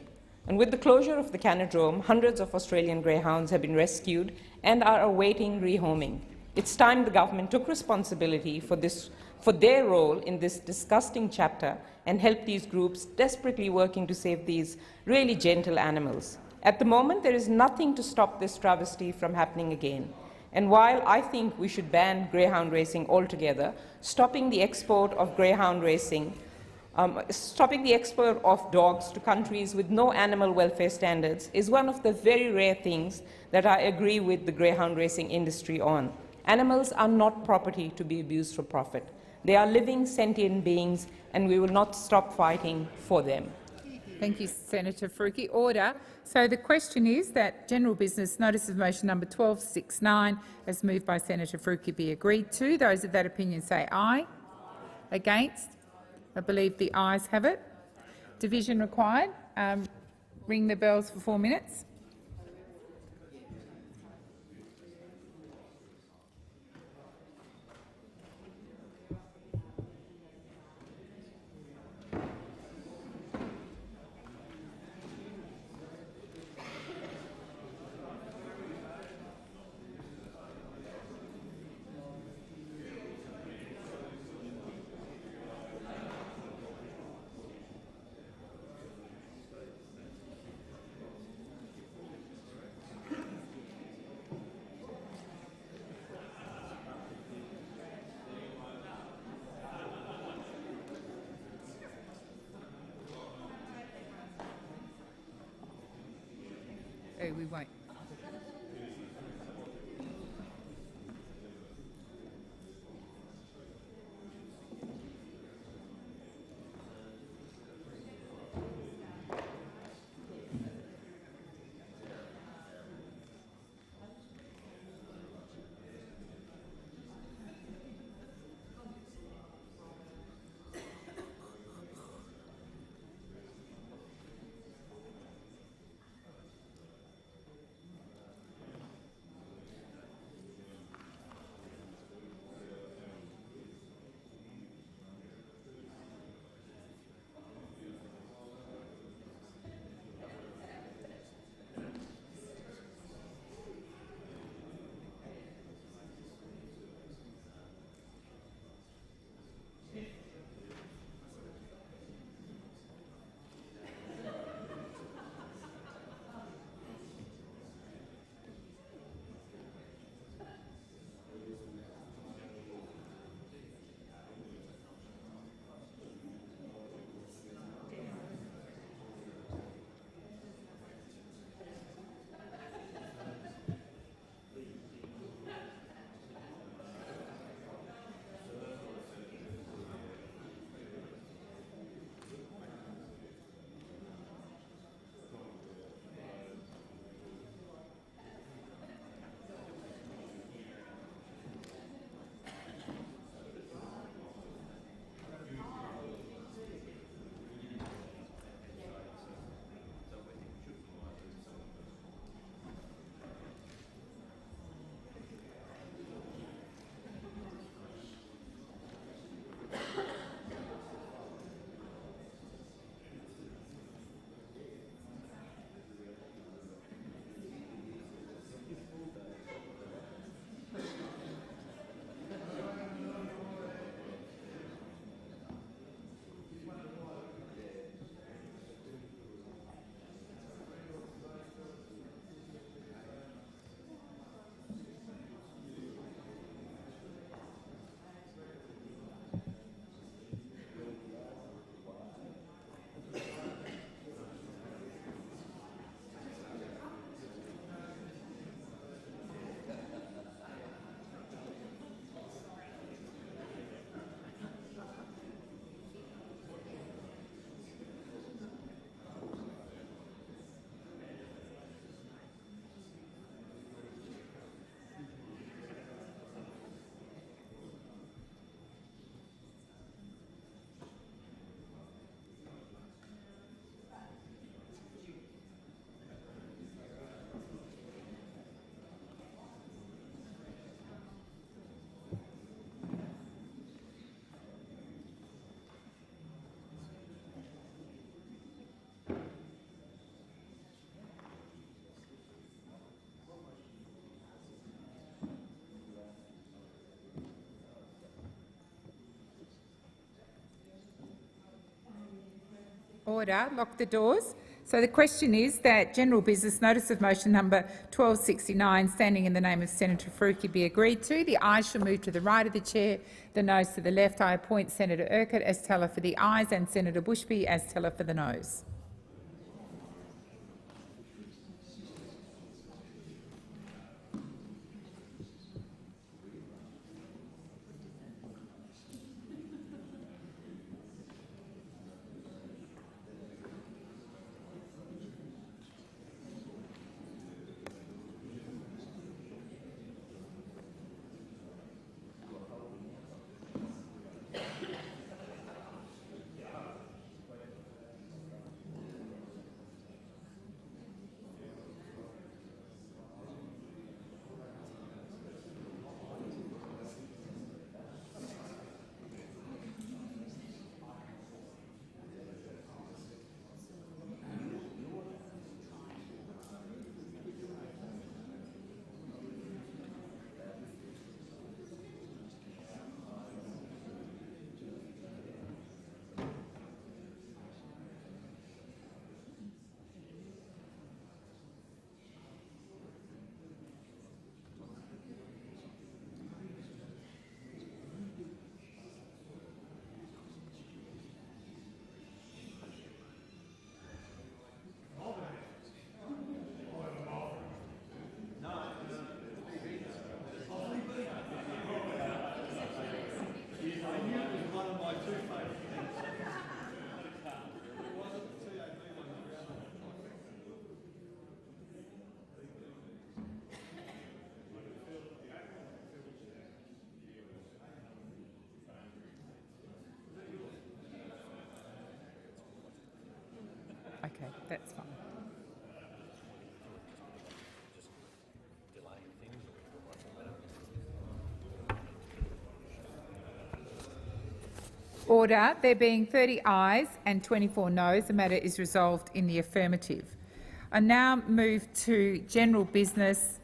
And with the closure of the Canadrome, hundreds of Australian greyhounds have been rescued and are awaiting rehoming. It's time the government took responsibility for their role in this disgusting chapter and help these groups desperately working to save these really gentle animals. At the moment, there is nothing to stop this travesty from happening again. And while I think we should ban greyhound racing altogether, stopping the export of greyhound racing, stopping the export of dogs to countries with no animal welfare standards is one of the very rare things that I agree with the greyhound racing industry on. Animals are not property to be abused for profit. They are living, sentient beings, and we will not stop fighting for them. Thank you, Senator Faruqi. Order. So the question is that general business notice of motion number 1269, as moved by Senator Faruqi, be agreed to. Those of that opinion say aye. Against? I believe the ayes have it. Division required. Ring the bells for 4 minutes. Oh, we won't. Order. Lock the doors. So the question is that general business notice of motion number 1269, standing in the name of Senator Faruqi, be agreed to. The ayes shall move to the right of the chair, the noes to the left. I appoint Senator Urquhart as teller for the ayes and Senator Bushby as teller for the noes. that's fine. Order. There being 30 ayes and 24 noes, the matter is resolved in the affirmative. I now move to general business,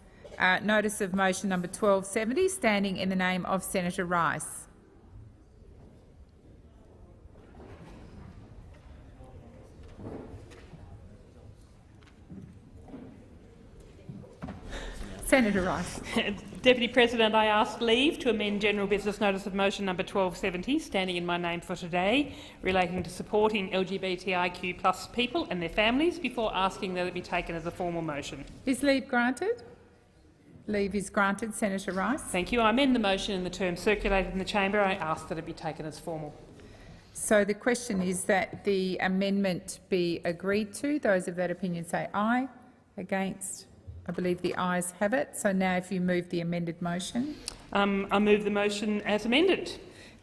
notice of motion number 1270, standing in the name of Senator Rice. Senator Rice. Deputy President, I ask leave to amend general business notice of motion number 1270, standing in my name for today, relating to supporting LGBTIQ+ people and their families, before asking that it be taken as a formal motion. Is leave granted? Leave is granted. Senator Rice. Thank you. I amend the motion in the terms circulated in the chamber. I ask that it be taken as formal. So the question is that the amendment be agreed to. Those of that opinion say aye. Against? I believe the ayes have it. So now if you move the amended motion. I move the motion as amended.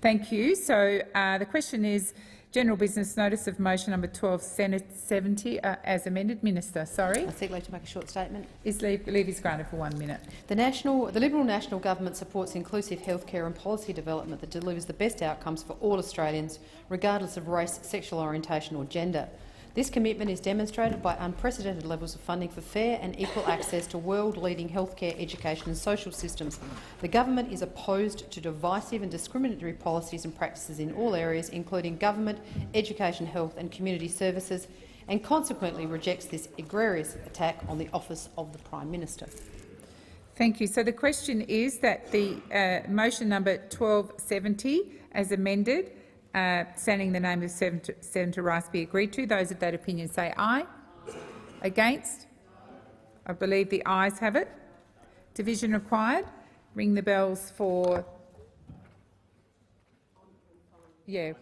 Thank you. So the question is general business notice of motion number 1270 as amended. Minister, sorry. I seek leave to make a short statement. Is leave is granted for 1 minute. The Liberal National Government supports inclusive healthcare and policy development that delivers the best outcomes for all Australians, regardless of race, sexual orientation or gender. This commitment is demonstrated by unprecedented levels of funding for fair and equal access to world-leading healthcare, education and social systems. The government is opposed to divisive and discriminatory policies and practices in all areas, including government, education, health and community services, and consequently rejects this egregious attack on the office of the Prime Minister. Thank you. So the question is that the motion number 1270 as amended, standing in the name of Senator Rice, be agreed to. Those of that opinion say aye. Against? I believe the ayes have it. Division required. Ring the bells for... Yeah.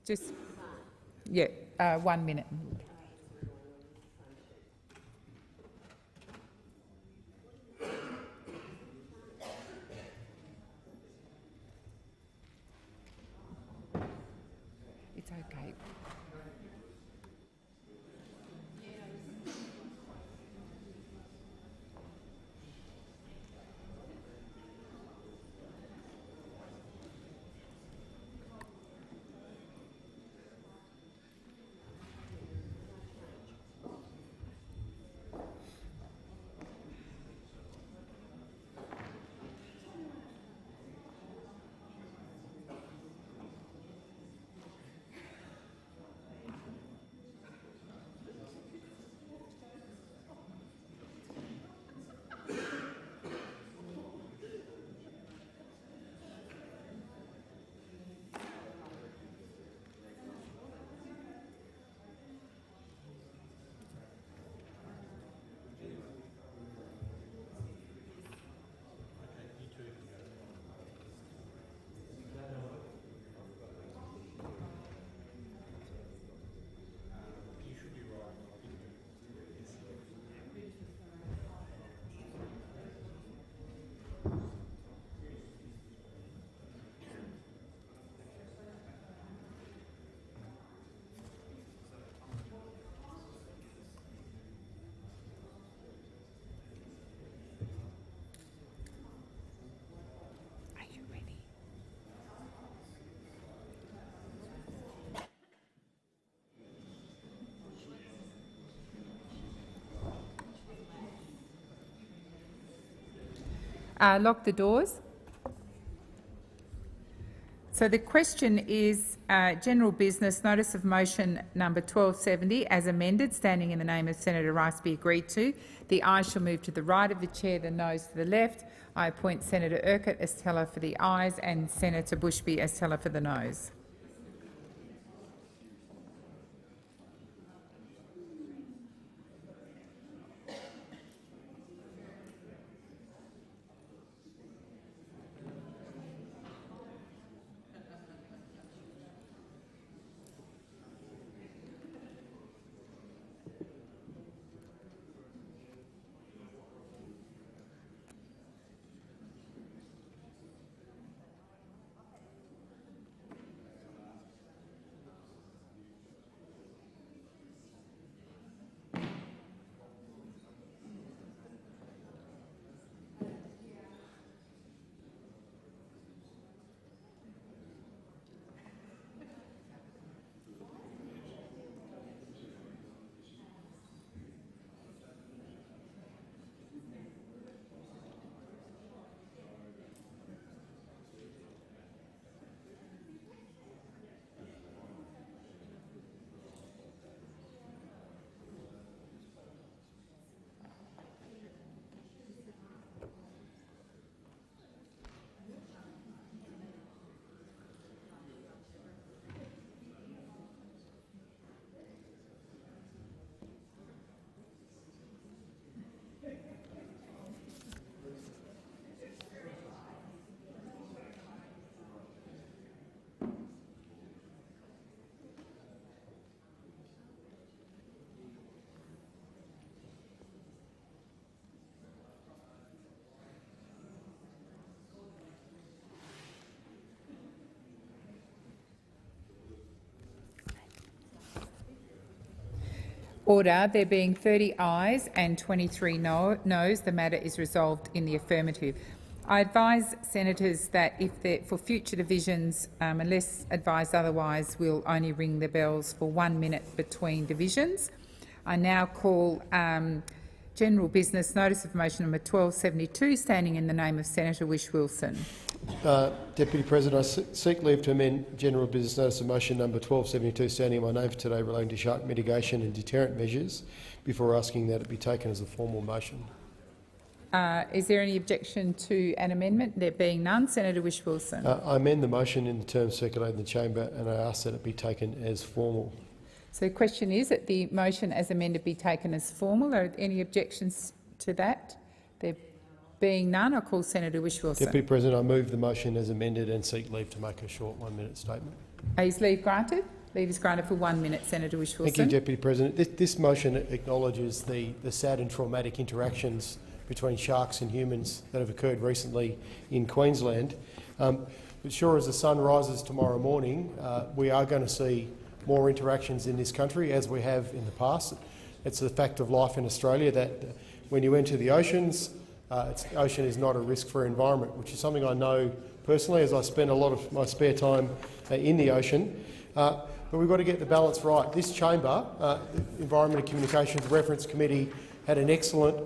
Just... Yeah. 1 minute. It's okay. Lock the doors. So the question is general business notice of motion number 1270 as amended, standing in the name of Senator Rice, be agreed to. The ayes shall move to the right of the chair, the noes to the left. I appoint Senator Urquhart as teller for the ayes and Senator Bushby as teller for the noes. Order. There being 30 ayes and 23 noes, the matter is resolved in the affirmative. I advise senators that for future divisions, unless advised otherwise, we'll only ring the bells for 1 minute between divisions. I now call general business notice of motion number 1272, standing in the name of Senator Whish-Wilson. Deputy President, I seek leave to amend general business notice of motion number 1272, standing in my name for today, relating to shark mitigation and deterrent measures, before asking that it be taken as a formal motion. Is there any objection to an amendment? There being none, Senator Whish-Wilson. I amend the motion in the terms circulated in the chamber, and I ask that it be taken as formal. So the question is that the motion as amended be taken as formal. Are there any objections to that? There being none, I call Senator Whish-Wilson. Deputy President, I move the motion as amended and seek leave to make a short 1 minute statement. Is leave granted? Leave is granted for 1 minute, Senator Whish-Wilson. Thank you, Deputy President. This motion acknowledges the sad and traumatic interactions between sharks and humans that have occurred recently in Queensland. But sure as the sun rises tomorrow morning, we are going to see more interactions in this country, as we have in the past. It's a fact of life in Australia that when you enter the oceans, the ocean is not a risk-free environment, which is something I know personally, as I spend a lot of my spare time in the ocean. But we've got to get the balance right. This chamber, the Environment and Communications Reference Committee, had an excellent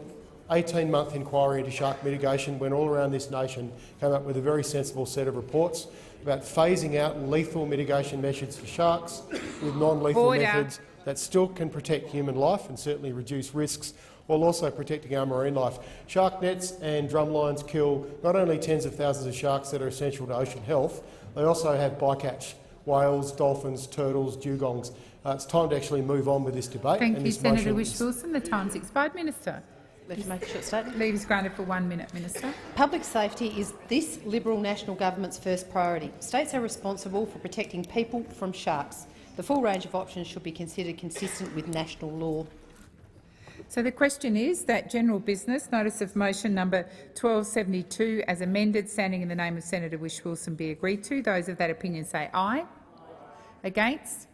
18-month inquiry into shark mitigation when all around this nation came up with a very sensible set of reports about phasing out lethal mitigation measures for sharks with non-lethal methods that still can protect human life and certainly reduce risks, while also protecting our marine life. Shark nets and drumlines kill not only tens of thousands of sharks that are essential to ocean health, they also have bycatch whales, dolphins, turtles, dugongs. It's time to actually move on with this debate. Thank you, Senator Whish-Wilson. The time's expired. Minister. Let me make a short statement. Leave is granted for 1 minute, Minister. Public safety is this Liberal National Government's first priority. States are responsible for protecting people from sharks. The full range of options should be considered consistent with national law. So the question is that general business notice of motion number 1272 as amended, standing in the name of Senator Whish-Wilson, be agreed to. Those of that opinion say aye. Against?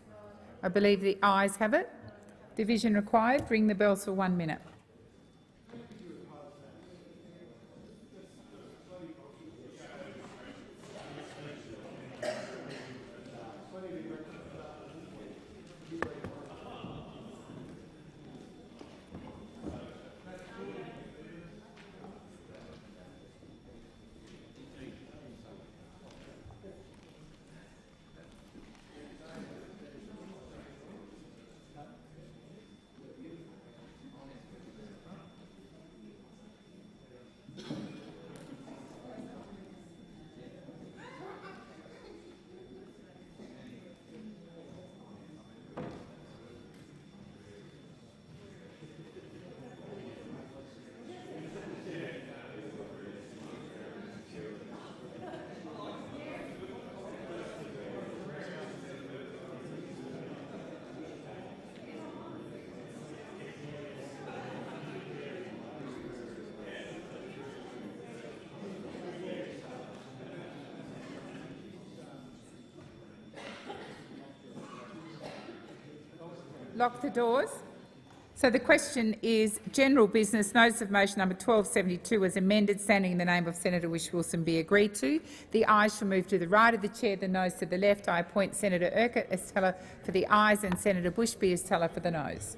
I believe the ayes have it. Division required. Ring the bells for 1 minute. Lock the doors. So the question is general business notice of motion number 1272 as amended, standing in the name of Senator Whish-Wilson, be agreed to. The ayes shall move to the right of the chair, the noes to the left. I appoint Senator Urquhart as teller for the ayes and Senator Bushby as teller for the noes.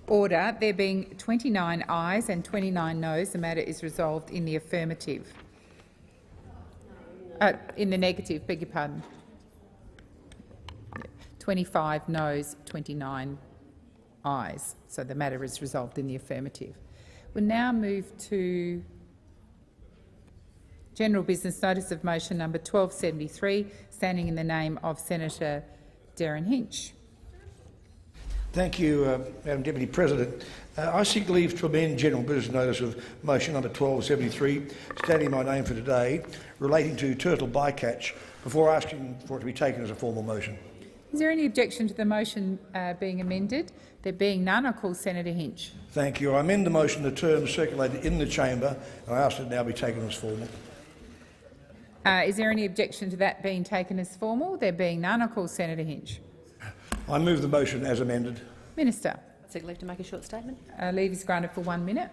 Order. There being 29 ayes and 29 noes, the matter is resolved in the affirmative. In the negative, beg your pardon. 25 noes, 29 ayes. So the matter is resolved in the affirmative. We'll now move to general business notice of motion number 1273, standing in the name of Senator Darren Hinch. Thank you, Madam Deputy President. I seek leave to amend general business notice of motion number 1273, standing in my name for today, relating to turtle bycatch, before asking for it to be taken as a formal motion. Is there any objection to the motion being amended? There being none, I call Senator Hinch. Thank you. I amend the motion the terms circulated in the chamber, and I ask that it now be taken as formal. Is there any objection to that being taken as formal? There being none, I call Senator Hinch. I move the motion as amended. Minister. Seek leave to make a short statement. Leave is granted for 1 minute.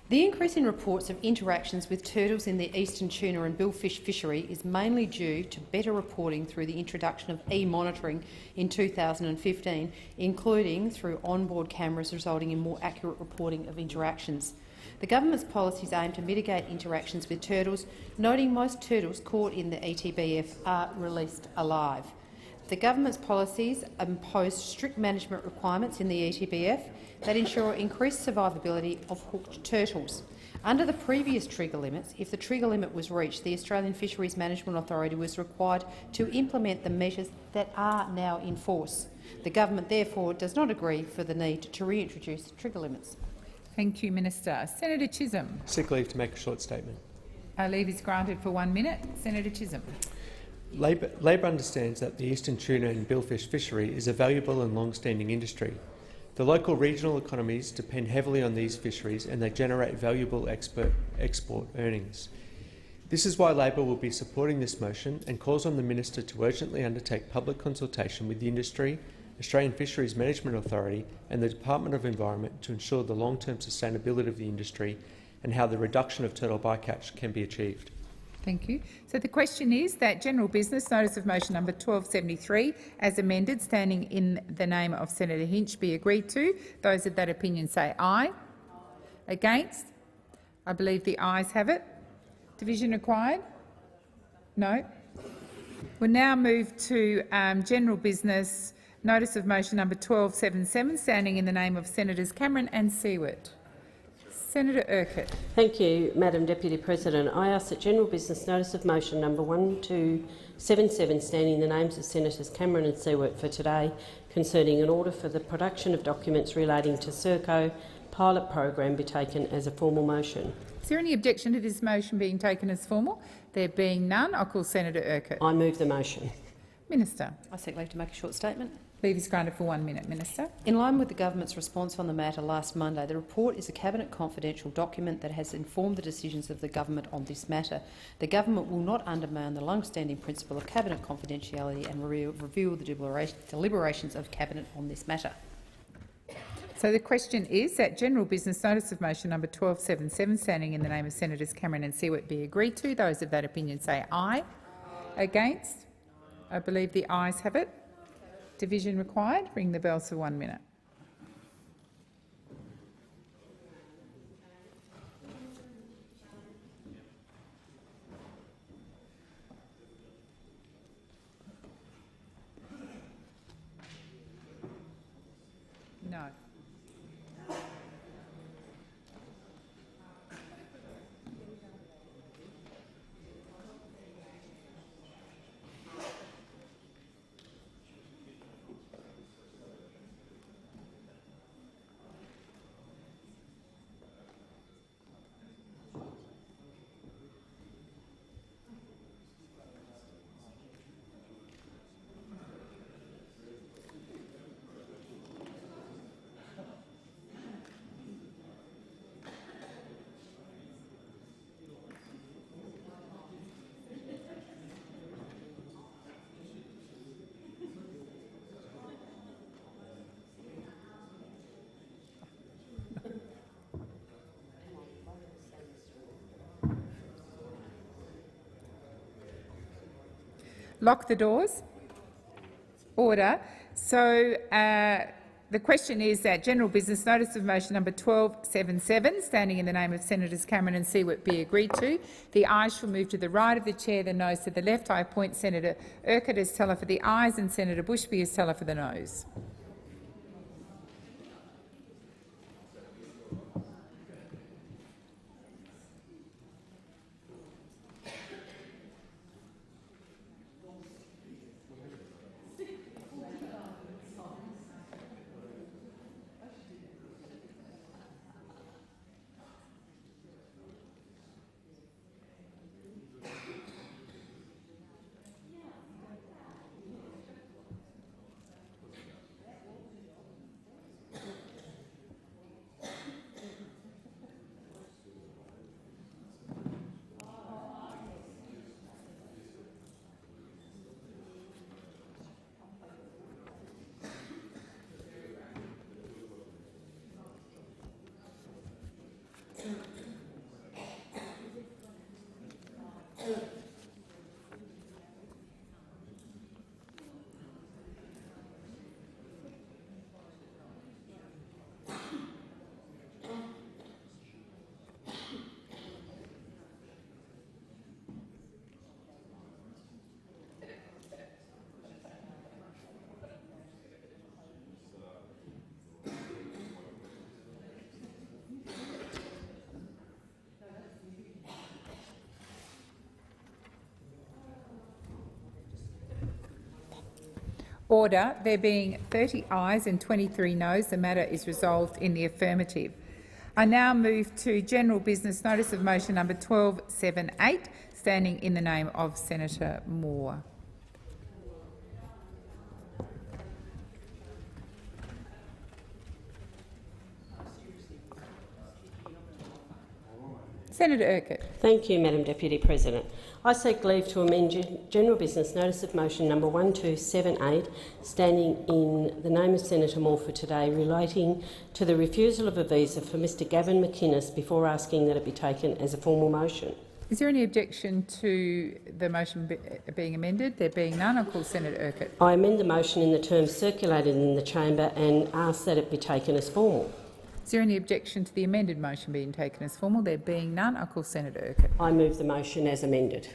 The increase in reports of interactions with turtles in the eastern tuna and billfish fishery is mainly due to better reporting through the introduction of e-monitoring in 2015, including through onboard cameras, resulting in more accurate reporting of interactions. The government's policies aim to mitigate interactions with turtles, noting most turtles caught in the ETBF are released alive. The government's policies impose strict management requirements in the ETBF that ensure increased survivability of hooked turtles. Under the previous trigger limits, if the trigger limit was reached, the Australian Fisheries Management Authority was required to implement the measures that are now in force. The government therefore does not agree for the need to reintroduce trigger limits. Thank you, Minister. Senator Chisholm. Seek leave to make a short statement. Leave is granted for 1 minute. Senator Chisholm. Labor understands that the eastern tuna and billfish fishery is a valuable and long-standing industry. The local regional economies depend heavily on these fisheries, and they generate valuable export earnings. This is why Labor will be supporting this motion and calls on the Minister to urgently undertake public consultation with the industry, Australian Fisheries Management Authority and the Department of Environment to ensure the long-term sustainability of the industry and how the reduction of turtle bycatch can be achieved. Thank you. So the question is that general business notice of motion number 1273, as amended, standing in the name of Senator Hinch, be agreed to. Those of that opinion say aye. Against? I believe the ayes have it. Division required? No. We'll now move to general business notice of motion number 1277, standing in the name of Senators Cameron and Seward. Senator Urquhart. Thank you, Madam Deputy President. I ask that general business notice of motion number 1277, standing in the names of Senators Cameron and Seward for today, concerning an order for the production of documents relating to Serco pilot program, be taken as a formal motion. Is there any objection to this motion being taken as formal? There being none, I'll call Senator Urquhart. I move the motion. Minister. I seek leave to make a short statement. Leave is granted for 1 minute, Minister. In line with the government's response on the matter last Monday, the report is a cabinet confidential document that has informed the decisions of the government on this matter. The government will not undermine the long-standing principle of cabinet confidentiality and reveal the deliberations of cabinet on this matter. So the question is that general business notice of motion number 1277, standing in the name of Senators Cameron and Seward, be agreed to. Those of that opinion say aye. Against? I believe the ayes have it. Division required. Ring the bells for 1 minute. No. Lock the doors. Order. So The question is that general business notice of motion number 1277, standing in the name of Senators Cameron and Siewert, be agreed to. The ayes shall move to the right of the chair, the noes to the left. I appoint Senator Urquhart as teller for the ayes and Senator Bushby as teller for the noes. Order. There being 30 ayes and 23 noes, the matter is resolved in the affirmative. I now move to general business notice of motion number 1278, standing in the name of Senator Moore. Senator Urquhart. Thank you, Madam Deputy President. I seek leave to amend general business notice of motion number 1278, standing in the name of Senator Moore for today, relating to the refusal of a visa for Mr Gavin McInnes before asking that it be taken as a formal motion. Is there any objection to the motion being amended? There being none, I'll call Senator Urquhart. I amend the motion in the terms circulated in the chamber and ask that it be taken as formal. Is there any objection to the amended motion being taken as formal? There being none, I'll call Senator Urquhart. I move the motion as amended.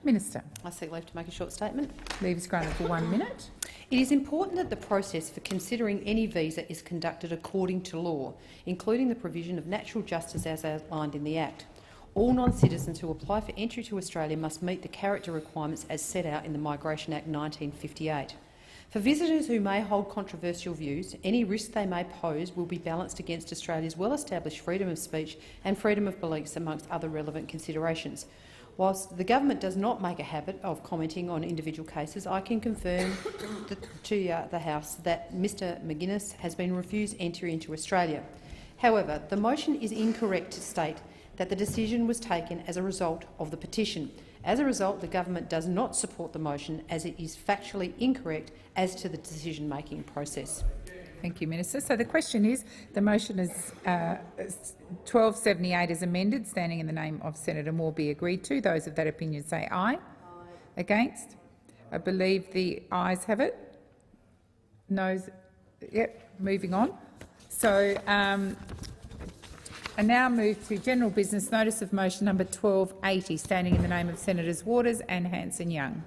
Minister. I seek leave to make a short statement. Leave is granted for 1 minute. It is important that the process for considering any visa is conducted according to law, including the provision of natural justice as outlined in the Act. All non-citizens who apply for entry to Australia must meet the character requirements as set out in the Migration Act 1958. For visitors who may hold controversial views, any risk they may pose will be balanced against Australia's well-established freedom of speech and freedom of beliefs, amongst other relevant considerations. Whilst the government does not make a habit of commenting on individual cases, I can confirm to the House that Mr McInnes has been refused entry into Australia. However, the motion is incorrect to state that the decision was taken as a result of the petition. As a result, the government does not support the motion, as it is factually incorrect as to the decision-making process. Thank you, Minister. So the question is, the motion is 1278 is amended, standing in the name of Senator Moore, be agreed to. Those of that opinion say aye. Aye. Against? I believe the ayes have it. Noes? Yep. Moving on. So I now move to general business notice of motion number 1280, standing in the name of Senators Waters and Hanson-Young.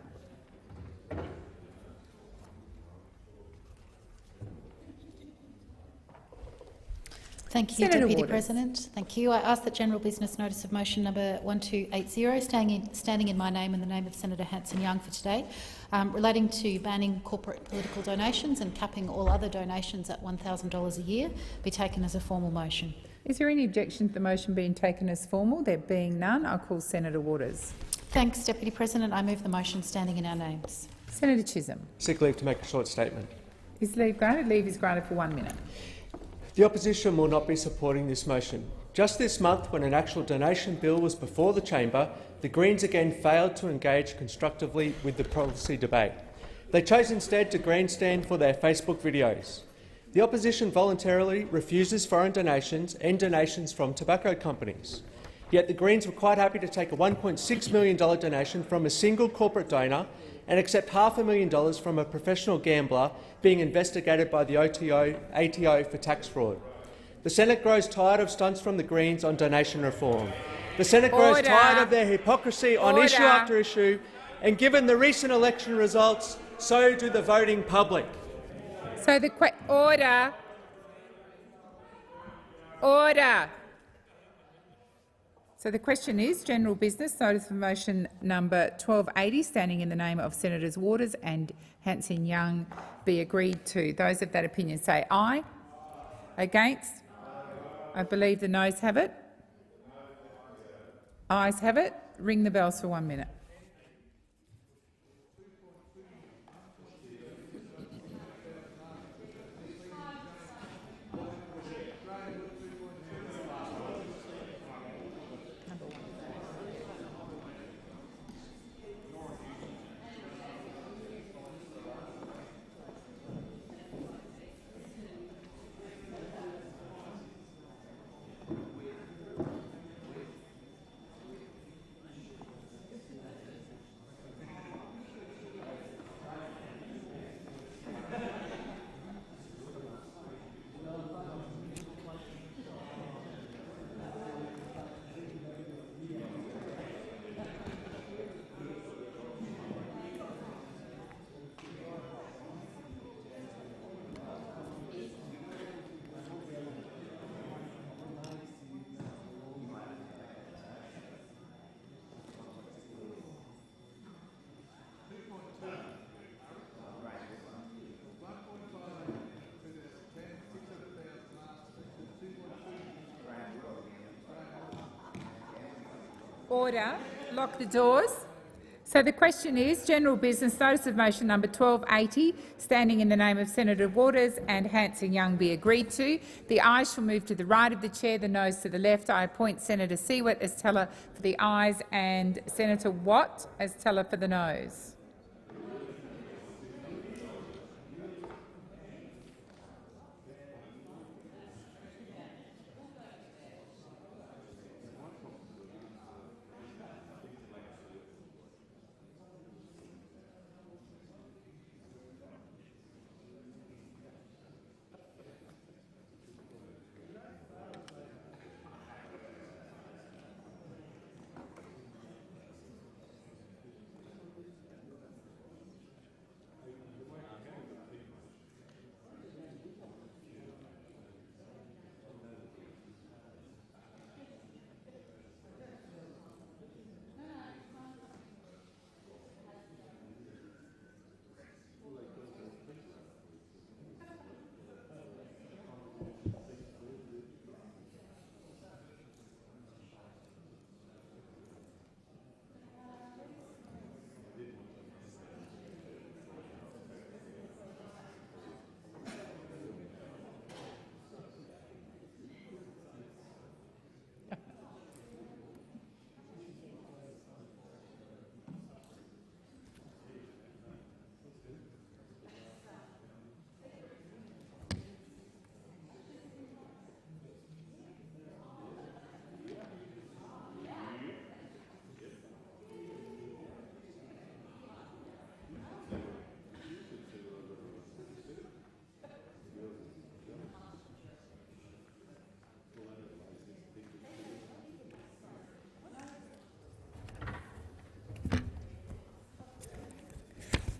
Thank you, Senator Deputy Waters. President. Thank you. I ask that general business notice of motion number 1280, standing in my name and the name of Senator Hanson-Young for today, relating to banning corporate political donations and capping all other donations at $1,000 a year, be taken as a formal motion. Is there any objection to the motion being taken as formal? There being none, I'll call Senator Waters. Thanks, Deputy President. I move the motion standing in our names. Senator Chisholm. Seek leave to make a short statement. Is leave granted? Leave is granted for 1 minute. The opposition will not be supporting this motion. Just this month, when an actual donation bill was before the chamber, the Greens again failed to engage constructively with the policy debate. They chose instead to grandstand for their Facebook videos. The opposition voluntarily refuses foreign donations and donations from tobacco companies. Yet the Greens were quite happy to take a $1.6 million donation from a single corporate donor and accept $500,000 from a professional gambler being investigated by the ATO for tax fraud. The Senate grows tired of stunts from the Greens on donation reform. The Senate grows tired of their hypocrisy on issue after issue, and given the recent election results, so do the voting public. So the Order. So the question is, general business, notice of motion number 1280, standing in the name of Senators Waters and Hanson-Young, be agreed to. Those of that opinion say aye. Against? I believe the noes have it. Ayes have it. Ring the bells for 1 minute. Order. Lock the doors. So the question is, general business, notice of motion number 1280, standing in the name of Senator Waters and Hanson-Young, be agreed to. The ayes shall move to the right of the chair, the noes to the left. I appoint Senator Siewert as teller for the ayes and Senator Watt as teller for the noes.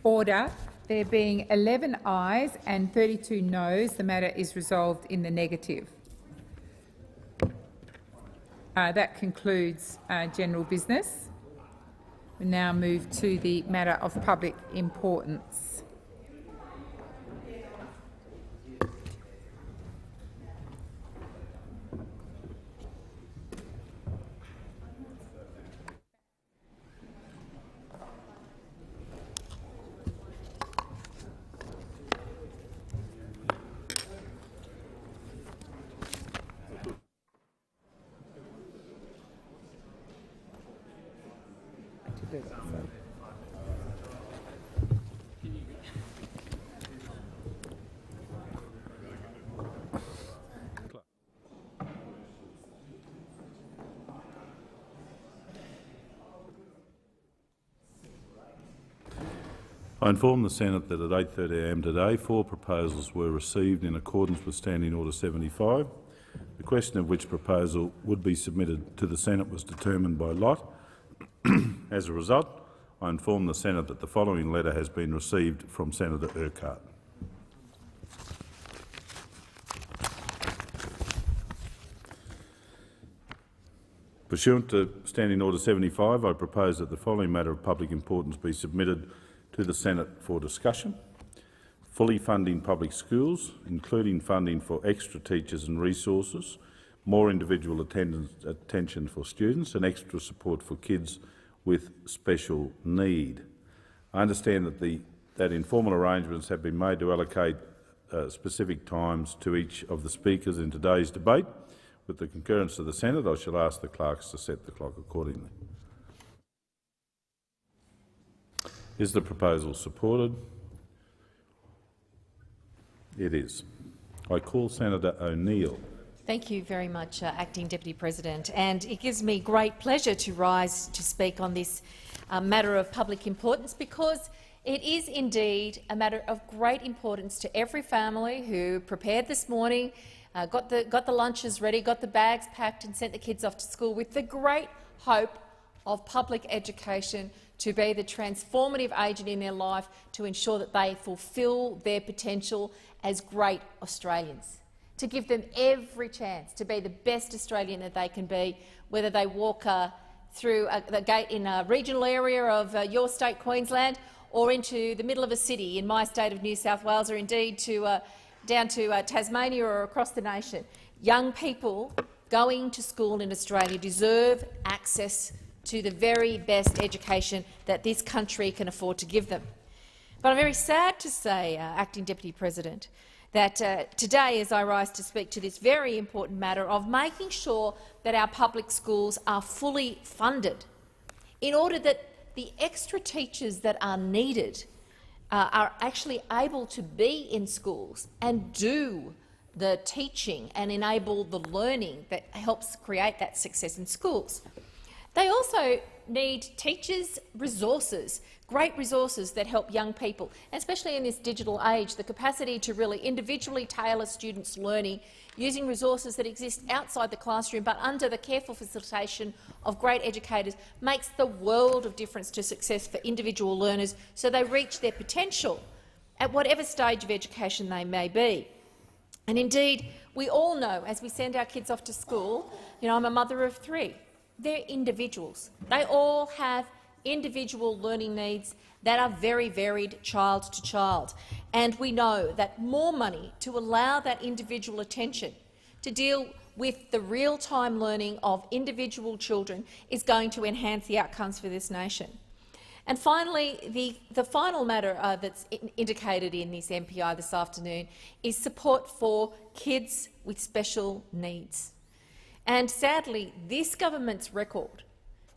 Order. There being 11 ayes and 32 noes, the matter is resolved in the negative. That concludes general business. We now move to the matter of public importance. I inform the Senate that at 8:30 a.m. today 4 proposals were received in accordance with Standing Order 75. The question of which proposal would be submitted to the Senate was determined by lot. As a result, I inform the Senate that the following letter has been received from Senator Urquhart. Pursuant to Standing Order 75, I propose that the following matter of public importance be submitted to the Senate for discussion. Fully funding public schools, including funding for extra teachers and resources, more individual attention for students and extra support for kids with special need. I understand that informal arrangements have been made to allocate specific times to each of the speakers in today's debate. With the concurrence of the Senate, I shall ask the clerks to set the clock accordingly. Is the proposal supported? It is. I call Senator O'Neill. Thank you very much, Acting Deputy President. And it gives me great pleasure to rise to speak on this matter of public importance, because it is indeed a matter of great importance to every family who prepared this morning, got the lunches ready, got the bags packed and sent the kids off to school with the great hope of public education to be the transformative agent in their life to ensure that they fulfil their potential as great Australians, to give them every chance to be the best Australian that they can be, whether they walk through the gate in a regional area of your state, Queensland, or into the middle of a city in my state of New South Wales, or indeed down to Tasmania or across the nation. Young people going to school in Australia deserve access to the very best education that this country can afford to give them. But I'm very sad to say, Acting Deputy President, that today, as I rise to speak to this very important matter of making sure that our public schools are fully funded in order that the extra teachers that are needed are actually able to be in schools and do the teaching and enable the learning that helps create that success in schools. They also need teachers' resources, great resources that help young people, especially in this digital age, the capacity to really individually tailor students' learning using resources that exist outside the classroom but under the careful facilitation of great educators makes the world of difference to success for individual learners so they reach their potential at whatever stage of education they may be. And indeed, we all know, as we send our kids off to school, I'm a mother of 3. They're individuals. They all have individual learning needs that are very varied child to child. And we know that more money to allow that individual attention to deal with the real-time learning of individual children is going to enhance the outcomes for this nation. And finally, the final matter that's indicated in this MPI this afternoon is support for kids with special needs. And sadly, this government's record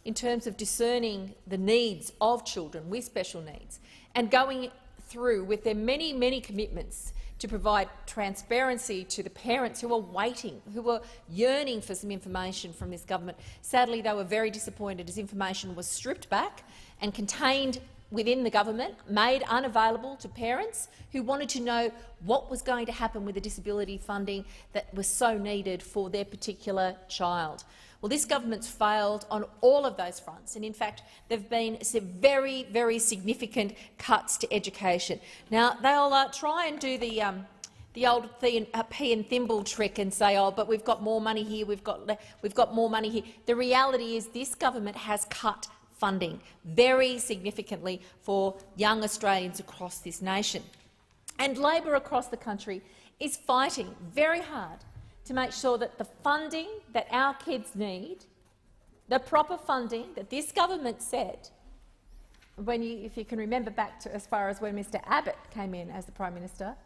in terms of discerning the needs of children with special needs and going through with their many, many commitments to provide transparency to the parents who are waiting, who are yearning for some information from this government. Sadly, they were very disappointed as information was stripped back and contained within the government, made unavailable to parents who wanted to know what was going to happen with the disability funding that was so needed for their particular child. Well, this government's failed on all of those fronts, and in fact there have been some very, very significant cuts to education. Now, they'll try and do the old pea and thimble trick and say, oh, but we've got more money here, we've got more money here. The reality is this government has cut funding very significantly for young Australians across this nation. And Labor across the country is fighting very hard to make sure that the funding that our kids need, the proper funding that this government said, if you can remember back to as far as when Mr Abbott came in as the Prime Minister,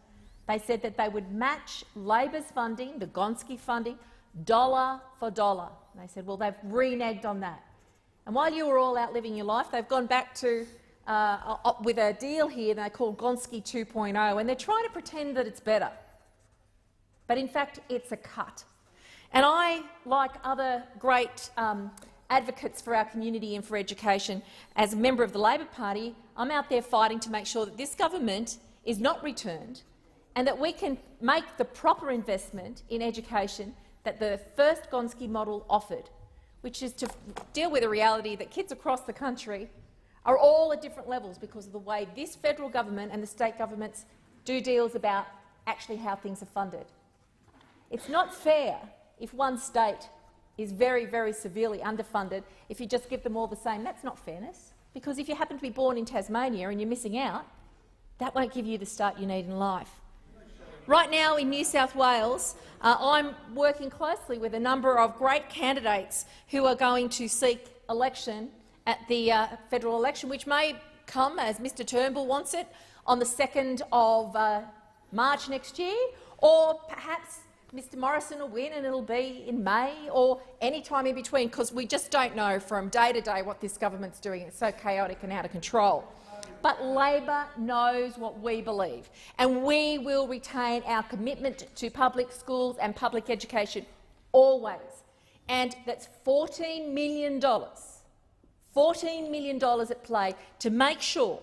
they said that they would match Labor's funding, the Gonski funding, dollar for dollar. And they said, well, they've reneged on that. And while you were all out living your life, they've gone back to with a deal here they call Gonski 2.0, and they're trying to pretend that it's better. But in fact, it's a cut. And I, like other great advocates for our community and for education, as a member of the Labor Party, I'm out there fighting to make sure that this government is not returned and that we can make the proper investment in education that the first Gonski model offered, which is to deal with the reality that kids across the country are all at different levels because of the way this federal government and the state governments do deals about actually how things are funded. It's not fair if one state is very, very severely underfunded, if you just give them all the same. That's not fairness, because if you happen to be born in Tasmania and you're missing out, that won't give you the start you need in life. Right now in New South Wales, I'm working closely with a number of great candidates who are going to seek election at the federal election, which may come, as Mr Turnbull wants it, on the 2nd of March next year, or perhaps Mr Morrison will win and it'll be in May or any time in between, because we just don't know from day to day what this government's doing. It's so chaotic and out of control. But Labor knows what we believe, and we will retain our commitment to public schools and public education always. And that's $14 million at play to make sure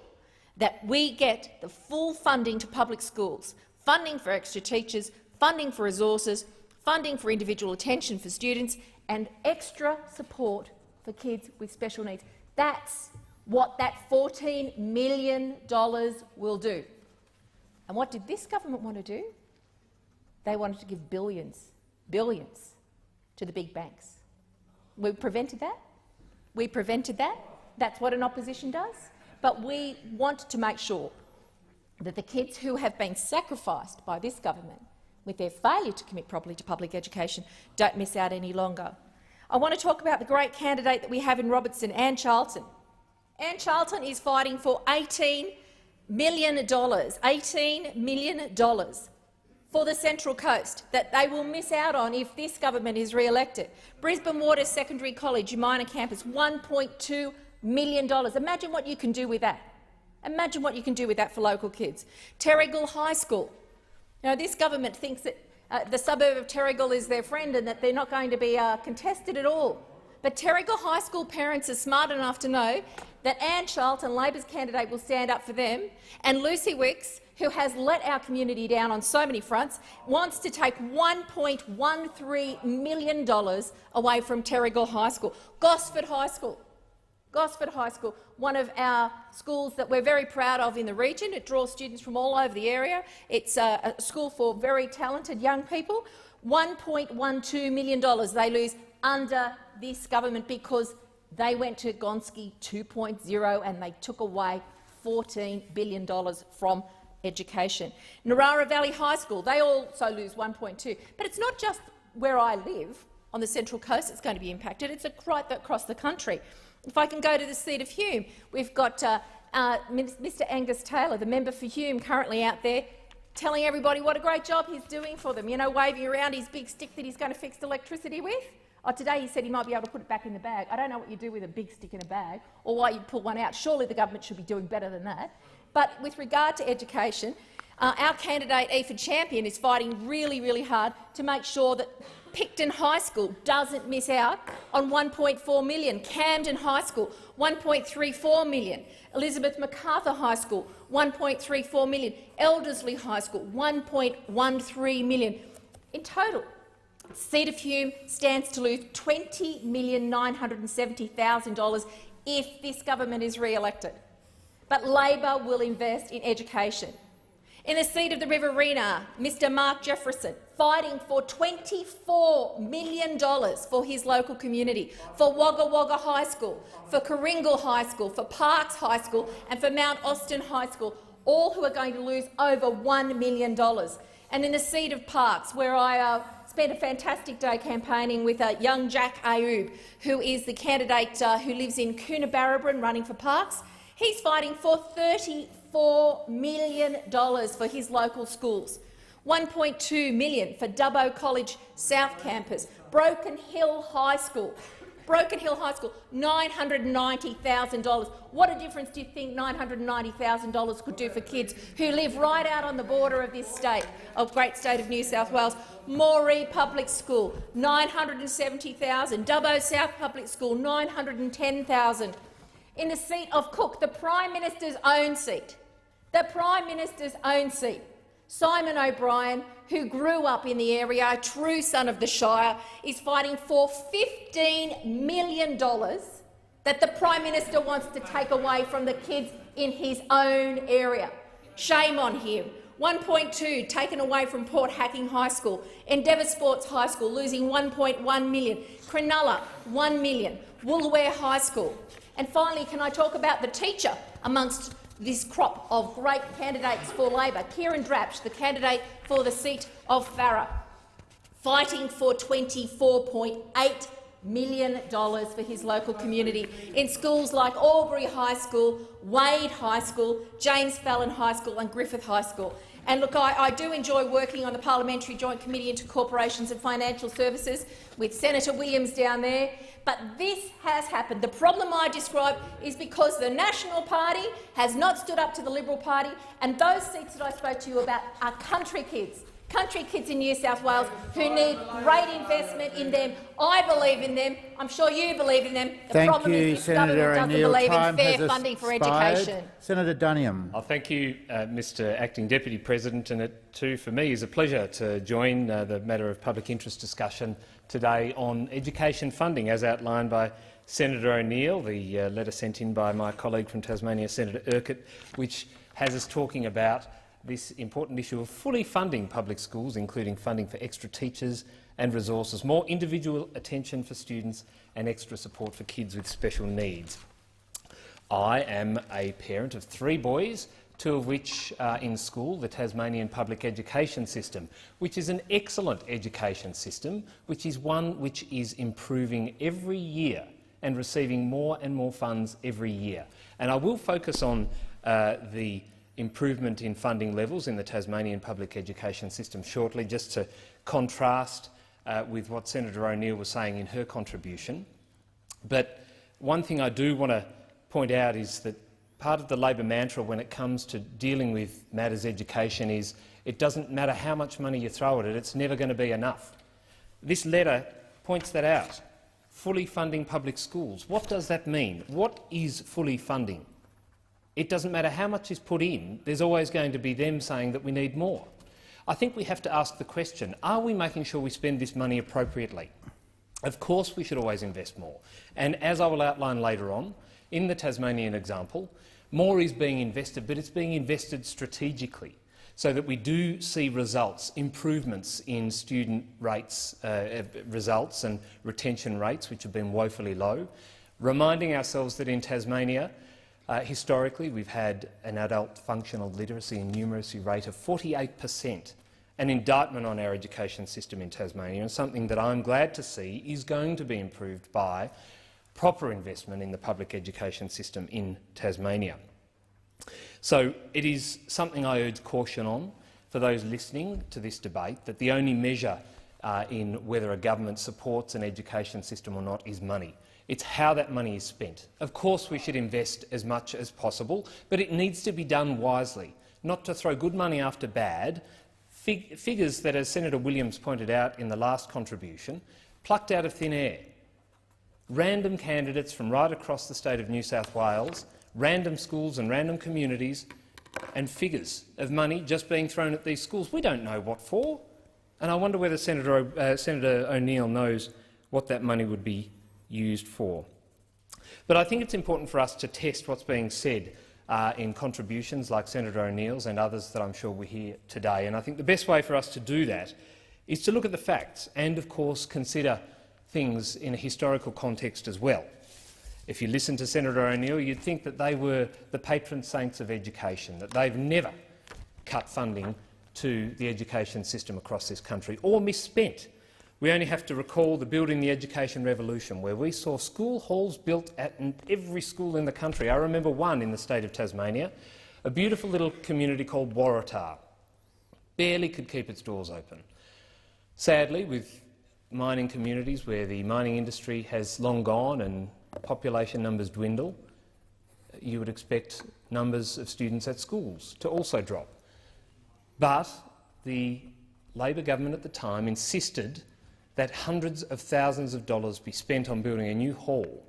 that we get the full funding to public schools, funding for extra teachers, funding for resources, funding for individual attention for students, and extra support for kids with special needs. That's what that $14 million will do. And what did this government want to do? They wanted to give billions to the big banks. We prevented that. We prevented that. That's what an opposition does. But we want to make sure that the kids who have been sacrificed by this government with their failure to commit properly to public education don't miss out any longer. I want to talk about the great candidate that we have in Robertson, Anne Charlton. Anne Charlton is fighting for $18 million for the Central Coast that they will miss out on if this government is re-elected. Brisbane Waters Secondary College, minor campus, $1.2 million. Imagine what you can do with that. Imagine what you can do with that for local kids. Terrigal High School. Now, this government thinks that the suburb of Terrigal is their friend and that they're not going to be contested at all. But Terrigal High School parents are smart enough to know that Anne Charlton, Labor's candidate, will stand up for them, and Lucy Wicks, who has let our community down on so many fronts, wants to take $1.13 million away from Terrigal High School. Gosford High School. Gosford High School, one of our schools that we're very proud of in the region. It draws students from all over the area. It's a school for very talented young people. $1.12 million they lose under this government because they went to Gonski 2.0 and they took away $14 billion from education. Narara Valley High School, they also lose 1.2. But it's not just where I live on the Central Coast that's going to be impacted. It's right across the country. If I can go to the seat of Hume, we've got Mr Angus Taylor, the member for Hume, currently out there telling everybody what a great job he's doing for them, you know, waving around his big stick that he's going to fix electricity with. Oh, today he said he might be able to put it back in the bag. I don't know what you do with a big stick in a bag or why you pull one out. Surely the government should be doing better than that. But with regard to education, our candidate, Aoife Champion, is fighting really, really hard to make sure that Picton High School doesn't miss out on $1.4 million. Camden High School, $1.34 million. Elizabeth MacArthur High School, $1.34 million. Elderslie High School, $1.13 million. In total, Seat of Hume stands to lose $20,970,000 if this government is re-elected. But Labor will invest in education. In the seat of the Riverina, Mr Mark Jefferson, fighting for $24 million for his local community, for Wagga Wagga High School, for Coringal High School, for Parks High School and for Mount Austin High School, all who are going to lose over $1 million. And in the seat of Parks, where I spent a fantastic day campaigning with young Jack Ayoub, who is the candidate who lives in Coonabarabran running for Parks, he's fighting for $34 million for his local schools, $1.2 million for Dubbo College South Campus, Broken Hill High School, $990,000. What a difference do you think $990,000 could do for kids who live right out on the border of this state, of great state of New South Wales? Moree Public School, $970,000. Dubbo South Public School, $910,000. in the seat of Cook, the Prime Minister's own seat. The Prime Minister's own seat. Simon O'Brien, who grew up in the area, a true son of the Shire, is fighting for $15 million that the Prime Minister wants to take away from the kids in his own area. Shame on him. 1.2 taken away from Port Hacking High School, Endeavour Sports High School losing $1.1 million, Cronulla $1 million, Woolware High School. And finally, can I talk about the teacher amongst this crop of great candidates for Labor? Kieran Drapsch, the candidate for the seat of Farrer, fighting for $24.8 million for his local community in schools like Albury High School, Wade High School, James Fallon High School and Griffith High School. And look, I do enjoy working on the Parliamentary Joint Committee into Corporations and Financial Services with Senator Williams down there, but this has happened. The problem I describe is because the National Party has not stood up to the Liberal Party, and those seats that I spoke to you about are country kids in New South Wales who need great investment in them. I believe in them. I'm sure you believe in them. The problem is this government doesn't believe in fair funding for education. Senator Duniam. Thank you, Mr Acting Deputy President, and it too for me is a pleasure to join the matter of public interest discussion today on education funding, as outlined by Senator O'Neill, the letter sent in by my colleague from Tasmania, Senator Urquhart, which has us talking about this important issue of fully funding public schools, including funding for extra teachers and resources, more individual attention for students and extra support for kids with special needs. I am a parent of 3 boys, 2 of which are in school, the Tasmanian public education system, which is an excellent education system, which is one which is improving every year and receiving more and more funds every year. And I will focus on the improvement in funding levels in the Tasmanian public education system shortly, just to contrast with what Senator O'Neill was saying in her contribution. But one thing I do want to point out is that part of the Labor mantra when it comes to dealing with matters education is it doesn't matter how much money you throw at it, it's never going to be enough. This letter points that out. Fully funding public schools. What does that mean? What is fully funding? It doesn't matter how much is put in, there's always going to be them saying that we need more. I think we have to ask the question, are we making sure we spend this money appropriately? Of course we should always invest more. And as I will outline later on, in the Tasmanian example, more is being invested, but it's being invested strategically so that we do see results, improvements in student rates, results and retention rates, which have been woefully low, reminding ourselves that in Tasmania, historically, we've had an adult functional literacy and numeracy rate of 48%, an indictment on our education system in Tasmania, and something that I'm glad to see is going to be improved by proper investment in the public education system in Tasmania. So it is something I urge caution on for those listening to this debate, that the only measure in whether a government supports an education system or not is money. It's how that money is spent. Of course we should invest as much as possible, but it needs to be done wisely, not to throw good money after bad. Figures that, as Senator Williams pointed out in the last contribution, plucked out of thin air. Random candidates from right across the state of New South Wales, random schools and random communities, and figures of money just being thrown at these schools. We don't know what for, and I wonder whether Senator O'Neill knows what that money would be used for. But I think it's important for us to test what's being said in contributions like Senator O'Neill's and others that I'm sure we hear today. And I think the best way for us to do that is to look at the facts and, of course, consider things in a historical context as well. If you listen to Senator O'Neill, you'd think that they were the patron saints of education, that they've never cut funding to the education system across this country or misspent. We only have to recall the Building the Education Revolution, where we saw school halls built at every school in the country. I remember one in the state of Tasmania, a beautiful little community called Waratah. Barely could keep its doors open. Sadly, with mining communities where the mining industry has long gone and population numbers dwindle, you would expect numbers of students at schools to also drop. But the Labor government at the time insisted that hundreds of thousands of dollars be spent on building a new hall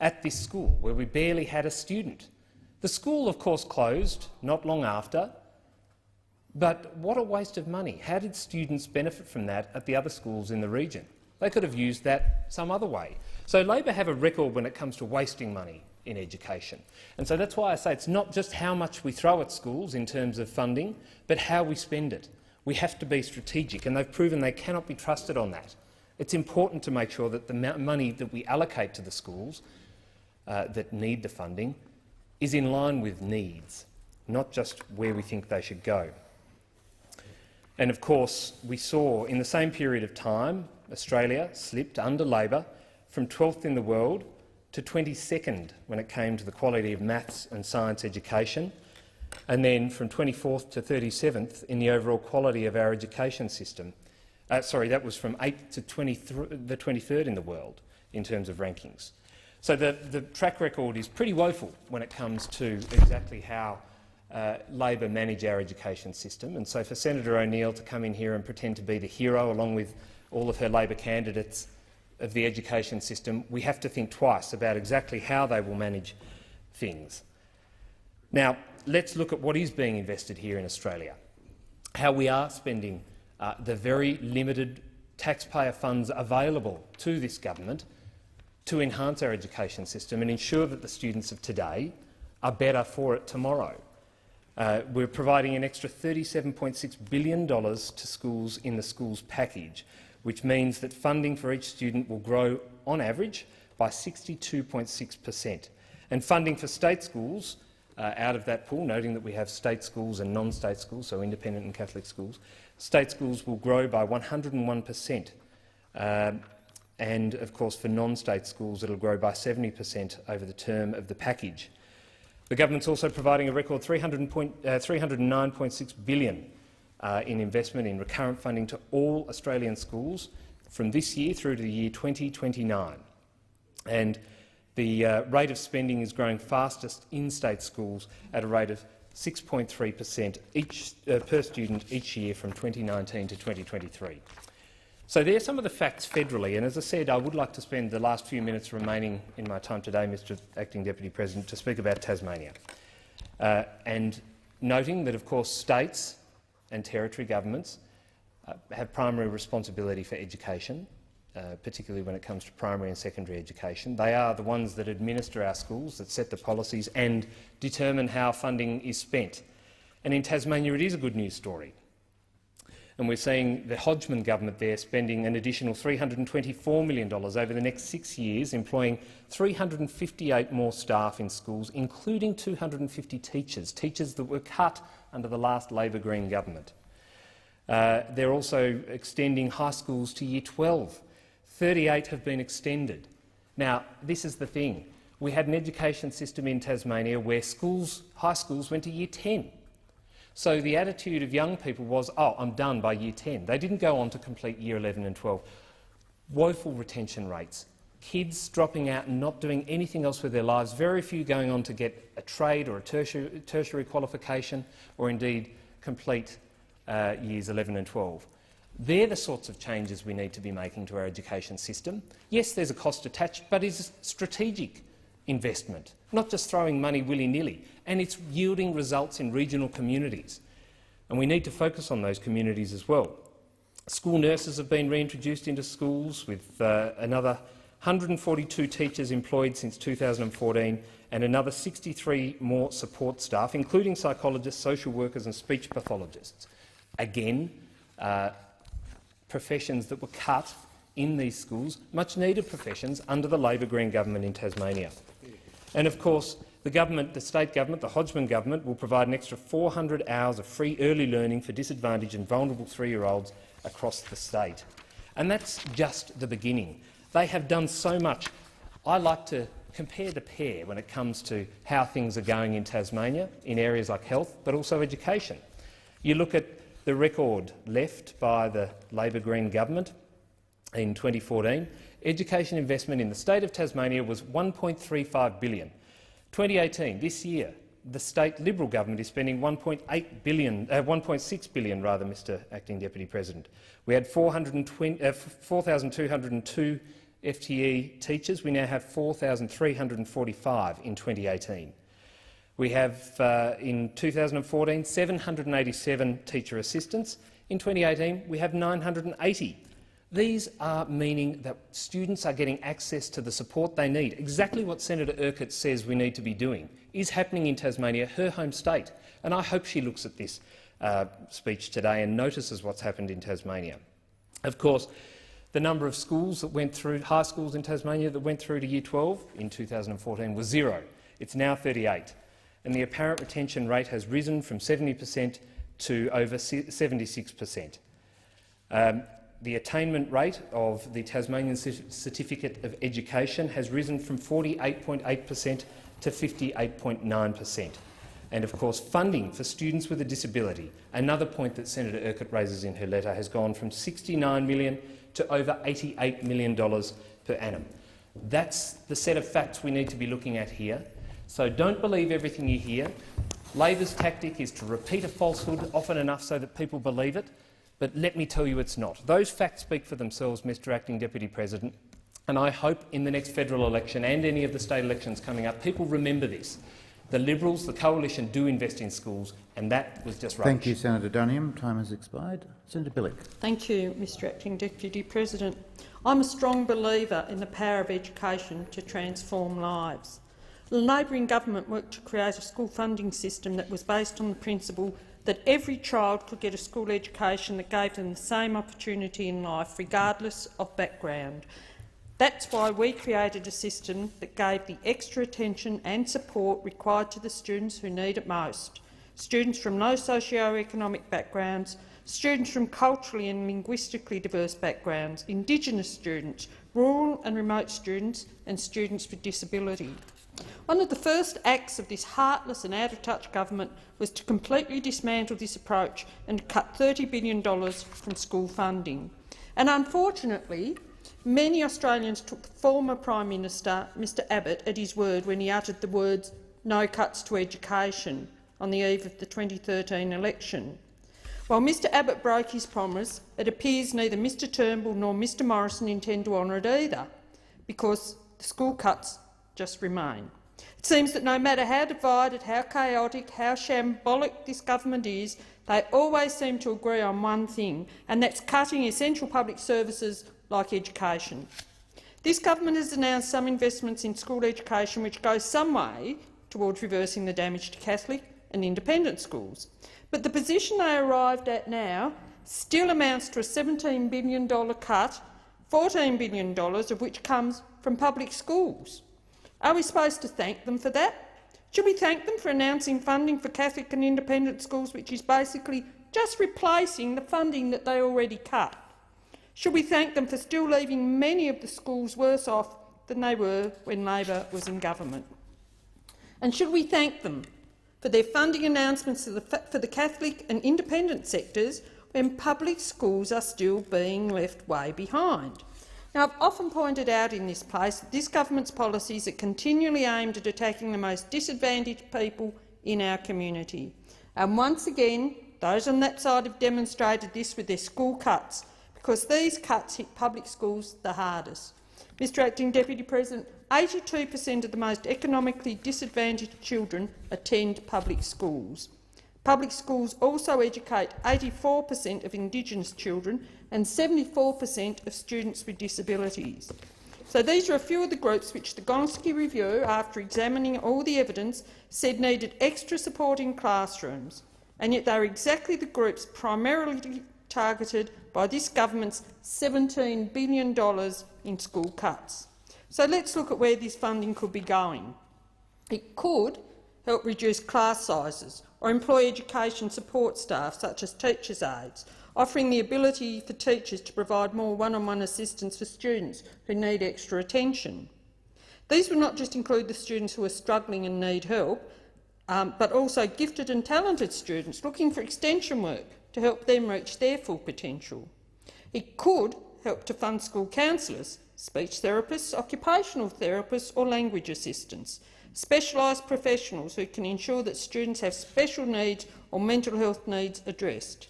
at this school, where we barely had a student. The school, of course, closed not long after, but what a waste of money. How did students benefit from that at the other schools in the region? They could have used that some other way. So Labor have a record when it comes to wasting money in education. And so that's why I say it's not just how much we throw at schools in terms of funding, but how we spend it. We have to be strategic, and they've proven they cannot be trusted on that. It's important to make sure that the money that we allocate to the schools that need the funding is in line with needs, not just where we think they should go. And of course, we saw in the same period of time, Australia slipped under Labor from 12th in the world to 22nd when it came to the quality of maths and science education, and then from 24th to 37th in the overall quality of our education system. That was from 8th to the 23rd in the world in terms of rankings. So the track record is pretty woeful when it comes to exactly how Labor manage our education system. And so for Senator O'Neill to come in here and pretend to be the hero along with all of her Labor candidates of the education system, we have to think twice about exactly how they will manage things. Now, let's look at what is being invested here in Australia, how we are spending the very limited taxpayer funds available to this government to enhance our education system and ensure that the students of today are better for it tomorrow. We're providing an extra $37.6 billion to schools in the schools package, which means that funding for each student will grow, on average, by 62.6%. And funding for state schools out of that pool, noting that we have state schools and non-state schools, so independent and Catholic schools, state schools will grow by 101%. And, of course, for non-state schools it will grow by 70% over the term of the package. The government's also providing a record $309.6 billion in investment in recurrent funding to all Australian schools from this year through to the year 2029. And the rate of spending is growing fastest in state schools at a rate of 6.3% per student each year from 2019 to 2023. So there are some of the facts federally, and as I said, I would like to spend the last few minutes remaining in my time today, Mr Acting Deputy President, to speak about Tasmania. And noting that, of course, states and territory governments have primary responsibility for education, particularly when it comes to primary and secondary education. They are the ones that administer our schools, that set the policies and determine how funding is spent. And in Tasmania it is a good news story. And we're seeing the Hodgman government there spending an additional $324 million over the next 6 years, employing 358 more staff in schools, including 250 teachers that were cut under the last Labor Green government. They're also extending high schools to Year 12. 38 have been extended. Now, this is the thing. We had an education system in Tasmania where high schools went to Year 10. So the attitude of young people was, oh, I'm done by Year 10. They didn't go on to complete Year 11 and 12. Woeful retention rates. Kids dropping out and not doing anything else with their lives, very few going on to get a trade or a tertiary qualification or indeed complete Years 11 and 12. They're the sorts of changes we need to be making to our education system. Yes, there's a cost attached, but it's strategic investment, not just throwing money willy-nilly, and it's yielding results in regional communities. And we need to focus on those communities as well. School nurses have been reintroduced into schools with another 142 teachers employed since 2014 and another 63 more support staff, including psychologists, social workers and speech pathologists. Again, professions that were cut in these schools, much-needed professions under the Labor Green government in Tasmania. And of course, the state government, the Hodgman government, will provide an extra 400 hours of free early learning for disadvantaged and vulnerable 3-year-olds across the state. And that's just the beginning. They have done so much. I like to compare the pair when it comes to how things are going in Tasmania in areas like health, but also education. You look at the record left by the Labor Green government in 2014. Education investment in the state of Tasmania was $1.35 billion. 2018, this year, the state Liberal government is spending $1.6 billion, Mr Acting Deputy President. We had 4,202 FTE teachers. We now have 4,345 in 2018. We have, in 2014, 787 teacher assistants. In 2018, we have 980. These are meaning that students are getting access to the support they need. Exactly what Senator Urquhart says we need to be doing is happening in Tasmania, her home state, and I hope she looks at this speech today and notices what's happened in Tasmania. Of course, the number of schools that went through, high schools in Tasmania that went through to Year 12 in 2014 was 0. It's now 38, and the apparent retention rate has risen from 70% to over 76%. The attainment rate of the Tasmanian Certificate of Education has risen from 48.8% to 58.9%. And of course, funding for students with a disability, another point that Senator Urquhart raises in her letter, has gone from $69 million to over $88 million per annum. That's the set of facts we need to be looking at here. So don't believe everything you hear. Labor's tactic is to repeat a falsehood often enough so that people believe it, but let me tell you it's not. Those facts speak for themselves, Mr Acting Deputy President, and I hope in the next federal election and any of the state elections coming up, people remember this. The Liberals, the Coalition, do invest in schools, and that was just rubbish. Thank you, Senator Duniam. Time has expired. Senator Billick. Thank you, Mr Acting Deputy President. I'm a strong believer in the power of education to transform lives. The Labouring government worked to create a school funding system that was based on the principle that every child could get a school education that gave them the same opportunity in life, regardless of background. That's why we created a system that gave the extra attention and support required to the students who need it most. Students from low socio-economic backgrounds, students from culturally and linguistically diverse backgrounds, Indigenous students, rural and remote students, and students with disability. One of the first acts of this heartless and out-of-touch government was to completely dismantle this approach and cut $30 billion from school funding. And unfortunately, many Australians took the former Prime Minister, Mr Abbott, at his word when he uttered the words "no cuts to education" on the eve of the 2013 election. While Mr Abbott broke his promise, it appears neither Mr Turnbull nor Mr Morrison intend to honour it either, because the school cuts just remain. It seems that no matter how divided, how chaotic, how shambolic this government is, they always seem to agree on one thing, and that's cutting essential public services like education. This government has announced some investments in school education which go some way towards reversing the damage to Catholic and independent schools. But the position they arrived at now still amounts to a $17 billion cut, $14 billion of which comes from public schools. Are we supposed to thank them for that? Should we thank them for announcing funding for Catholic and independent schools, which is basically just replacing the funding that they already cut? Should we thank them for still leaving many of the schools worse off than they were when Labor was in government? And should we thank them for their funding announcements for the Catholic and independent sectors when public schools are still being left way behind? Now, I've often pointed out in this place that this government's policies are continually aimed at attacking the most disadvantaged people in our community. And once again, those on that side have demonstrated this with their school cuts, because these cuts hit public schools the hardest. Mr Acting Deputy President, 82% of the most economically disadvantaged children attend public schools. Public schools also educate 84% of Indigenous children and 74% of students with disabilities. So these are a few of the groups which the Gonski Review, after examining all the evidence, said needed extra support in classrooms, and yet they are exactly the groups primarily targeted by this government's $17 billion in school cuts. So let's look at where this funding could be going. It could help reduce class sizes or employ education support staff such as teachers' aides, offering the ability for teachers to provide more one-on-one assistance for students who need extra attention. These would not just include the students who are struggling and need help, but also gifted and talented students looking for extension work to help them reach their full potential. It could help to fund school counsellors, speech therapists, occupational therapists or language assistants, specialised professionals who can ensure that students have special needs or mental health needs addressed.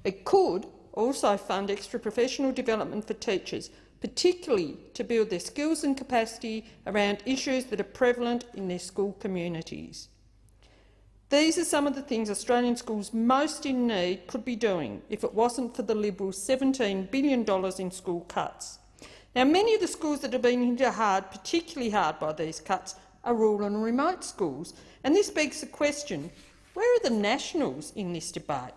It could also fund extra professional development for teachers particularly to build their skills and capacity around issues that are prevalent in their school communities. These are some of the things Australian schools most in need could be doing if it wasn't for the Liberals' $17 billion in school cuts. Now, many of the schools that have been hit hard, particularly hard by these cuts, are rural and remote schools. And this begs the question, where are the Nationals in this debate?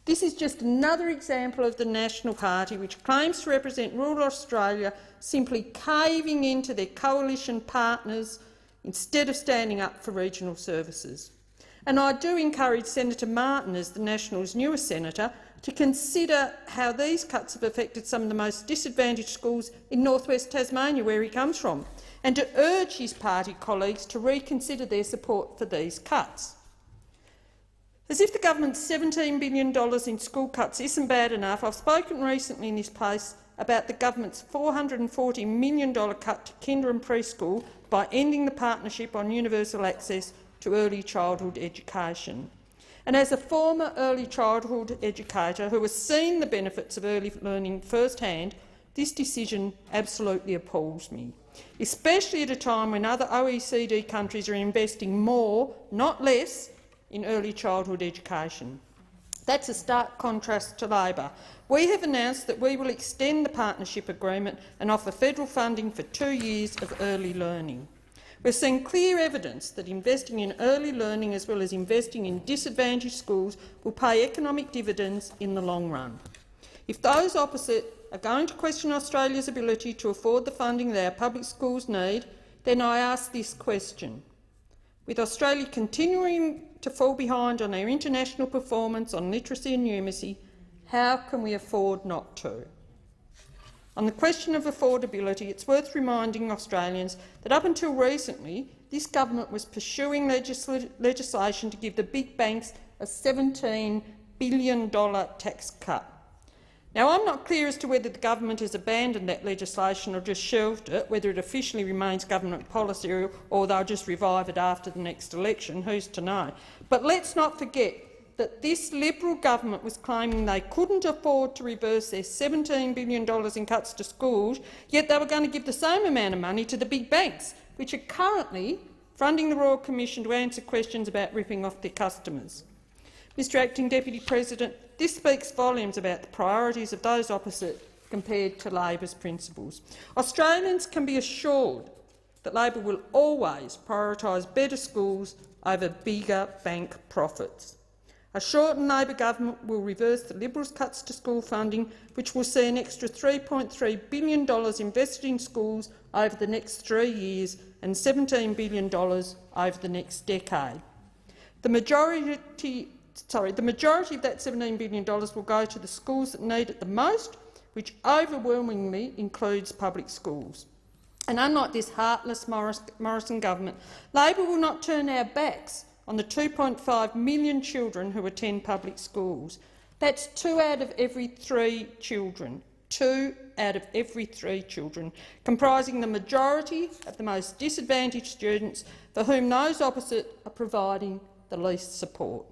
This is just another example of the National Party, which claims to represent rural Australia, simply caving into their coalition partners instead of standing up for regional services. And I do encourage Senator Martin, as the Nationals' newest senator, to consider how these cuts have affected some of the most disadvantaged schools in northwest Tasmania, where he comes from, and to urge his party colleagues to reconsider their support for these cuts. As if the government's $17 billion in school cuts isn't bad enough, I've spoken recently in this place about the government's $440 million cut to kinder and preschool by ending the partnership on universal access to early childhood education. And as a former early childhood educator who has seen the benefits of early learning firsthand, this decision absolutely appalls me, especially at a time when other OECD countries are investing more, not less, in early childhood education. That's a stark contrast to Labor. We have announced that we will extend the partnership agreement and offer federal funding for 2 years of early learning. We've seen clear evidence that investing in early learning as well as investing in disadvantaged schools will pay economic dividends in the long run. If those opposite are going to question Australia's ability to afford the funding that our public schools need, then I ask this question. With Australia continuing to fall behind on our international performance on literacy and numeracy, how can we afford not to? On the question of affordability, it's worth reminding Australians that up until recently, this government was pursuing legislation to give the big banks a $17 billion tax cut. Now, I'm not clear as to whether the government has abandoned that legislation or just shelved it, whether it officially remains government policy or they'll just revive it after the next election, who's to know. But let's not forget that this Liberal government was claiming they couldn't afford to reverse their $17 billion in cuts to schools, yet they were going to give the same amount of money to the big banks, which are currently funding the Royal Commission to answer questions about ripping off their customers. Mr Acting Deputy President, this speaks volumes about the priorities of those opposite compared to Labor's principles. Australians can be assured that Labor will always prioritise better schools over bigger bank profits. A shortened Labor government will reverse the Liberals' cuts to school funding, which will see an extra $3.3 billion invested in schools over the next 3 years and $17 billion over the next decade. The majority of that $17 billion will go to the schools that need it the most, which overwhelmingly includes public schools. And unlike this heartless Morrison government, Labor will not turn our backs on the 2.5 million children who attend public schools. That's 2 out of every 3 children. 2 out of every 3 children, comprising the majority of the most disadvantaged students for whom those opposite are providing the least support.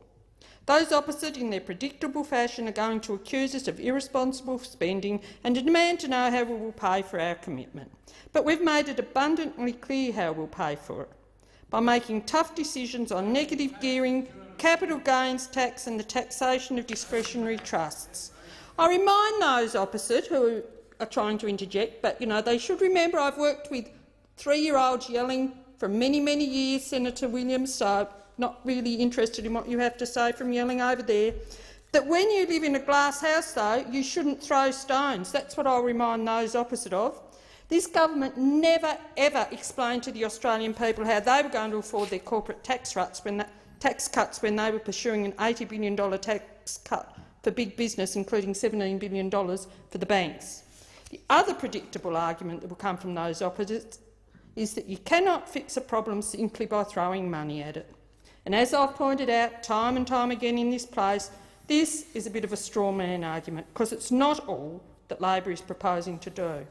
Those opposite, in their predictable fashion, are going to accuse us of irresponsible spending and to demand to know how we will pay for our commitment. But we've made it abundantly clear how we'll pay for it, by making tough decisions on negative gearing, capital gains tax and the taxation of discretionary trusts. I remind those opposite who are trying to interject, but they should remember I've worked with 3-year-olds yelling for many, many years, Senator Williams, so not really interested in what you have to say from yelling over there, that when you live in a glass house, though, you shouldn't throw stones. That's what I'll remind those opposite of. This government never, ever explained to the Australian people how they were going to afford their corporate tax cuts when they were pursuing an $80 billion tax cut for big business, including $17 billion for the banks. The other predictable argument that will come from those opposites is that you cannot fix a problem simply by throwing money at it. And as I've pointed out time and time again in this place, this is a bit of a straw man argument, because it's not all that Labor is proposing to do.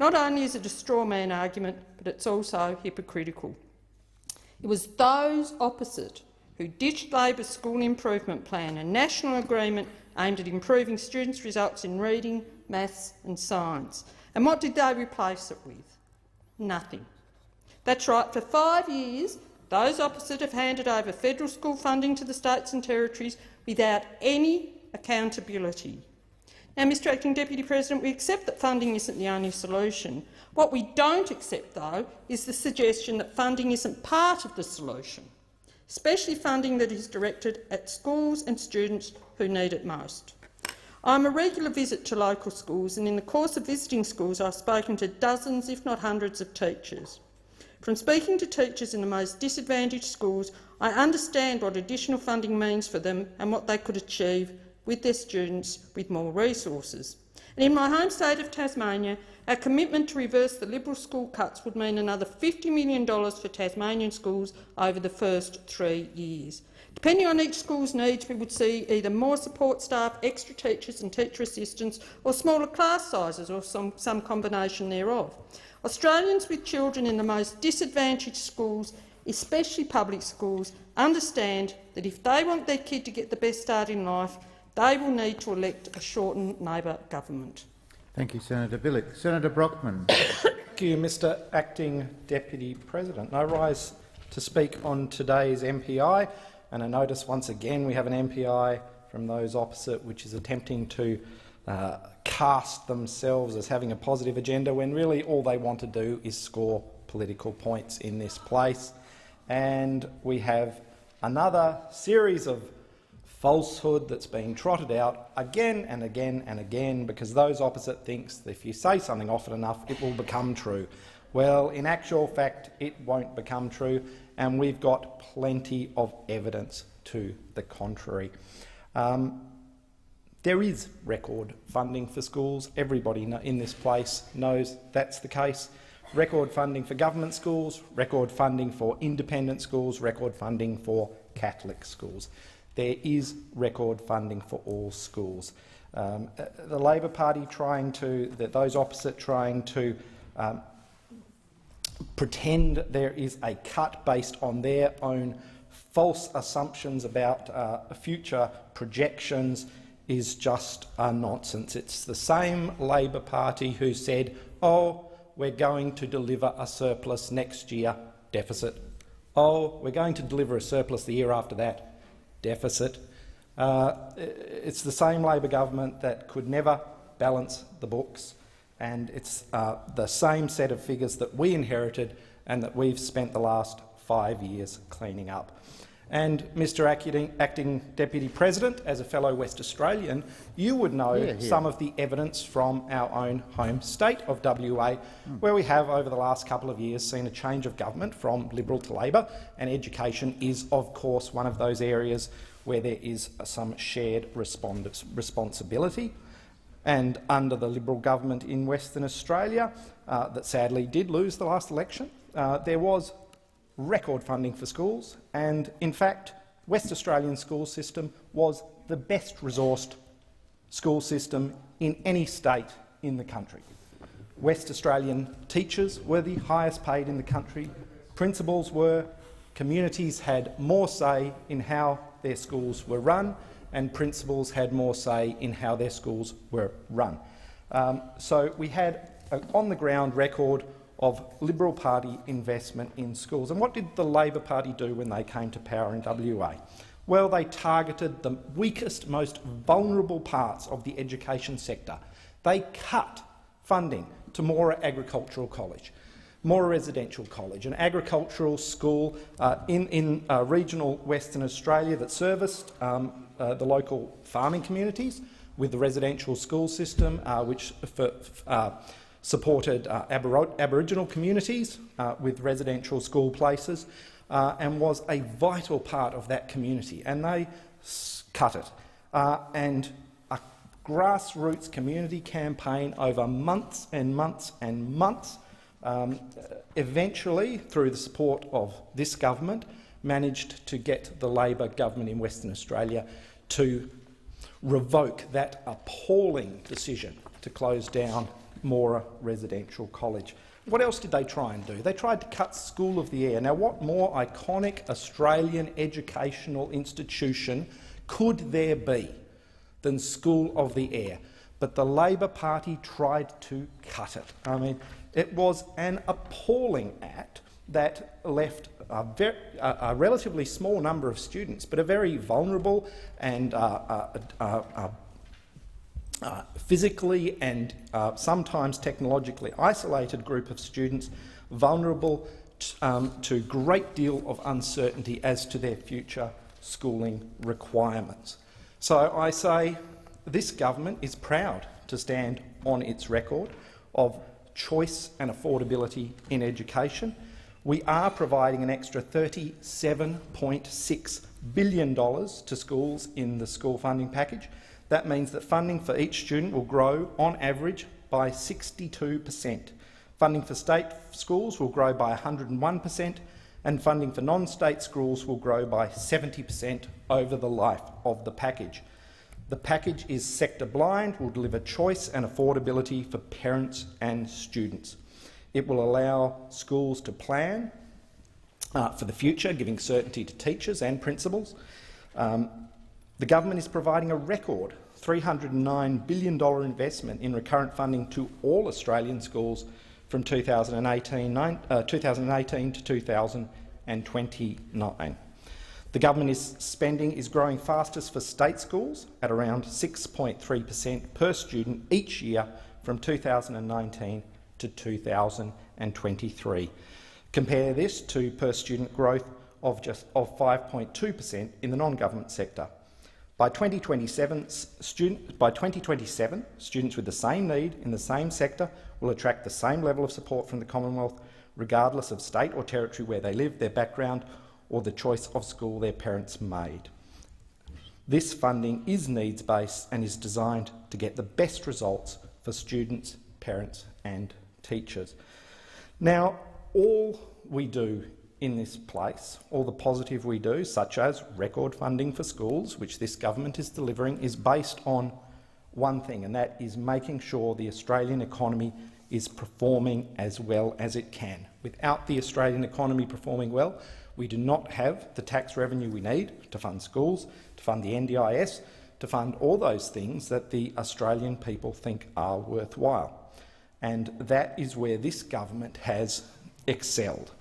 Not only is it a straw man argument, but it's also hypocritical. It was those opposite who ditched Labor's school improvement plan, a national agreement aimed at improving students' results in reading, maths and science. And what did they replace it with? Nothing. That's right, for 5 years, those opposite have handed over federal school funding to the states and territories without any accountability. Now, Mr Acting Deputy President, we accept that funding isn't the only solution. What we don't accept, though, is the suggestion that funding isn't part of the solution, especially funding that is directed at schools and students who need it most. I'm a regular visit to local schools, and in the course of visiting schools I've spoken to dozens, if not hundreds, of teachers. From speaking to teachers in the most disadvantaged schools, I understand what additional funding means for them and what they could achieve with their students with more resources. And in my home state of Tasmania, our commitment to reverse the Liberal school cuts would mean another $50 million for Tasmanian schools over the first 3 years. Depending on each school's needs, we would see either more support staff, extra teachers and teacher assistants, or smaller class sizes, or some combination thereof. Australians with children in the most disadvantaged schools, especially public schools, understand that if they want their kid to get the best start in life, they will need to elect a shortened Labor government. Thank you, Senator Billick. Senator Brockman. Thank you, Mr Acting Deputy President. I rise to speak on today's MPI, and I notice once again we have an MPI from those opposite which is attempting to cast themselves as having a positive agenda when really all they want to do is score political points in this place. And we have another series of falsehood that's being trotted out again and again and again because those opposite thinks that if you say something often enough it will become true. Well, in actual fact it won't become true, and we've got plenty of evidence to the contrary. There is record funding for schools. Everybody in this place knows that's the case. Record funding for government schools, record funding for independent schools, record funding for Catholic schools. There is record funding for all schools. The Labor Party those opposite trying to pretend there is a cut based on their own false assumptions about future projections is just nonsense. It's the same Labor Party who said, oh, we're going to deliver a surplus next year, deficit. Oh, we're going to deliver a surplus the year after that, deficit. It's the same Labor government that could never balance the books, and it's the same set of figures that we inherited and that we've spent the last 5 years cleaning up. And, Mr Acting Deputy President, as a fellow West Australian, you would know some of the evidence from our own home state of WA, where we have over the last couple of years seen a change of government from Liberal to Labor, and education is, of course, one of those areas where there is some shared responsibility. And under the Liberal government in Western Australia, that sadly did lose the last election, there was record funding for schools, and in fact West Australian school system was the best resourced school system in any state in the country. West Australian teachers were the highest paid in the country, principals were, communities had more say in how their schools were run, and principals had more say in how their schools were run. So we had an on-the-ground record of Liberal Party investment in schools. And what did the Labor Party do when they came to power in WA? Well, they targeted the weakest, most vulnerable parts of the education sector. They cut funding to Moora Agricultural College, Moora Residential College, an agricultural school in regional Western Australia that serviced the local farming communities with the residential school system, which supported Aboriginal communities with residential school places, and was a vital part of that community, and they cut it. And a grassroots community campaign over months and months and months, eventually, through the support of this government, managed to get the Labor government in Western Australia to revoke that appalling decision to close down Moora Residential College. What else did they try and do? They tried to cut School of the Air. Now, what more iconic Australian educational institution could there be than School of the Air? but the Labor Party tried to cut it. I mean, it was an appalling act that left a relatively small number of students, but a very vulnerable and physically and sometimes technologically isolated group of students, vulnerable to a great deal of uncertainty as to their future schooling requirements. So I say this government is proud to stand on its record of choice and affordability in education. We are providing an extra $37.6 billion to schools in the school funding package. That means that funding for each student will grow, on average, by 62%. Funding for state schools will grow by 101%, and funding for non-state schools will grow by 70% over the life of the package. The package is sector-blind, will deliver choice and affordability for parents and students. It will allow schools to plan for the future, giving certainty to teachers and principals. The government is providing a record $309 billion investment in recurrent funding to all Australian schools from 2018 to 2029. The government spending is growing fastest for state schools at around 6.3% per student each year from 2019 to 2023. Compare this to per student growth of 5.2% in the non-government sector. By 2027, students with the same need in the same sector will attract the same level of support from the Commonwealth, regardless of state or territory where they live, their background, or the choice of school their parents made. This funding is needs-based and is designed to get the best results for students, parents and teachers. Now, all we do in this place, all the positive we do, such as record funding for schools, which this government is delivering, is based on one thing, and that is making sure the Australian economy is performing as well as it can. Without the Australian economy performing well, we do not have the tax revenue we need to fund schools, to fund the NDIS, to fund all those things that the Australian people think are worthwhile. And that is where this government has excelled.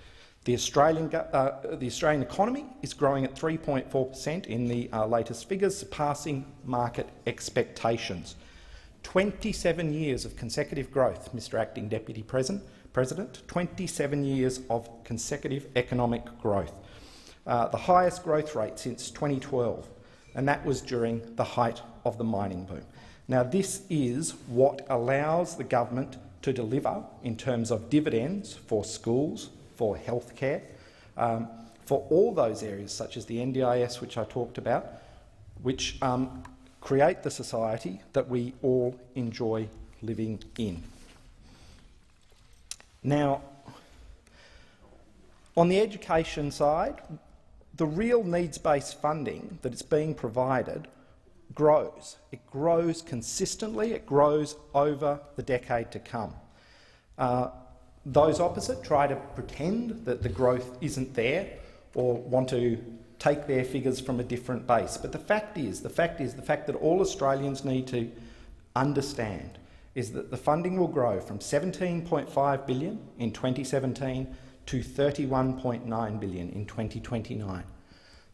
The Australian economy is growing at 3.4% in the latest figures, surpassing market expectations. 27 years of consecutive growth, Mr Acting Deputy President, 27 years of consecutive economic growth. The highest growth rate since 2012, and that was during the height of the mining boom. Now, this is what allows the government to deliver in terms of dividends for schools, for healthcare, for all those areas such as the NDIS, which I talked about, which create the society that we all enjoy living in. Now, on the education side, the real needs-based funding that is being provided grows. It grows consistently. It grows over the decade to come. Those opposite try to pretend that the growth isn't there or want to take their figures from a different base. But the fact that all Australians need to understand is that the funding will grow from $17.5 billion in 2017 to $31.9 billion in 2029.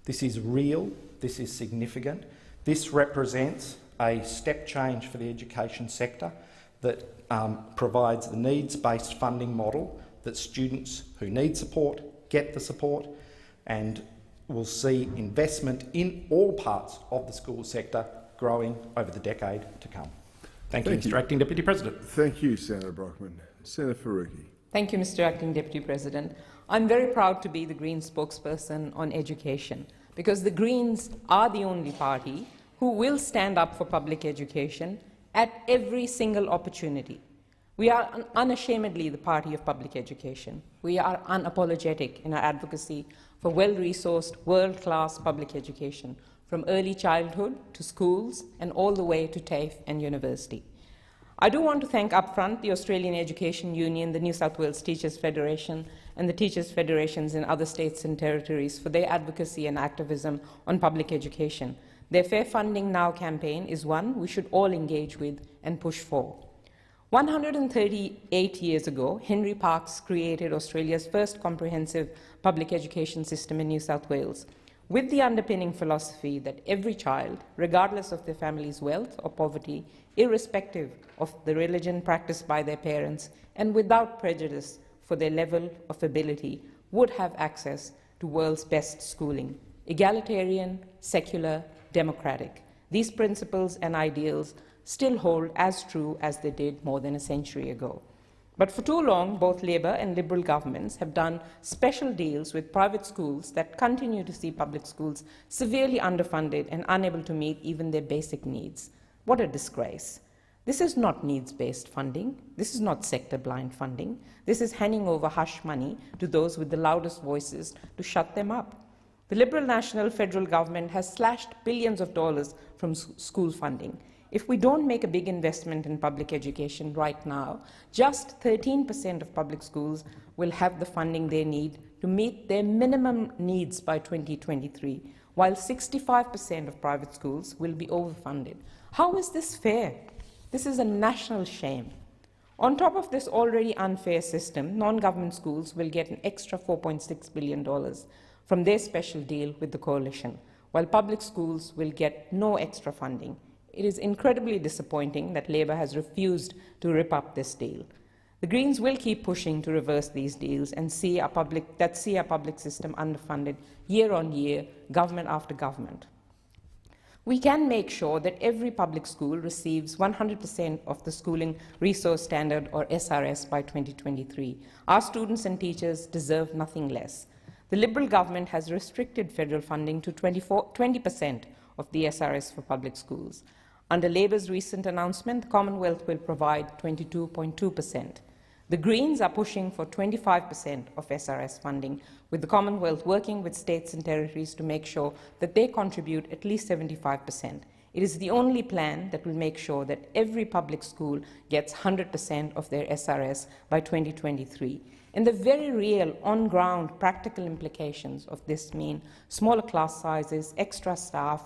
This is real, this is significant. This represents a step change for the education sector that provides the needs-based funding model that students who need support get the support, and will see investment in all parts of the school sector growing over the decade to come. Thank you, Mr Acting Deputy President. Thank you, Senator Brockman. Senator Faruqi. Thank you, Mr Acting Deputy President. I'm very proud to be the Greens spokesperson on education, because the Greens are the only party who will stand up for public education at every single opportunity. We are unashamedly the party of public education. We are unapologetic in our advocacy for well-resourced, world-class public education, from early childhood to schools and all the way to TAFE and university. I do want to thank upfront the Australian Education Union, the New South Wales Teachers Federation and the Teachers Federations in other states and territories for their advocacy and activism on public education. Their Fair Funding Now campaign is one we should all engage with and push for. 138 years ago, Henry Parkes created Australia's first comprehensive public education system in New South Wales, with the underpinning philosophy that every child, regardless of their family's wealth or poverty, irrespective of the religion practiced by their parents, and without prejudice for their level of ability, would have access to world's best schooling, egalitarian, secular, democratic. These principles and ideals still hold as true as they did more than a century ago. But for too long, both Labor and Liberal governments have done special deals with private schools that continue to see public schools severely underfunded and unable to meet even their basic needs. What a disgrace. This is not needs-based funding. This is not sector-blind funding. This is handing over hush money to those with the loudest voices to shut them up. The Liberal National Federal Government has slashed billions of dollars from school funding. If we don't make a big investment in public education right now, just 13% of public schools will have the funding they need to meet their minimum needs by 2023, while 65% of private schools will be overfunded. How is this fair? This is a national shame. On top of this already unfair system, non-government schools will get an extra $4.6 billion from their special deal with the coalition, while public schools will get no extra funding. It is incredibly disappointing that Labor has refused to rip up this deal. The Greens will keep pushing to reverse these deals and see our public system underfunded year on year, government after government. We can make sure that every public school receives 100% of the Schooling Resource Standard, or SRS, by 2023. Our students and teachers deserve nothing less. The Liberal government has restricted federal funding to 20% of the SRS for public schools. Under Labor's recent announcement, the Commonwealth will provide 22.2%. The Greens are pushing for 25% of SRS funding, with the Commonwealth working with states and territories to make sure that they contribute at least 75%. It is the only plan that will make sure that every public school gets 100% of their SRS by 2023. And the very real, on-ground, practical implications of this mean smaller class sizes, extra staff,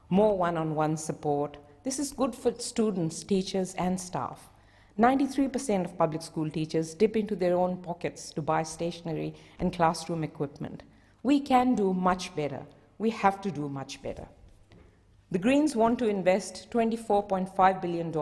more one-on-one support. This is good for students, teachers, and staff. 93% of public school teachers dip into their own pockets to buy stationery and classroom equipment. We can do much better. We have to do much better. The Greens want to invest $24.5 billion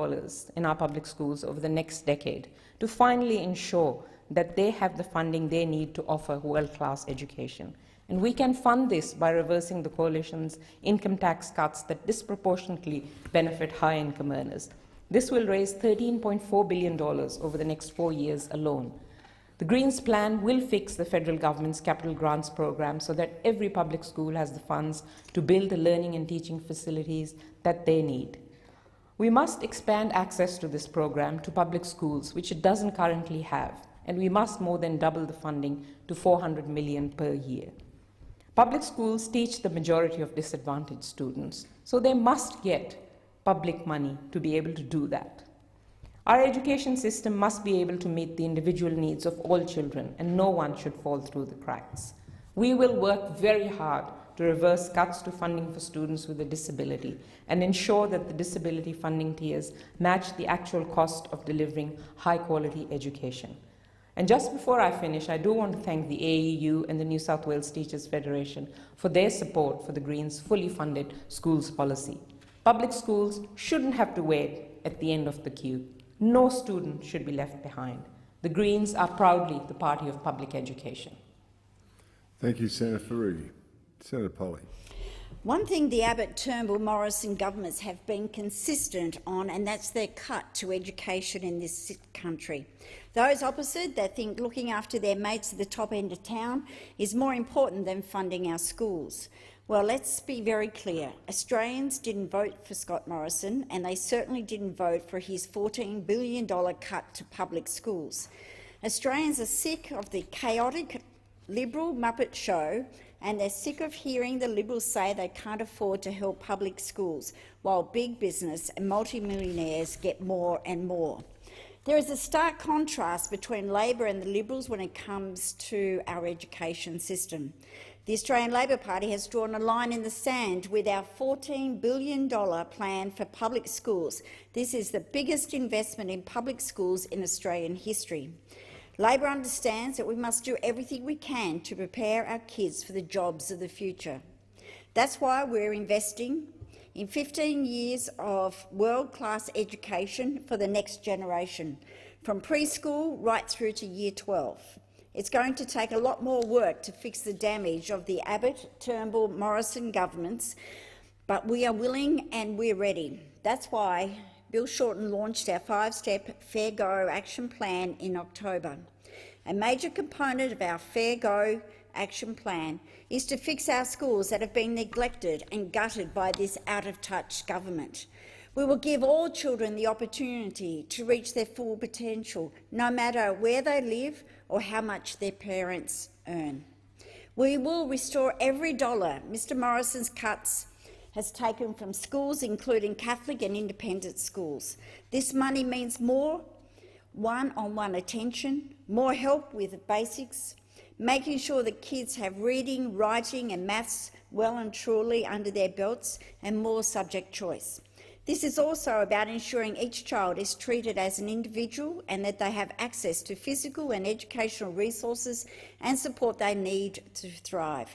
in our public schools over the next decade to finally ensure that they have the funding they need to offer world-class education. And we can fund this by reversing the coalition's income tax cuts that disproportionately benefit high-income earners. This will raise $13.4 billion over the next 4 years alone. The Greens' plan will fix the federal government's capital grants program so that every public school has the funds to build the learning and teaching facilities that they need. We must expand access to this program to public schools, which it doesn't currently have, and we must more than double the funding to $400 million per year. Public schools teach the majority of disadvantaged students, so they must get public money to be able to do that. Our education system must be able to meet the individual needs of all children, and no one should fall through the cracks. We will work very hard to reverse cuts to funding for students with a disability and ensure that the disability funding tiers match the actual cost of delivering high-quality education. And just before I finish, I do want to thank the AEU and the New South Wales Teachers Federation for their support for the Greens' fully funded schools policy. Public schools shouldn't have to wait at the end of the queue. No student should be left behind. The Greens are proudly the party of public education. Thank you, Senator Faruqi. Senator Polley. One thing the Abbott, Turnbull, Morrison governments have been consistent on, and that's their cut to education in this country. Those opposite, they think looking after their mates at the top end of town is more important than funding our schools. Well, let's be very clear. Australians didn't vote for Scott Morrison, and they certainly didn't vote for his $14 billion cut to public schools. Australians are sick of the chaotic Liberal Muppet show, and they're sick of hearing the Liberals say they can't afford to help public schools, while big business and multimillionaires get more and more. There is a stark contrast between Labor and the Liberals when it comes to our education system. The Australian Labor Party has drawn a line in the sand with our $14 billion plan for public schools. This is the biggest investment in public schools in Australian history. Labor understands that we must do everything we can to prepare our kids for the jobs of the future. That's why we're investing in 15 years of world-class education for the next generation, from preschool right through to Year 12. It's going to take a lot more work to fix the damage of the Abbott, Turnbull, Morrison governments, but we are willing and we're ready. That's why Bill Shorten launched our 5-step Fair Go action plan in October. A major component of our Fair Go action plan is to fix our schools that have been neglected and gutted by this out-of-touch government. We will give all children the opportunity to reach their full potential, no matter where they live or how much their parents earn. We will restore every dollar Mr Morrison's cuts has taken from schools, including Catholic and independent schools. This money means more one-on-one attention, more help with the basics, making sure that kids have reading, writing and maths well and truly under their belts, and more subject choice. This is also about ensuring each child is treated as an individual and that they have access to physical and educational resources and support they need to thrive.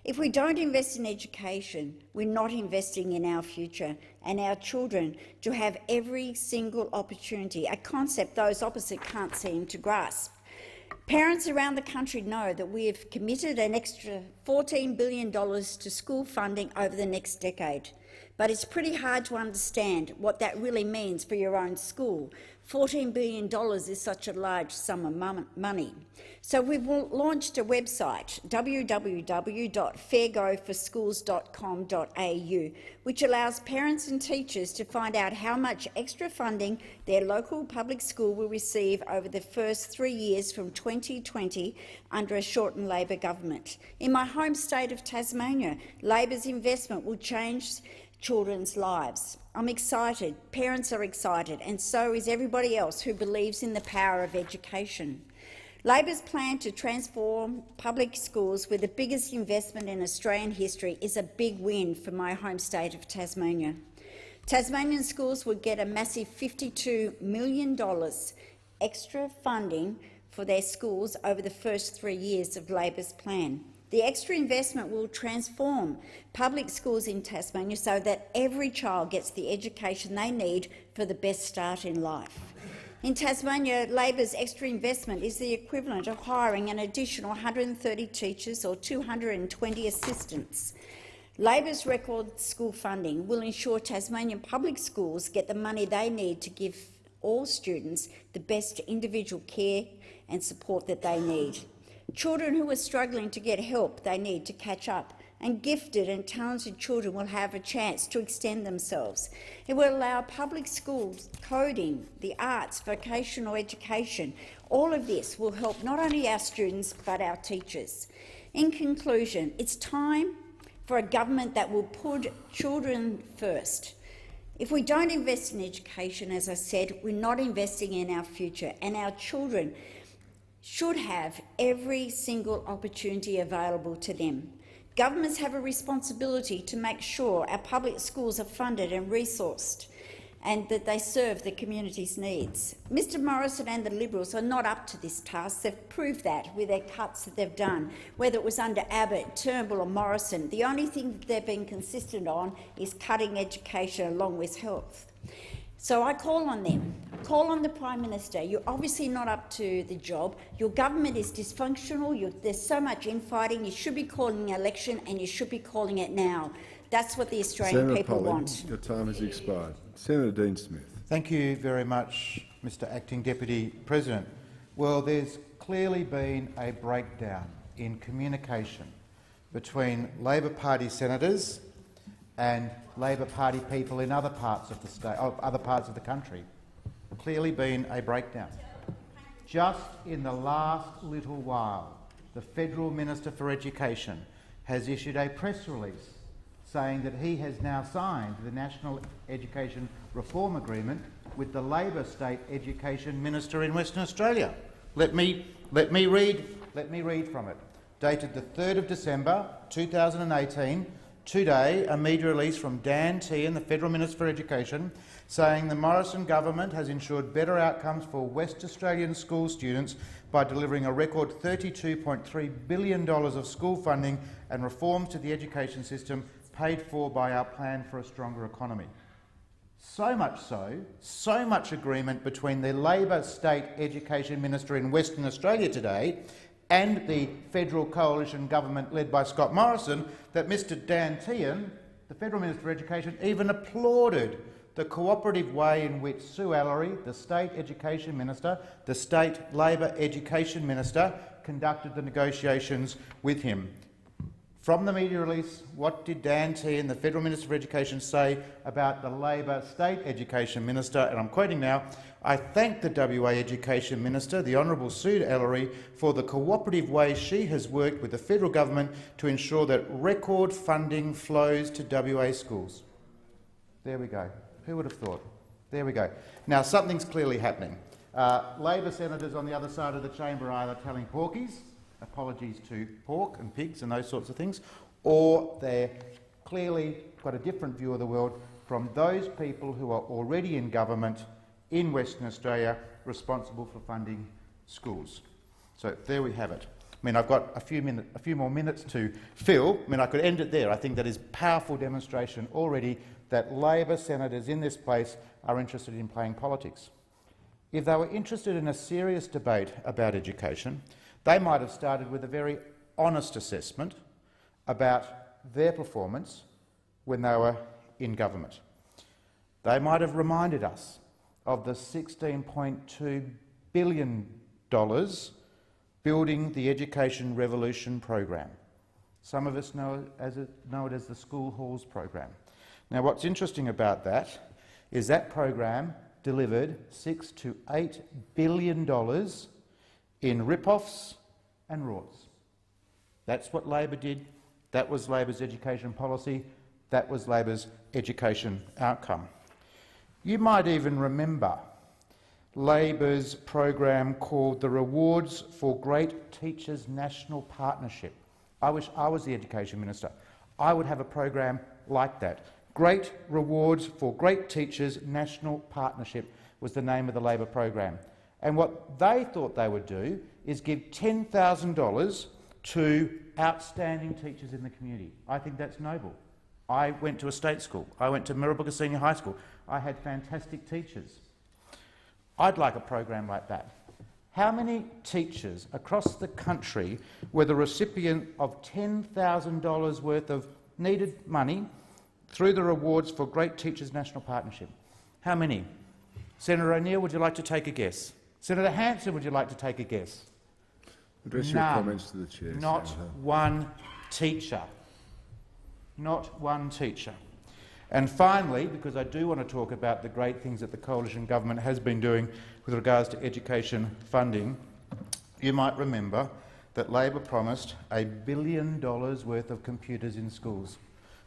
If we don't invest in education, we're not investing in our future and our children to have every single opportunity, a concept those opposite can't seem to grasp. Parents around the country know that we have committed an extra $14 billion to school funding over the next decade. But it's pretty hard to understand what that really means for your own school. $14 billion is such a large sum of money. So we've launched a website, www.fairgoforschools.com.au, which allows parents and teachers to find out how much extra funding their local public school will receive over the first 3 years from 2020 under a Shorten Labor government. In my home state of Tasmania, Labor's investment will change children's lives. I'm excited, parents are excited, and so is everybody else who believes in the power of education. Labor's plan to transform public schools with the biggest investment in Australian history is a big win for my home state of Tasmania. Tasmanian schools would get a massive $52 million extra funding for their schools over the first 3 years of Labor's plan. The extra investment will transform public schools in Tasmania so that every child gets the education they need for the best start in life. In Tasmania, Labor's extra investment is the equivalent of hiring an additional 130 teachers or 220 assistants. Labor's record school funding will ensure Tasmanian public schools get the money they need to give all students the best individual care and support that they need. Children who are struggling to get help they need to catch up, and gifted and talented children will have a chance to extend themselves. It will allow public schools, coding, the arts, vocational education. All of this will help not only our students but our teachers. In conclusion, it's time for a government that will put children first. If we don't invest in education, as I said, we're not investing in our future, and our children should have every single opportunity available to them. Governments have a responsibility to make sure our public schools are funded and resourced and that they serve the community's needs. Mr Morrison and the Liberals are not up to this task. They've proved that with their cuts that they've done, whether it was under Abbott, Turnbull or Morrison. The only thing that they've been consistent on is cutting education along with health. So I call on them, call on the Prime Minister. You're obviously not up to the job. Your government is dysfunctional. There's so much infighting. You should be calling an election and you should be calling it now. That's what the Australian people want. Your time has expired. Senator Dean Smith. Thank you very much, Mr Acting Deputy President. Well, there's clearly been a breakdown in communication between Labor Party senators and Labor Party people in other parts of the state, other parts of the country. Clearly been a breakdown. Just in the last little while, the Federal Minister for Education has issued a press release saying that he has now signed the National Education Reform Agreement with the Labor State Education Minister in Western Australia. Let me read from it. dated the 3rd of December 2018, today a media release from Dan Tehan, the Federal Minister for Education, saying the Morrison government has ensured better outcomes for West Australian school students by delivering a record $32.3 billion of school funding and reforms to the education system paid for by our plan for a stronger economy. So much agreement between the Labor State Education Minister in Western Australia today and the federal coalition government led by Scott Morrison that Mr Dan Tehan, the Federal Minister for Education, even applauded the cooperative way in which Sue Ellery, the State Education Minister, the State Labor Education Minister, conducted the negotiations with him. From the media release, what did Dan Tehan, the Federal Minister for Education, say about the Labor State Education Minister? And I'm quoting now, "I thank the WA Education Minister, the Honourable Sue Ellery, for the cooperative way she has worked with the federal government to ensure that record funding flows to WA schools." There we go. Who would have thought? There we go. Now, something's clearly happening. Labor senators on the other side of the chamber are either telling porkies, apologies to pork and pigs and those sorts of things, or they're clearly got a different view of the world from those people who are already in government in Western Australia responsible for funding schools. So there we have it. I mean, I've got a few more minutes to fill. I mean, I could end it there. I think that is powerful demonstration already that Labor senators in this place are interested in playing politics. If they were interested in a serious debate about education, they might have started with a very honest assessment about their performance when they were in government. They might have reminded us of the $16.2 billion Building the Education Revolution program. Some of us know it as the School Halls program. Now, what's interesting about that is that program delivered $6 to $8 billion in rip-offs and rorts. That's what Labor did. That was Labor's education policy. That was Labor's education outcome. You might even remember Labor's program called the Rewards for Great Teachers National Partnership. I wish I was the Education Minister. I would have a program like that. Great Rewards for Great Teachers National Partnership was the name of the Labor program. And what they thought they would do is give $10,000 to outstanding teachers in the community. I think that's noble. I went to a state school. I went to Mirrabooka Senior High School. I had fantastic teachers. I'd like a program like that. How many teachers across the country were the recipient of $10,000 worth of needed money through the Rewards for Great Teachers National Partnership? How many? Senator O'Neill, would you like to take a guess? Senator Hanson, would you like to take a guess? Address your comments to the Chair. Not one teacher. Not one teacher. And finally, because I do want to talk about the great things that the coalition government has been doing with regards to education funding, you might remember that Labor promised $1 billion worth of computers in schools.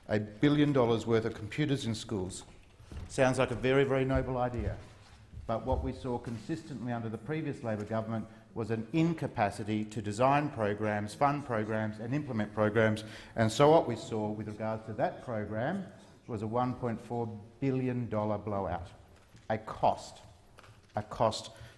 $1 billion worth of computers in schools. Sounds like a very, very noble idea. But what we saw consistently under the previous Labor government was an incapacity to design programs, fund programs and implement programs. And so what we saw with regards to that program was a $1.4 billion blowout, a cost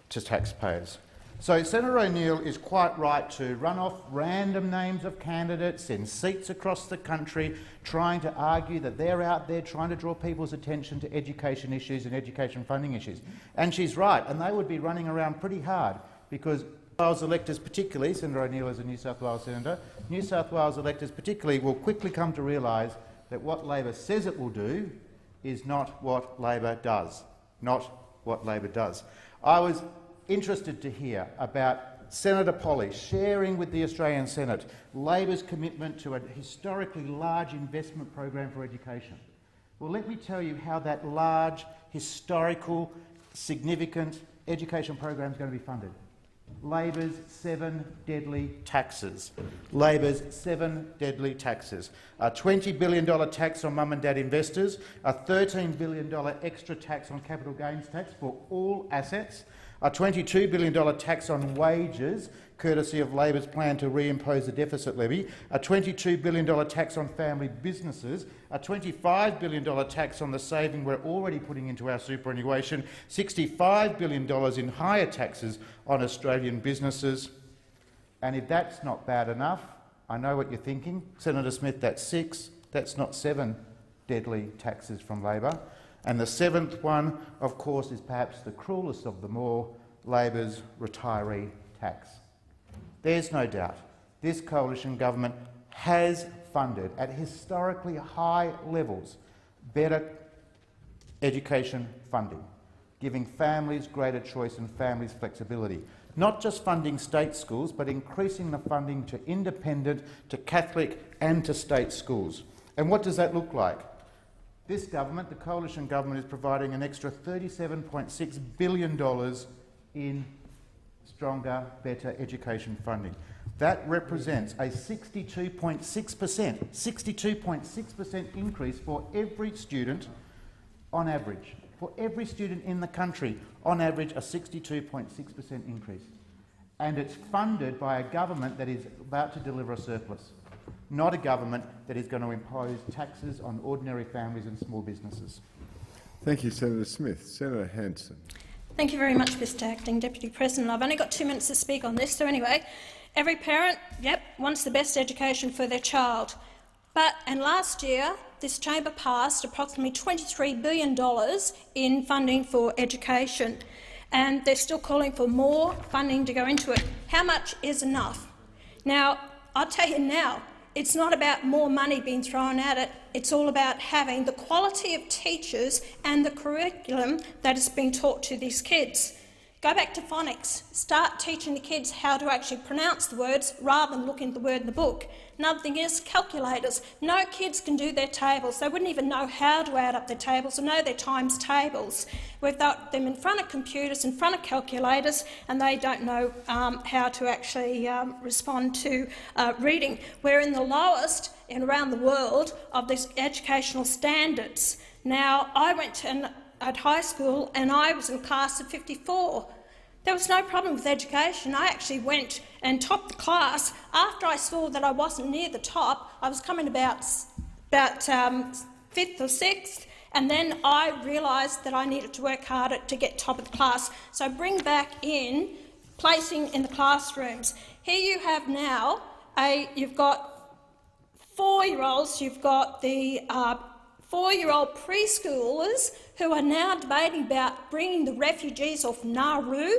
to taxpayers. So Senator O'Neill is quite right to run off random names of candidates in seats across the country, trying to argue that they're out there trying to draw people's attention to education issues and education funding issues. And she's right, and they would be running around pretty hard because Wales electors particularly, Senator O'Neill is a New South Wales senator, New South Wales electors particularly will quickly come to realise that what Labor says it will do is not what Labor does. Not what Labor does. I was interested to hear about Senator Polly sharing with the Australian Senate Labor's commitment to a historically large investment program for education. Well, let me tell you how that large, historical, significant education program is going to be funded. Labor's 7 deadly taxes. Labor's 7 deadly taxes. A $20 billion tax on mum and dad investors, a $13 billion extra tax on capital gains tax for all assets, a $22 billion tax on wages, courtesy of Labor's plan to reimpose the deficit levy, a $22 billion tax on family businesses, a $25 billion tax on the saving we're already putting into our superannuation, $65 billion in higher taxes on Australian businesses. And if that's not bad enough, I know what you're thinking. Senator Smith, that's 6, that's not 7 deadly taxes from Labor. And the 7th one, of course, is perhaps the cruelest of them all, Labor's retiree tax. There's no doubt this coalition government has funded at historically high levels better education funding, giving families greater choice and families flexibility. Not just funding state schools, but increasing the funding to independent, to Catholic and to state schools. And what does that look like? This government, the coalition government, is providing an extra $37.6 billion in stronger, better education funding. That represents a 62.6% increase for every student on average. For every student in the country, on average, a 62.6% increase. And it's funded by a government that is about to deliver a surplus, not a government that is going to impose taxes on ordinary families and small businesses. Thank you, Senator Smith. Senator Hanson. Thank you very much, Mr Acting Deputy President. I've only got 2 minutes to speak on this, so anyway, every parent, wants the best education for their child. And last year, this chamber passed approximately $23 billion in funding for education, and they're still calling for more funding to go into it. How much is enough? Now, I'll tell you now, it's not about more money being thrown at it. It's all about having the quality of teachers and the curriculum that is being taught to these kids. Go back to phonics. Start teaching the kids how to actually pronounce the words rather than looking at the word in the book. Another thing is calculators. No kids can do their tables. They wouldn't even know how to add up their tables or know their times tables. We've got them in front of computers, in front of calculators, and they don't know how to actually respond to reading. We're in the lowest around the world of these educational standards. Now, I went at high school and I was in a class of 54. There was no problem with education. I actually went and topped the class. After I saw that I wasn't near the top, I was coming about 5th or 6th, and then I realised that I needed to work harder to get top of the class. So bring back in placing in the classrooms. Here you have now, you've got 4-year-olds, you've got the 4-year-old preschoolers who are now debating about bringing the refugees off Nauru.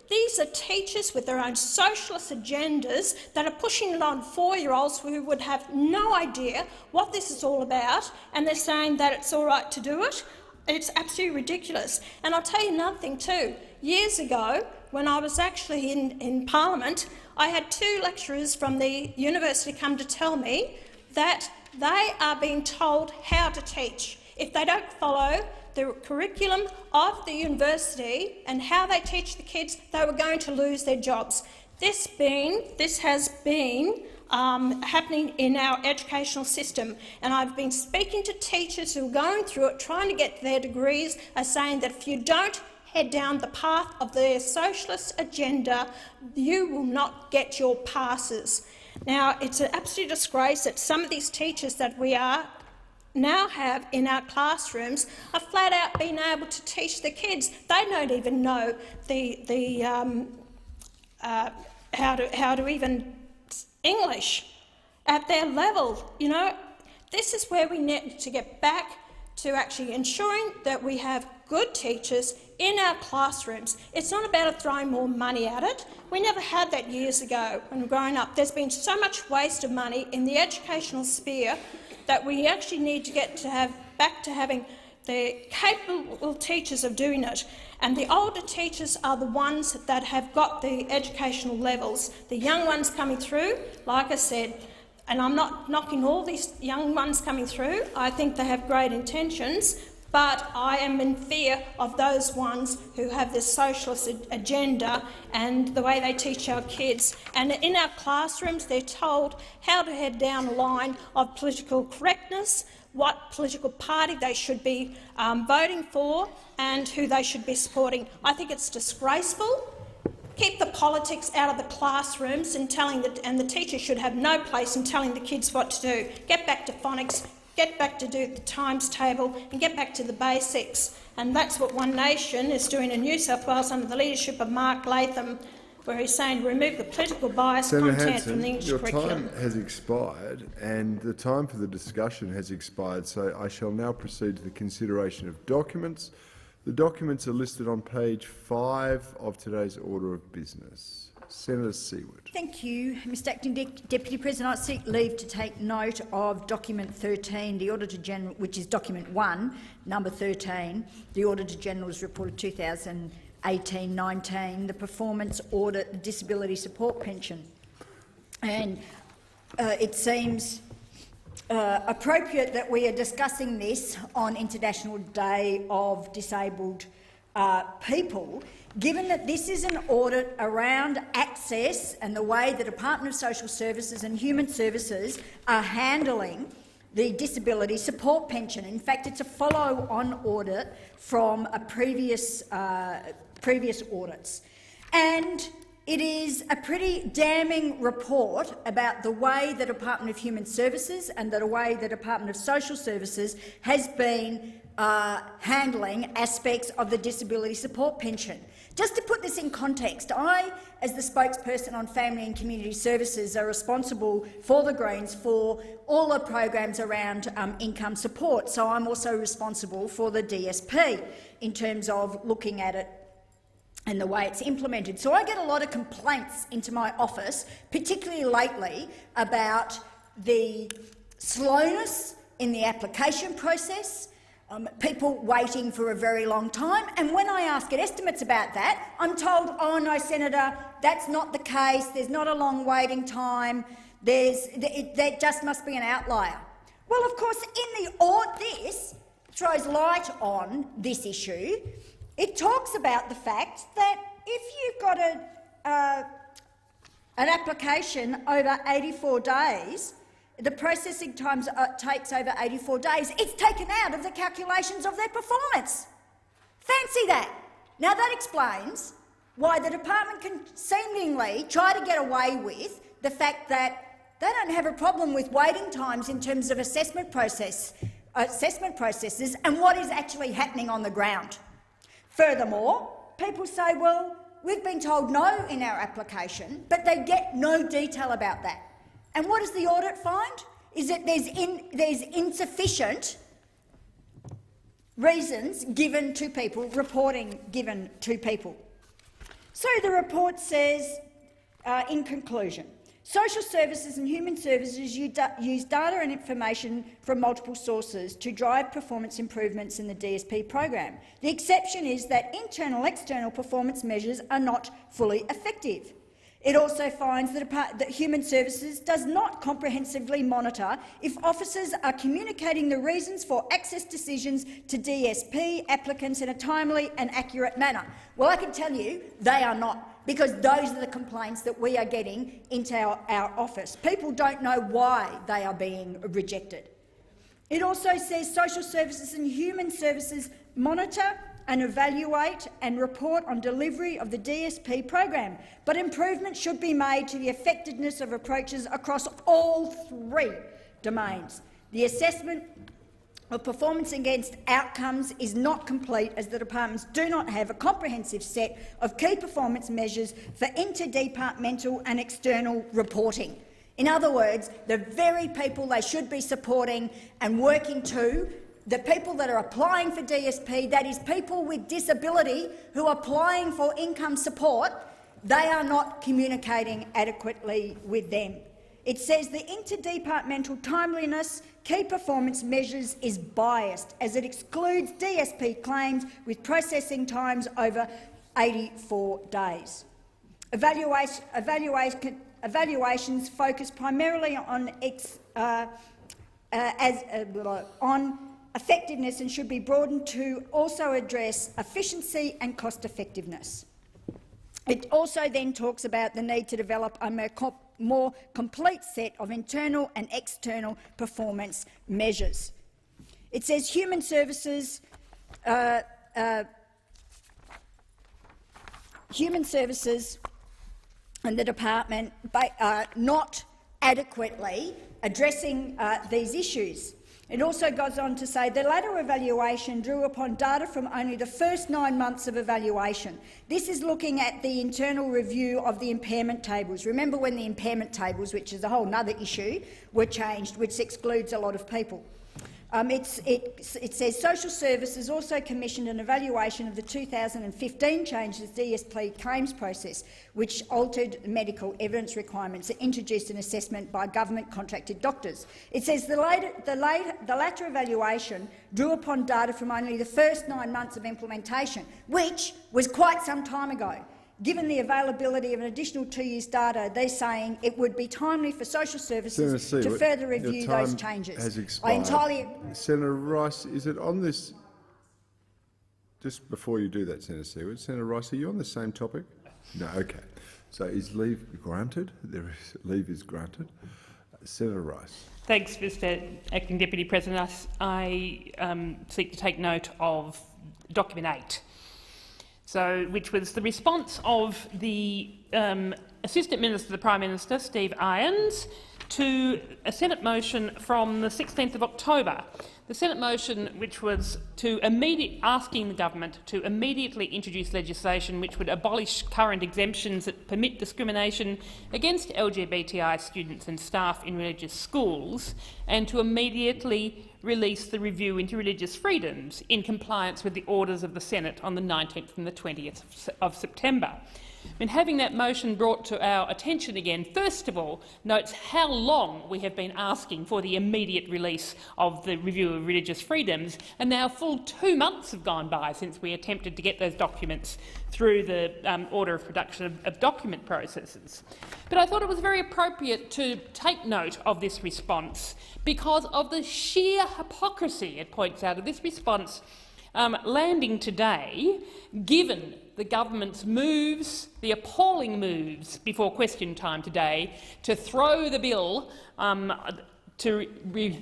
These are teachers with their own socialist agendas that are pushing it on 4-year-olds who would have no idea what this is all about, and they're saying that it's all right to do it. It's absolutely ridiculous. And I'll tell you another thing too. Years ago, when I was actually in Parliament, I had 2 lecturers from the university come to tell me that they are being told how to teach. If they don't follow the curriculum of the university and how they teach the kids, they were going to lose their jobs. This has been happening in our educational system, and I've been speaking to teachers who are going through it, trying to get their degrees, are saying that if you don't head down the path of their socialist agenda, you will not get your passes. Now, it's an absolute disgrace that some of these teachers that we now have in our classrooms are flat out being able to teach the kids. They don't even know how to even English at their level. You know, this is where we need to get back to actually ensuring that we have good teachers in our classrooms. It's not about throwing more money at it. We never had that years ago when we were growing up. There's been so much waste of money in the educational sphere that we actually need to get back to having the capable teachers of doing it. And the older teachers are the ones that have got the educational levels. The young ones coming through, like I said, and I'm not knocking all these young ones coming through, I think they have great intentions, but I am in fear of those ones who have this socialist agenda and the way they teach our kids. And in our classrooms, they're told how to head down a line of political correctness, what political party they should be voting for and who they should be supporting. I think it's disgraceful. Keep the politics out of the classrooms and the teacher should have no place in telling the kids what to do. Get back to phonics, get back to do the times table and get back to the basics. And that's what One Nation is doing in New South Wales under the leadership of Mark Latham, where he's saying remove the political bias content from the English curriculum. Your time has expired and the time for the discussion has expired, so I shall now proceed to the consideration of documents. The documents are listed on page 5 of today's order of business. Senator Seward. Thank you, Mr Acting Deputy President. I seek leave to take note of document 13, the Auditor General, which is document 1, number 13, the Auditor General's report of 2018-19, the performance audit, the disability support pension. And it seems appropriate that we are discussing this on International Day of Disabled People, given that this is an audit around access and the way the Department of Social Services and Human Services are handling the disability support pension. In fact, it's a follow-on audit from a previous audits. And it is a pretty damning report about the way the Department of Human Services and the way the Department of Social Services has been handling aspects of the disability support pension. Just to put this in context, I, as the spokesperson on Family and Community Services, are responsible for the Greens for all the programs around income support. So I'm also responsible for the DSP in terms of looking at it and the way it's implemented. So I get a lot of complaints into my office, particularly lately, about the slowness in the application process, people waiting for a very long time. And when I ask at estimates about that, I'm told, oh no, Senator, that's not the case, there's not a long waiting time, that just must be an outlier. Well, of course, this throws light on this issue. It talks about the fact that if you've got an application over 84 days, the processing time takes over 84 days, it's taken out of the calculations of their performance. Fancy that. Now that explains why the department can seemingly try to get away with the fact that they don't have a problem with waiting times in terms of assessment processes and what is actually happening on the ground. Furthermore, people say, well, we've been told no in our application, but they get no detail about that. And what does the audit find? Is that there's insufficient reasons given to people, reporting given to people. So the report says, in conclusion, social services and human services use data and information from multiple sources to drive performance improvements in the DSP program. The exception is that internal-external performance measures are not fully effective. It also finds that Human Services does not comprehensively monitor if officers are communicating the reasons for access decisions to DSP applicants in a timely and accurate manner. Well, I can tell you they are not, because those are the complaints that we are getting into our office. People don't know why they are being rejected. It also says Social Services and Human Services monitor and evaluate and report on delivery of the DSP program, but improvement should be made to the effectiveness of approaches across all 3 domains. The assessment of performance against outcomes is not complete, as the departments do not have a comprehensive set of key performance measures for interdepartmental and external reporting. In other words, the very people they should be supporting and working to, the people that are applying for DSP, that is people with disability who are applying for income support, they are not communicating adequately with them. It says the interdepartmental timeliness key performance measures is biased, as it excludes DSP claims with processing times over 84 days. Evaluations focus primarily on effectiveness and should be broadened to also address efficiency and cost-effectiveness. It also then talks about the need to develop a more complete set of internal and external performance measures. It says human services and the department are not adequately addressing these issues. It also goes on to say the latter evaluation drew upon data from only the first 9 months of evaluation. This is looking at the internal review of the impairment tables. Remember when the impairment tables, which is a whole other issue, were changed, which excludes a lot of people. It says social services also commissioned an evaluation of the 2015 changes to the DSP claims process, which altered medical evidence requirements and introduced an assessment by government-contracted doctors. It says the latter evaluation drew upon data from only the first 9 months of implementation, which was quite some time ago. Given the availability of an additional 2 years' data, they're saying it would be timely for social services to further review those changes. Has expired. Senator Rice, is it on this? Just before you do that, Senator Seward, Senator Rice, are you on the same topic? No. Okay. So is leave granted? Leave is granted. Senator Rice. Thanks, Mr. Acting Deputy President. I seek to take note of document 8. Which was the response of the Assistant Minister to the Prime Minister, Steve Irons, to a Senate motion from the 16th of October. The Senate motion, which was asking the government to immediately introduce legislation which would abolish current exemptions that permit discrimination against LGBTI students and staff in religious schools, and to immediately release the review into religious freedoms in compliance with the orders of the Senate on the 19th and the 20th of September. Having that motion brought to our attention again, first of all, notes how long we have been asking for the immediate release of the review of religious freedoms, and now full 2 months have gone by since we attempted to get those documents through the order of production of document processes. But I thought it was very appropriate to take note of this response because of the sheer hypocrisy, it points out, of this response landing today, given the government's moves, the appalling moves before question time today, to throw the bill to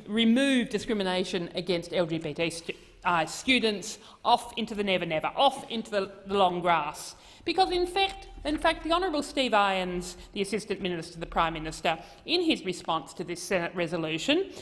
remove discrimination against LGBTI students off into the never-never, off into the long grass. Because in fact, the Honourable Steve Irons, the Assistant Minister to the Prime Minister, in his response to this Senate resolution,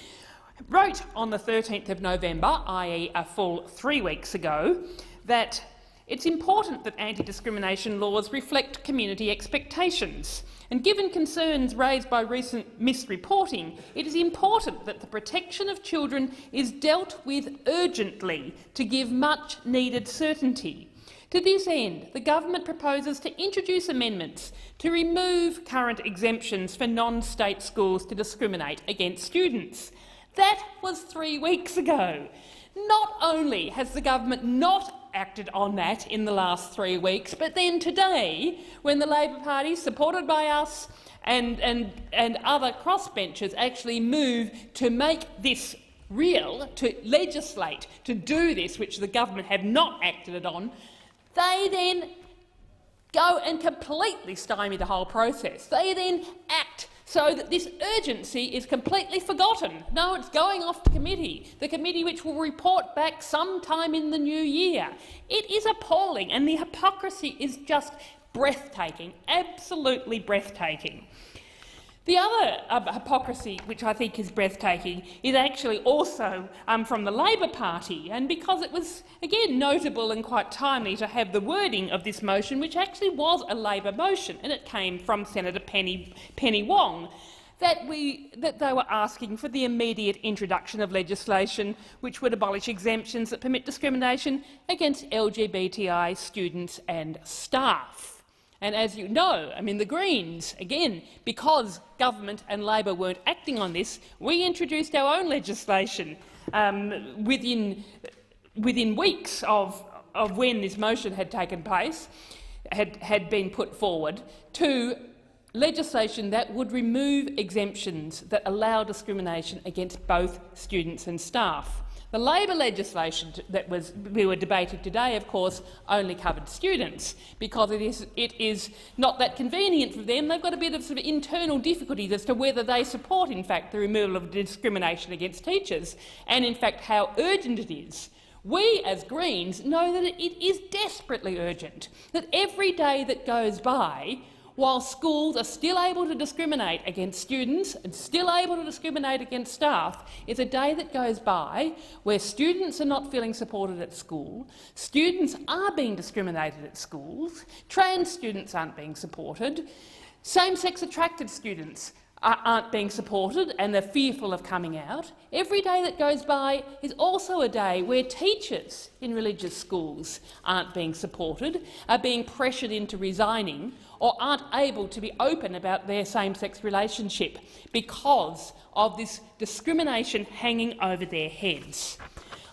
wrote on the 13th of November, i.e. a full 3 weeks ago, that it's important that anti-discrimination laws reflect community expectations, and given concerns raised by recent misreporting, it is important that the protection of children is dealt with urgently to give much-needed certainty. To this end, the government proposes to introduce amendments to remove current exemptions for non-state schools to discriminate against students. That was 3 weeks ago. Not only has the government not acted on that in the last 3 weeks, but then today, when the Labor Party, supported by us and other crossbenchers, actually move to make this real, to legislate, to do this, which the government have not acted on, they then go and completely stymie the whole process. They then act so that this urgency is completely forgotten. No, it's going off to committee, the committee which will report back sometime in the new year. It is appalling, and the hypocrisy is just breathtaking, absolutely breathtaking. The other hypocrisy, which I think is breathtaking, is actually also from the Labor Party, and because it was, again, notable and quite timely to have the wording of this motion, which actually was a Labor motion, and it came from Senator Penny Wong, that they were asking for the immediate introduction of legislation which would abolish exemptions that permit discrimination against LGBTI students and staff. And as you know, the Greens, again, because government and Labor weren't acting on this, we introduced our own legislation within weeks of when this motion had taken place, had been put forward, to legislation that would remove exemptions that allow discrimination against both students and staff. The Labor legislation that we were debating today, of course, only covered students because it is not that convenient for them. They've got a bit of internal difficulties as to whether they support, in fact, the removal of discrimination against teachers and, in fact, how urgent it is. We, as Greens, know that it is desperately urgent, that every day that goes by, while schools are still able to discriminate against students and still able to discriminate against staff, is a day that goes by where students are not feeling supported at school, students are being discriminated at schools, trans students aren't being supported, same-sex attracted students aren't being supported and they're fearful of coming out. Every day that goes by is also a day where teachers in religious schools aren't being supported, are being pressured into resigning or aren't able to be open about their same-sex relationship because of this discrimination hanging over their heads.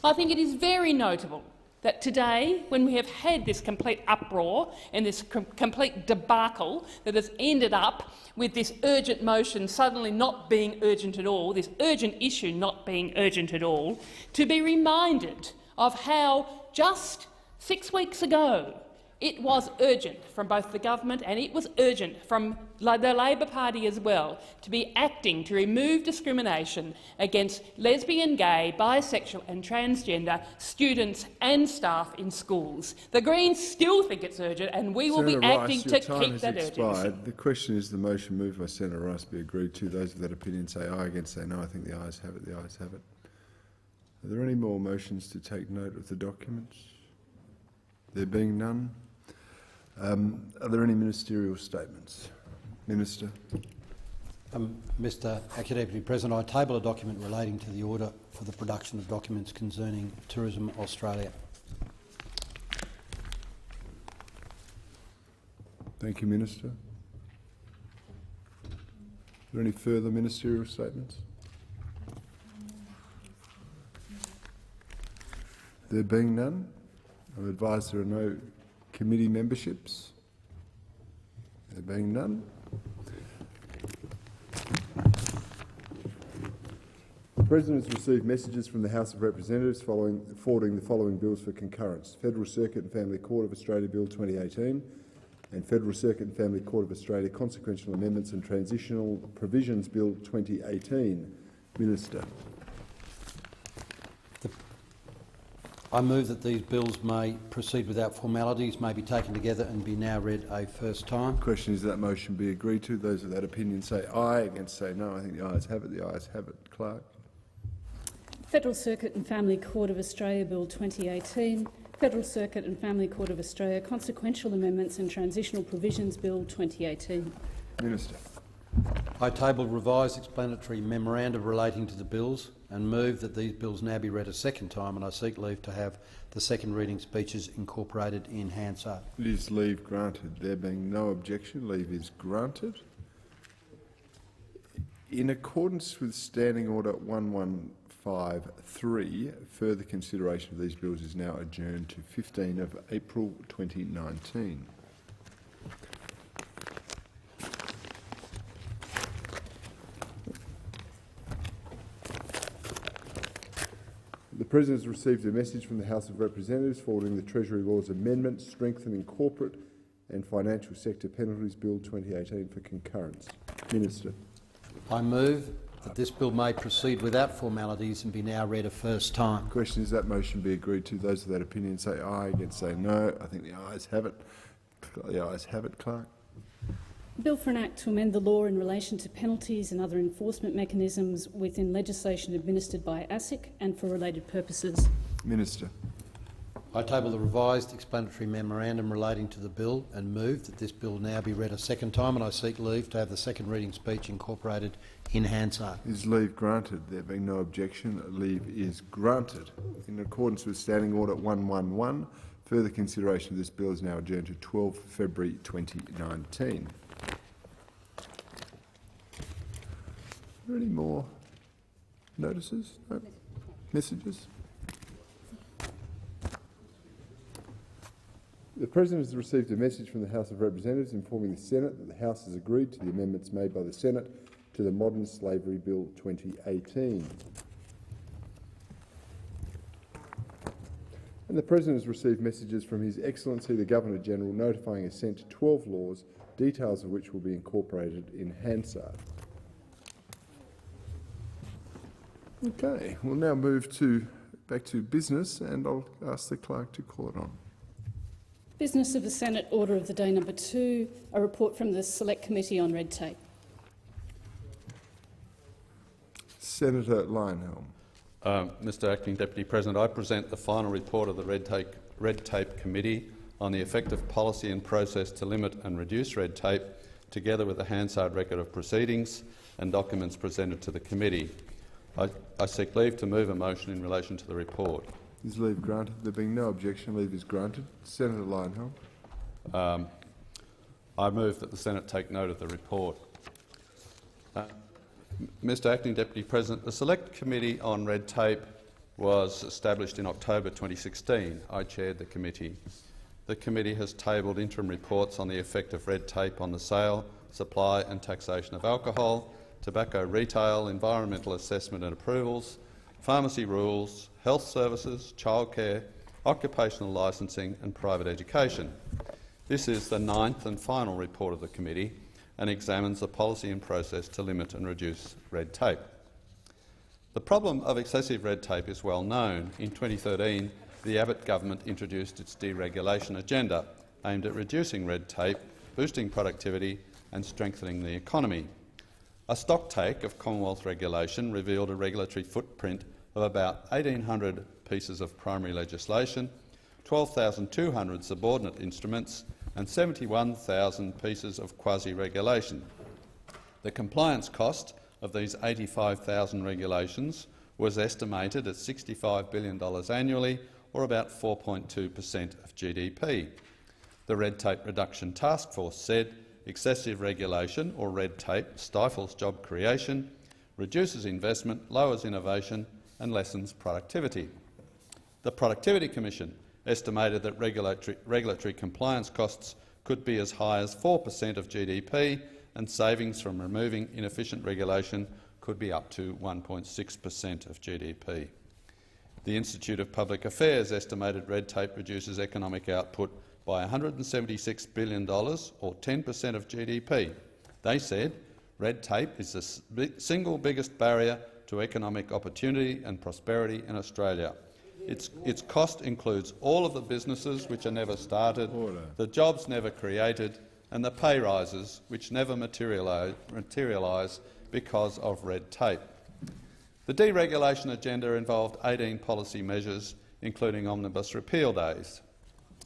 I think it is very notable that today, when we have had this complete uproar and this complete debacle that has ended up with this urgent motion suddenly not being urgent at all, this urgent issue not being urgent at all, to be reminded of how just 6 weeks ago it was urgent from both the government and it was urgent from the Labor Party as well to be acting to remove discrimination against lesbian, gay, bisexual and transgender students and staff in schools. The Greens still think it's urgent and we will be acting to keep that urgency. The question is the motion moved by Senator Rice be agreed to. Those of that opinion say aye, against say no. I think the ayes have it. The ayes have it. Are there any more motions to take note of the documents? There being none. Are there any ministerial statements? Minister. Mr Acting Deputy President, I table a document relating to the order for the production of documents concerning Tourism Australia. Thank you, Minister. Are there any further ministerial statements? There being none, I'm advised there are no committee memberships. There being none. The President has received messages from the House of Representatives forwarding the following bills for concurrence: Federal Circuit and Family Court of Australia Bill 2018 and Federal Circuit and Family Court of Australia Consequential Amendments and Transitional Provisions Bill 2018. Minister. I move that these bills may proceed without formalities, may be taken together and be now read a first time. The question is that motion be agreed to. Those of that opinion say aye, against say no. I think the ayes have it. The ayes have it. Clerk. Federal Circuit and Family Court of Australia Bill 2018, Federal Circuit and Family Court of Australia Consequential Amendments and Transitional Provisions Bill 2018. Minister. I table revised explanatory memorandum relating to the bills and move that these bills now be read a second time, and I seek leave to have the second reading speeches incorporated in Hansard. Is leave granted? There being no objection, leave is granted. In accordance with Standing Order 1153, further consideration of these bills is now adjourned to 15 of April 2019. The President has received a message from the House of Representatives forwarding the Treasury Laws Amendment strengthening corporate and financial sector penalties Bill 2018 for concurrence. Minister. I move that this bill may proceed without formalities and be now read a first time. The question is that motion be agreed to. Those of that opinion say aye, against say no. I think the ayes have it. The ayes have it, Clerk. Bill for an Act to amend the law in relation to penalties and other enforcement mechanisms within legislation administered by ASIC and for related purposes. Minister. I table the revised explanatory memorandum relating to the bill and move that this bill now be read a second time, and I seek leave to have the second reading speech incorporated in Hansard. Is leave granted? There being no objection, leave is granted. In accordance with Standing Order 111, further consideration of this bill is now adjourned to 12 February 2019. Are there any more notices? No? Messages? The President has received a message from the House of Representatives informing the Senate that the House has agreed to the amendments made by the Senate to the Modern Slavery Bill 2018. and the President has received messages from His Excellency the Governor-General notifying assent to 12 laws, details of which will be incorporated in Hansard. Okay, we'll now move back to business, and I'll ask the Clerk to call it on. Business of the Senate, Order of the Day number 2, a report from the Select Committee on Red Tape. Senator Lionhelm. Mr Acting Deputy President, I present the final report of the Red Tape Committee on the effective policy and process to limit and reduce red tape, together with a Hansard record of proceedings and documents presented to the committee. I seek leave to move a motion in relation to the report. Is leave granted? There being no objection, leave is granted. Senator Lionhelm. I move that the Senate take note of the report. Mr Acting Deputy President, the Select Committee on Red Tape was established in October 2016. I chaired the committee. The committee has tabled interim reports on the effect of red tape on the sale, supply and taxation of alcohol, tobacco retail, environmental assessment and approvals, pharmacy rules, health services, childcare, occupational licensing and private education. This is the 9th and final report of the committee and examines the policy and process to limit and reduce red tape. The problem of excessive red tape is well known. In 2013, the Abbott government introduced its deregulation agenda aimed at reducing red tape, boosting productivity and strengthening the economy. A stocktake of Commonwealth regulation revealed a regulatory footprint of about 1,800 pieces of primary legislation, 12,200 subordinate instruments and 71,000 pieces of quasi-regulation. The compliance cost of these 85,000 regulations was estimated at $65 billion annually, or about 4.2% of GDP. The Red Tape Reduction Task Force said excessive regulation, or red tape, stifles job creation, reduces investment, lowers innovation and lessens productivity. The Productivity Commission estimated that regulatory compliance costs could be as high as 4% of GDP, and savings from removing inefficient regulation could be up to 1.6% of GDP. The Institute of Public Affairs estimated red tape reduces economic output by $176 billion, or 10% of GDP. They said red tape is the single biggest barrier to economic opportunity and prosperity in Australia. Its cost includes all of the businesses which are never started, the jobs never created and the pay rises which never materialise because of red tape. The deregulation agenda involved 18 policy measures, including omnibus repeal days.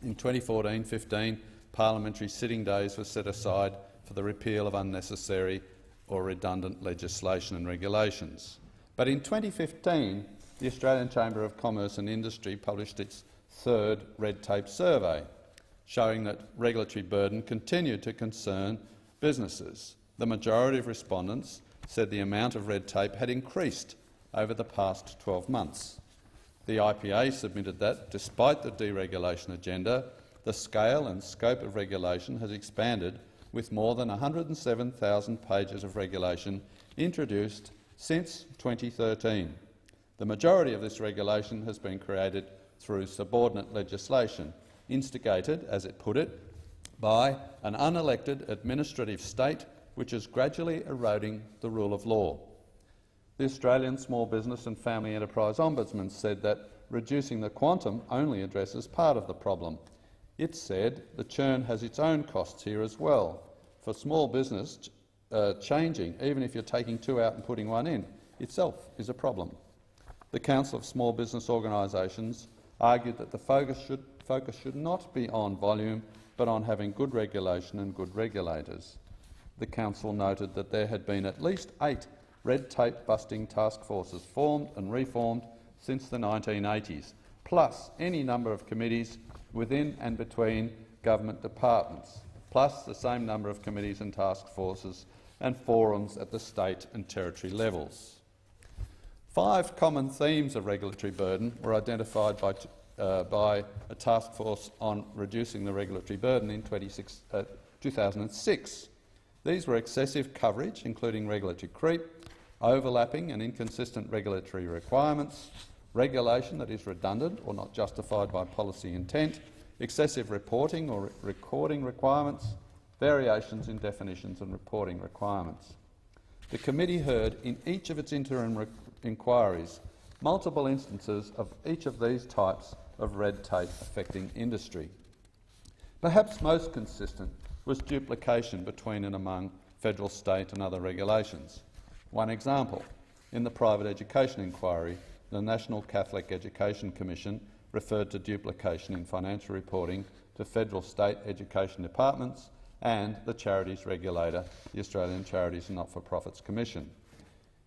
In 2014-15, parliamentary sitting days were set aside for the repeal of unnecessary or redundant legislation and regulations. But in 2015, the Australian Chamber of Commerce and Industry published its 3rd red tape survey, showing that regulatory burden continued to concern businesses. The majority of respondents said the amount of red tape had increased over the past 12 months. The IPA submitted that, despite the deregulation agenda, the scale and scope of regulation has expanded, with more than 107,000 pages of regulation introduced since 2013. The majority of this regulation has been created through subordinate legislation, instigated, as it put it, by an unelected administrative state which is gradually eroding the rule of law. The Australian Small Business and Family Enterprise Ombudsman said that reducing the quantum only addresses part of the problem. It said the churn has its own costs here as well. For small business, changing, even if you're taking 2 out and putting 1 in, itself is a problem. The Council of Small Business Organisations argued that the focus should not be on volume but on having good regulation and good regulators. The Council noted that there had been at least 8 red tape busting task forces formed and reformed since the 1980s, plus any number of committees within and between government departments, plus the same number of committees and task forces and forums at the state and territory levels. 5 common themes of regulatory burden were identified by a task force on reducing the regulatory burden in 2006. These were excessive coverage, including regulatory creep, overlapping and inconsistent regulatory requirements, regulation that is redundant or not justified by policy intent, excessive reporting or recording requirements, variations in definitions and reporting requirements. The committee heard in each of its interim inquiries multiple instances of each of these types of red tape affecting industry. Perhaps most consistent was duplication between and among federal, state and other regulations. One example, in the private education inquiry, the National Catholic Education Commission referred to duplication in financial reporting to federal state education departments and the charities regulator, the Australian Charities and Not-for-Profits Commission.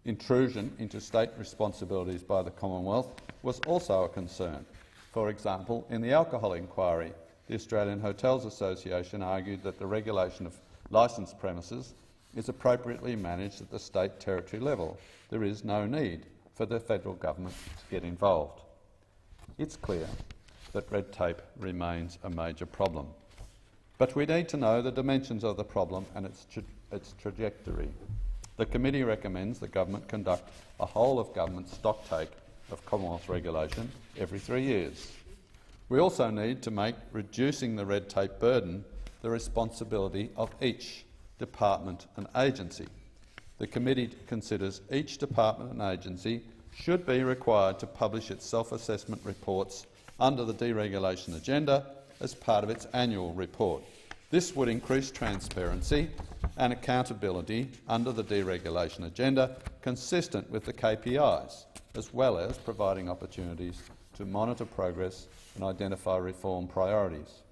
Intrusion into state responsibilities by the Commonwealth was also a concern. For example, in the alcohol inquiry, the Australian Hotels Association argued that the regulation of licensed premises is appropriately managed at the state territory level. There is no need for the federal government to get involved. It's clear that red tape remains a major problem. But we need to know the dimensions of the problem and its trajectory. The committee recommends the government conduct a whole-of-government stocktake of Commonwealth regulation every 3 years. We also need to make reducing the red tape burden the responsibility of each department and agency. The committee considers each department and agency should be required to publish its self-assessment reports under the deregulation agenda as part of its annual report. This would increase transparency and accountability under the deregulation agenda, consistent with the KPIs, as well as providing opportunities to monitor progress and identify reform priorities.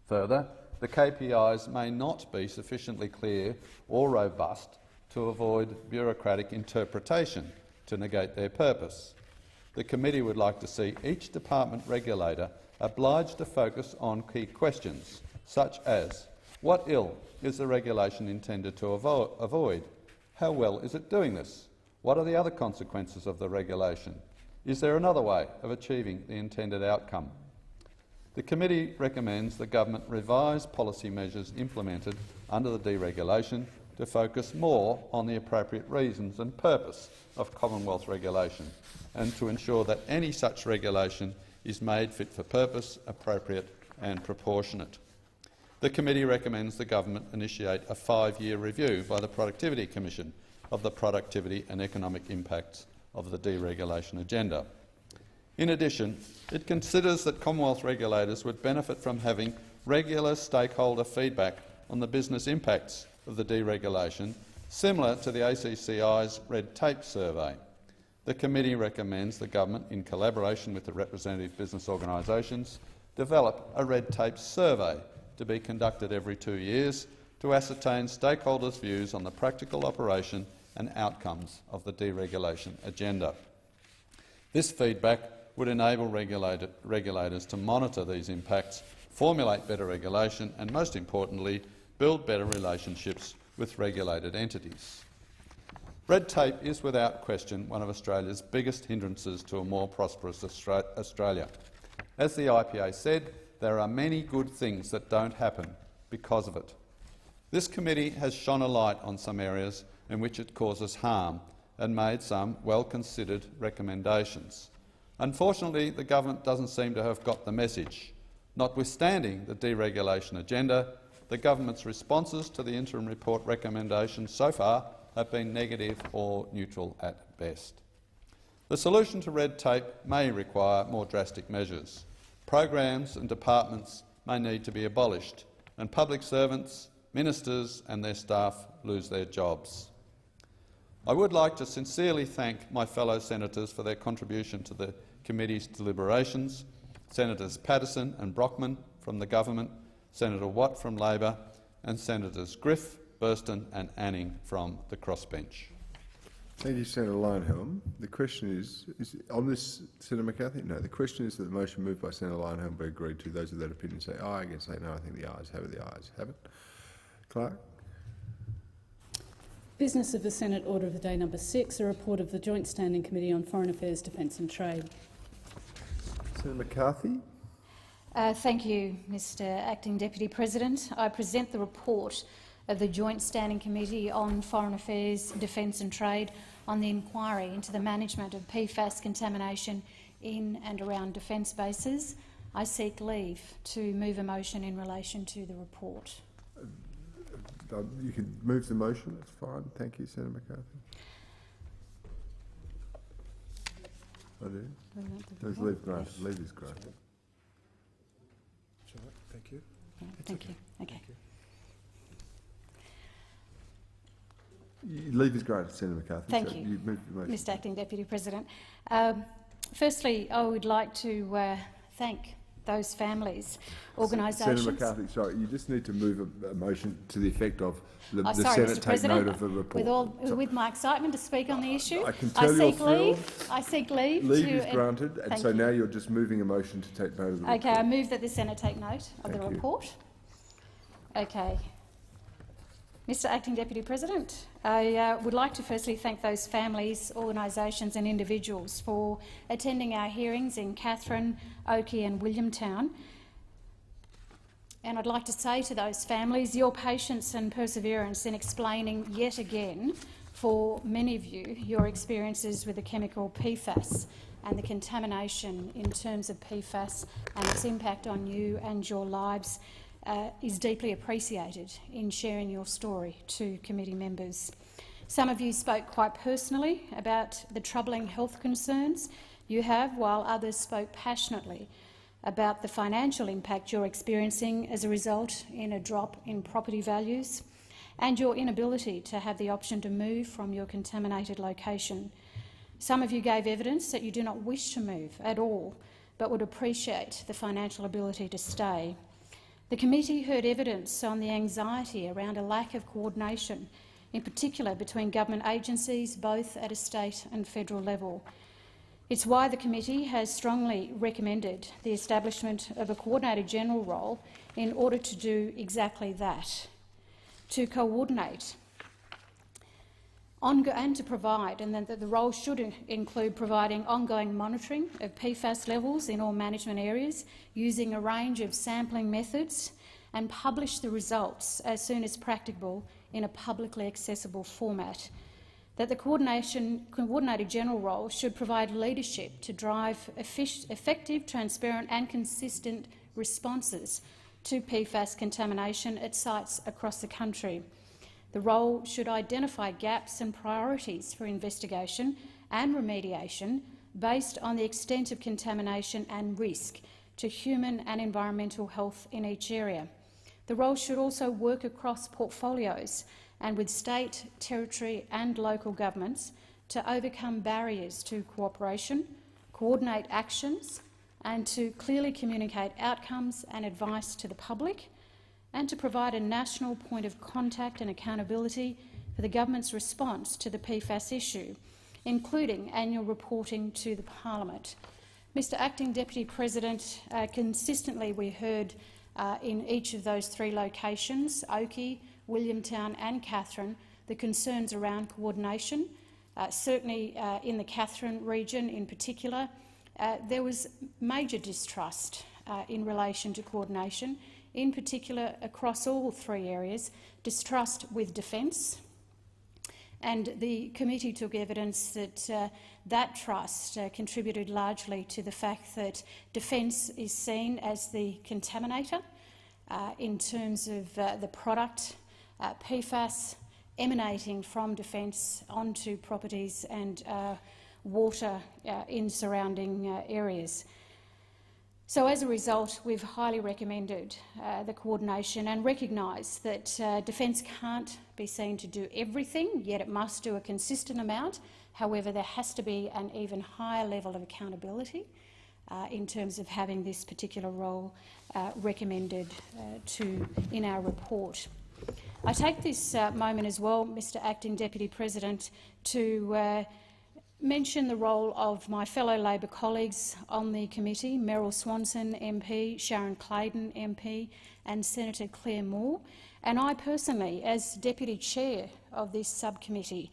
Further, the KPIs may not be sufficiently clear or robust to avoid bureaucratic interpretation to negate their purpose. The committee would like to see each department regulator obliged to focus on key questions, such as what ill is the regulation intended to avoid? How well is it doing this? What are the other consequences of the regulation? Is there another way of achieving the intended outcome? The committee recommends the government revise policy measures implemented under the deregulation to focus more on the appropriate reasons and purpose of Commonwealth regulation and to ensure that any such regulation is made fit for purpose, appropriate and proportionate. The committee recommends the government initiate a 5-year review by the Productivity Commission of the productivity and economic impacts of the deregulation agenda. In addition, it considers that Commonwealth regulators would benefit from having regular stakeholder feedback on the business impacts of the deregulation, similar to the ACCI's Red Tape Survey. The committee recommends the government, in collaboration with the representative business organisations, develop a Red Tape Survey to be conducted every 2 years to ascertain stakeholders' views on the practical operation and outcomes of the deregulation agenda. This feedback would enable regulators to monitor these impacts, formulate better regulation and, most importantly, build better relationships with regulated entities. Red tape is without question one of Australia's biggest hindrances to a more prosperous Australia. As the IPA said, there are many good things that don't happen because of it. This committee has shone a light on some areas in which it causes harm and made some well-considered recommendations. Unfortunately, the government doesn't seem to have got the message. Notwithstanding the deregulation agenda, the government's responses to the interim report recommendations so far have been negative or neutral at best. The solution to red tape may require more drastic measures. Programs and departments may need to be abolished, and public servants, ministers and their staff lose their jobs. I would like to sincerely thank my fellow senators for their contribution to the committee's deliberations, Senators Patterson and Brockman from the government, Senator Watt from Labor and Senators Griff, Burston and Anning from the crossbench. Thank you, Senator Lionhelm. The question is on this, Senator McCarthy? No, the question is that the motion moved by Senator Lionhelm be agreed to. Those of that opinion say aye. Against say no. I think the ayes have it. The ayes have it. Clerk. Business of the Senate, Order of the Day number 6, a report of the Joint Standing Committee on Foreign Affairs, Defence and Trade. Senator McCarthy. Thank you, Mr Acting Deputy President. I present the report of the Joint Standing Committee on Foreign Affairs, Defence and Trade on the inquiry into the management of PFAS contamination in and around defence bases. I seek leave to move a motion in relation to the report. You can move the motion, that's fine. Thank you, Senator McCarthy. I do. There's leave granted. Leave is granted. Thank you. Thank you. Okay. Leave is granted, Senator McCarthy. Thank so you, you move the motion. Mr Acting Deputy President. Firstly, I would like to thank those families, organisations. Senator McCarthy, sorry, you just need to move a motion to the effect of the sorry, Senate Mr. take President, note of the report. with my excitement to speak on the issue, I can tell you're thrilled. I seek leave. Leave to, is granted, and so now you're just moving a motion to take note of the report. Okay, I move that the Senate take note of the report. Okay. Mr Acting Deputy President, I would like to firstly thank those families, organisations and individuals for attending our hearings in Katherine, Oakey and Williamtown. And I'd like to say to those families, your patience and perseverance in explaining yet again, for many of you, your experiences with the chemical PFAS and the contamination in terms of PFAS and its impact on you and your lives is deeply appreciated in sharing your story to committee members. Some of you spoke quite personally about the troubling health concerns you have, while others spoke passionately about the financial impact you're experiencing as a result in a drop in property values and your inability to have the option to move from your contaminated location. Some of you gave evidence that you do not wish to move at all, but would appreciate the financial ability to stay. The committee heard evidence on the anxiety around a lack of coordination, in particular between government agencies, both at a state and federal level. It's why the committee has strongly recommended the establishment of a coordinator general role in order to do exactly that, to coordinate and to provide, and then that the role should include providing ongoing monitoring of PFAS levels in all management areas using a range of sampling methods and publish the results as soon as practicable in a publicly accessible format. That the coordinator general role should provide leadership to drive effective, transparent and consistent responses to PFAS contamination at sites across the country. The role should identify gaps and priorities for investigation and remediation based on the extent of contamination and risk to human and environmental health in each area. The role should also work across portfolios and with state, territory and local governments to overcome barriers to cooperation, coordinate actions and to clearly communicate outcomes and advice to the public, and to provide a national point of contact and accountability for the government's response to the PFAS issue, including annual reporting to the Parliament. Mr Acting Deputy President, consistently we heard in each of those three locations, Oakey, Williamtown and Katherine, the concerns around coordination. Certainly in the Katherine region in particular, there was major distrust in relation to coordination, in particular across all three areas, distrust with defence. And the committee took evidence that that trust contributed largely to the fact that defence is seen as the contaminator in terms of the product, PFAS, emanating from defence onto properties and water in surrounding areas. So as a result, we've highly recommended the coordination and recognise that defence can't be seen to do everything, yet it must do a consistent amount. However, there has to be an even higher level of accountability in terms of having this particular role recommended in our report. I take this moment as well, Mr Acting Deputy President, to mention the role of my fellow Labor colleagues on the committee, Meryl Swanson MP, Sharon Clayton MP and Senator Claire Moore. And I personally, as Deputy Chair of this subcommittee,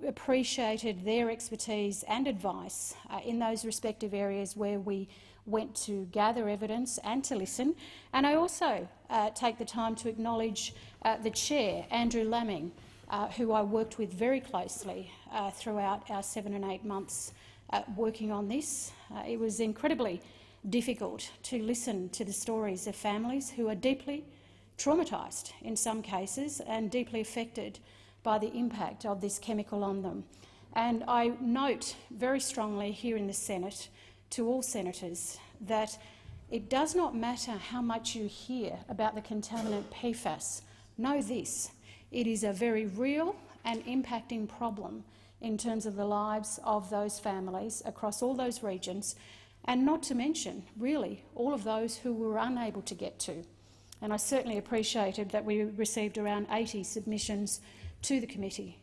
appreciated their expertise and advice in those respective areas where we went to gather evidence and to listen. And I also take the time to acknowledge the Chair, Andrew Laming, who I worked with very closely throughout our 7 and 8 months working on this. It was incredibly difficult to listen to the stories of families who are deeply traumatised in some cases and deeply affected by the impact of this chemical on them. And I note very strongly here in the Senate to all senators that it does not matter how much you hear about the contaminant PFAS. Know this, it is a very real and impacting problem in terms of the lives of those families across all those regions, and not to mention, really, all of those who we were unable to get to. And I certainly appreciated that we received around 80 submissions to the committee.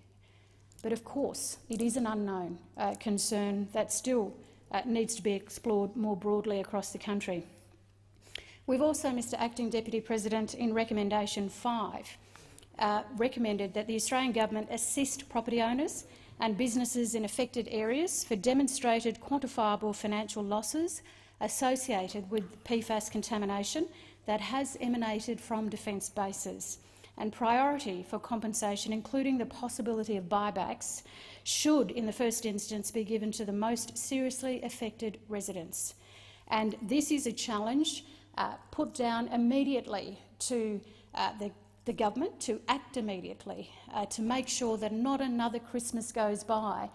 But of course, it is an unknown concern that still needs to be explored more broadly across the country. We've also, Mr Acting Deputy President, in Recommendation 5, recommended that the Australian Government assist property owners and businesses in affected areas for demonstrated quantifiable financial losses associated with PFAS contamination that has emanated from defence bases, and priority for compensation, including the possibility of buybacks, should in the first instance be given to the most seriously affected residents. And this is a challenge put down immediately to the government to act immediately to make sure that not another Christmas goes by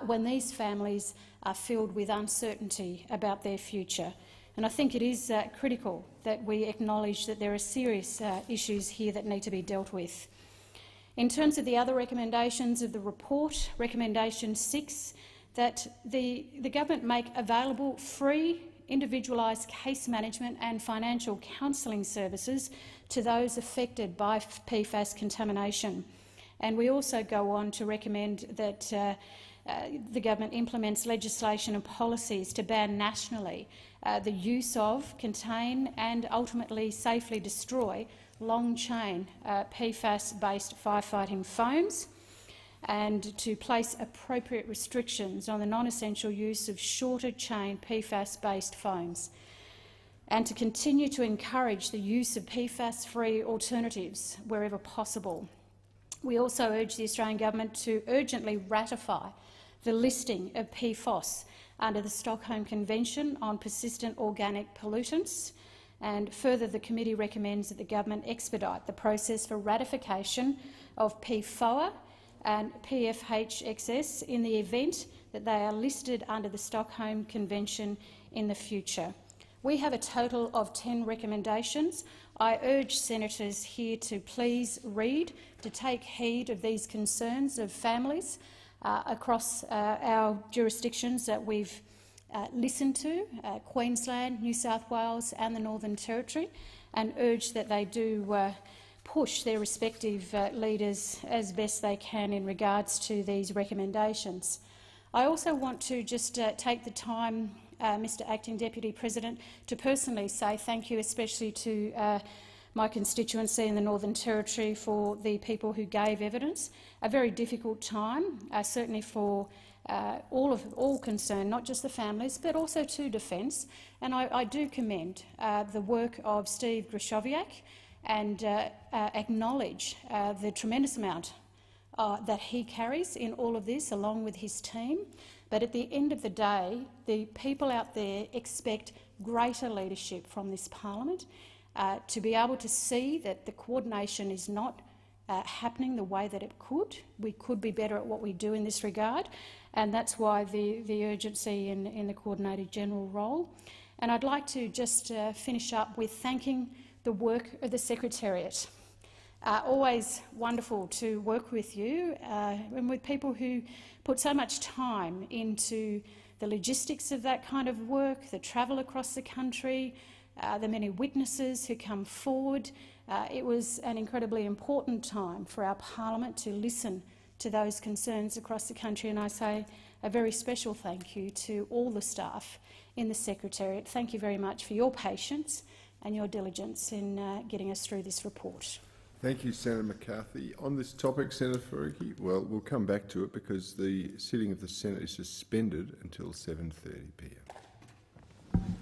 when these families are filled with uncertainty about their future. And I think it is critical that we acknowledge that there are serious issues here that need to be dealt with. In terms of the other recommendations of the report, Recommendation 6, that the government make available free individualised case management and financial counselling services to those affected by PFAS contamination. And we also go on to recommend that the government implements legislation and policies to ban nationally the use of, contain and ultimately safely destroy long-chain PFAS-based firefighting foams, and to place appropriate restrictions on the non-essential use of shorter-chain PFAS-based foams, and to continue to encourage the use of PFAS-free alternatives wherever possible. We also urge the Australian Government to urgently ratify the listing of PFOS under the Stockholm Convention on Persistent Organic Pollutants, and further the committee recommends that the government expedite the process for ratification of PFOA and PFHXS in the event that they are listed under the Stockholm Convention in the future. We have a total of 10 recommendations. I urge senators here to please read, to take heed of these concerns of families across our jurisdictions that we've listened to, Queensland, New South Wales and the Northern Territory, and urge that they do push their respective leaders as best they can in regards to these recommendations. I also want to just take the time, Mr Acting Deputy President, to personally say thank you especially to my constituency in the Northern Territory for the people who gave evidence. A very difficult time, certainly for all concerned, not just the families, but also to Defence. And I do commend the work of Steve Grushoviak and acknowledge the tremendous amount that he carries in all of this, along with his team. But at the end of the day, the people out there expect greater leadership from this parliament, to be able to see that the coordination is not happening the way that it could. We could be better at what we do in this regard, and that's why the urgency in the Coordinator General role. And I'd like to just finish up with thanking the work of the Secretariat. Always wonderful to work with you and with people who put so much time into the logistics of that kind of work, the travel across the country, the many witnesses who come forward. It was an incredibly important time for our parliament to listen to those concerns across the country, and I say a very special thank you to all the staff in the Secretariat. Thank you very much for your patience and your diligence in getting us through this report. Thank you, Senator McCarthy. On this topic, Senator Faruqi, well, we'll come back to it because the sitting of the Senate is suspended until 7:30 p.m.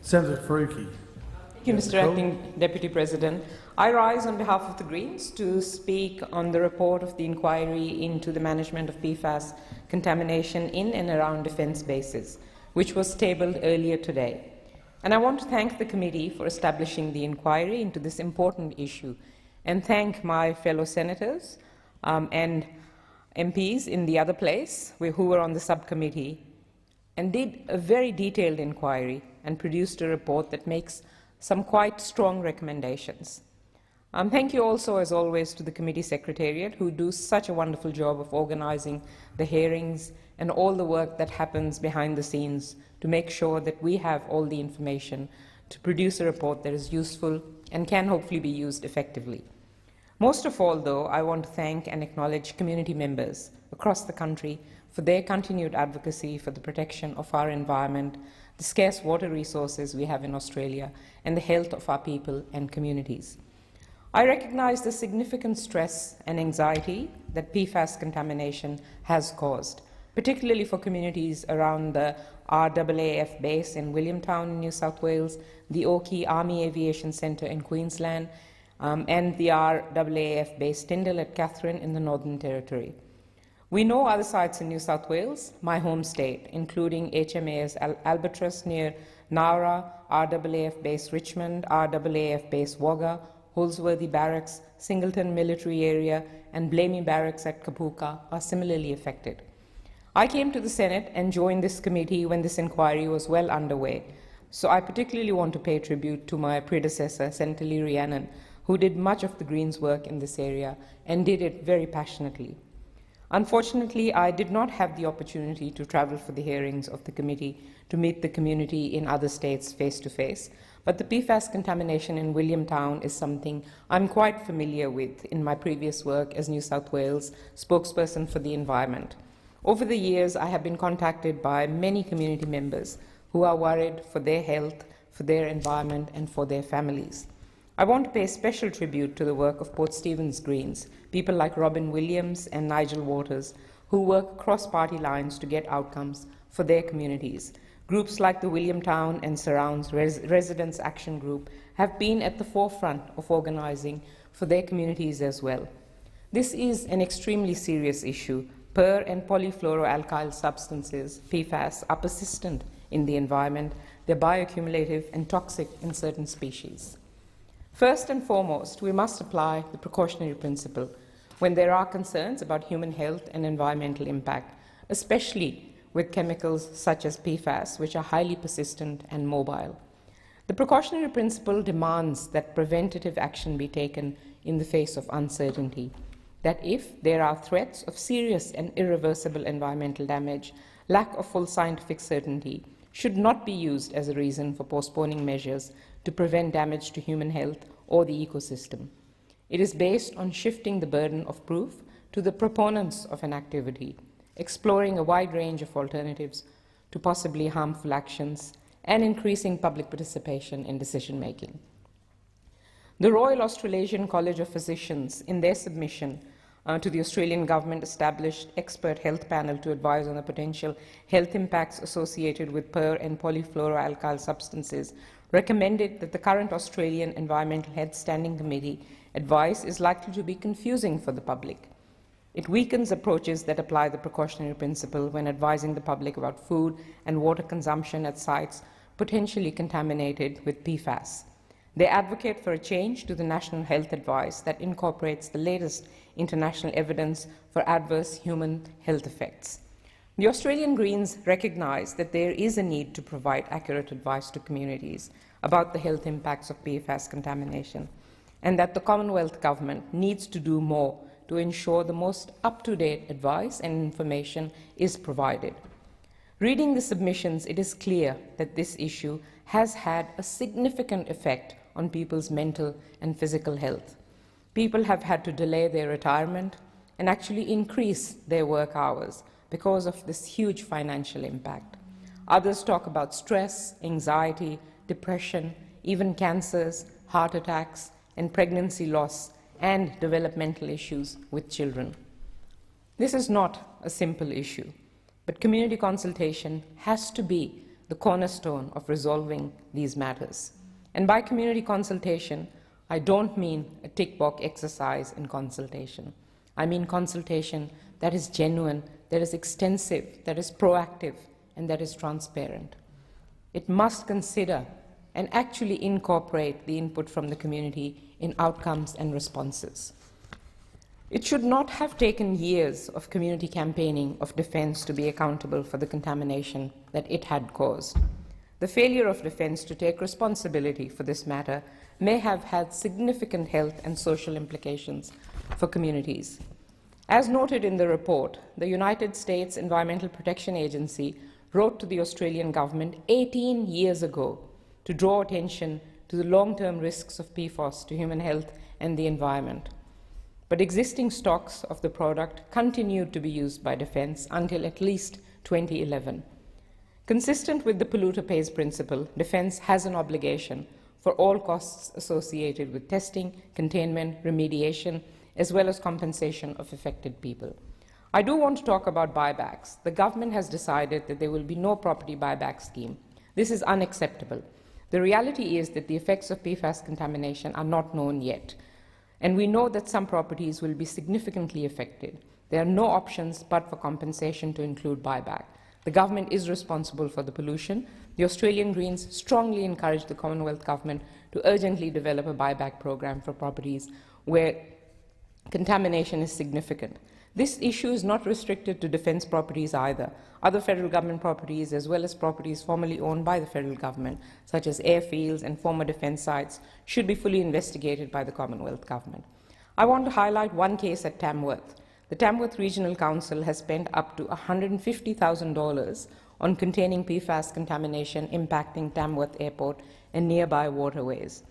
Senator Faruqi. Thank you, Mr. Acting Deputy President. I rise on behalf of the Greens to speak on the report of the inquiry into the management of PFAS contamination in and around defence bases, which was tabled earlier today. And I want to thank the committee for establishing the inquiry into this important issue, and thank my fellow senators and MPs in the other place who were on the subcommittee and did a very detailed inquiry and produced a report that makes some quite strong recommendations. Thank you also, as always, to the committee secretariat, who do such a wonderful job of organising the hearings and all the work that happens behind the scenes to make sure that we have all the information to produce a report that is useful and can hopefully be used effectively. Most of all, though, I want to thank and acknowledge community members across the country for their continued advocacy for the protection of our environment, the scarce water resources we have in Australia, and the health of our people and communities. I recognise the significant stress and anxiety that PFAS contamination has caused, particularly for communities around the RAAF base in Williamtown in New South Wales, the Oakey Army Aviation Centre in Queensland, and the RAAF base Tyndall at Katherine in the Northern Territory. We know other sites in New South Wales, my home state, including HMAS Albatross near Nowra, RAAF base Richmond, RAAF base Wagga, Holsworthy Barracks, Singleton Military Area, and Blamey Barracks at Kapooka are similarly affected. I came to the Senate and joined this committee when this inquiry was well underway, so I particularly want to pay tribute to my predecessor, Senator Lee Rhiannon, who did much of the Greens' work in this area and did it very passionately. Unfortunately, I did not have the opportunity to travel for the hearings of the committee to meet the community in other states face-to-face, but the PFAS contamination in Williamtown is something I'm quite familiar with in my previous work as New South Wales spokesperson for the environment. Over the years, I have been contacted by many community members who are worried for their health, for their environment, and for their families. I want to pay special tribute to the work of Port Stephens Greens, people like Robin Williams and Nigel Waters, who work across party lines to get outcomes for their communities. Groups like the Williamtown and Surrounds Residents Action Group have been at the forefront of organising for their communities as well. This is an extremely serious issue. Per- and polyfluoroalkyl substances, PFAS, are persistent in the environment. They're bioaccumulative and toxic in certain species. First and foremost, we must apply the precautionary principle when there are concerns about human health and environmental impact, especially with chemicals such as PFAS, which are highly persistent and mobile. The precautionary principle demands that preventative action be taken in the face of uncertainty, that if there are threats of serious and irreversible environmental damage, lack of full scientific certainty should not be used as a reason for postponing measures to prevent damage to human health or the ecosystem. It is based on shifting the burden of proof to the proponents of an activity, exploring a wide range of alternatives to possibly harmful actions, and increasing public participation in decision-making. The Royal Australasian College of Physicians, in their submission to the Australian government, established expert health panel to advise on the potential health impacts associated with per- and polyfluoroalkyl substances, recommended that the current Australian Environmental Health Standing Committee advice is likely to be confusing for the public. It weakens approaches that apply the precautionary principle when advising the public about food and water consumption at sites potentially contaminated with PFAS. They advocate for a change to the National Health Advice that incorporates the latest international evidence for adverse human health effects. The Australian Greens recognise that there is a need to provide accurate advice to communities about the health impacts of PFAS contamination, and that the Commonwealth Government needs to do more to ensure the most up-to-date advice and information is provided. Reading the submissions, it is clear that this issue has had a significant effect on people's mental and physical health. People have had to delay their retirement and actually increase their work hours because of this huge financial impact. Others talk about stress, anxiety, depression, even cancers, heart attacks, and pregnancy loss, and developmental issues with children. This is not a simple issue, but community consultation has to be the cornerstone of resolving these matters. And by community consultation, I don't mean a tick-box exercise in consultation. I mean consultation that is genuine, that is extensive, that is proactive, and that is transparent. It must consider and actually incorporate the input from the community in outcomes and responses. It should not have taken years of community campaigning of Defence to be accountable for the contamination that it had caused. The failure of Defence to take responsibility for this matter may have had significant health and social implications for communities. As noted in the report, the United States Environmental Protection Agency wrote to the Australian government 18 years ago to draw attention to the long-term risks of PFOS to human health and the environment. But existing stocks of the product continued to be used by Defence until at least 2011. Consistent with the polluter pays principle, Defence has an obligation for all costs associated with testing, containment, remediation, as well as compensation of affected people. I do want to talk about buybacks. The government has decided that there will be no property buyback scheme. This is unacceptable. The reality is that the effects of PFAS contamination are not known yet, and we know that some properties will be significantly affected. There are no options but for compensation to include buyback. The government is responsible for the pollution. The Australian Greens strongly encourage the Commonwealth Government to urgently develop a buyback program for properties where contamination is significant. This issue is not restricted to Defence properties either. Other federal government properties, as well as properties formerly owned by the federal government, such as airfields and former Defence sites, should be fully investigated by the Commonwealth Government. I want to highlight one case at Tamworth. The Tamworth Regional Council has spent up to $150,000 on containing PFAS contamination impacting Tamworth Airport and nearby waterways.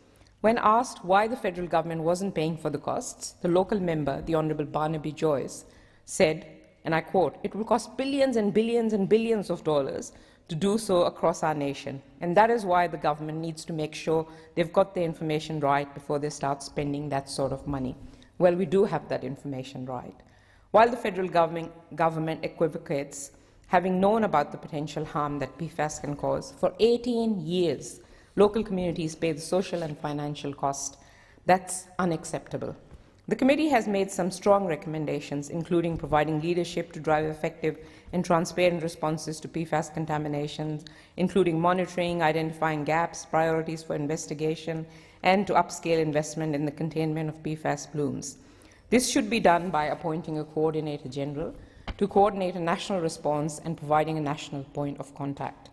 When asked why the federal government wasn't paying for the costs, the local member, the Honourable Barnaby Joyce, said, and I quote, "It will cost billions and billions and billions of dollars to do so across our nation, and that is why the government needs to make sure they've got the information right before they start spending that sort of money." Well, we do have that information right. While the federal government equivocates, having known about the potential harm that PFAS can cause, for 18 years, local communities pay the social and financial cost. That's unacceptable. The committee has made some strong recommendations, including providing leadership to drive effective and transparent responses to PFAS contaminations, including monitoring, identifying gaps, priorities for investigation, and to upscale investment in the containment of PFAS blooms. This should be done by appointing a Coordinator General to coordinate a national response and providing a national point of contact.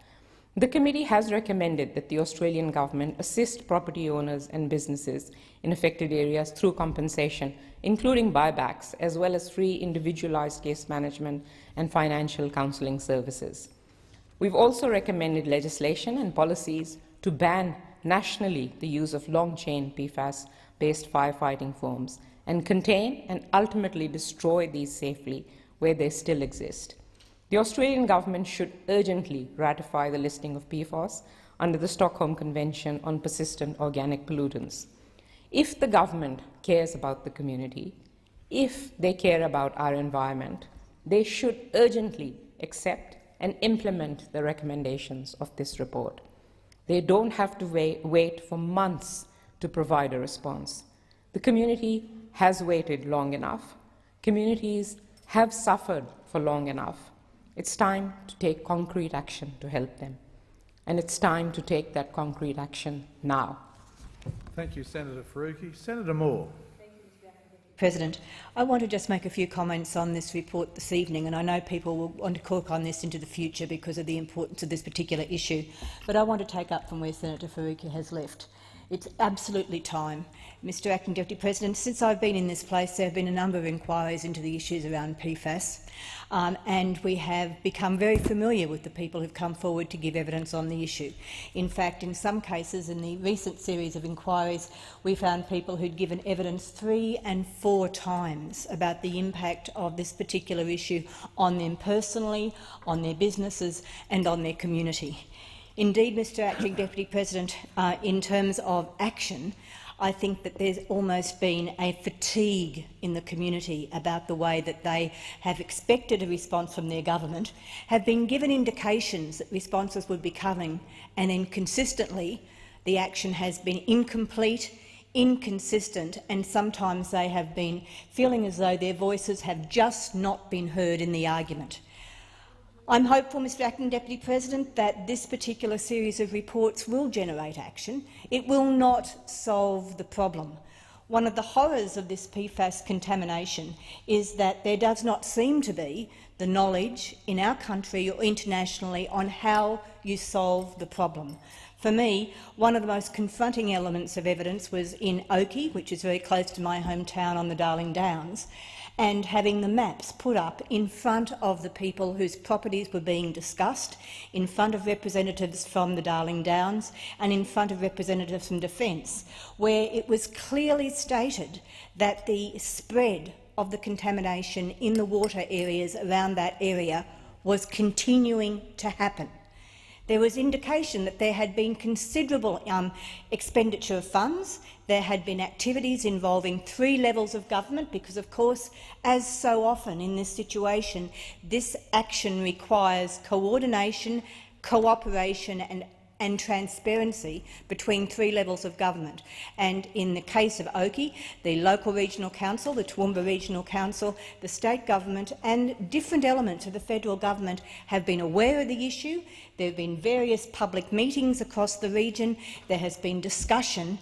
The committee has recommended that the Australian government assist property owners and businesses in affected areas through compensation, including buybacks, as well as free individualised case management and financial counselling services. We've also recommended legislation and policies to ban nationally the use of long-chain PFAS-based firefighting foams and contain and ultimately destroy these safely where they still exist. The Australian government should urgently ratify the listing of PFAS under the Stockholm Convention on Persistent Organic Pollutants. If the government cares about the community, if they care about our environment, they should urgently accept and implement the recommendations of this report. They don't have to wait for months to provide a response. The community has waited long enough. Communities have suffered for long enough. It's time to take concrete action to help them. And it's time to take that concrete action now. Thank you, Senator Faruqi. Senator Moore. President, I want to just make a few comments on this report this evening, and I know people will want to talk on this into the future because of the importance of this particular issue, but I want to take up from where Senator Faruqi has left. It's absolutely time. Mr Acting Deputy President, since I've been in this place, there have been a number of inquiries into the issues around PFAS, and we have become very familiar with the people who've come forward to give evidence on the issue. In fact, in some cases, in the recent series of inquiries, we found people who'd given evidence 3 and 4 times about the impact of this particular issue on them personally, on their businesses and on their community. Indeed, Mr Acting Deputy President, in terms of action, I think that there's almost been a fatigue in the community about the way that they have expected a response from their government, have been given indications that responses would be coming, and then consistently the action has been incomplete, inconsistent, and sometimes they have been feeling as though their voices have just not been heard in the argument. I'm hopeful, Mr Acting Deputy President, that this particular series of reports will generate action. It will not solve the problem. One of the horrors of this PFAS contamination is that there does not seem to be the knowledge in our country or internationally on how you solve the problem. For me, one of the most confronting elements of evidence was in Oakey, which is very close to my hometown on the Darling Downs, and having the maps put up in front of the people whose properties were being discussed, in front of representatives from the Darling Downs and in front of representatives from Defence, where it was clearly stated that the spread of the contamination in the water areas around that area was continuing to happen. There was indication that there had been considerable expenditure of funds. There had been activities involving 3 levels of government because, of course, as so often in this situation, this action requires coordination, cooperation and transparency between 3 levels of government. And in the case of Oakey, the local regional council, the Toowoomba Regional Council, the state government and different elements of the federal government have been aware of the issue. There have been various public meetings across the region. There has been discussion,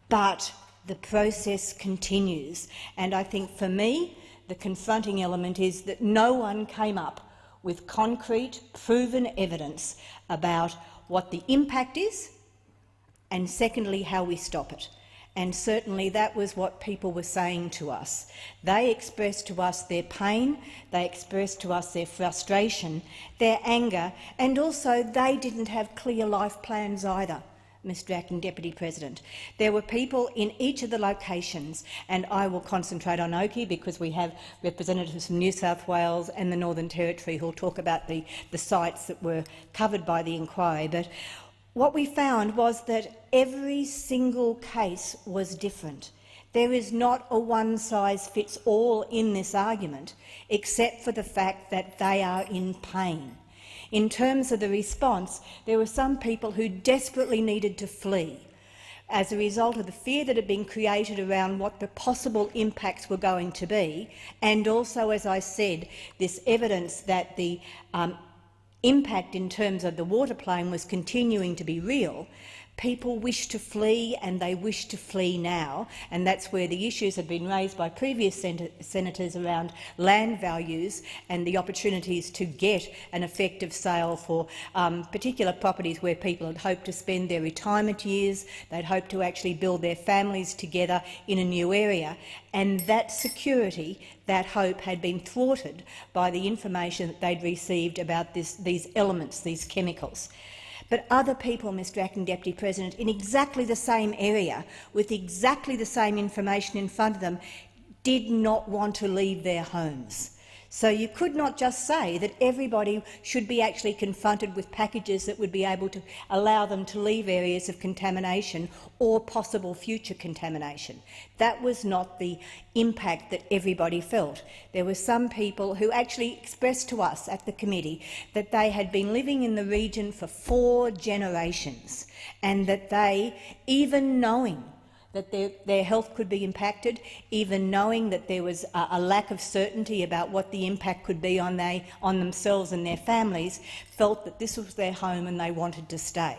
but the process continues. And I think for me, the confronting element is that no one came up with concrete, proven evidence about what the impact is, and secondly, how we stop it. And certainly that was what people were saying to us. They expressed to us their pain, they expressed to us their frustration, their anger, and also they didn't have clear life plans either, Mr Acting Deputy President. There were people in each of the locations, and I will concentrate on Oakey because we have representatives from New South Wales and the Northern Territory who will talk about the sites that were covered by the inquiry. But what we found was that every single case was different. There is not a one-size-fits-all in this argument, except for the fact that they are in pain. In terms of the response, there were some people who desperately needed to flee as a result of the fear that had been created around what the possible impacts were going to be, and also, as I said, this evidence that the impact in terms of the water plane was continuing to be real. People wish to flee, and they wish to flee now, and that's where the issues have been raised by previous senators around land values and the opportunities to get an effective sale for particular properties where people had hoped to spend their retirement years, they'd hoped to actually build their families together in a new area, and that security, that hope, had been thwarted by the information that they'd received about these elements, these chemicals. But other people, Mr Acting Deputy President, in exactly the same area, with exactly the same information in front of them, did not want to leave their homes. So you could not just say that everybody should be actually confronted with packages that would be able to allow them to leave areas of contamination or possible future contamination. That was not the impact that everybody felt. There were some people who actually expressed to us at the committee that they had been living in the region for 4 generations and that they, even knowing that their health could be impacted, even knowing that there was a lack of certainty about what the impact could be on themselves and their families, felt that this was their home and they wanted to stay.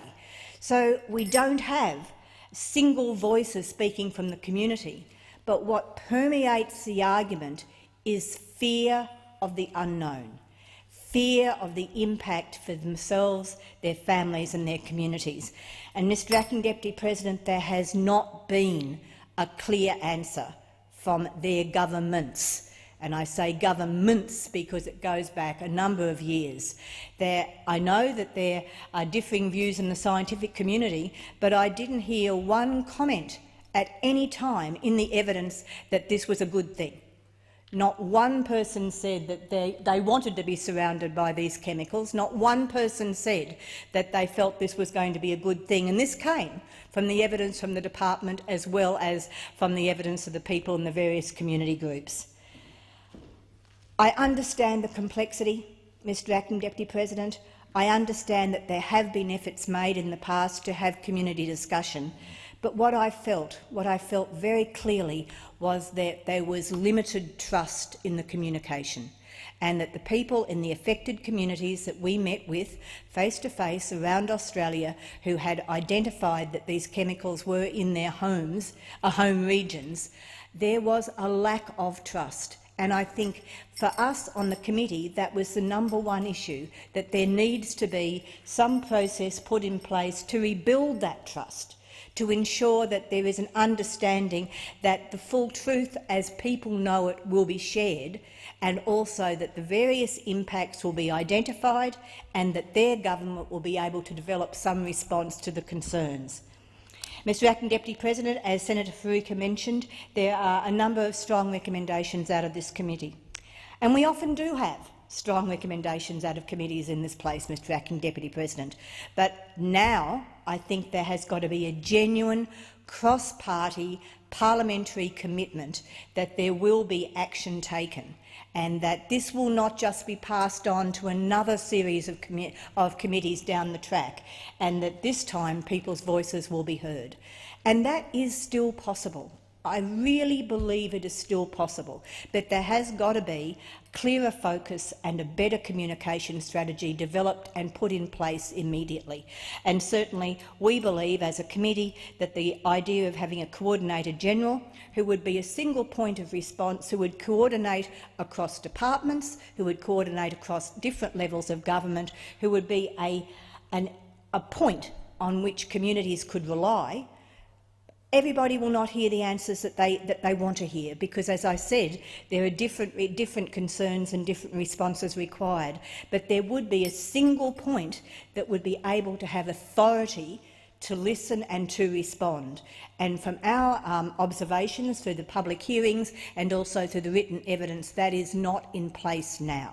So we don't have single voices speaking from the community, but what permeates the argument is fear of the unknown, fear of the impact for themselves, their families and their communities. And, Mr Acting Deputy President, there has not been a clear answer from their governments. And I say governments because it goes back a number of years. I know that there are differing views in the scientific community, but I didn't hear one comment at any time in the evidence that this was a good thing. Not one person said that they wanted to be surrounded by these chemicals. Not one person said that they felt this was going to be a good thing. And this came from the evidence from the department as well as from the evidence of the people in the various community groups. I understand the complexity, Mr Acting Deputy President. I understand that there have been efforts made in the past to have community discussion. But what I felt very clearly was that there was limited trust in the communication, and that the people in the affected communities that we met with face-to-face around Australia who had identified that these chemicals were in their homes, home regions, there was a lack of trust. And I think for us on the committee that was the #1 issue, that there needs to be some process put in place to rebuild that trust, to ensure that there is an understanding that the full truth as people know it will be shared, and also that the various impacts will be identified and that their government will be able to develop some response to the concerns. Mr Acting Deputy President, as Senator Faruqi mentioned, there are a number of strong recommendations out of this committee. And we often do have strong recommendations out of committees in this place, Mr Acting Deputy President. But now I think there has got to be a genuine cross-party parliamentary commitment that there will be action taken, and that this will not just be passed on to another series of committees down the track, and that this time people's voices will be heard. And that is still possible. I really believe it is still possible, but there has got to be clearer focus and a better communication strategy developed and put in place immediately. And certainly we believe as a committee that the idea of having a coordinator general who would be a single point of response, who would coordinate across departments, who would coordinate across different levels of government, who would be a point on which communities could rely. Everybody will not hear the answers that they want to hear, because, as I said, there are different concerns and different responses required. But there would be a single point that would be able to have authority to listen and to respond. And from our observations through the public hearings and also through the written evidence, that is not in place now.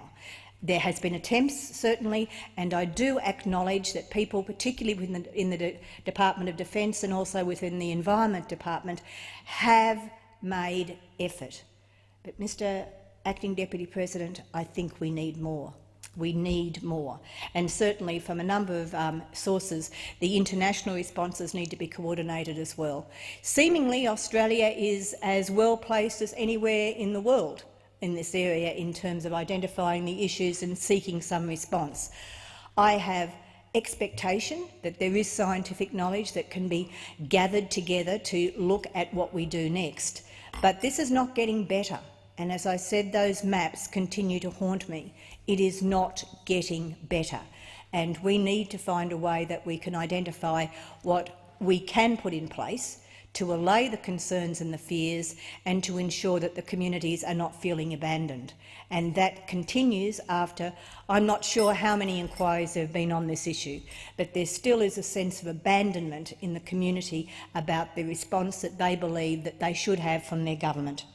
There has been attempts, certainly, and I do acknowledge that people, particularly in the Department of Defence and also within the Environment Department, have made effort. But, Mr Acting Deputy President, I think we need more. We need more. And certainly from a number of sources, the international responses need to be coordinated as well. Seemingly, Australia is as well placed as anywhere in the world in this area in terms of identifying the issues and seeking some response. I have expectation that there is scientific knowledge that can be gathered together to look at what we do next. But this is not getting better. And as I said, those maps continue to haunt me. It is not getting better. And we need to find a way that we can identify what we can put in place to allay the concerns and the fears, and to ensure that the communities are not feeling abandoned. And that continues after, I'm not sure how many inquiries there have been on this issue, but there still is a sense of abandonment in the community about the response that they believe that they should have from their government.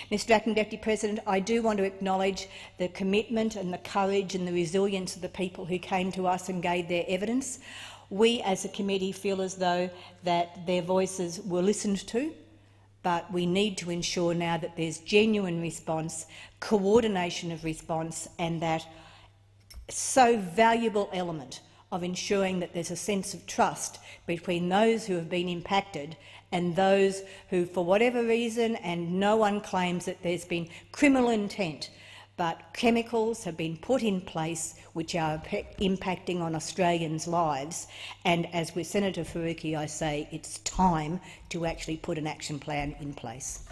Mr Acting Deputy President, I do want to acknowledge the commitment and the courage and the resilience of the people who came to us and gave their evidence. We as a committee feel as though that their voices were listened to, but we need to ensure now that there's genuine response, coordination of response, and that so valuable element of ensuring that there's a sense of trust between those who have been impacted and those who, for whatever reason, and no one claims that there's been criminal intent, but chemicals have been put in place which are impacting on Australians' lives. And as with Senator Faruqi, I say it's time to actually put an action plan in place.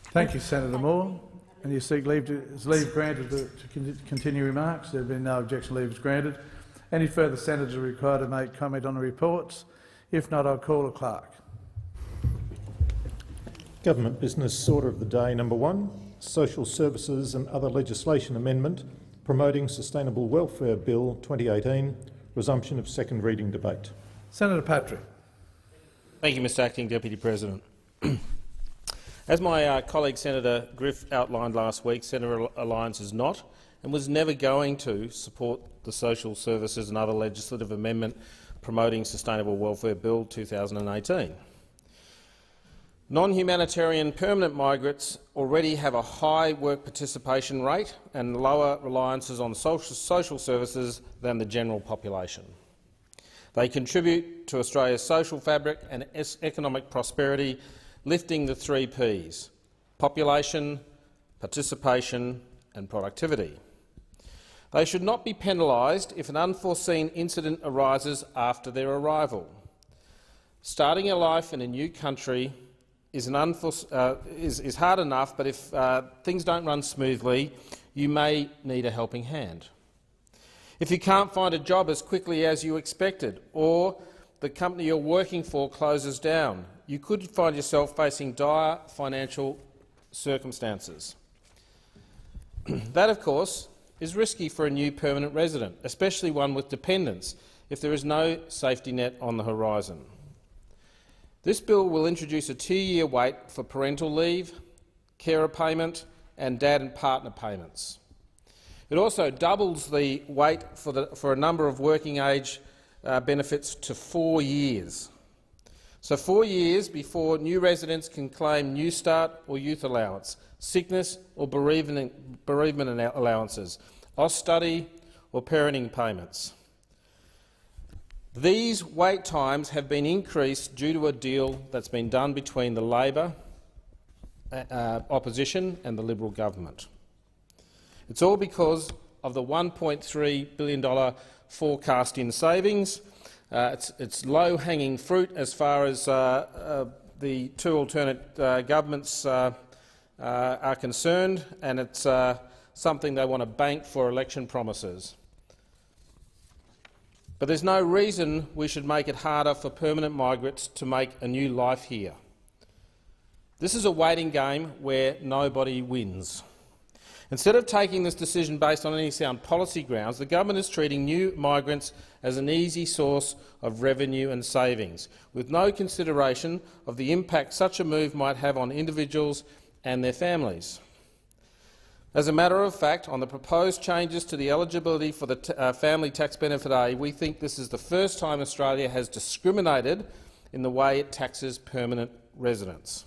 Thank you, Senator Moore. And you seek leave granted to continue remarks. There have been no objection. Leave is granted. Any further senators are required to make comment on the reports? If not, I'll call a clerk. Government business order of the day number 1. Social Services and Other Legislation Amendment Promoting Sustainable Welfare Bill 2018, resumption of second reading debate. Senator Patrick. Thank you, Mr Acting Deputy President. As my colleague Senator Griff outlined last week, Senator Alliance is not and was never going to support the Social Services and Other Legislative Amendment Promoting Sustainable Welfare Bill 2018. Non-humanitarian permanent migrants already have a high work participation rate and lower reliances on social services than the general population. They contribute to Australia's social fabric and economic prosperity, lifting the 3 Ps: population, participation and productivity. They should not be penalised if an unforeseen incident arises after their arrival. Starting a life in a new country is hard enough, but if things don't run smoothly, you may need a helping hand. If you can't find a job as quickly as you expected, or the company you're working for closes down, you could find yourself facing dire financial circumstances. That, of course, is risky for a new permanent resident, especially one with dependents, if there is no safety net on the horizon. This bill will introduce a 2-year wait for parental leave, carer payment and dad and partner payments. It also doubles the wait for a number of working age benefits to 4 years. So 4 years before new residents can claim New Start or Youth Allowance, sickness or bereavement allowances, Austudy or parenting payments. These wait times have been increased due to a deal that's been done between the Labor opposition and the Liberal government. It's all because of the $1.3 billion forecast in savings. It's low-hanging fruit as far as the 2 alternate governments are concerned, and it's something they want to bank for election promises. But there's no reason we should make it harder for permanent migrants to make a new life here. This is a waiting game where nobody wins. Instead of taking this decision based on any sound policy grounds, the government is treating new migrants as an easy source of revenue and savings, with no consideration of the impact such a move might have on individuals and their families. As a matter of fact, on the proposed changes to the eligibility for the Family Tax Benefit A, we think this is the first time Australia has discriminated in the way it taxes permanent residents.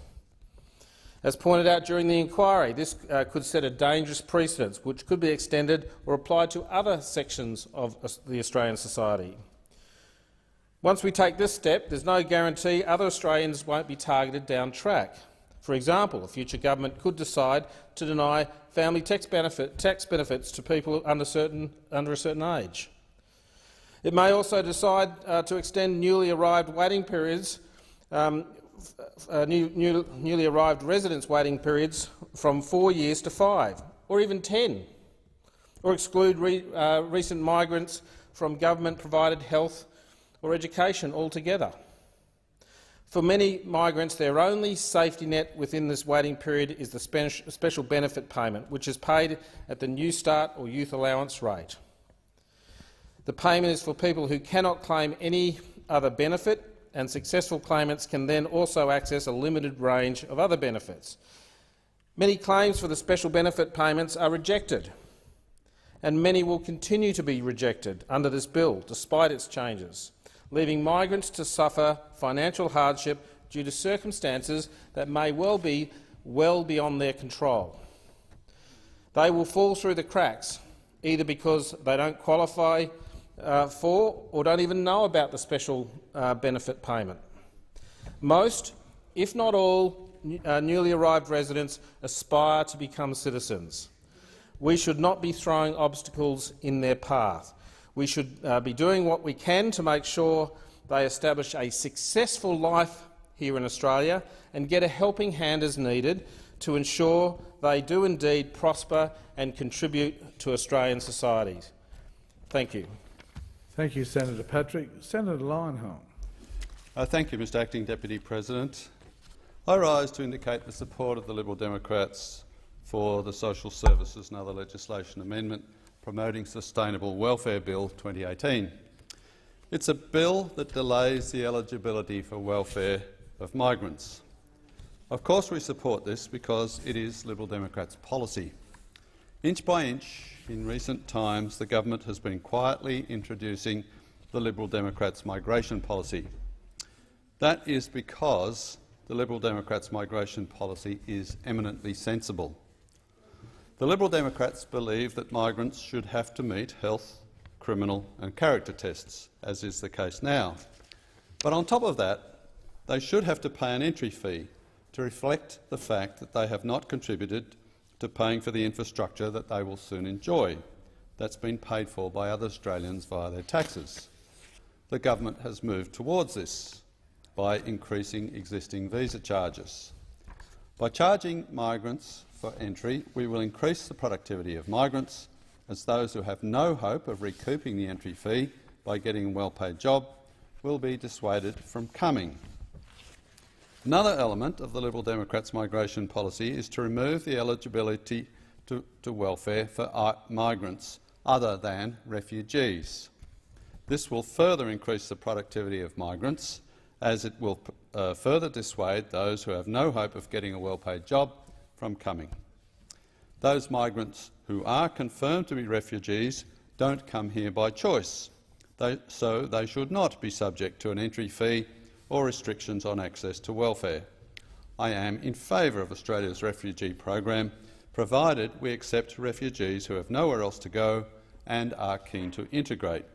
As pointed out during the inquiry, this could set a dangerous precedent which could be extended or applied to other sections of the Australian society. Once we take this step, there's no guarantee other Australians won't be targeted down track. For example, a future government could decide to deny family tax benefits to people under a certain age. It may also decide to extend newly arrived waiting periods, newly arrived residents' waiting periods from 4 years to 5, or even 10, or exclude recent migrants from government-provided health or education altogether. For many migrants, their only safety net within this waiting period is the special benefit payment, which is paid at the New Start or Youth Allowance rate. The payment is for people who cannot claim any other benefit, and successful claimants can then also access a limited range of other benefits. Many claims for the special benefit payments are rejected, and many will continue to be rejected under this bill, despite its changes, leaving migrants to suffer financial hardship due to circumstances that may well be well beyond their control. They will fall through the cracks, either because they don't qualify for or don't even know about the special benefit payment. Most, if not all, newly arrived residents aspire to become citizens. We should not be throwing obstacles in their path. We should be doing what we can to make sure they establish a successful life here in Australia and get a helping hand as needed to ensure they do indeed prosper and contribute to Australian societies. Thank you. Thank you, Senator Patrick. Senator Lionholm. Thank you, Mr Acting Deputy President. I rise to indicate the support of the Liberal Democrats for the Social Services and Other Legislation Amendment Promoting Sustainable Welfare Bill 2018. It's a bill that delays the eligibility for welfare of migrants. Of course we support this because it is Liberal Democrats' policy. Inch by inch, in recent times, the government has been quietly introducing the Liberal Democrats' migration policy. That is because the Liberal Democrats' migration policy is eminently sensible. The Liberal Democrats believe that migrants should have to meet health, criminal and character tests, as is the case now. But on top of that, they should have to pay an entry fee to reflect the fact that they have not contributed to paying for the infrastructure that they will soon enjoy. That's been paid for by other Australians via their taxes. The government has moved towards this by increasing existing visa charges. By charging migrants for entry, we will increase the productivity of migrants, as those who have no hope of recouping the entry fee by getting a well-paid job will be dissuaded from coming. Another element of the Liberal Democrats' migration policy is to remove the eligibility to welfare for migrants other than refugees. This will further increase the productivity of migrants, as it will further dissuade those who have no hope of getting a well-paid job from coming. Those migrants who are confirmed to be refugees don't come here by choice, so they should not be subject to an entry fee or restrictions on access to welfare. I am in favour of Australia's refugee program, provided we accept refugees who have nowhere else to go and are keen to integrate.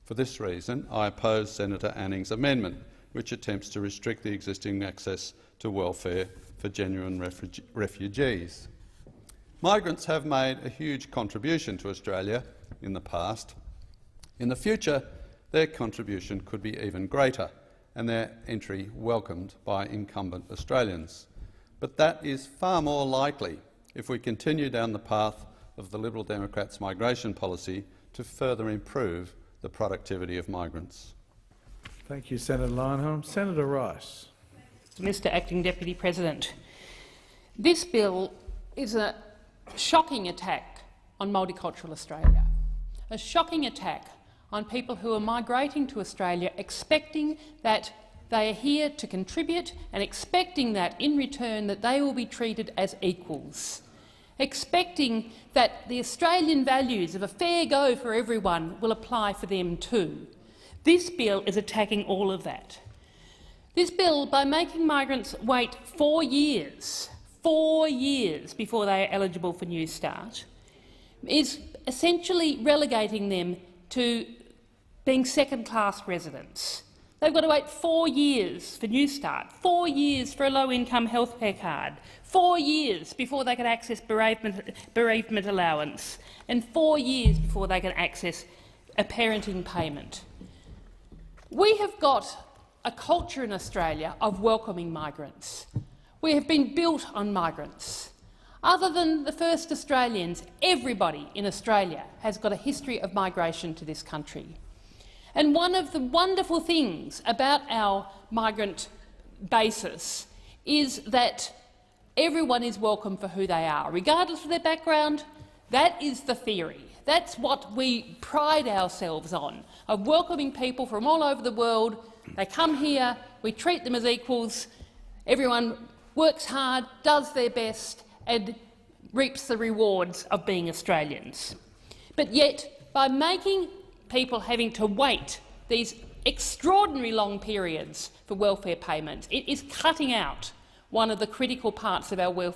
For this reason, I oppose Senator Anning's amendment, which attempts to restrict the existing access to welfare for genuine refugees. Migrants have made a huge contribution to Australia in the past. In the future, their contribution could be even greater, and their entry welcomed by incumbent Australians. But that is far more likely if we continue down the path of the Liberal Democrats' migration policy to further improve the productivity of migrants. Thank you, Senator Leyonhjelm. Senator Rice. Mr Acting Deputy President, this bill is a shocking attack on multicultural Australia, a shocking attack on people who are migrating to Australia expecting that they are here to contribute and expecting that in return that they will be treated as equals, expecting that the Australian values of a fair go for everyone will apply for them too. This bill is attacking all of that. This bill, by making migrants wait 4 years before they are eligible for New Start, is essentially relegating them to being second-class residents. They've got to wait 4 years for New Start, 4 years for a low-income healthcare card, 4 years before they can access bereavement allowance, and 4 years before they can access a parenting payment. We have got a culture in Australia of welcoming migrants. We have been built on migrants. Other than the first Australians, everybody in Australia has got a history of migration to this country. And one of the wonderful things about our migrant basis is that everyone is welcome for who they are, regardless of their background. That is the theory. That's what we pride ourselves on, of welcoming people from all over the world. They come here, we treat them as equals, everyone works hard, does their best and reaps the rewards of being Australians. But yet, by making people having to wait these extraordinary long periods for welfare payments, it is cutting out one of the critical parts of our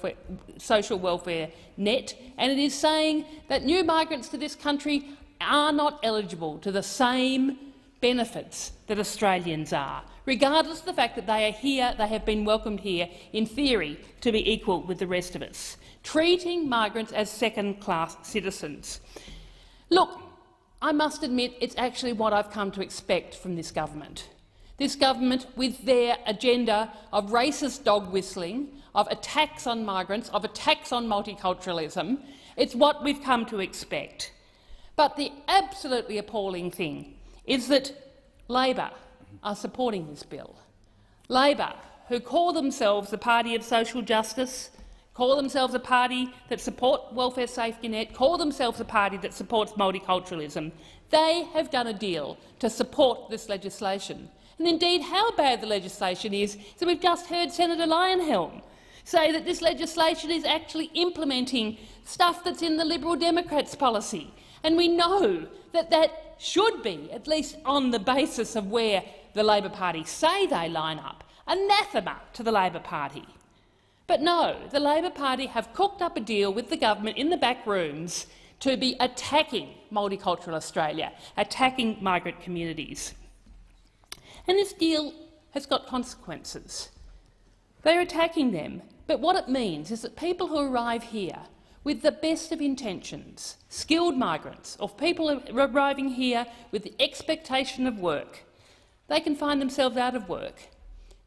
social welfare net, and it is saying that new migrants to this country are not eligible to the same benefits that Australians are, regardless of the fact that they are here, they have been welcomed here, in theory, to be equal with the rest of us, treating migrants as second-class citizens. Look, I must admit it's actually what I've come to expect from this government. This government, with their agenda of racist dog-whistling, of attacks on migrants, of attacks on multiculturalism, it's what we've come to expect. But the absolutely appalling thing is that Labor are supporting this bill. Labor, who call themselves the party of social justice, call themselves a party that support welfare safety net, call themselves a party that supports multiculturalism, they have done a deal to support this legislation. And indeed, how bad the legislation is that we've just heard Senator Leyonhjelm say that this legislation is actually implementing stuff that's in the Liberal Democrats' policy. And we know that that should be, at least on the basis of where the Labor Party say they line up, anathema to the Labor Party. But no, the Labor Party have cooked up a deal with the government in the back rooms to be attacking multicultural Australia, attacking migrant communities. And this deal has got consequences. They're attacking them, but what it means is that people who arrive here with the best of intentions, skilled migrants, or people arriving here with the expectation of work, they can find themselves out of work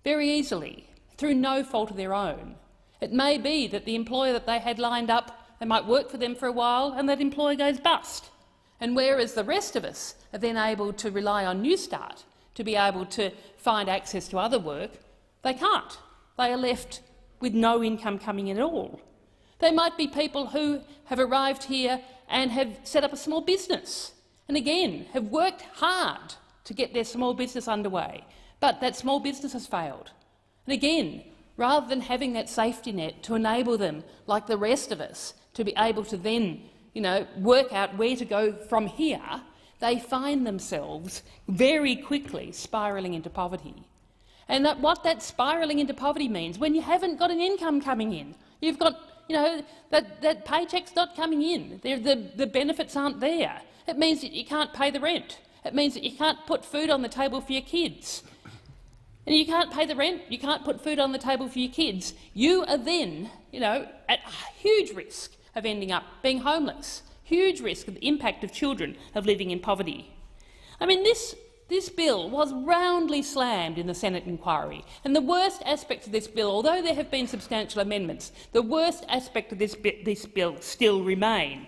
very easily through no fault of their own. It may be that the employer that they had lined up, they might work for them for a while and that employer goes bust. And whereas the rest of us are then able to rely on New Start to be able to find access to other work, they can't. They are left with no income coming in at all. They might be people who have arrived here and have set up a small business and again have worked hard to get their small business underway, but that small business has failed. And again, rather than having that safety net to enable them, like the rest of us, to be able to then work out where to go from here, they find themselves very quickly spiralling into poverty. And what that spiralling into poverty means, when you haven't got an income coming in, you've got, that paycheck's not coming in, the benefits aren't there. It means that you can't pay the rent. It means that you can't put food on the table for your kids. And you can't pay the rent, you can't put food on the table for your kids. You are then, at huge risk of ending up being homeless, huge risk of the impact of children of living in poverty. I mean, this bill was roundly slammed in the Senate inquiry, and the worst aspect of this bill, although there have been substantial amendments, the worst aspect of this bill still remain.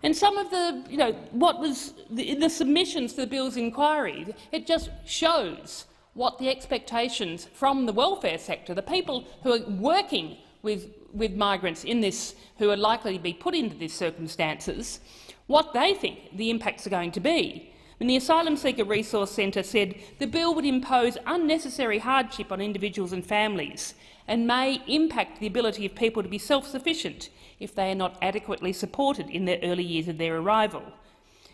And some of the, what was in the submissions to the bill's inquiry, it just shows what the expectations from the welfare sector, the people who are working with migrants in this, who are likely to be put into these circumstances, what they think the impacts are going to be. And the Asylum Seeker Resource Centre said the bill would impose unnecessary hardship on individuals and families and may impact the ability of people to be self-sufficient if they are not adequately supported in their early years of their arrival.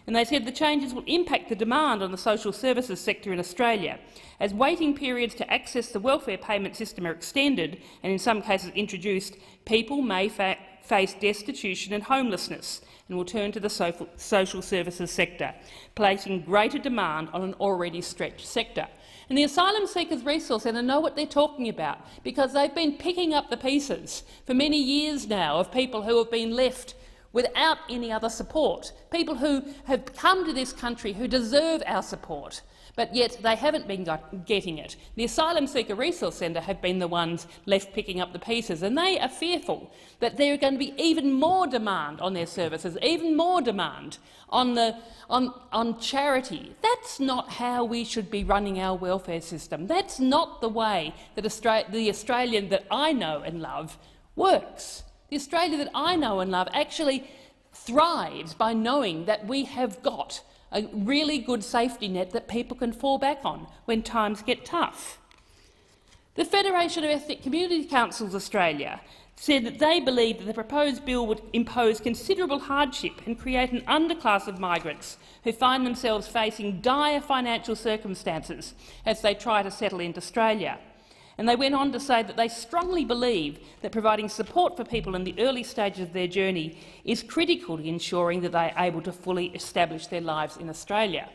And they said the changes will impact the demand on the social services sector in Australia, as waiting periods to access the welfare payment system are extended and in some cases introduced. People may face destitution and homelessness and will turn to the social services sector, placing greater demand on an already stretched sector. And the Asylum Seekers Resource Centre know what they're talking about, because they've been picking up the pieces for many years now of people who have been left without any other support, people who have come to this country who deserve our support, but yet they haven't been getting it. The Asylum Seeker Resource Centre have been the ones left picking up the pieces, and they are fearful that there are going to be even more demand on their services, even more demand on charity. That's not how we should be running our welfare system. That's not the way that the Australian that I know and love works. The Australia that I know and love actually thrives by knowing that we have got a really good safety net that people can fall back on when times get tough. The Federation of Ethnic Community Councils Australia said that they believe that the proposed bill would impose considerable hardship and create an underclass of migrants who find themselves facing dire financial circumstances as they try to settle into Australia. And they went on to say that they strongly believe that providing support for people in the early stages of their journey is critical to ensuring that they are able to fully establish their lives in Australia.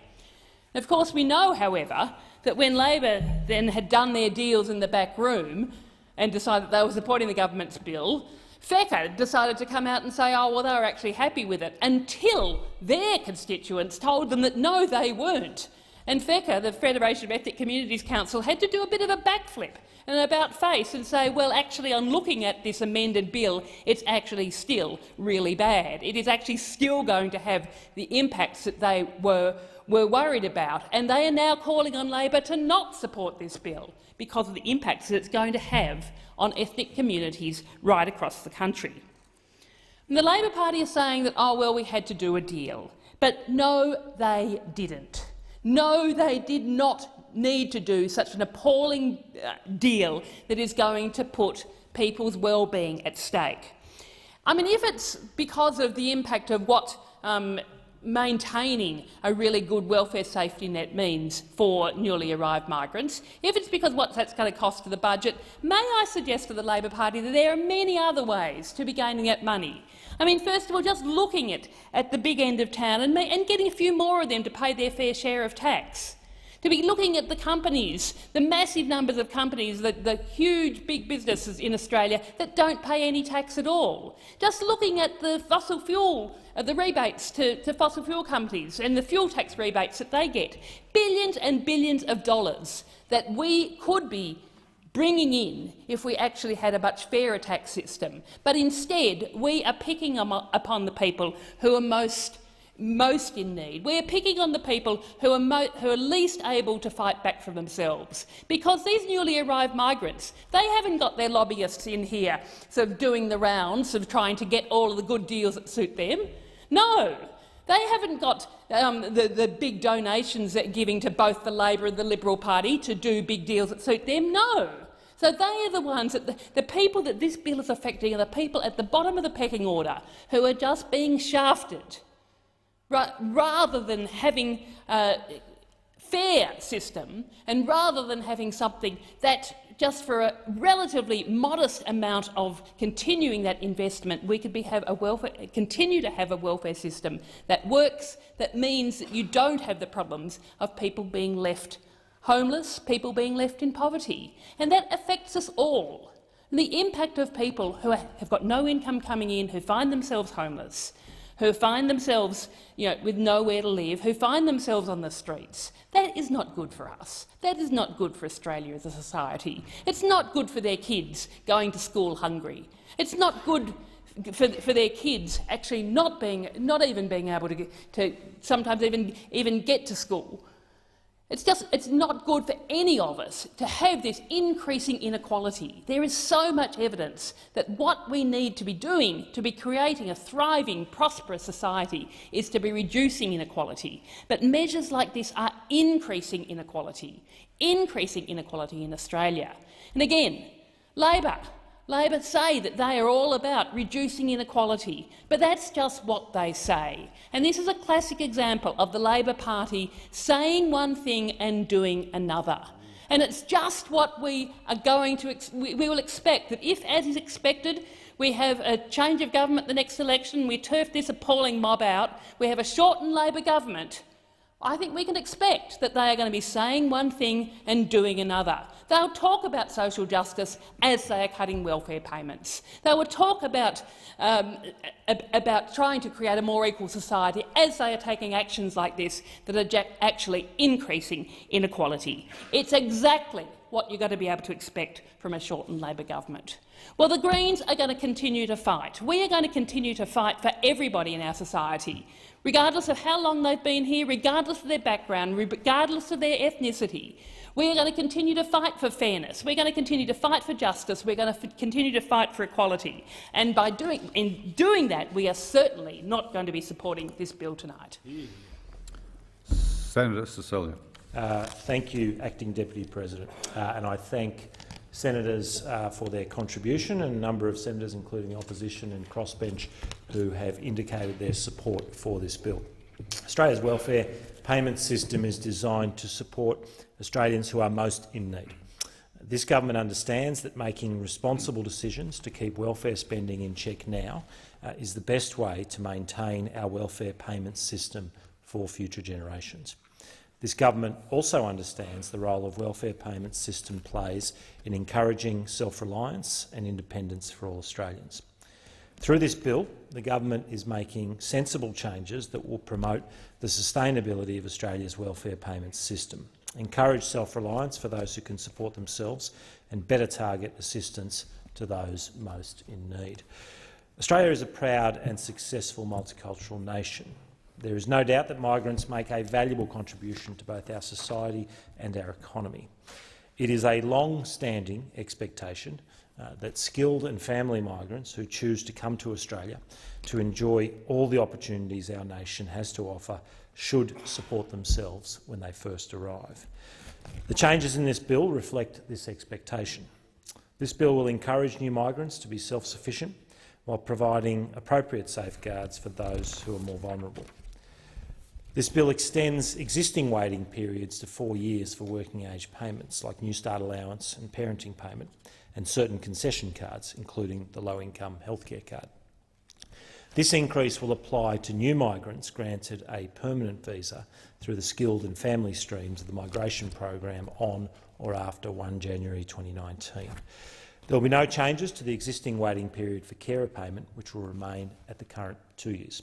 Of course, we know, however, that when Labor then had done their deals in the back room and decided that they were supporting the government's bill, FECA decided to come out and say, oh, well, they were actually happy with it, until their constituents told them that no, they weren't. And FECA, the Federation of Ethnic Communities Council, had to do a bit of a backflip and an about-face and say, well, actually, on looking at this amended bill, it's actually still really bad. It is actually still going to have the impacts that they were worried about, and they are now calling on Labor to not support this bill because of the impacts that it's going to have on ethnic communities right across the country. And the Labor Party is saying that, oh, well, we had to do a deal. But no, they didn't. No, they did not need to do such an appalling deal that is going to put people's well-being at stake. I mean, if it's because of the impact of what maintaining a really good welfare safety net means for newly arrived migrants, if it's because what that's going to cost to the budget, may I suggest to the Labor Party that there are many other ways to be gaining that money. I mean, first of all, just looking at the big end of town and getting a few more of them to pay their fair share of tax. To be looking at the companies, the massive numbers of companies, the huge big businesses in Australia that don't pay any tax at all. Just looking at the fossil fuel, the rebates to fossil fuel companies and the fuel tax rebates that they get. Billions and billions of dollars that we could be bringing in if we actually had a much fairer tax system. But instead, we are picking upon the people who are most in need. We're picking on the people who are least able to fight back for themselves, because these newly arrived migrants, they haven't got their lobbyists in here sort of doing the rounds of trying to get all of the good deals that suit them. No, they haven't got the big donations that are giving to both the Labor and the Liberal Party to do big deals that suit them. No. So they are the ones that the people that this bill is affecting are the people at the bottom of the pecking order who are just being shafted. Rather than having a fair system, and rather than having something that, just for a relatively modest amount of continuing that investment, we could continue to have a welfare system that works, that means that you don't have the problems of people being left homeless, people being left in poverty. And that affects us all. And the impact of people who have got no income coming in, who find themselves homeless, who find themselves with nowhere to live, who find themselves on the streets. That is not good for us. That is not good for Australia as a society. It's not good for their kids going to school hungry. It's not good for their kids actually not even being able to sometimes even get to school. It's not good for any of us to have this increasing inequality. There is so much evidence that what we need to be doing to be creating a thriving, prosperous society is to be reducing inequality. But measures like this are increasing inequality in Australia. And again, Labor say that they are all about reducing inequality, but that's just what they say. And this is a classic example of the Labor Party saying one thing and doing another. And it's just what we are going to we will expect, that if, as is expected, we have a change of government the next election, we turf this appalling mob out, we have a shortened Labor government, I think we can expect that they are going to be saying one thing and doing another. They'll talk about social justice as they are cutting welfare payments. They will talk about trying to create a more equal society as they are taking actions like this that are actually increasing inequality. It's exactly what you're going to be able to expect from a shortened Labor government. Well, the Greens are going to continue to fight. We are going to continue to fight for everybody in our society, regardless of how long they've been here, regardless of their background, regardless of their ethnicity. We are going to continue to fight for fairness. We're going to continue to fight for justice. We're going to continue to fight for equality. And by doing that, we are certainly not going to be supporting this bill tonight. Senator Cecilia. Thank you, Acting Deputy President, and I thank senators for their contribution, and a number of senators, including the opposition and crossbench, who have indicated their support for this bill. Australia's welfare payment system is designed to support Australians who are most in need. This government understands that making responsible decisions to keep welfare spending in check now is the best way to maintain our welfare payment system for future generations. This government also understands the role the welfare payment system plays in encouraging self-reliance and independence for all Australians. Through this bill, the government is making sensible changes that will promote the sustainability of Australia's welfare payments system, encourage self-reliance for those who can support themselves, and better target assistance to those most in need. Australia is a proud and successful multicultural nation. There is no doubt that migrants make a valuable contribution to both our society and our economy. It is a long-standing expectation that skilled and family migrants who choose to come to Australia to enjoy all the opportunities our nation has to offer should support themselves when they first arrive. The changes in this bill reflect this expectation. This bill will encourage new migrants to be self-sufficient while providing appropriate safeguards for those who are more vulnerable. This bill extends existing waiting periods to 4 years for working age payments like New Start allowance and parenting payment, and certain concession cards, including the low-income healthcare card. This increase will apply to new migrants granted a permanent visa through the skilled and family streams of the migration program on or after 1 January 2019. There will be no changes to the existing waiting period for carer payment, which will remain at the current 2 years.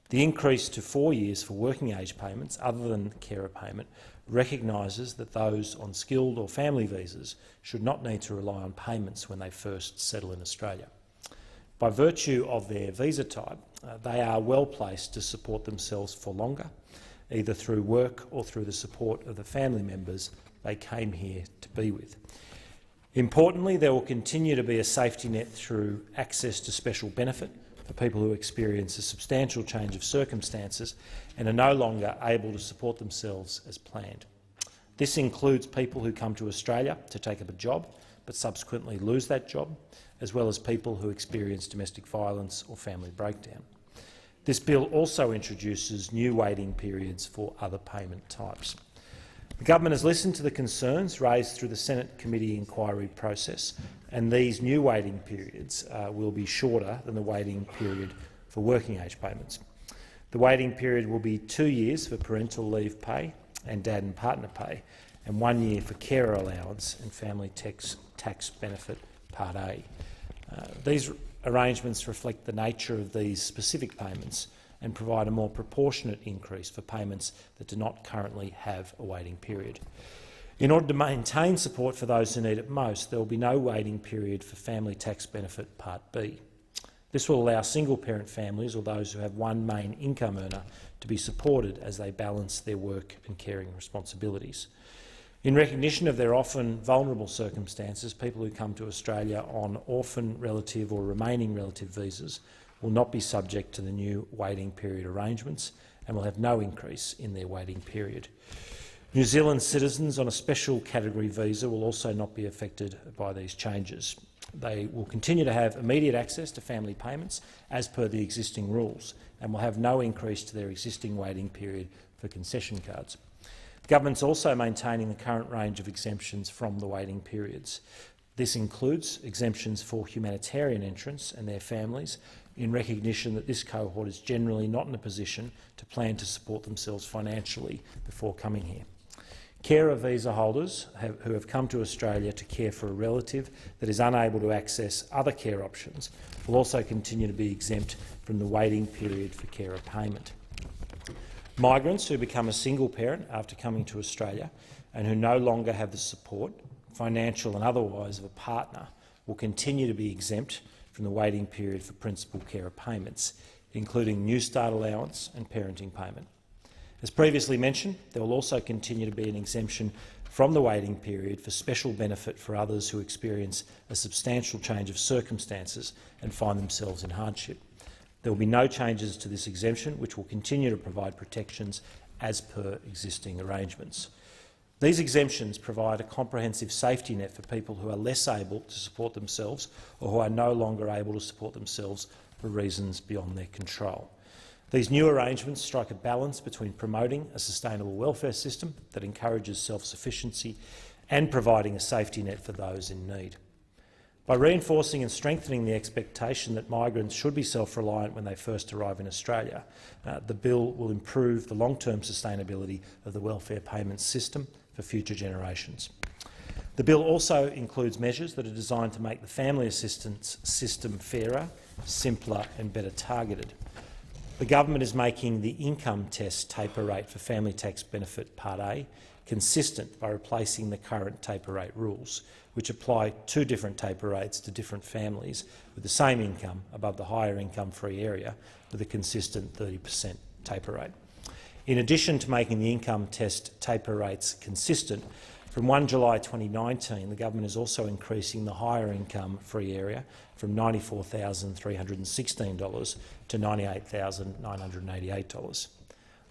The increase to 4 years for working age payments, other than carer payment, recognises that those on skilled or family visas should not need to rely on payments when they first settle in Australia. By virtue of their visa type, they are well placed to support themselves for longer, either through work or through the support of the family members they came here to be with. Importantly, there will continue to be a safety net through access to special benefit for people who experience a substantial change of circumstances and are no longer able to support themselves as planned. This includes people who come to Australia to take up a job but subsequently lose that job, as well as people who experience domestic violence or family breakdown. This bill also introduces new waiting periods for other payment types. The government has listened to the concerns raised through the Senate committee inquiry process, and these new waiting periods will be shorter than the waiting period for working age payments. The waiting period will be 2 years for parental leave pay and dad and partner pay, and 1 year for carer allowance and family tax benefit Part A. These arrangements reflect the nature of these specific payments and provide a more proportionate increase for payments that do not currently have a waiting period. In order to maintain support for those who need it most, there will be no waiting period for family tax benefit Part B. This will allow single-parent families or those who have one main income earner to be supported as they balance their work and caring responsibilities. In recognition of their often vulnerable circumstances, people who come to Australia on orphan relative or remaining relative visas will not be subject to the new waiting period arrangements and will have no increase in their waiting period. New Zealand citizens on a special category visa will also not be affected by these changes. They will continue to have immediate access to family payments as per the existing rules and will have no increase to their existing waiting period for concession cards. The government is also maintaining the current range of exemptions from the waiting periods. This includes exemptions for humanitarian entrants and their families, in recognition that this cohort is generally not in a position to plan to support themselves financially before coming here. Carer visa holders who have come to Australia to care for a relative that is unable to access other care options will also continue to be exempt from the waiting period for carer payment. Migrants who become a single parent after coming to Australia and who no longer have the support, financial and otherwise, of a partner will continue to be exempt from the waiting period for principal carer payments, including New Start allowance and parenting payment. As previously mentioned, there will also continue to be an exemption from the waiting period for special benefit for others who experience a substantial change of circumstances and find themselves in hardship. There will be no changes to this exemption, which will continue to provide protections as per existing arrangements. These exemptions provide a comprehensive safety net for people who are less able to support themselves or who are no longer able to support themselves for reasons beyond their control. These new arrangements strike a balance between promoting a sustainable welfare system that encourages self-sufficiency and providing a safety net for those in need. By reinforcing and strengthening the expectation that migrants should be self-reliant when they first arrive in Australia, the bill will improve the long-term sustainability of the welfare payments system for future generations. The bill also includes measures that are designed to make the family assistance system fairer, simpler and better targeted. The government is making the income test taper rate for family tax benefit Part A consistent by replacing the current taper rate rules, which apply two different taper rates to different families with the same income above the higher income-free area with a consistent 30% taper rate. In addition to making the income test taper rates consistent, from 1 July 2019 the government is also increasing the higher income-free area from $94,316 to $98,988.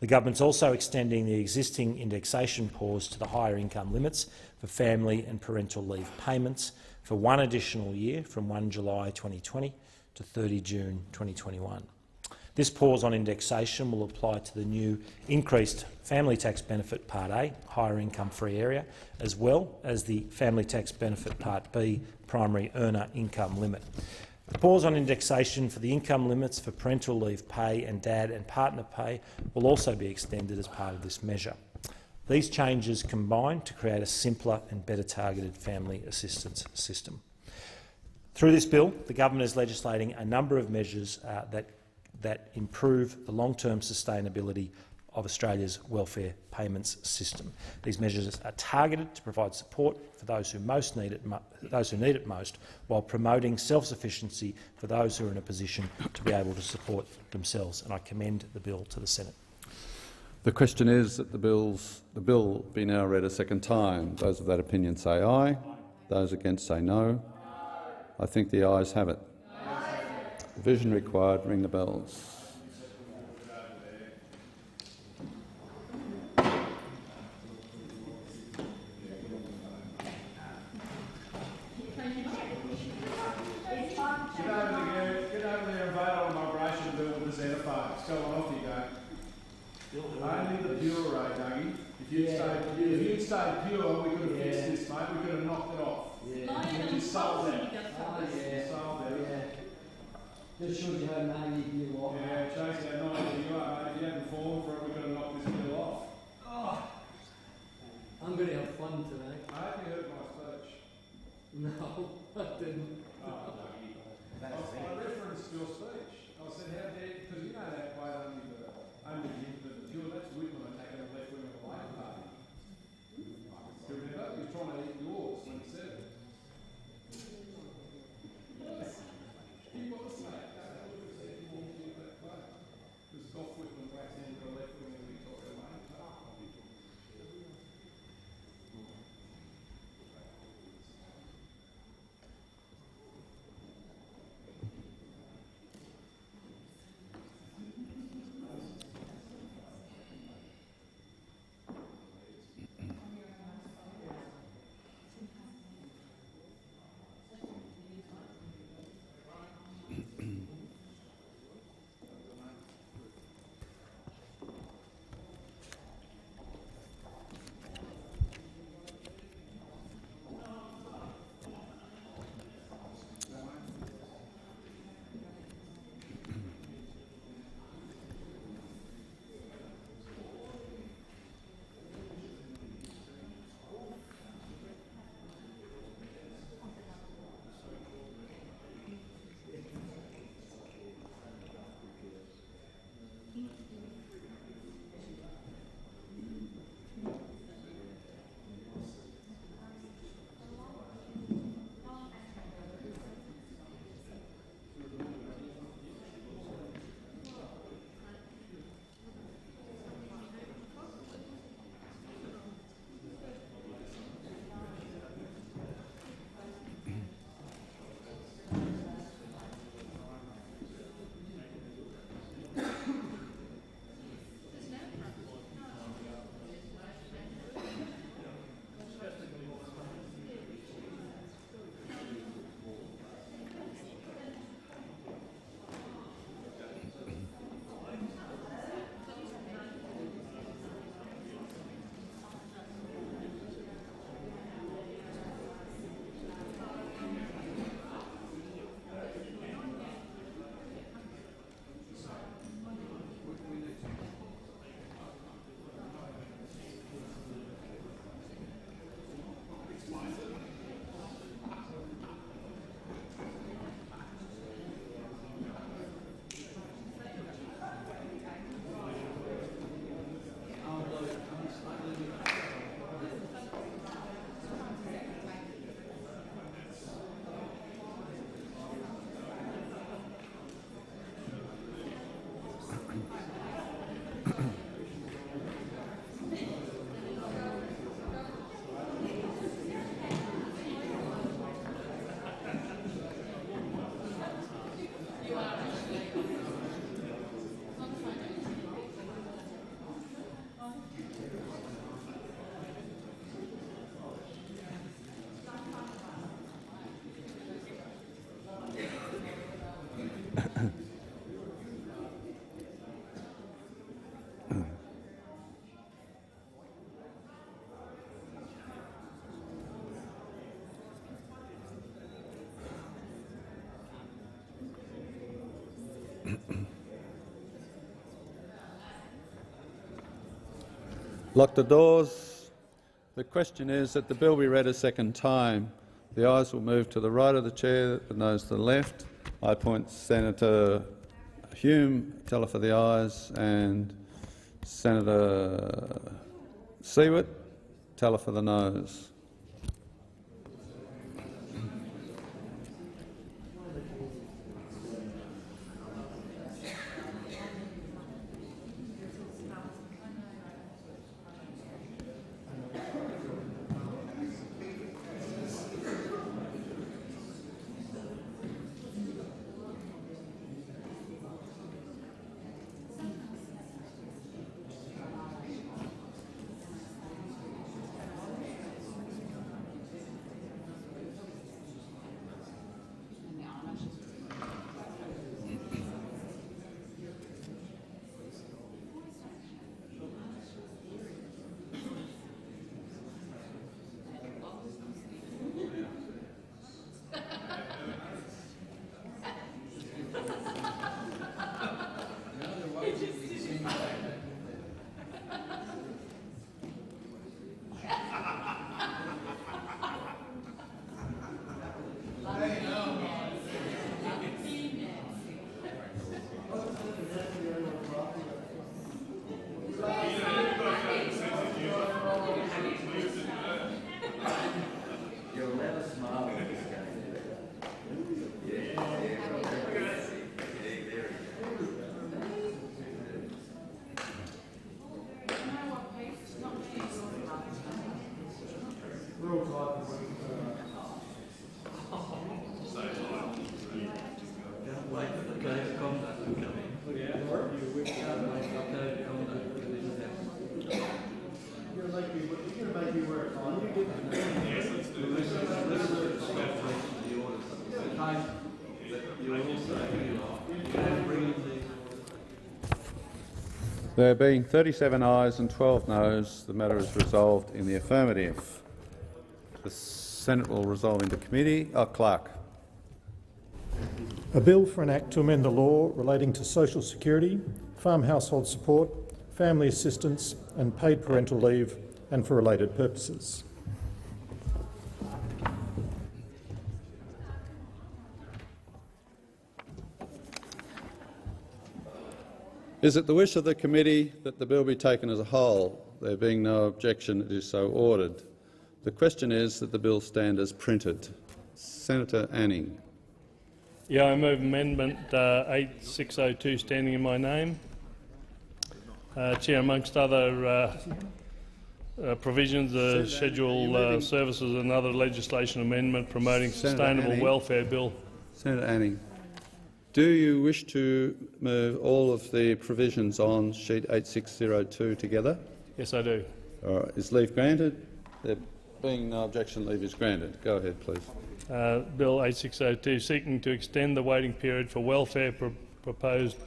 The government's also extending the existing indexation pause to the higher income limits for family and parental leave payments for one additional year from 1 July 2020 to 30 June 2021. This pause on indexation will apply to the new increased family tax benefit Part A, higher income free area, as well as the family tax benefit Part B, primary earner income limit. The pause on indexation for the income limits for parental leave pay and dad and partner pay will also be extended as part of this measure. These changes combine to create a simpler and better targeted family assistance system. Through this bill, the government is legislating a number of measures that improve the long-term sustainability of Australia's welfare payments system. These measures are targeted to provide support for those who need it most, while promoting self-sufficiency for those who are in a position to be able to support themselves. And I commend the bill to the Senate. The question is that the bill be now read a second time. Those of that opinion say aye. Those against say no. I think the ayes have it. Division required. Ring the bells. Get over there and vote on the migration bill with the xenophones. Go on, off you go. Only the pure, Dougie. If you'd stayed pure, we could have fixed this, mate. We could have knocked it off. You just sold that. Just shows you how naive you are. Yeah, Chase, how naive you are, mate. If you hadn't fallen for it, we could have knocked this bill off. Oh, I'm going to have fun today. I hope you heard my speech. No, I didn't. I referenced your speech. I said, how dare, because you know that quite only the pure, that's Whitman attacking the left wing of the Labor Party. You're trying to eat yours when he said it. He was saying that. Because Gough Whitman backs into the left wing of the Victoria Labor Party. Lock the doors. The question is that the bill be read a second time. The ayes will move to the right of the chair, the noes to the left. I appoint Senator Hume, teller for the ayes, and Senator Siewert, teller for the noes. There being 37 ayes and 12 noes, the matter is resolved in the affirmative. The Senate will resolve into committee. Clerk. A bill for an act to amend the law relating to social security, farm household support, family assistance and paid parental leave and for related purposes. Is it the wish of the committee that the bill be taken as a whole? There being no objection, it is so ordered. The question is that the bill stand as printed. Senator Anning. Yeah, I move Amendment 8602 standing in my name. Chair, amongst other provisions, the Schedule Services and other legislation amendment promoting sustainable welfare bill. Senator Anning. Do you wish to move all of the provisions on sheet 8602 together? Yes, I do. All right. Is leave granted? There being no objection, leave is granted. Go ahead, please. Bill 8602, seeking to extend the waiting period for welfare proposed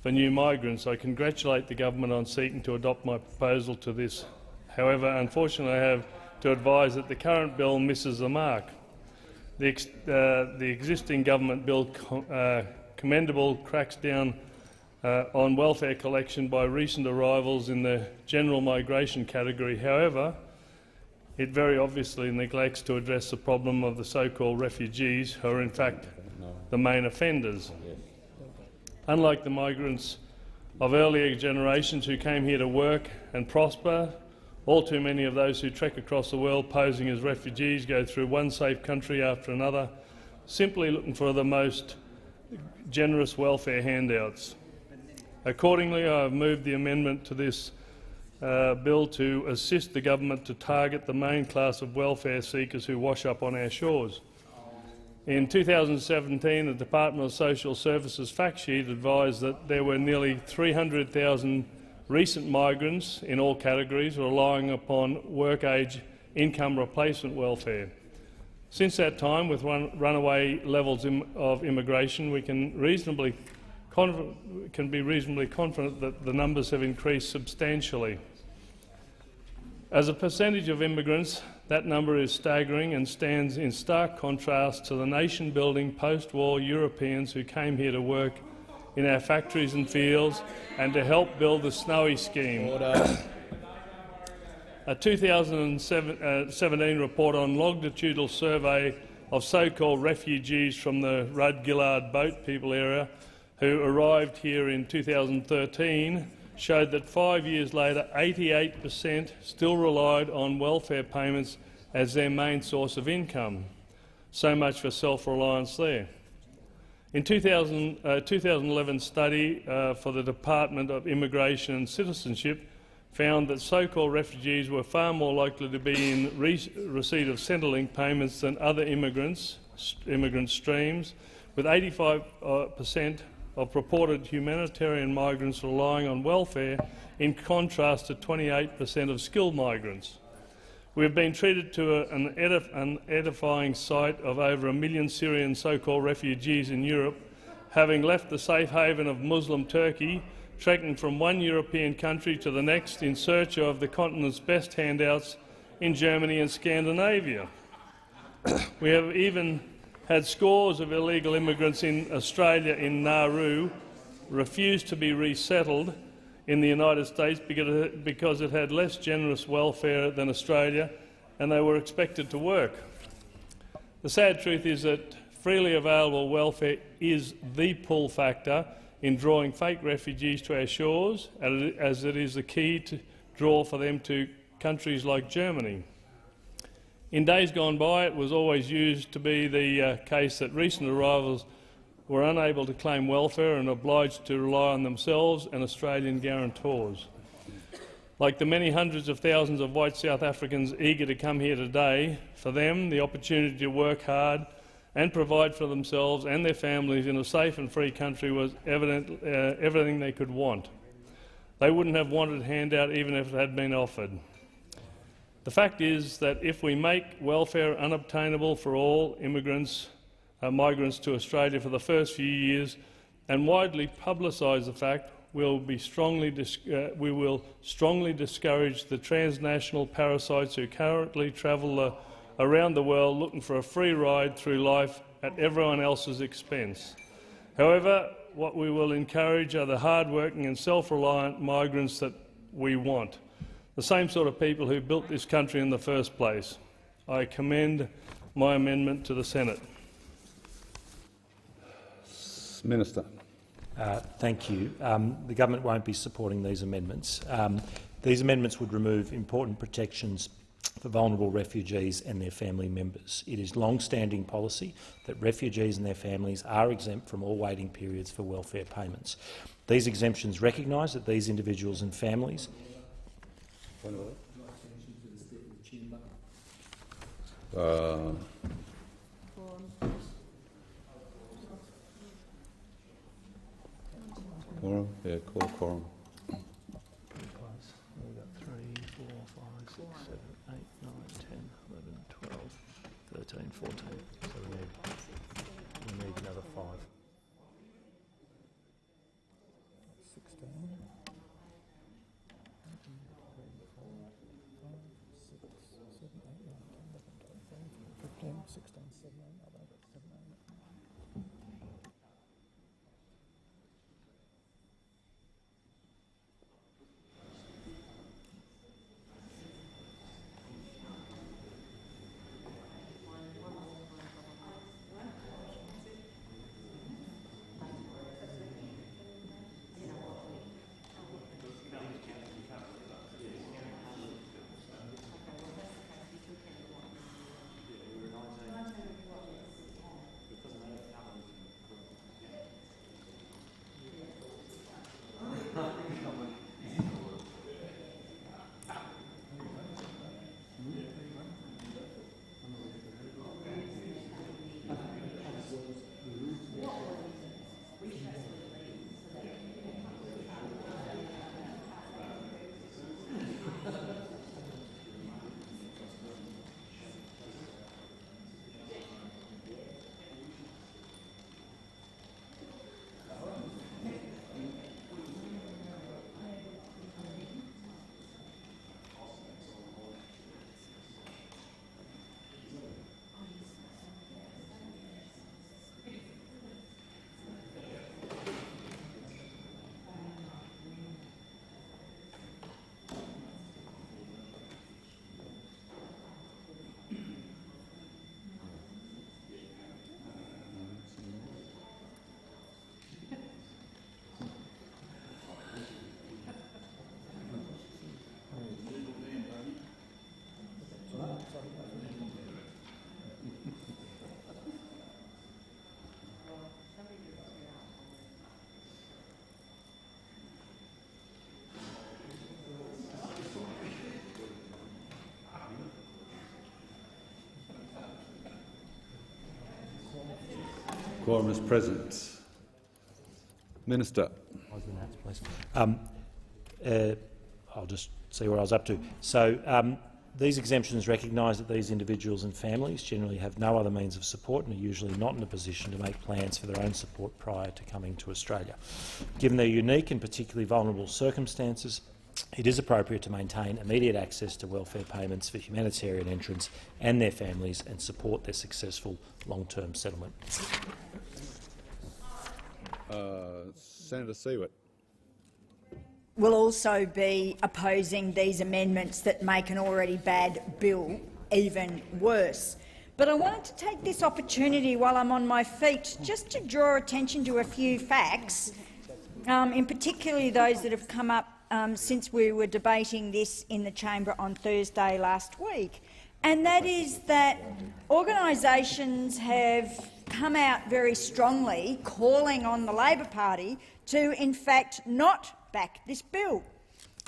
for new migrants. I congratulate the government on seeking to adopt my proposal to this. However, unfortunately, I have to advise that the current bill misses the mark. The existing government bill commendable cracks down on welfare collection by recent arrivals in the general migration category. However, it very obviously neglects to address the problem of the so-called refugees, who are in fact the main offenders. Unlike the migrants of earlier generations who came here to work and prosper, all too many of those who trek across the world posing as refugees go through one safe country after another, simply looking for the most generous welfare handouts. Accordingly, I have moved the amendment to this bill to assist the government to target the main class of welfare seekers who wash up on our shores. In 2017, the Department of Social Services fact sheet advised that there were nearly 300,000 recent migrants in all categories relying upon work-age income replacement welfare. Since that time, with runaway levels of immigration, we can be reasonably confident that the numbers have increased substantially. As a percentage of immigrants, that number is staggering and stands in stark contrast to the nation-building post-war Europeans who came here to work in our factories and fields and to help build the Snowy scheme. A 2017 report on longitudinal survey of so-called refugees from the Rudd-Gillard boat people area who arrived here in 2013 showed that 5 years later 88% still relied on welfare payments as their main source of income. So much for self-reliance there. In 2011 study for the Department of Immigration and Citizenship found that so-called refugees were far more likely to be in receipt of Centrelink payments than other immigrant streams, with 85% of purported humanitarian migrants relying on welfare, in contrast to 28% of skilled migrants. We have been treated to an edifying sight of over 1 million Syrian so-called refugees in Europe, having left the safe haven of Muslim Turkey, trekking from one European country to the next in search of the continent's best handouts in Germany and Scandinavia. We have even had scores of illegal immigrants in Australia in Nauru refuse to be resettled in the United States because it had less generous welfare than Australia and they were expected to work. The sad truth is that freely available welfare is the pull factor in drawing fake refugees to our shores, as it is the key to draw for them to countries like Germany. In days gone by, it was always used to be the case that recent arrivals were unable to claim welfare and obliged to rely on themselves and Australian guarantors. Like the many hundreds of thousands of white South Africans eager to come here today, for them the opportunity to work hard and provide for themselves and their families in a safe and free country was everything they could want. They wouldn't have wanted a handout even if it had been offered. The fact is that if we make welfare unobtainable for all migrants to Australia for the first few years and widely publicise the fact, we will strongly discourage the transnational parasites who currently travel around the world looking for a free ride through life at everyone else's expense. However, what we will encourage are the hard-working and self-reliant migrants that we want, the same sort of people who built this country in the first place. I commend my amendment to the Senate. Minister. Thank you. The government won't be supporting these amendments. These amendments would remove important protections for vulnerable refugees and their family members. It is long-standing policy that refugees and their families are exempt from all waiting periods for welfare payments. These exemptions recognise that these individuals and families Quorum? Yeah, call quorum. We've got 3, 4, 5, 6, 7, 8, 9, 10, 11, 12, 13, 14. So we need another 5. 16. 15, 16, 17, 18. Quorum is present. Minister. I'll just see where I was up to. So these exemptions recognise that these individuals and families generally have no other means of support and are usually not in a position to make plans for their own support prior to coming to Australia. Given their unique and particularly vulnerable circumstances, it is appropriate to maintain immediate access to welfare payments for humanitarian entrants and their families and support their successful long-term settlement. Senator Siewert. Will also be opposing these amendments that make an already bad bill even worse. But I wanted to take this opportunity while I'm on my feet just to draw attention to a few facts, in particular those that have come up since we were debating this in the chamber on Thursday last week. And that is that organisations have come out very strongly calling on the Labor Party to, in fact, not back this bill.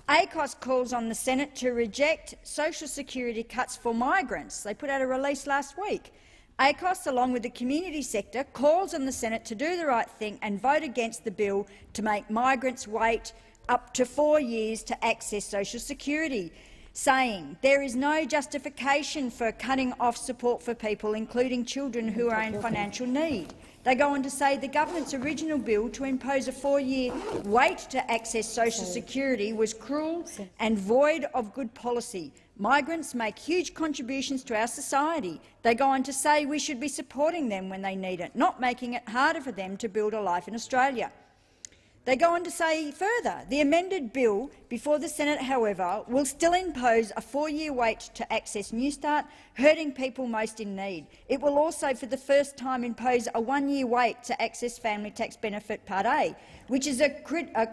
ACOS calls on the Senate to reject social security cuts for migrants. They put out a release last week. ACOS, along with the community sector, calls on the Senate to do the right thing and vote against the bill to make migrants wait up to 4 years to access social security, saying there is no justification for cutting off support for people, including children who are in financial need. They go on to say the government's original bill to impose a 4-year wait to access social security was cruel and void of good policy. Migrants make huge contributions to our society. They go on to say we should be supporting them when they need it, not making it harder for them to build a life in Australia. They go on to say further, the amended bill before the Senate, however, will still impose a 4-year wait to access Newstart, hurting people most in need. It will also, for the first time, impose a 1-year wait to access Family Tax Benefit Part A, which is a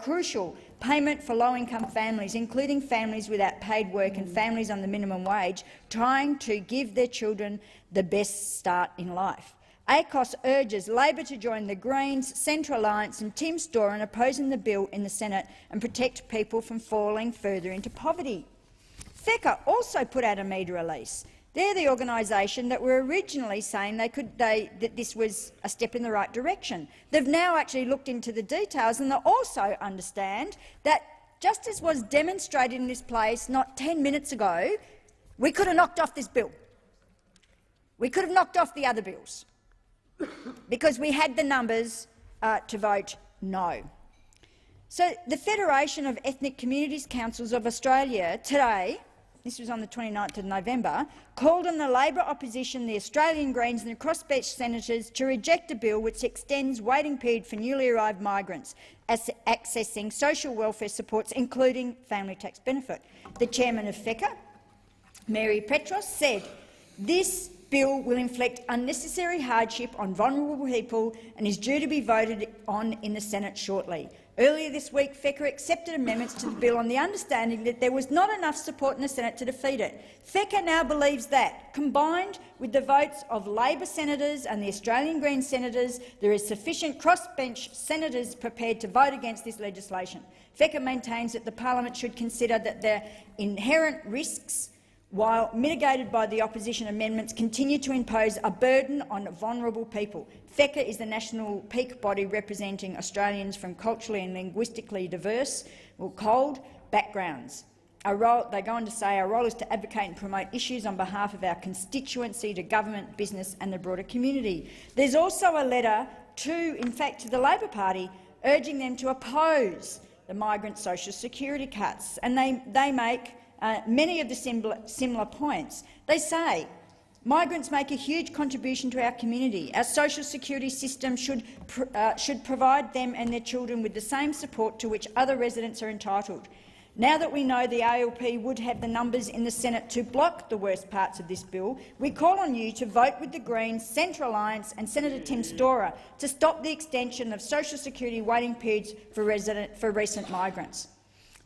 crucial payment for low-income families, including families without paid work and families on the minimum wage, trying to give their children the best start in life. ACOS urges Labor to join the Greens, Centre Alliance and Tim Storer in opposing the bill in the Senate and protect people from falling further into poverty. FECA also put out a media release. They're the organisation that were originally saying that this was a step in the right direction. They've now actually looked into the details and they also understand that, just as was demonstrated in this place not 10 minutes ago, we could have knocked off this bill. We could have knocked off the other bills, because we had the numbers to vote no. So the Federation of Ethnic Communities Councils of Australia today, this was on the 29th of November, called on the Labor opposition, the Australian Greens and the crossbench senators to reject a bill which extends waiting period for newly arrived migrants accessing social welfare supports, including family tax benefit. The chairman of FECA, Mary Petros, said this bill will inflict unnecessary hardship on vulnerable people and is due to be voted on in the Senate shortly. Earlier this week, FECA accepted amendments to the bill on the understanding that there was not enough support in the Senate to defeat it. FECA now believes that, combined with the votes of Labor senators and the Australian Greens senators, there is sufficient crossbench senators prepared to vote against this legislation. FECA maintains that the parliament should consider that the inherent risks, while mitigated by the opposition amendments, continue to impose a burden on vulnerable people. FECA is the national peak body representing Australians from culturally and linguistically diverse or cold backgrounds. They go on to say our role is to advocate and promote issues on behalf of our constituency to government, business and the broader community. There's also a letter to the Labor Party urging them to oppose the migrant social security cuts, and they make many of the similar points. They say migrants make a huge contribution to our community. Our social security system should provide them and their children with the same support to which other residents are entitled. Now that we know the ALP would have the numbers in the Senate to block the worst parts of this bill, we call on you to vote with the Greens, Centre Alliance and Senator Tim Storer to stop the extension of social security waiting periods for recent migrants.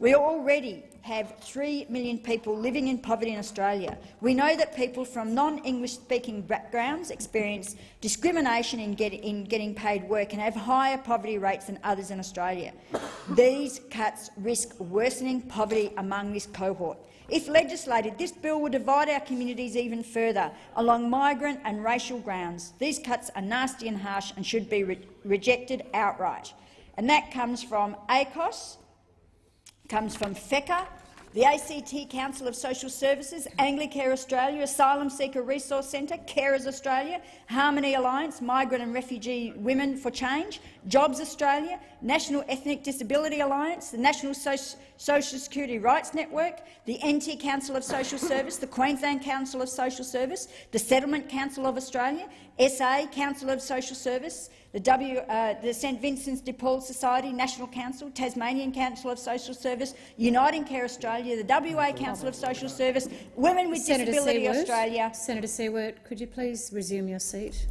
We already have 3 million people living in poverty in Australia. We know that people from non-English-speaking backgrounds experience discrimination in getting paid work and have higher poverty rates than others in Australia. These cuts risk worsening poverty among this cohort. If legislated, this bill will divide our communities even further along migrant and racial grounds. These cuts are nasty and harsh and should be rejected outright. And that comes from ACOS, comes from FECA, the ACT Council of Social Services, Anglicare Australia, Asylum Seeker Resource Centre, Carers Australia, Harmony Alliance, Migrant and Refugee Women for Change, Jobs Australia, National Ethnic Disability Alliance, the National Social Security Rights Network, the NT Council of Social Service, the Queensland Council of Social Service, the Settlement Council of Australia, SA Council of Social Service, the St Vincent's de Paul Society National Council, Tasmanian Council of Social Service, Uniting Care Australia, the WA Council of Social Service, Women with Disability Australia. Senator Seward, could you please resume your seat?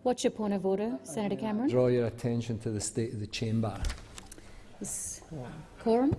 What's your point of order, Senator Cameron? Draw your attention to the state of the chamber. Quorum?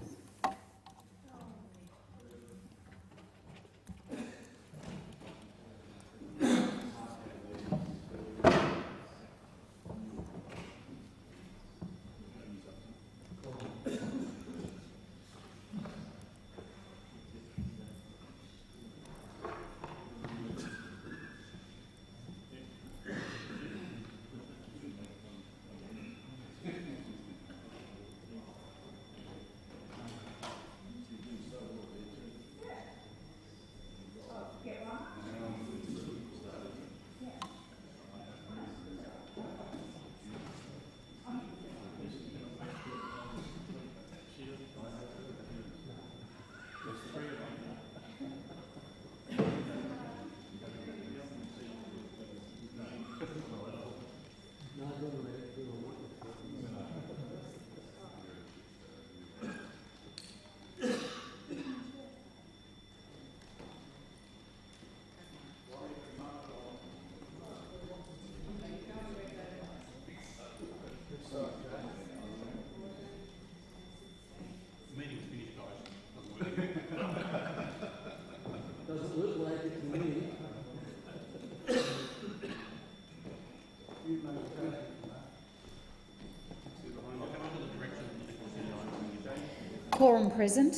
Quorum present.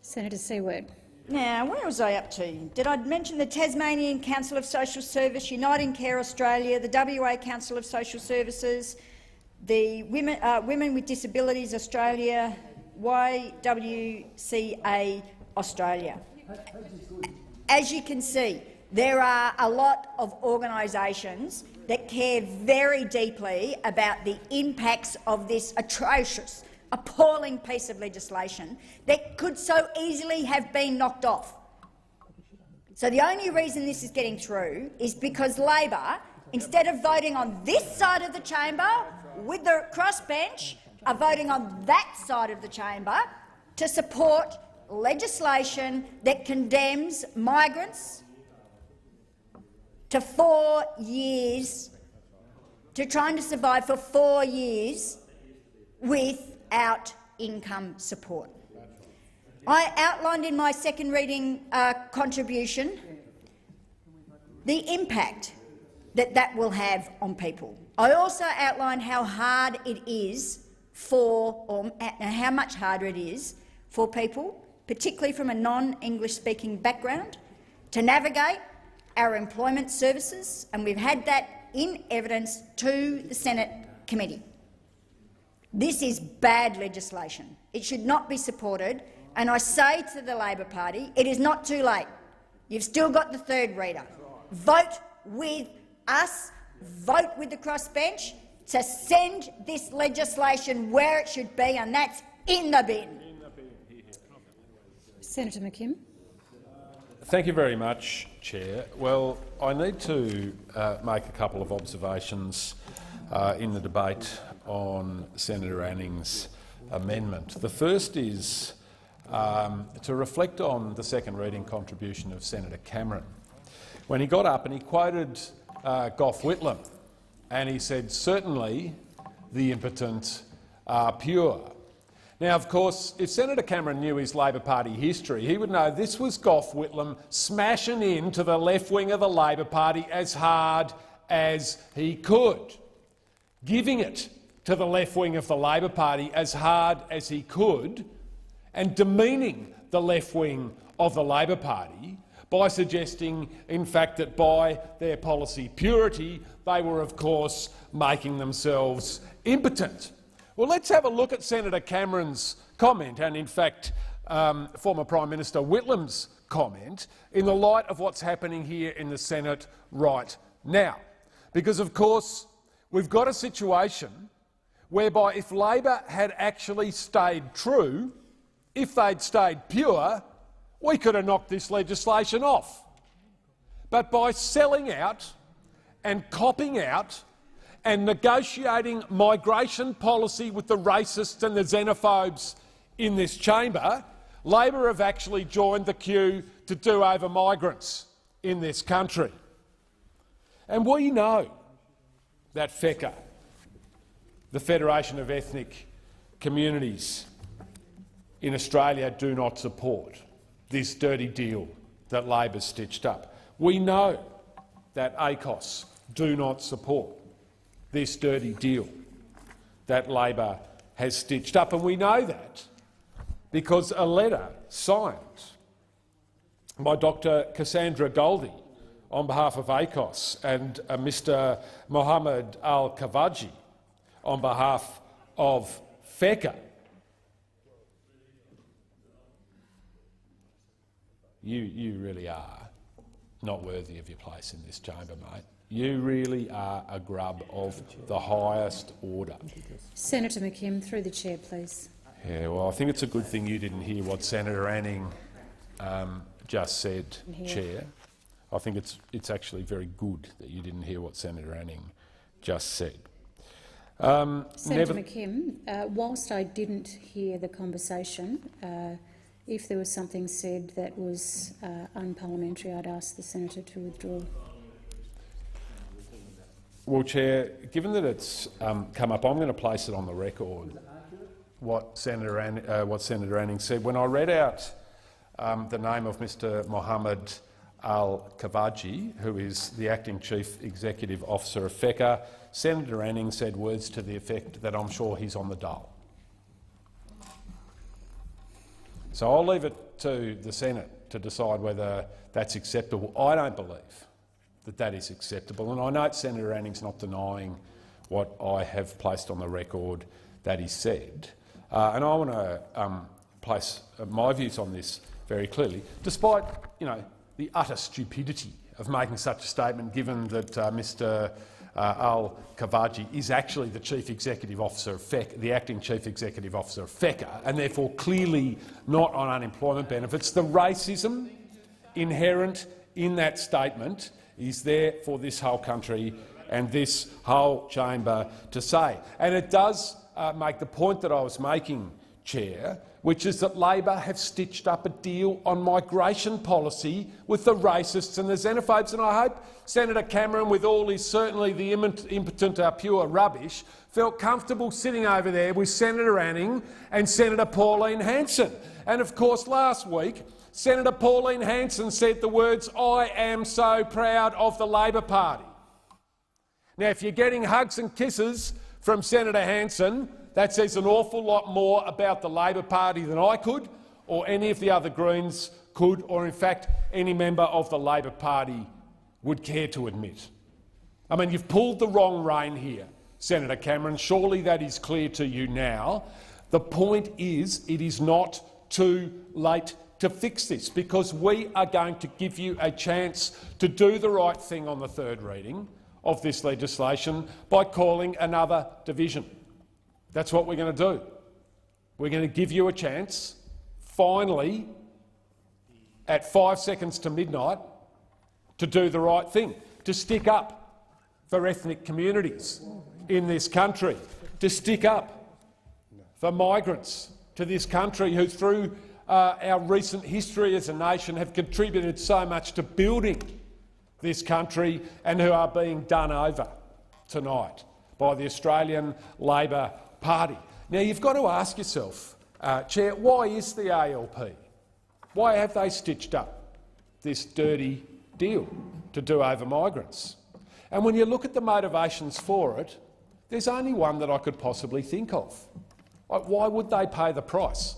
Senator Seward. Now, where was I up to? Did I mention the Tasmanian Council of Social Service, Uniting Care Australia, the WA Council of Social Services, the Women with Disabilities Australia, YWCA Australia? As you can see, there are a lot of organisations that care very deeply about the impacts of this atrocious, appalling piece of legislation that could so easily have been knocked off. So the only reason this is getting through is because Labor, instead of voting on this side of the chamber with the crossbench, are voting on that side of the chamber to support legislation that condemns migrants to 4 years, to trying to survive for 4 years without income support. I outlined in my second reading contribution the impact that will have on people. I also outlined how hard it is how much harder it is for people, particularly from a non-English speaking background, to navigate our employment services, and we've had that in evidence to the Senate committee. This is bad legislation. It should not be supported, and I say to the Labor Party, it is not too late. You've still got the third reader. Vote with us, vote with the crossbench to send this legislation where it should be, and that's in the bin. Senator McKim. Thank you very much, Chair. Well, I need to make a couple of observations in the debate on Senator Anning's amendment. The first is to reflect on the second reading contribution of Senator Cameron, when he got up and he quoted Gough Whitlam, and he said, "Certainly the impotent are pure." Now, of course, if Senator Cameron knew his Labor Party history, he would know this was Gough Whitlam smashing into the left wing of the Labor Party as hard as he could, giving it to the left wing of the Labor Party as hard as he could, and demeaning the left wing of the Labor Party by suggesting, in fact, that by their policy purity, they were, of course, making themselves impotent. Well, let's have a look at Senator Cameron's comment and, in fact, former Prime Minister Whitlam's comment in the light of what's happening here in the Senate right now. Because, of course, we've got a situation whereby if Labor had actually stayed true, if they'd stayed pure, we could have knocked this legislation off. But by selling out and copping out and negotiating migration policy with the racists and the xenophobes in this chamber, Labor have actually joined the queue to do over migrants in this country. And we know that FECA, the Federation of Ethnic Communities in Australia, do not support this dirty deal that Labor stitched up. We know that ACOS do not support this dirty deal that Labor has stitched up, and we know that because a letter signed by Dr Cassandra Goldie on behalf of ACOS and Mr Mohammed Al-Kavaji on behalf of FECA. You really are not worthy of your place in this chamber, mate. You really are a grub of the highest order. Senator McKim, through the chair, please. Yeah, well, I think it's a good thing you didn't hear what Senator Anning just said, Chair. I think it's actually very good that you didn't hear what Senator Anning just said. Senator McKim, whilst I didn't hear the conversation, if there was something said that was unparliamentary, I'd ask the senator to withdraw. Well, Chair, given that it's come up, I'm going to place it on the record what Senator Anning said. When I read out the name of Mr Mohammed Al-Kavaji, who is the Acting Chief Executive Officer of FECA, Senator Anning said words to the effect that I'm sure he's on the dole. So I'll leave it to the Senate to decide whether that's acceptable. I don't believe that that is acceptable, and I note Senator Anning's not denying what I have placed on the record that he said. And I want to place my views on this very clearly, despite the utter stupidity of making such a statement, given that Mr Al-Kavaji is actually the Chief Executive Officer of FECA, the Acting Chief Executive Officer of FECA, and therefore clearly not on unemployment benefits. The racism inherent in that statement is there for this whole country and this whole chamber to say. And it does make the point that I was making, Chair, which is that Labor have stitched up a deal on migration policy with the racists and the xenophobes, and I hope Senator Cameron, with all his certainly the impotent pure rubbish, felt comfortable sitting over there with Senator Anning and Senator Pauline Hanson. And of course last week Senator Pauline Hanson said the words, "I am so proud of the Labor Party." Now, if you're getting hugs and kisses from Senator Hanson, that says an awful lot more about the Labor Party than I could, or any of the other Greens could, or in fact any member of the Labor Party would care to admit. I mean, you've pulled the wrong rein here, Senator Cameron. Surely that is clear to you now. The point is, it is not too late to fix this, because we are going to give you a chance to do the right thing on the third reading of this legislation by calling another division. That's what we're going to do. We're going to give you a chance, finally, at 5 seconds to midnight, to do the right thing, to stick up for ethnic communities in this country, to stick up for migrants to this country who, through our recent history as a nation, have contributed so much to building this country and who are being done over tonight by the Australian Labor Party. Now, you've got to ask yourself, Chair, why is the ALP? Why have they stitched up this dirty deal to do over migrants? And when you look at the motivations for it, there's only one that I could possibly think of. Why would they pay the price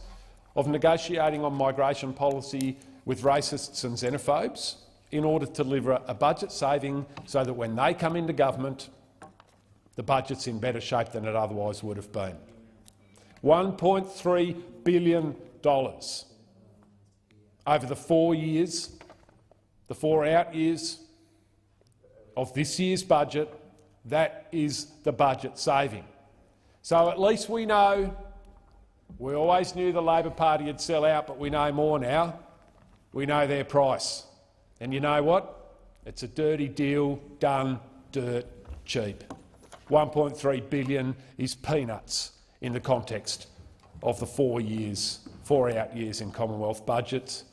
of negotiating on migration policy with racists and xenophobes in order to deliver a budget saving so that when they come into government, the budget's in better shape than it otherwise would have been. $1.3 billion over the 4 years, the 4 out years of this year's budget. That is the budget saving. So at least we know, we always knew the Labor Party would sell out, but we know more now. We know their price. And you know what? It's a dirty deal done dirt cheap. $1.3 billion is peanuts in the context of the 4 out years in Commonwealth budgets.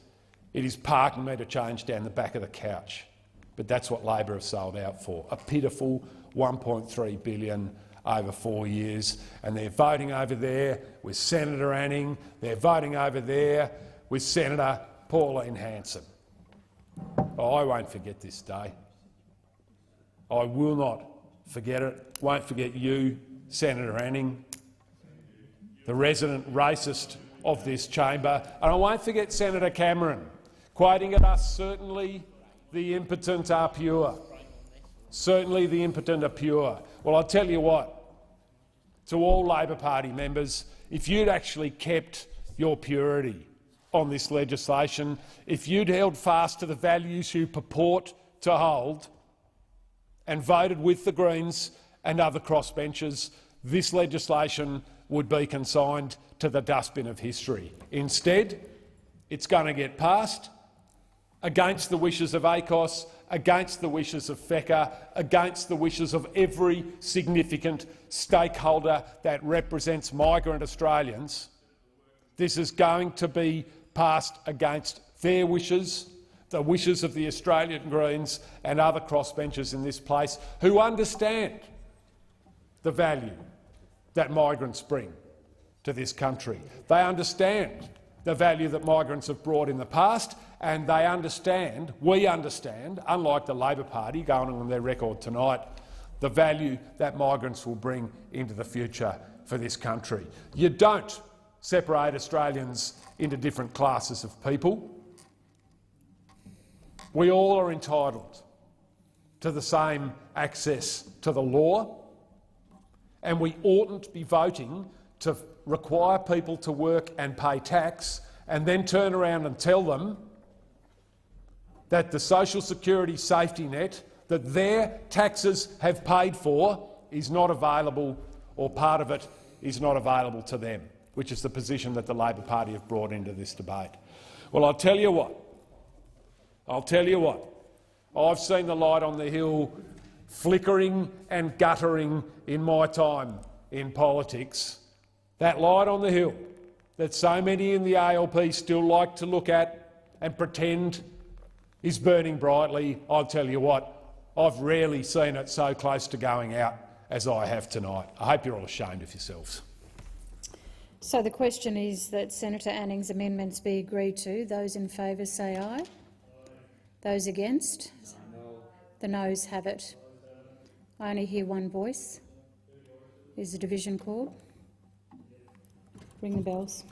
It is parking meter change down the back of the couch. But that's what Labor have sold out for, a pitiful $1.3 billion over 4 years. And they're voting over there with Senator Anning, they're voting over there with Senator Pauline Hanson. Oh, I won't forget this day. I will not forget it. Won't forget you, Senator Anning, the resident racist of this chamber. And I won't forget Senator Cameron, quoting at us, "Certainly the impotent are pure. Certainly the impotent are pure." Well, I'll tell you what, to all Labor Party members, if you'd actually kept your purity on this legislation, if you'd held fast to the values you purport to hold and voted with the Greens and other crossbenchers, this legislation would be consigned to the dustbin of history. Instead, it's going to get passed against the wishes of ACOS, against the wishes of FECA, against the wishes of every significant stakeholder that represents migrant Australians. This is going to be passed against their wishes, the wishes of the Australian Greens and other crossbenchers in this place who understand the value that migrants bring to this country. They understand the value that migrants have brought in the past, and they understand, we understand, unlike the Labor Party going on their record tonight, the value that migrants will bring into the future for this country. You don't separate Australians into different classes of people. We all are entitled to the same access to the law, and we oughtn't be voting to require people to work and pay tax and then turn around and tell them that the social security safety net that their taxes have paid for is not available, or part of it is not available to them, which is the position that the Labor Party have brought into this debate. Well, I'll tell you what. I've seen the light on the hill flickering and guttering in my time in politics. That light on the hill that so many in the ALP still like to look at and pretend is burning brightly. I'll tell you what, I've rarely seen it so close to going out as I have tonight. I hope you're all ashamed of yourselves. So the question is that Senator Anning's amendments be agreed to. Those in favour say aye. Those against? No. The noes have it. I only hear one voice. Is the division called? Ring the bells.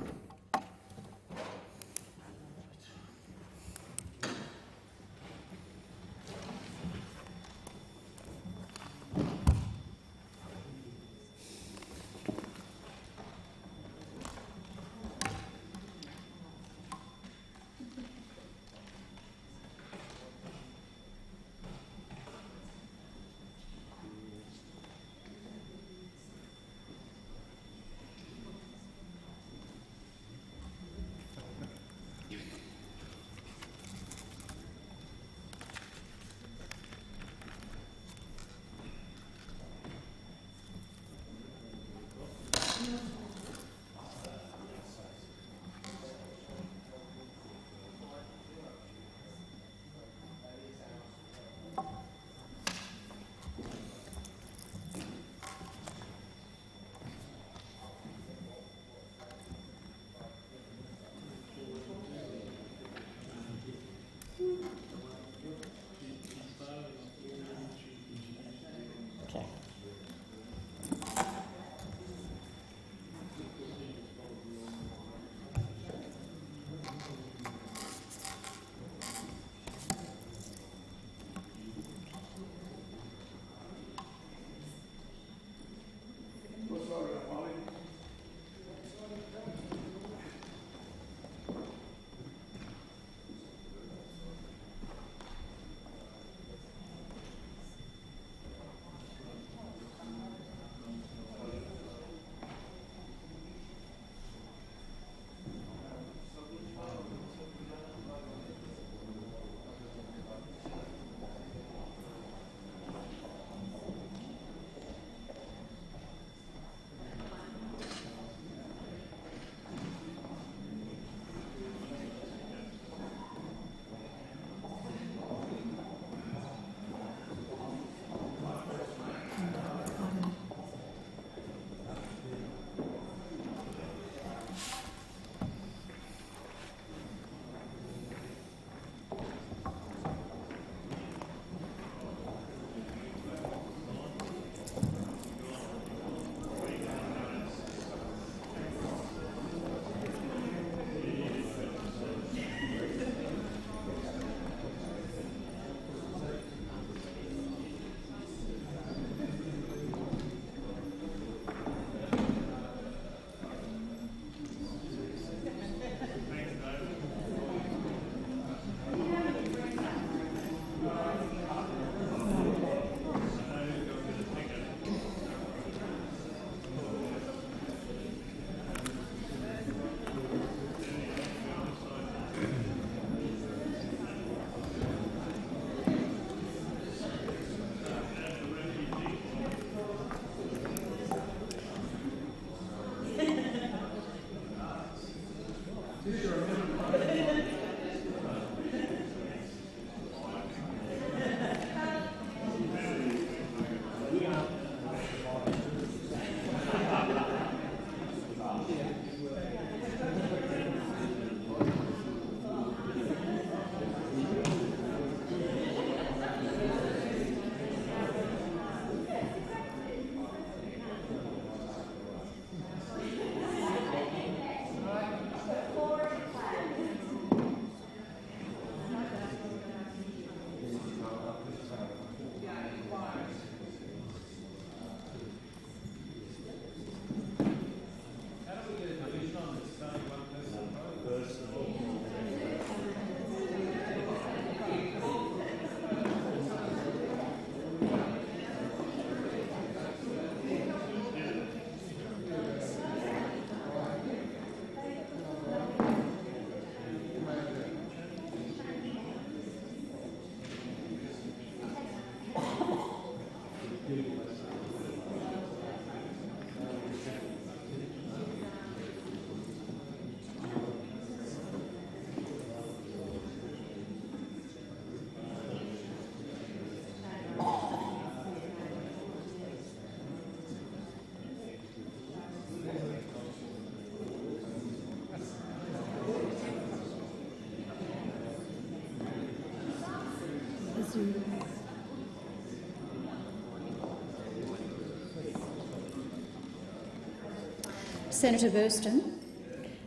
Senator Burston.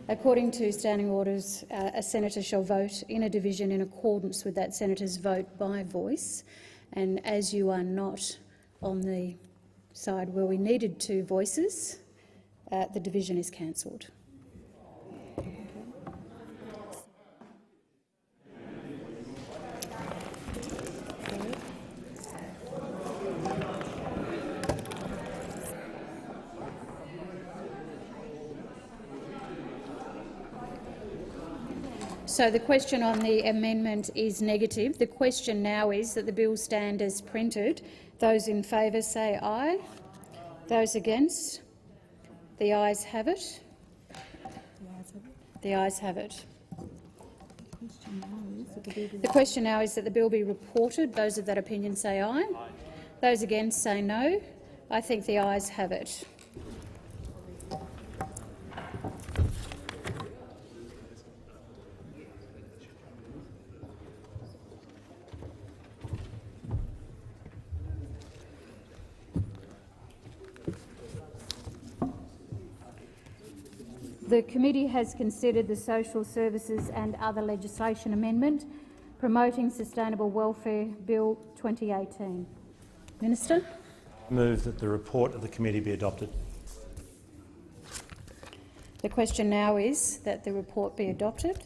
According to standing orders, a senator shall vote in a division in accordance with that senator's vote by voice, and as you are not on the side where we needed 2 voices, the division is cancelled. So the question on the amendment is negative. The question now is that the bill stand as printed. Those in favour say aye. Those against? The ayes have it. The ayes have it. The question now is that the bill be reported. Those of that opinion say aye. Those against say no. I think the ayes have it. The committee has considered the Social Services and Other Legislation Amendment Promoting Sustainable Welfare Bill 2018. Minister? I move that the report of the committee be adopted. The question now is that the report be adopted.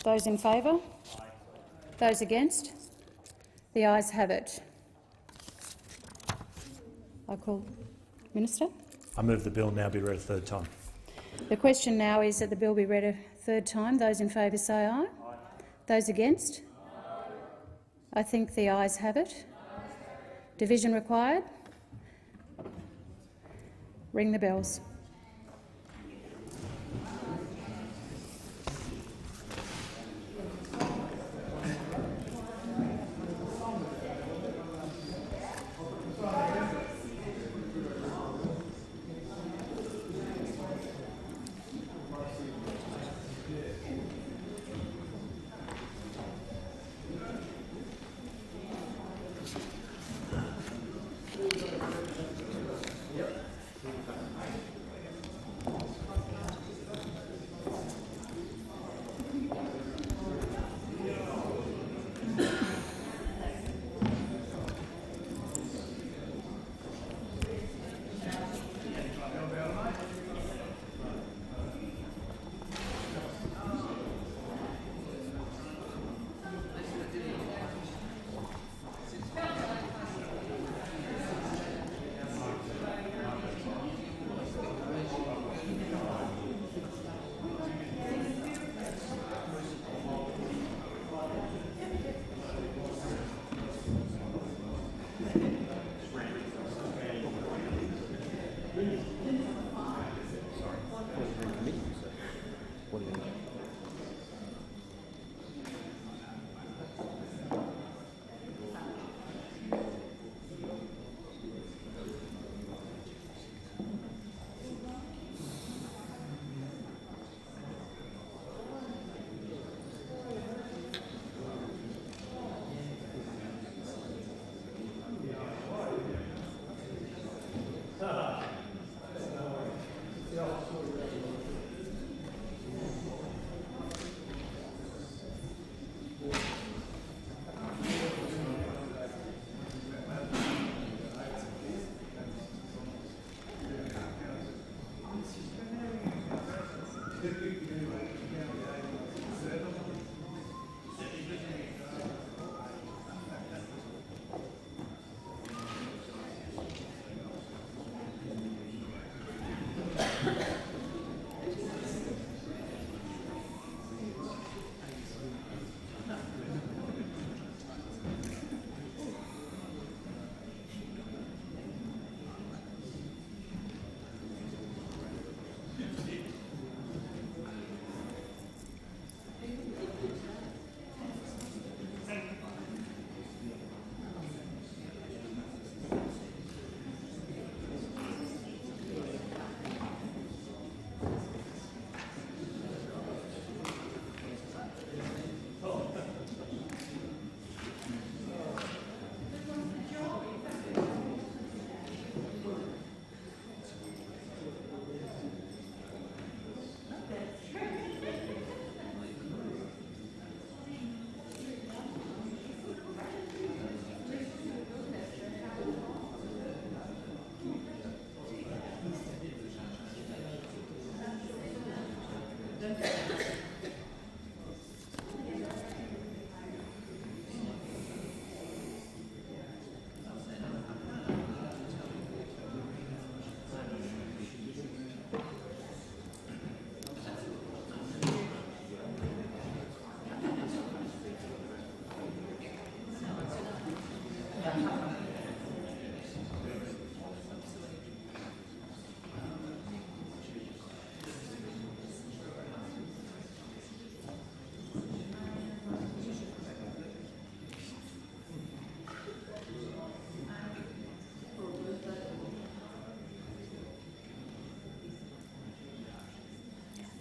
Those in favour? Those against? The ayes have it. I call Minister. I move the bill now be read a 3rd time. The question now is that the bill be read a 3rd time. Those in favour say aye. Those against? I think the ayes have it. Division required. Ring the bells.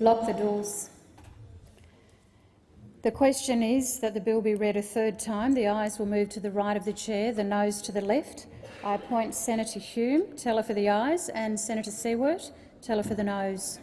Lock the doors. The question is that the bill be read a third time. The ayes will move to the right of the chair, the noes to the left. I appoint Senator Hume, teller for the ayes, and Senator Seward, teller for the noes.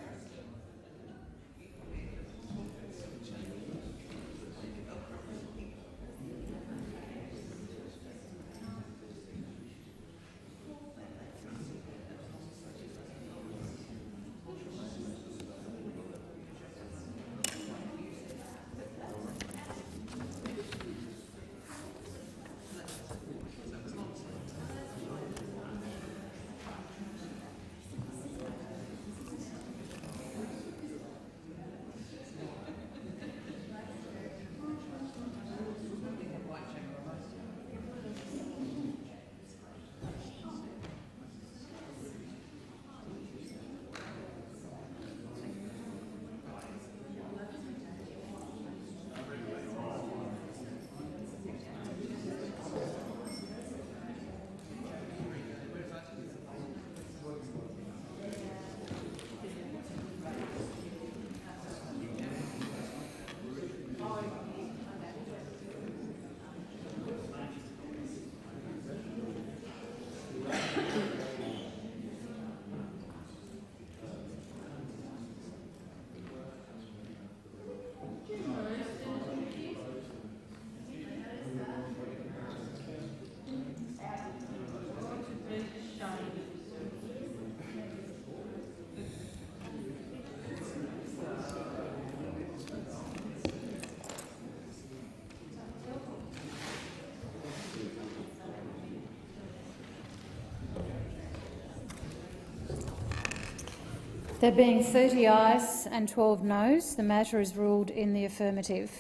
There being 30 ayes and 12 noes, the matter is ruled in the affirmative.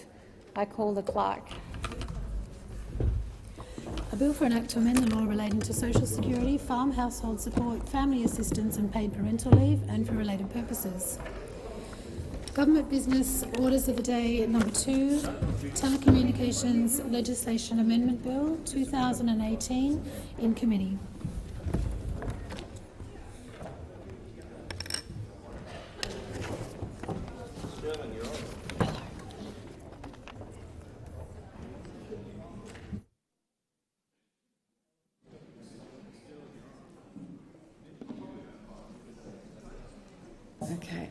I call the clerk. A bill for an act to amend the law relating to social security, farm household support, family assistance and paid parental leave, and for related purposes. Government business orders of the day number 2, Telecommunications Legislation Amendment Bill 2018 in committee. Okay.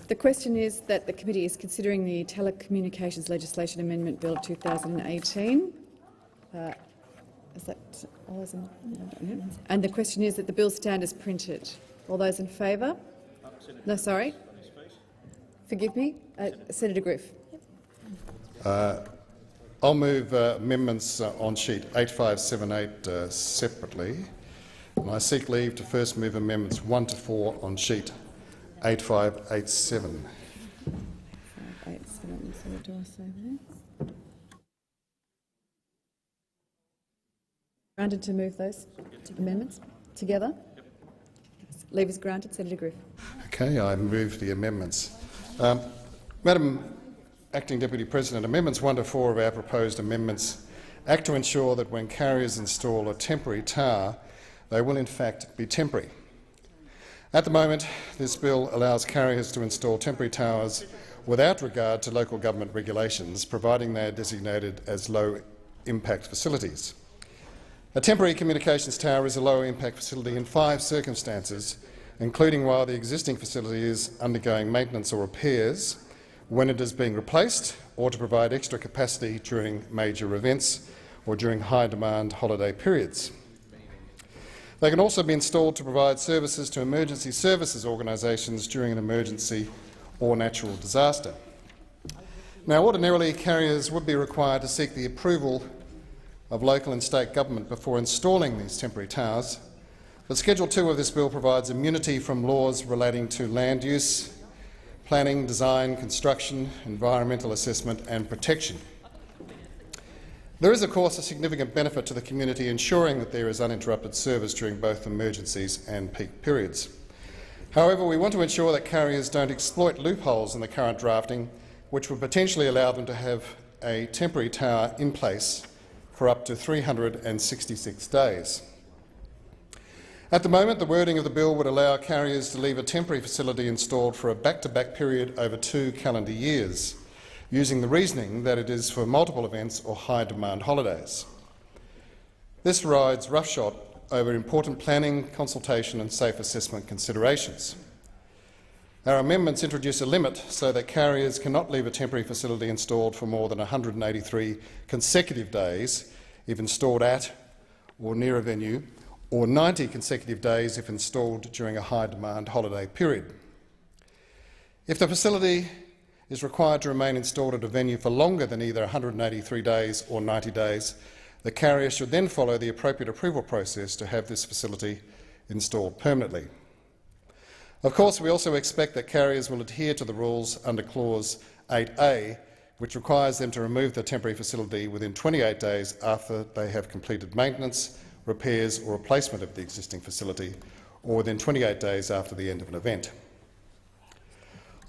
The question is that the committee is considering the Telecommunications Legislation Amendment Bill 2018. Is that all? And the question is that the bill stand as printed. All those in favour? No, sorry. Forgive me. Senator Griff. I'll move amendments on sheet 8578 separately. And I seek leave to first move amendments 1 to 4 on sheet 8587. 8587. So what do I say there? Granted to move those amendments together? Leave is granted. Senator Griff. Okay, I move the amendments. Madam Acting Deputy President, amendments 1 to 4 of our proposed amendments act to ensure that when carriers install a temporary tower, they will in fact be temporary. At the moment, this bill allows carriers to install temporary towers without regard to local government regulations, providing they are designated as low-impact facilities. A temporary communications tower is a low-impact facility in 5 circumstances, including while the existing facility is undergoing maintenance or repairs, when it is being replaced, or to provide extra capacity during major events or during high-demand holiday periods. They can also be installed to provide services to emergency services organisations during an emergency or natural disaster. Now, ordinarily, carriers would be required to seek the approval of local and state government before installing these temporary towers, but Schedule 2 of this bill provides immunity from laws relating to land use, planning, design, construction, environmental assessment and protection. There is, of course, a significant benefit to the community ensuring that there is uninterrupted service during both emergencies and peak periods. However, we want to ensure that carriers don't exploit loopholes in the current drafting, which would potentially allow them to have a temporary tower in place for up to 366 days. At the moment, the wording of the bill would allow carriers to leave a temporary facility installed for a back-to-back period over 2 calendar years, using the reasoning that it is for multiple events or high-demand holidays. This rides roughshod over important planning, consultation and safe assessment considerations. Our amendments introduce a limit so that carriers cannot leave a temporary facility installed for more than 183 consecutive days if installed at or near a venue, or 90 consecutive days if installed during a high-demand holiday period. If the facility is required to remain installed at a venue for longer than either 183 days or 90 days, the carrier should then follow the appropriate approval process to have this facility installed permanently. Of course, we also expect that carriers will adhere to the rules under Clause 8A, which requires them to remove the temporary facility within 28 days after they have completed maintenance, repairs or replacement of the existing facility, or within 28 days after the end of an event.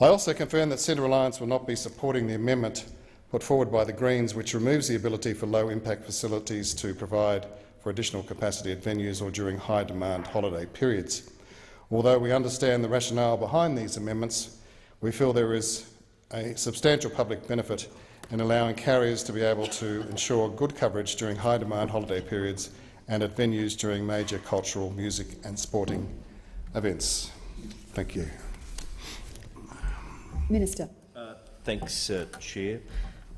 I also confirm that Centre Alliance will not be supporting the amendment put forward by the Greens, which removes the ability for low-impact facilities to provide for additional capacity at venues or during high-demand holiday periods. Although we understand the rationale behind these amendments, we feel there is a substantial public benefit in allowing carriers to be able to ensure good coverage during high-demand holiday periods and at venues during major cultural, music and sporting events. Thank you. Minister. Thanks, Chair.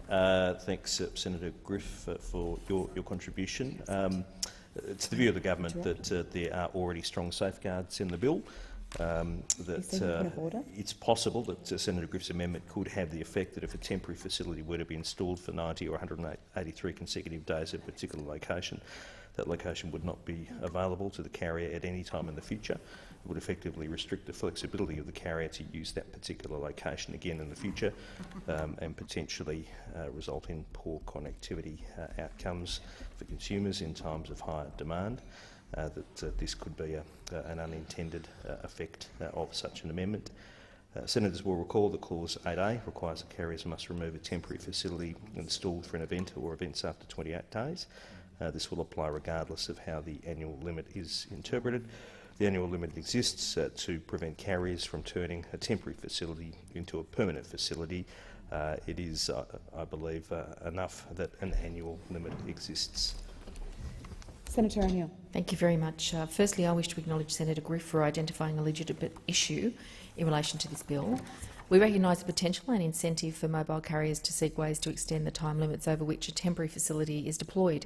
Thanks, Senator Griff, for your contribution. It's the view of the government that there are already strong safeguards in the bill. It's possible that Senator Griff's amendment could have the effect that if a temporary facility were to be installed for 90 or 183 consecutive days at a particular location, that location would not be available to the carrier at any time in the future. It would effectively restrict the flexibility of the carrier to use that particular location again in the future, and potentially result in poor connectivity outcomes for consumers in times of higher demand. This could be an unintended effect of such an amendment. Senators will recall that Clause 8A requires that carriers must remove a temporary facility installed for an event or events after 28 days. This will apply regardless of how the annual limit is interpreted. The annual limit exists to prevent carriers from turning a temporary facility into a permanent facility. It is, I believe, enough that an annual limit exists. Senator O'Neill. Thank you very much. Firstly, I wish to acknowledge Senator Griff for identifying a legitimate issue in relation to this bill. We recognise the potential and incentive for mobile carriers to seek ways to extend the time limits over which a temporary facility is deployed.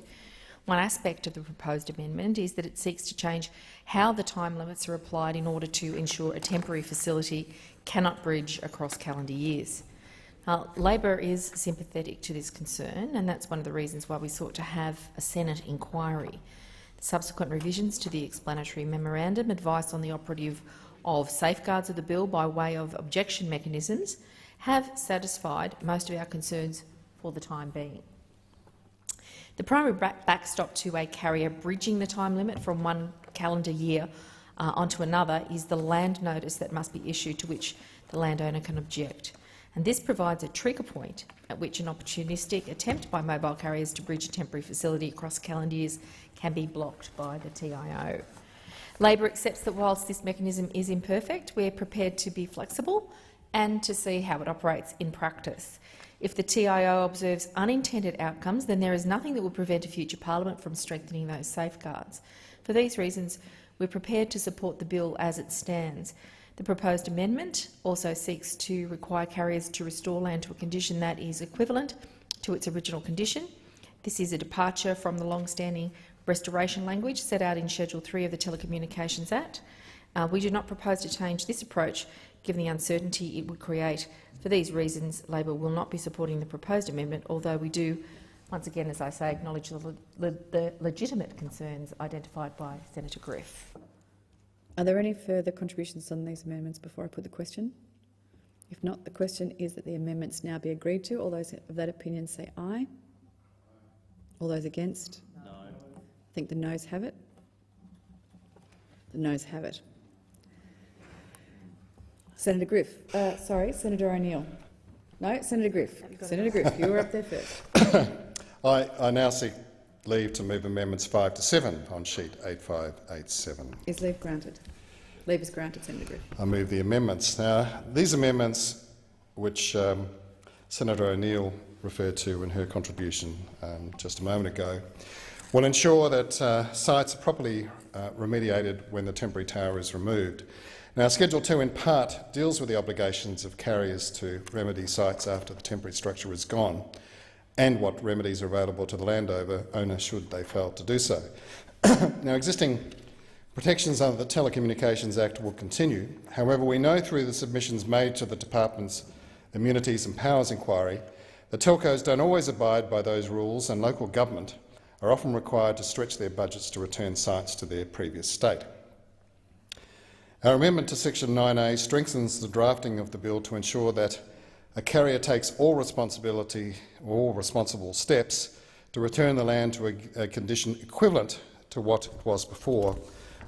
One aspect of the proposed amendment is that it seeks to change how the time limits are applied in order to ensure a temporary facility cannot bridge across calendar years. Now, Labor is sympathetic to this concern, and that's one of the reasons why we sought to have a Senate inquiry. The subsequent revisions to the explanatory memorandum, advice on the operative of safeguards of the bill by way of objection mechanisms, have satisfied most of our concerns for the time being. The primary backstop to a carrier bridging the time limit from one calendar year onto another is the land notice that must be issued to which the landowner can object. And this provides a trigger point at which an opportunistic attempt by mobile carriers to bridge a temporary facility across calendar years can be blocked by the TIO. Labor accepts that whilst this mechanism is imperfect, we're prepared to be flexible and to see how it operates in practice. If the TIO observes unintended outcomes, then there is nothing that will prevent a future parliament from strengthening those safeguards. For these reasons, we're prepared to support the bill as it stands. The proposed amendment also seeks to require carriers to restore land to a condition that is equivalent to its original condition. This is a departure from the long-standing restoration language set out in Schedule 3 of the Telecommunications Act. We do not propose to change this approach given the uncertainty it would create. For these reasons, Labor will not be supporting the proposed amendment, although we do, once again, as I say, acknowledge the legitimate concerns identified by Senator Griff. Are there any further contributions on these amendments before I put the question? If not, the question is that the amendments now be agreed to. All those of that opinion say aye. All those against? No. I think the noes have it. The noes have it. Senator Griff. Senator O'Neill. No, Senator Griff. Senator Griff, you were up there first. I now seek leave to move amendments 5 to 7 on sheet 8587. Is leave granted? Leave is granted, Senator Griff. I move the amendments. Now, these amendments, which Senator O'Neill referred to in her contribution just a moment ago, will ensure that sites are properly remediated when the temporary tower is removed. Now, Schedule 2 in part deals with the obligations of carriers to remedy sites after the temporary structure is gone and what remedies are available to the landowner should they fail to do so. Now, existing protections under the Telecommunications Act will continue. However, we know through the submissions made to the Department's Immunities and Powers Inquiry that telcos don't always abide by those rules, and local government are often required to stretch their budgets to return sites to their previous state. Our amendment to Section 9A strengthens the drafting of the bill to ensure that a carrier takes all responsible steps to return the land to a condition equivalent to what it was before,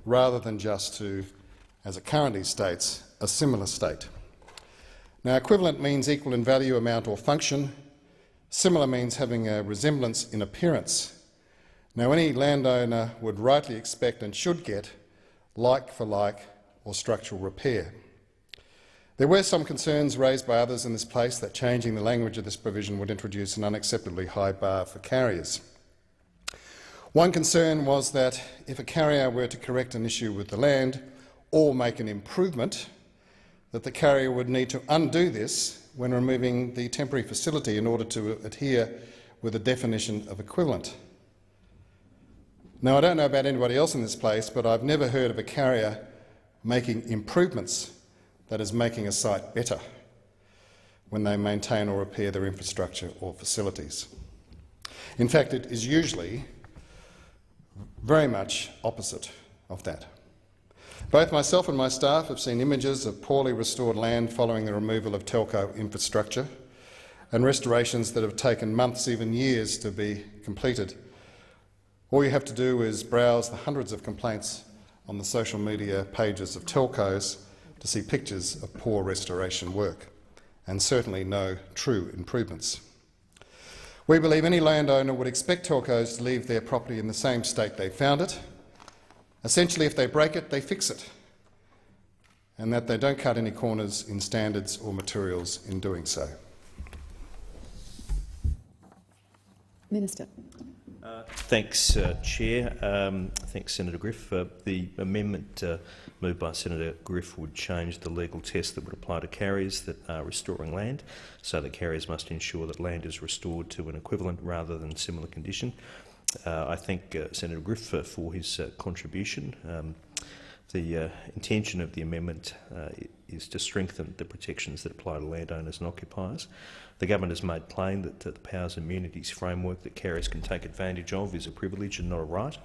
rather than just to, as it currently states, a similar state. Now, equivalent means equal in value, amount or function. Similar means having a resemblance in appearance. Now, any landowner would rightly expect and should get like for like or structural repair. There were some concerns raised by others in this place that changing the language of this provision would introduce an unacceptably high bar for carriers. One concern was that if a carrier were to correct an issue with the land or make an improvement, that the carrier would need to undo this when removing the temporary facility in order to adhere with the definition of equivalent. Now, I don't know about anybody else in this place, but I've never heard of a carrier making improvements, that is, making a site better, when they maintain or repair their infrastructure or facilities. In fact, it is usually very much opposite of that. Both myself and my staff have seen images of poorly restored land following the removal of telco infrastructure, and restorations that have taken months, even years, to be completed. All you have to do is browse the hundreds of complaints on the social media pages of telcos to see pictures of poor restoration work, and certainly no true improvements. We believe any landowner would expect telcos to leave their property in the same state they found it. Essentially, if they break it, they fix it, and that they don't cut any corners in standards or materials in doing so. Minister. Thanks, Chair. Thanks, Senator Griff. The amendment moved by Senator Griff would change the legal test that would apply to carriers that are restoring land, so that carriers must ensure that land is restored to an equivalent rather than similar condition. I thank Senator Griff for his contribution. The intention of the amendment is to strengthen the protections that apply to landowners and occupiers. The government has made plain that the powers and immunities framework that carriers can take advantage of is a privilege and not a right.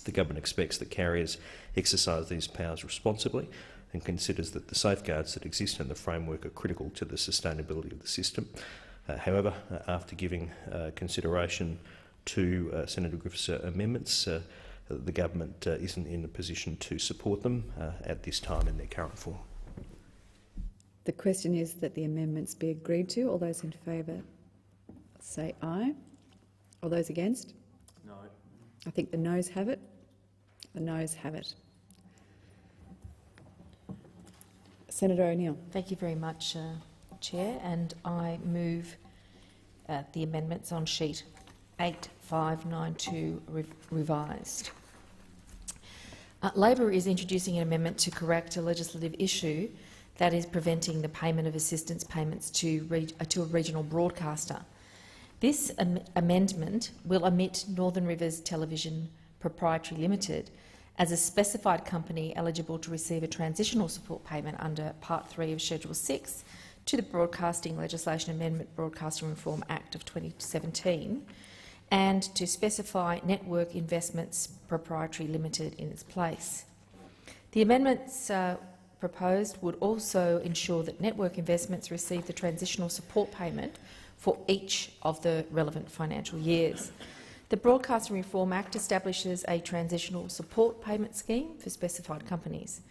The government expects that carriers exercise these powers responsibly and considers that the safeguards that exist in the framework are critical to the sustainability of the system. However, after giving consideration to Senator Griff's amendments, the government isn't in a position to support them at this time in their current form. The question is that the amendments be agreed to. All those in favour say aye. All those against? No. I think the noes have it. The noes have it. Senator O'Neill. Thank you very much, Chair, and I move the amendments on sheet 8592 revised. Labor is introducing an amendment to correct a legislative issue that is preventing the payment of assistance payments to a regional broadcaster. This amendment will omit Northern Rivers Television Proprietary Limited as a specified company eligible to receive a transitional support payment under Part 3 of Schedule 6 to the Broadcasting Legislation Amendment Broadcasting Reform Act of 2017, and to specify Network Investments Proprietary Limited in its place. The amendments proposed would also ensure that Network Investments receive the transitional support payment for each of the relevant financial years. The Broadcasting Reform Act establishes a transitional support payment scheme for specified companies.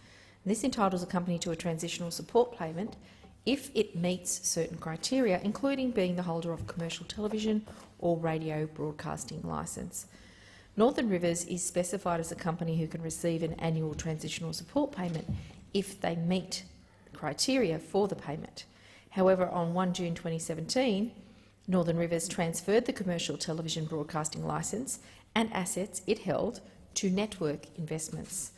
This entitles a company to a transitional support payment if it meets certain criteria, including being the holder of a commercial television or radio broadcasting licence. Northern Rivers is specified as a company who can receive an annual transitional support payment if they meet the criteria for the payment. However, on 1 June 2017, Northern Rivers transferred the commercial television broadcasting licence and assets it held to Network Investments.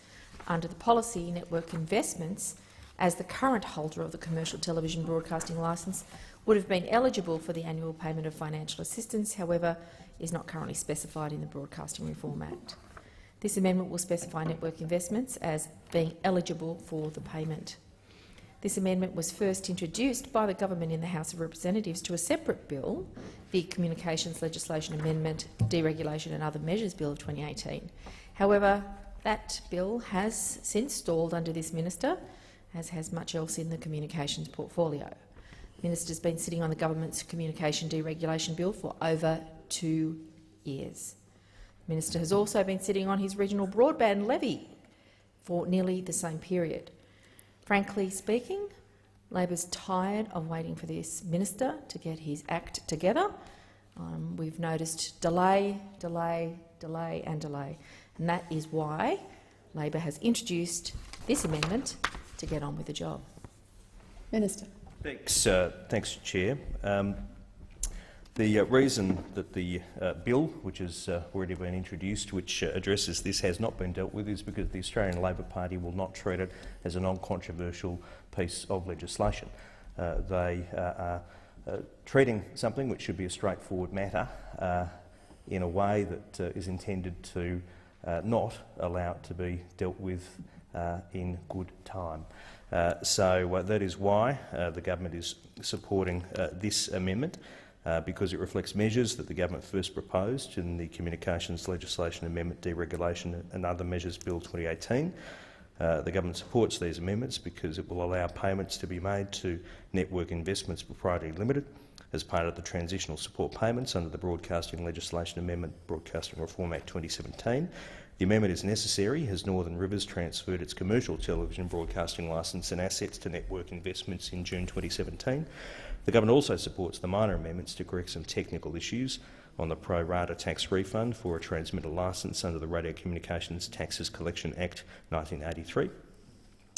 Under the policy, Network Investments, as the current holder of the commercial television broadcasting licence, would have been eligible for the annual payment of financial assistance, however, is not currently specified in the Broadcasting Reform Act. This amendment will specify Network Investments as being eligible for the payment. This amendment was first introduced by the government in the House of Representatives to a separate bill, the Communications Legislation Amendment, Deregulation and Other Measures Bill of 2018. However, that bill has since stalled under this minister, as has much else in the communications portfolio. The minister's been sitting on the government's Communication Deregulation Bill for over 2 years. The minister has also been sitting on his regional broadband levy for nearly the same period. Frankly speaking, Labor's tired of waiting for this minister to get his act together. We've noticed delay, delay, delay and delay, and that is why Labor has introduced this amendment to get on with the job. Minister. Thanks, Chair. The reason that the bill, which has already been introduced, which addresses this, has not been dealt with is because the Australian Labor Party will not treat it as a non-controversial piece of legislation. They are treating something which should be a straightforward matter in a way that is intended to not allow it to be dealt with in good time. So that is why the government is supporting this amendment, because it reflects measures that the government first proposed in the Communications Legislation Amendment, Deregulation and Other Measures Bill 2018. The government supports these amendments because it will allow payments to be made to Network Investments Proprietary Limited as part of the transitional support payments under the Broadcasting Legislation Amendment, Broadcasting Reform Act 2017. The amendment is necessary as Northern Rivers transferred its commercial television broadcasting licence and assets to Network Investments in June 2017. The government also supports the minor amendments to correct some technical issues on the pro rata tax refund for a transmitter licence under the Radio Communications Taxes Collection Act 1983.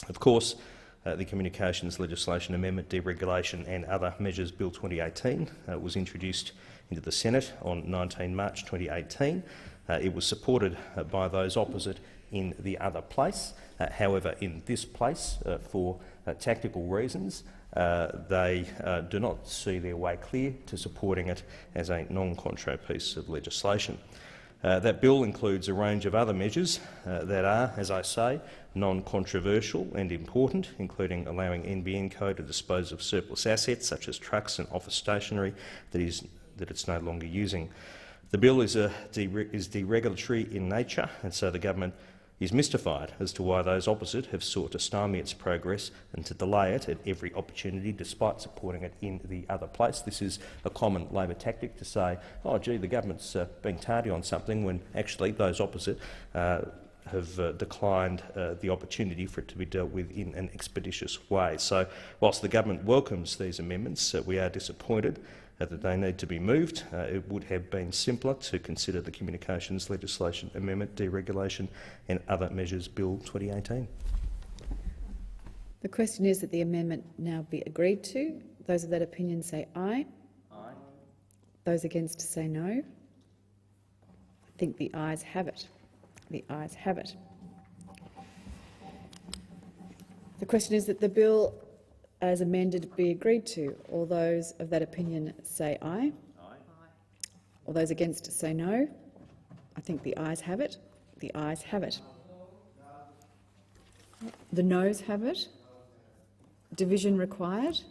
Of course, the Communications Legislation Amendment, Deregulation and Other Measures Bill 2018 was introduced into the Senate on 19 March 2018. It was supported by those opposite in the other place. However, in this place, for tactical reasons, they do not see their way clear to supporting it as a non-contro piece of legislation. That bill includes a range of other measures that are, as I say, non-controversial and important, including allowing NBN Co to dispose of surplus assets such as trucks and office stationery that it's no longer using. The bill is deregulatory in nature, and so the government is mystified as to why those opposite have sought to stymie its progress and to delay it at every opportunity despite supporting it in the other place. This is a common Labor tactic to say, oh gee, the government's being tardy on something, when actually those opposite have declined the opportunity for it to be dealt with in an expeditious way. So whilst the government welcomes these amendments, we are disappointed that they need to be moved. It would have been simpler to consider the Communications Legislation Amendment, Deregulation and Other Measures Bill 2018. The question is that the amendment now be agreed to. Those of that opinion say aye. Aye. Those against say no. I think the ayes have it. The ayes have it. The question is that the bill as amended be agreed to. All those of that opinion say aye. Aye. All those against say no. I think the ayes have it. The ayes have it. The noes have it. Division required.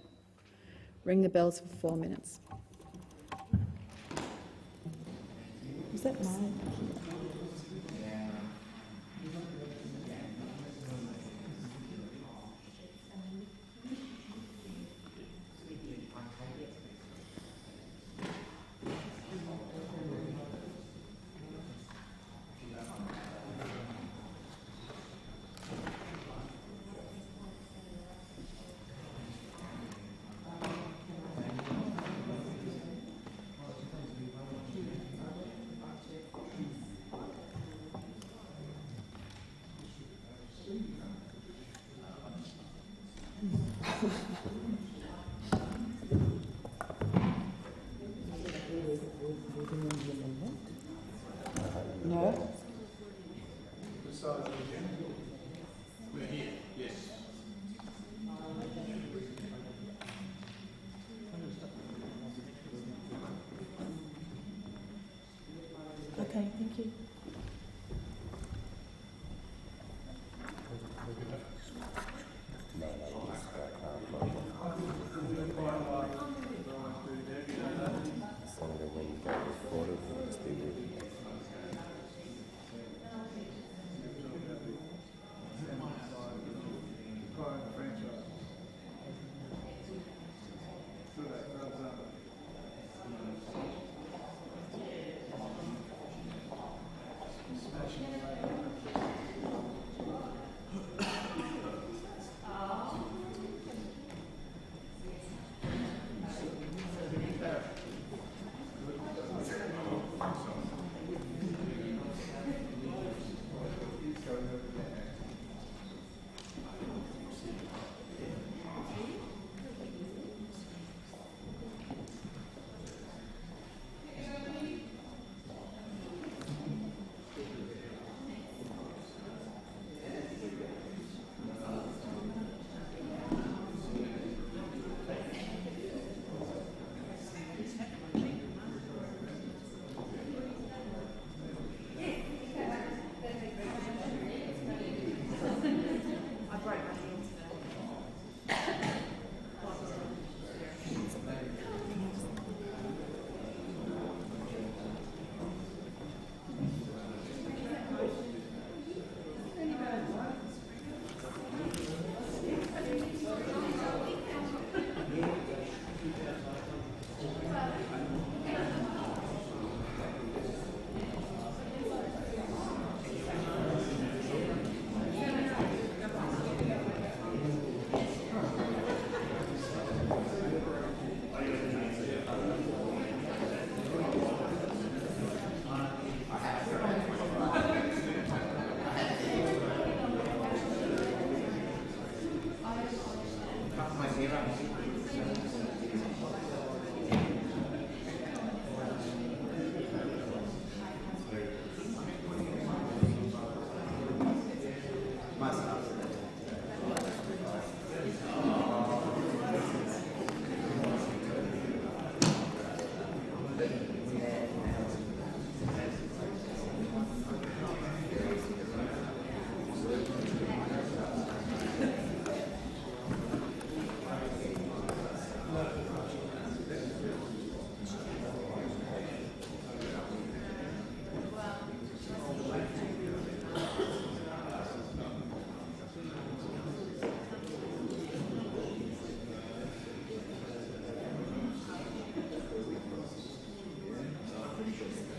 Ring the bells for 4 minutes. Is that mine? side of the agenda? We're here, yes. Okay, thank you.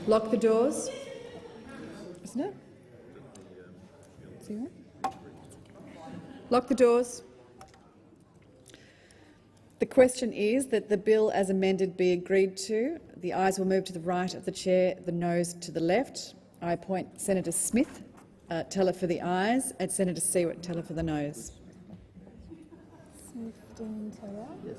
Lock the doors. Isn't it? Lock the doors. The question is that the bill as amended be agreed to. The ayes will move to the right of the chair, the noes to the left. I appoint Senator Smith, teller for the ayes, and Senator Seward, teller for the noes. Smith, Dean, teller. Yes.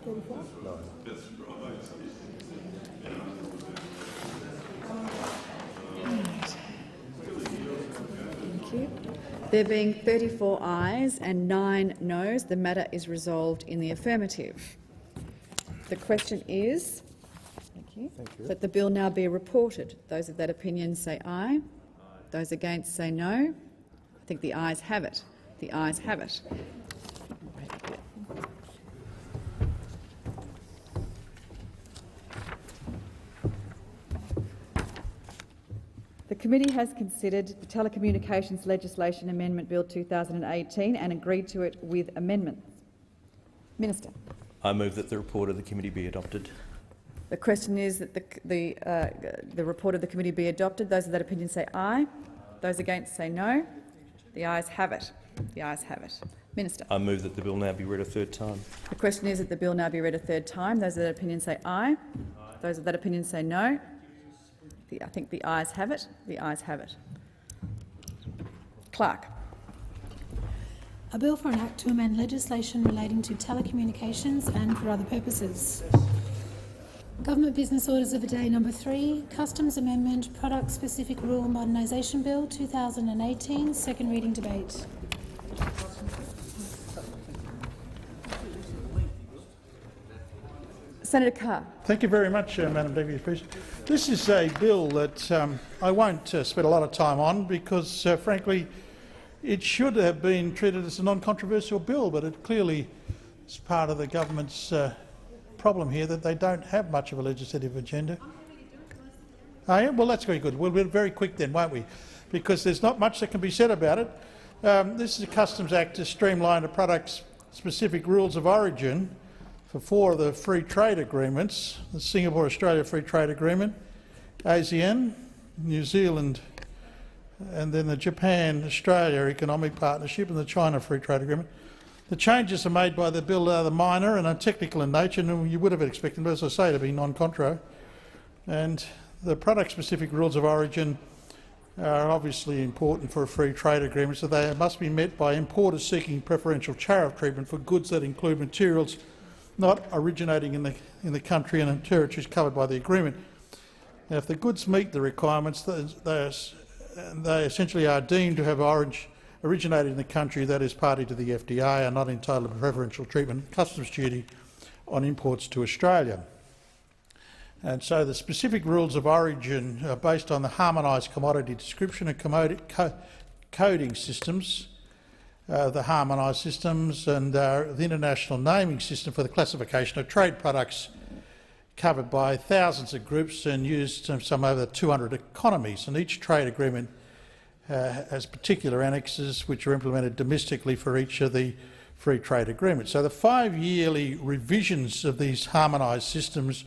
No. Thank you. There being 34 ayes and 9 noes, the matter is resolved in the affirmative. The question is that the bill now be reported. Those of that opinion say aye. Those against say no. I think the ayes have it. The ayes have it. The committee has considered the Telecommunications Legislation Amendment Bill 2018 and agreed to it with amendments. Minister. I move that the report of the committee be adopted. The question is that the report of the committee be adopted. Those of that opinion say aye. Those against say no. The ayes have it. The ayes have it. Minister. I move that the bill now be read a third time. The question is that the bill now be read a third time. Those of that opinion say aye. Those of that opinion say no. I think the ayes have it. The ayes have it. Clerk. A bill for an act to amend legislation relating to telecommunications and for other purposes. Government Business Orders of the Day number 3, Customs Amendment Product Specific Rule Modernisation Bill 2018, second reading debate. Senator Carr. Thank you very much, Madam Deputy President. This is a bill that I won't spend a lot of time on because, frankly, it should have been treated as a non-controversial bill, but it clearly is part of the government's problem here that they don't have much of a legislative agenda. Oh, yeah? Well, that's very good. We'll be very quick then, won't we? Because there's not much that can be said about it. This is a Customs Act to streamline the product-specific rules of origin for 4 of the free trade agreements: the Singapore-Australia Free Trade Agreement, ASEAN, New Zealand, and then the Japan-Australia Economic Partnership and the China Free Trade Agreement. The changes are made by the bill are minor and are technical in nature, and you would have expected them, as I say, to be non-contro. And the product-specific rules of origin are obviously important for a free trade agreement, so they must be met by importers seeking preferential tariff treatment for goods that include materials not originating in the country and in territories covered by the agreement. Now, if the goods meet the requirements, they essentially are deemed to have originated in the country that is party to the FTA, are not entitled to preferential treatment customs duty on imports to Australia. And so the specific rules of origin are based on the harmonised commodity description and coding systems, the harmonised systems, and the international naming system for the classification of trade products covered by thousands of groups and used in some over 200 economies. And each trade agreement has particular annexes which are implemented domestically for each of the free trade agreements. So the 5-yearly revisions of these harmonised systems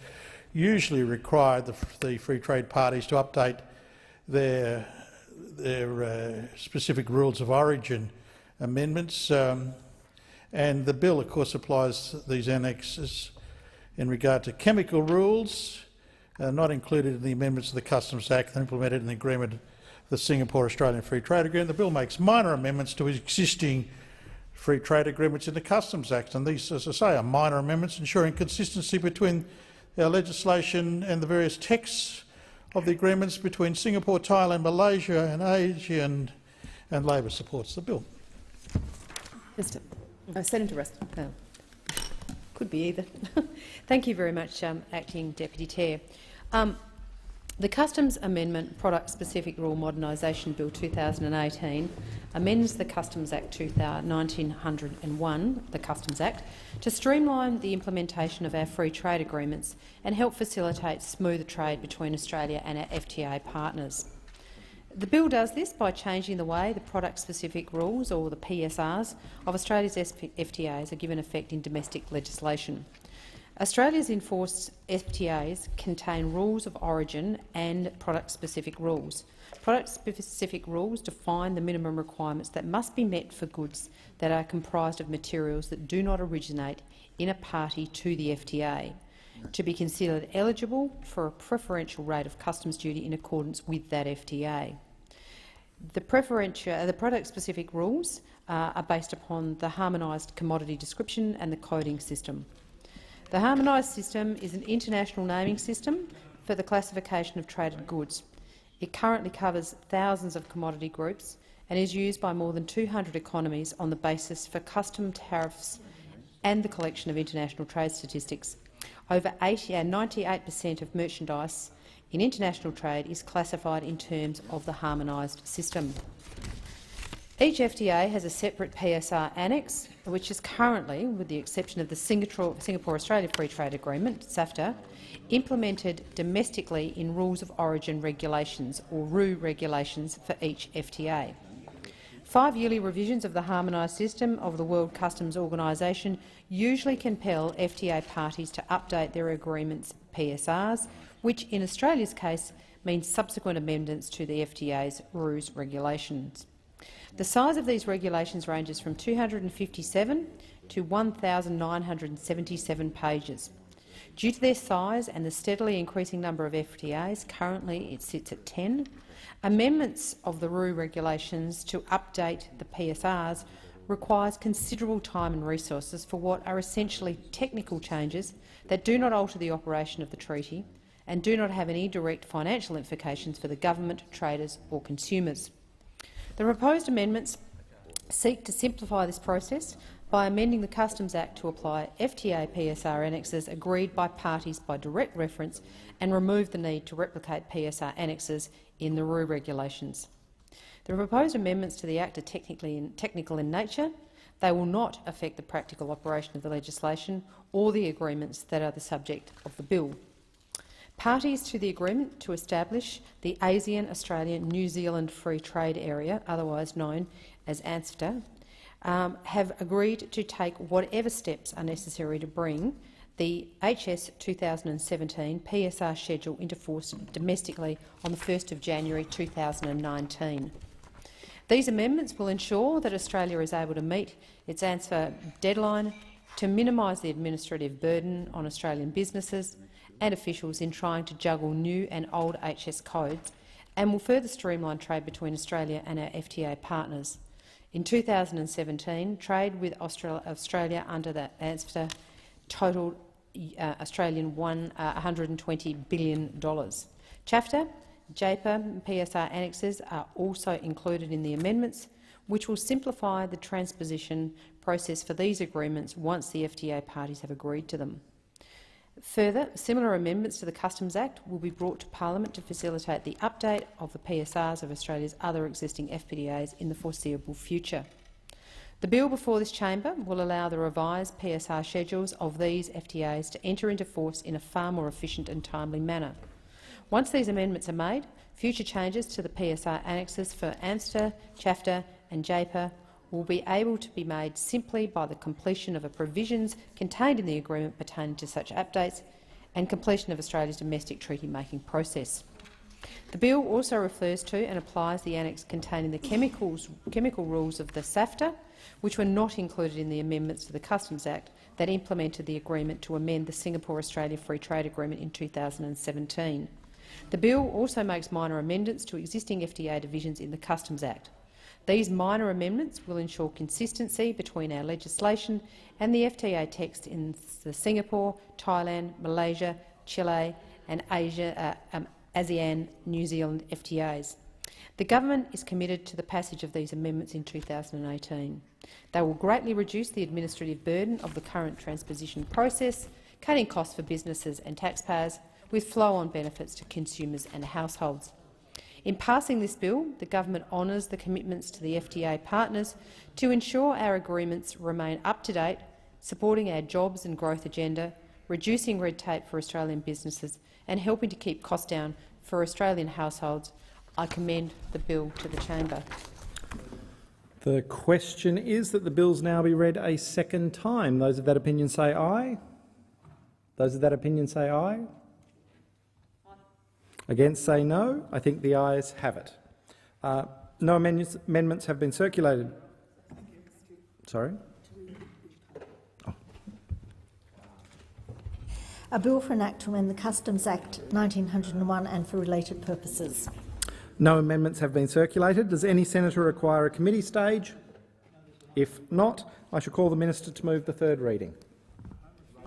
usually require the free trade parties to update their specific rules of origin amendments, and the bill, of course, applies these annexes in regard to chemical rules, not included in the amendments of the Customs Act and implemented in the agreement, the Singapore-Australian Free Trade Agreement. The bill makes minor amendments to existing free trade agreements in the Customs Act, and these, as I say, are minor amendments ensuring consistency between our legislation and the various texts of the agreements between Singapore, Thailand, Malaysia and Asia, and Labor supports the bill. Senator Ruston. Could be either. Thank you very much, Acting Deputy Chair. The Customs Amendment Product Specific Rule Modernisation Bill 2018 amends the Customs Act 1901, the Customs Act, to streamline the implementation of our free trade agreements and help facilitate smoother trade between Australia and our FTA partners. The bill does this by changing the way the product-specific rules, or the PSRs, of Australia's FTAs are given effect in domestic legislation. Australia's enforced FTAs contain rules of origin and product-specific rules. Product-specific rules define the minimum requirements that must be met for goods that are comprised of materials that do not originate in a party to the FTA, to be considered eligible for a preferential rate of customs duty in accordance with that FTA. The product-specific rules are based upon the harmonised commodity description and the coding system. The harmonised system is an international naming system for the classification of traded goods. It currently covers thousands of commodity groups and is used by more than 200 economies on the basis for custom tariffs and the collection of international trade statistics. Over 98% of merchandise in international trade is classified in terms of the harmonised system. Each FTA has a separate PSR annex, which is currently, with the exception of the Singapore-Australia Free Trade Agreement, SAFTA, implemented domestically in Rules of Origin regulations, or RU regulations, for each FTA. 5 yearly revisions of the harmonised system of the World Customs Organisation usually compel FTA parties to update their agreements' PSRs, which in Australia's case means subsequent amendments to the FTA's RU's regulations. The size of these regulations ranges from 257 to 1,977 pages. Due to their size and the steadily increasing number of FTAs, currently it sits at 10, amendments of the RU regulations to update the PSRs requires considerable time and resources for what are essentially technical changes that do not alter the operation of the treaty and do not have any direct financial implications for the government, traders or consumers. The proposed amendments seek to simplify this process by amending the Customs Act to apply FTA PSR annexes agreed by parties by direct reference and remove the need to replicate PSR annexes in the RU regulations. The proposed amendments to the Act are technical in nature. They will not affect the practical operation of the legislation or the agreements that are the subject of the bill. Parties to the agreement to establish the ASEAN Australia-New Zealand Free Trade Area, otherwise known as ANZFTA, have agreed to take whatever steps are necessary to bring the HS 2017 PSR schedule into force domestically on the 1st of January 2019. These amendments will ensure that Australia is able to meet its ANZFTA deadline to minimise the administrative burden on Australian businesses and officials in trying to juggle new and old HS codes, and will further streamline trade between Australia and our FTA partners. In 2017, trade with Australia under the ANZFTA totalled Australian $120 billion. CHAFTA, JPA and PSR annexes are also included in the amendments, which will simplify the transposition process for these agreements once the FTA parties have agreed to them. Further, similar amendments to the Customs Act will be brought to Parliament to facilitate the update of the PSRs of Australia's other existing FTAs in the foreseeable future. The bill before this chamber will allow the revised PSR schedules of these FTAs to enter into force in a far more efficient and timely manner. Once these amendments are made, future changes to the PSR annexes for ANZFTA, CHAFTA and JPA will be able to be made simply by the completion of the provisions contained in the agreement pertaining to such updates and completion of Australia's domestic treaty-making process. The bill also refers to and applies the annex containing the chemical rules of the SAFTA, which were not included in the amendments to the Customs Act that implemented the agreement to amend the Singapore-Australia Free Trade Agreement in 2017. The bill also makes minor amendments to existing FTA divisions in the Customs Act. These minor amendments will ensure consistency between our legislation and the FTA text in the Singapore, Thailand, Malaysia, Chile and ASEAN New Zealand FTAs. The government is committed to the passage of these amendments in 2018. They will greatly reduce the administrative burden of the current transposition process, cutting costs for businesses and taxpayers, with flow-on benefits to consumers and households. In passing this bill, the government honours the commitments to the FTA partners to ensure our agreements remain up-to-date, supporting our jobs and growth agenda, reducing red tape for Australian businesses and helping to keep costs down for Australian households. I commend the bill to the chamber. The question is that the bills now be read a second time. Those of that opinion say aye. Those of that opinion say aye. Against say no. I think the ayes have it. No amendments have been circulated. Sorry? A bill for an act to amend the Customs Act 1901 and for related purposes. No amendments have been circulated. Does any senator require a committee stage? If not, I shall call the minister to move the third reading.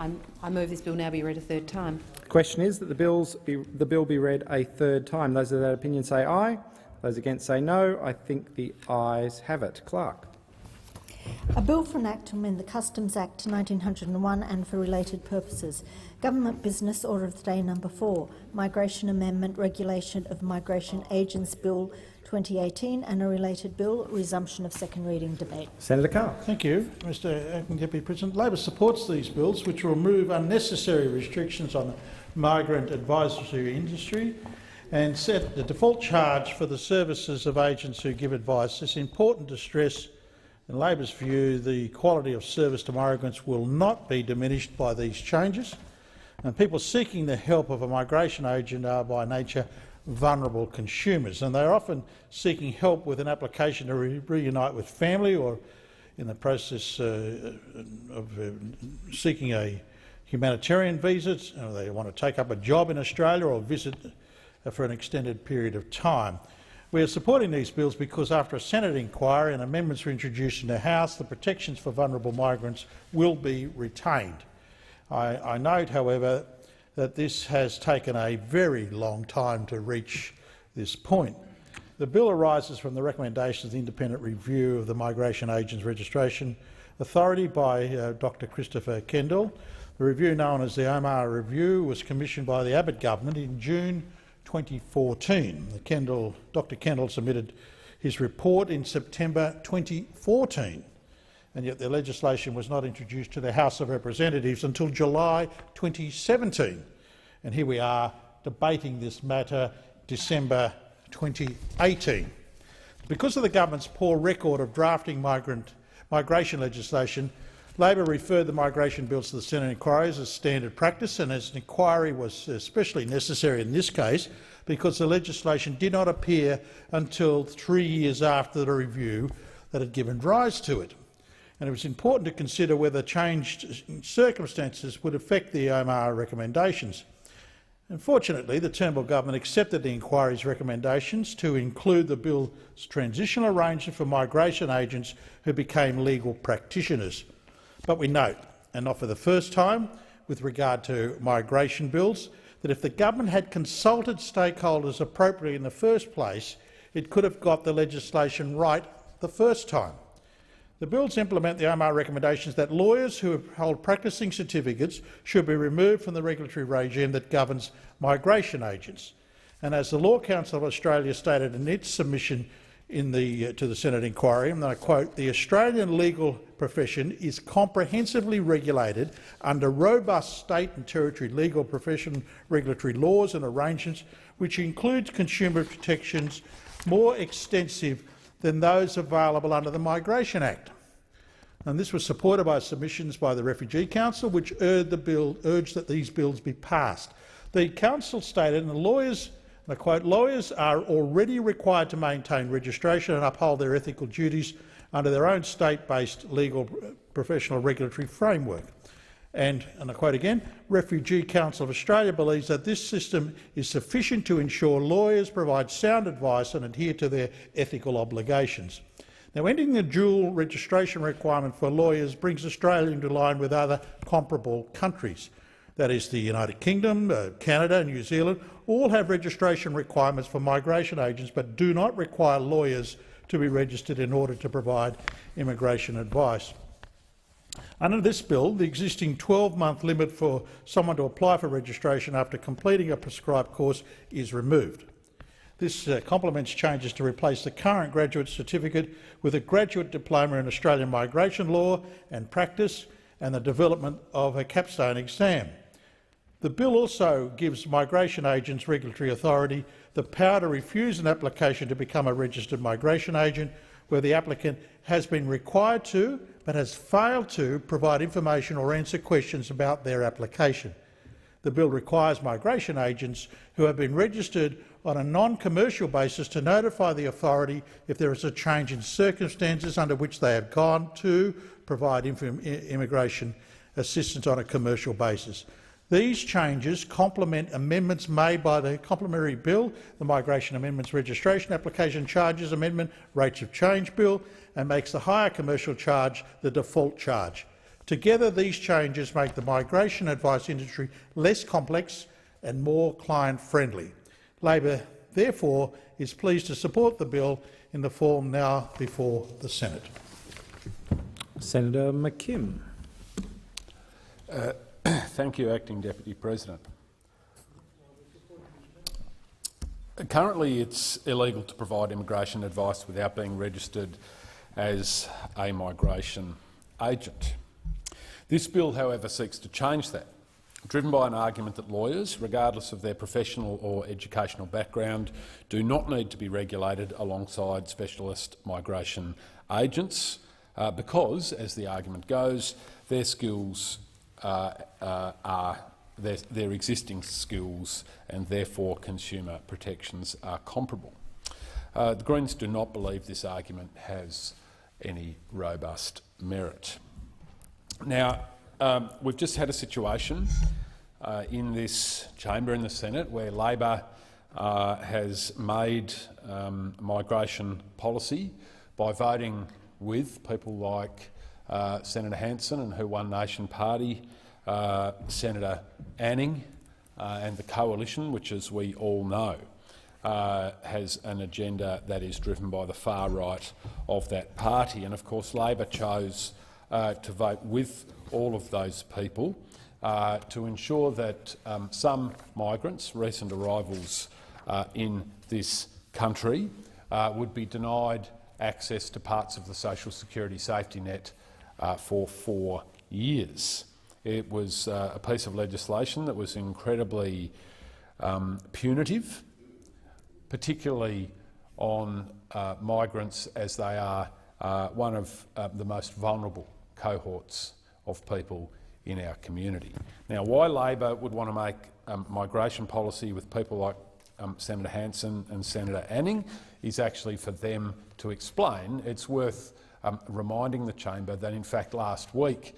I move this bill now be read a third time. The question is that the bill be read a third time. Those of that opinion say aye. Those against say no. I think the ayes have it. Clerk. A bill for an act to amend the Customs Act 1901 and for related purposes. Government Business Order of the Day number 4, Migration Amendment Regulation of Migration Agents Bill 2018 and a related bill, resumption of second reading debate. Senator Carr. Thank you, Mr Acting Deputy President. Labor supports these bills which will remove unnecessary restrictions on the migrant advisory industry and set the default charge for the services of agents who give advice. It's important to stress, in Labor's view, the quality of service to migrants will not be diminished by these changes, and people seeking the help of a migration agent are by nature vulnerable consumers, and they're often seeking help with an application to reunite with family or in the process of seeking a humanitarian visa. They want to take up a job in Australia or visit for an extended period of time. We are supporting these bills because after a Senate inquiry and amendments were introduced in the House, the protections for vulnerable migrants will be retained. I note, however, that this has taken a very long time to reach this point. The bill arises from the recommendations of the independent review of the Migration Agents Registration Authority by Dr Christopher Kendall. The review, known as the Omar Review, was commissioned by the Abbott government in June 2014. Dr Kendall submitted his report in September 2014, and yet the legislation was not introduced to the House of Representatives until July 2017. And here we are debating this matter December 2018. Because of the government's poor record of drafting migration legislation, Labor referred the migration bills to the Senate inquiries as standard practice, and as an inquiry was especially necessary in this case because the legislation did not appear until 3 years after the review that had given rise to it. And it was important to consider whether changed circumstances would affect the OMR recommendations. Unfortunately, the Turnbull government accepted the inquiry's recommendations to include the bill's transitional arrangement for migration agents who became legal practitioners. But we note, and not for the first time with regard to migration bills, that if the government had consulted stakeholders appropriately in the first place, it could have got the legislation right the first time. The bills implement the OMR recommendations that lawyers who hold practising certificates should be removed from the regulatory regime that governs migration agents. And as the Law Council of Australia stated in its submission to the Senate inquiry, and I quote, "The Australian legal profession is comprehensively regulated under robust state and territory legal profession regulatory laws and arrangements, which includes consumer protections more extensive than those available under the Migration Act." And this was supported by submissions by the Refugee Council, which urged that these bills be passed. The Council stated, and the lawyers, and I quote, "Lawyers are already required to maintain registration and uphold their ethical duties under their own state-based legal professional regulatory framework." And I quote again, "Refugee Council of Australia believes that this system is sufficient to ensure lawyers provide sound advice and adhere to their ethical obligations." Now, ending the dual registration requirement for lawyers brings Australia into line with other comparable countries. That is, the United Kingdom, Canada and New Zealand all have registration requirements for migration agents but do not require lawyers to be registered in order to provide immigration advice. Under this bill, the existing 12-month limit for someone to apply for registration after completing a prescribed course is removed. This complements changes to replace the current graduate certificate with a graduate diploma in Australian migration law and practice and the development of a capstone exam. The bill also gives migration agents regulatory authority the power to refuse an application to become a registered migration agent where the applicant has been required to but has failed to provide information or answer questions about their application. The bill requires migration agents who have been registered on a non-commercial basis to notify the authority if there is a change in circumstances under which they have gone to provide immigration assistance on a commercial basis. These changes complement amendments made by the complementary bill, the Migration Amendments Registration Application Charges Amendment Rates of Change Bill, and makes the higher commercial charge the default charge. Together, these changes make the migration advice industry less complex and more client-friendly. Labor, therefore, is pleased to support the bill in the form now before the Senate. Senator McKim. Thank you, Acting Deputy President. Currently, it's illegal to provide immigration advice without being registered as a migration agent. This bill, however, seeks to change that, driven by an argument that lawyers, regardless of their professional or educational background, do not need to be regulated alongside specialist migration agents because, as the argument goes, their skills are their existing skills and therefore consumer protections are comparable. The Greens do not believe this argument has any robust merit. Now, we've just had a situation in this chamber in the Senate where Labor has made migration policy by voting with people like Senator Hanson and her One Nation party, Senator Anning and the Coalition, which, as we all know, has an agenda that is driven by the far right of that party. And of course Labor chose to vote with all of those people to ensure that some migrants, recent arrivals in this country, would be denied access to parts of the social security safety net for 4 years. It was a piece of legislation that was incredibly punitive, particularly on migrants, as they are one of the most vulnerable cohorts of people in our community. Now, why Labor would want to make migration policy with people like Senator Hanson and Senator Anning is actually for them to explain. It's worth reminding the chamber that, in fact, last week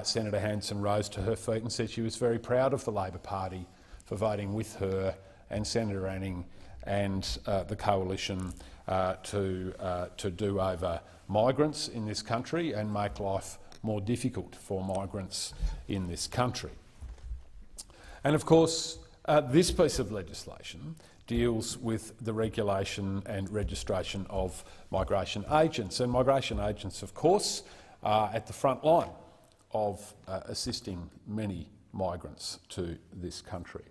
Senator Hanson rose to her feet and said she was very proud of the Labor Party for voting with her and Senator Anning and the Coalition to do over migrants in this country and make life more difficult for migrants in this country. And of course, this piece of legislation deals with the regulation and registration of migration agents. And migration agents, of course, are at the front line of assisting many migrants to this country.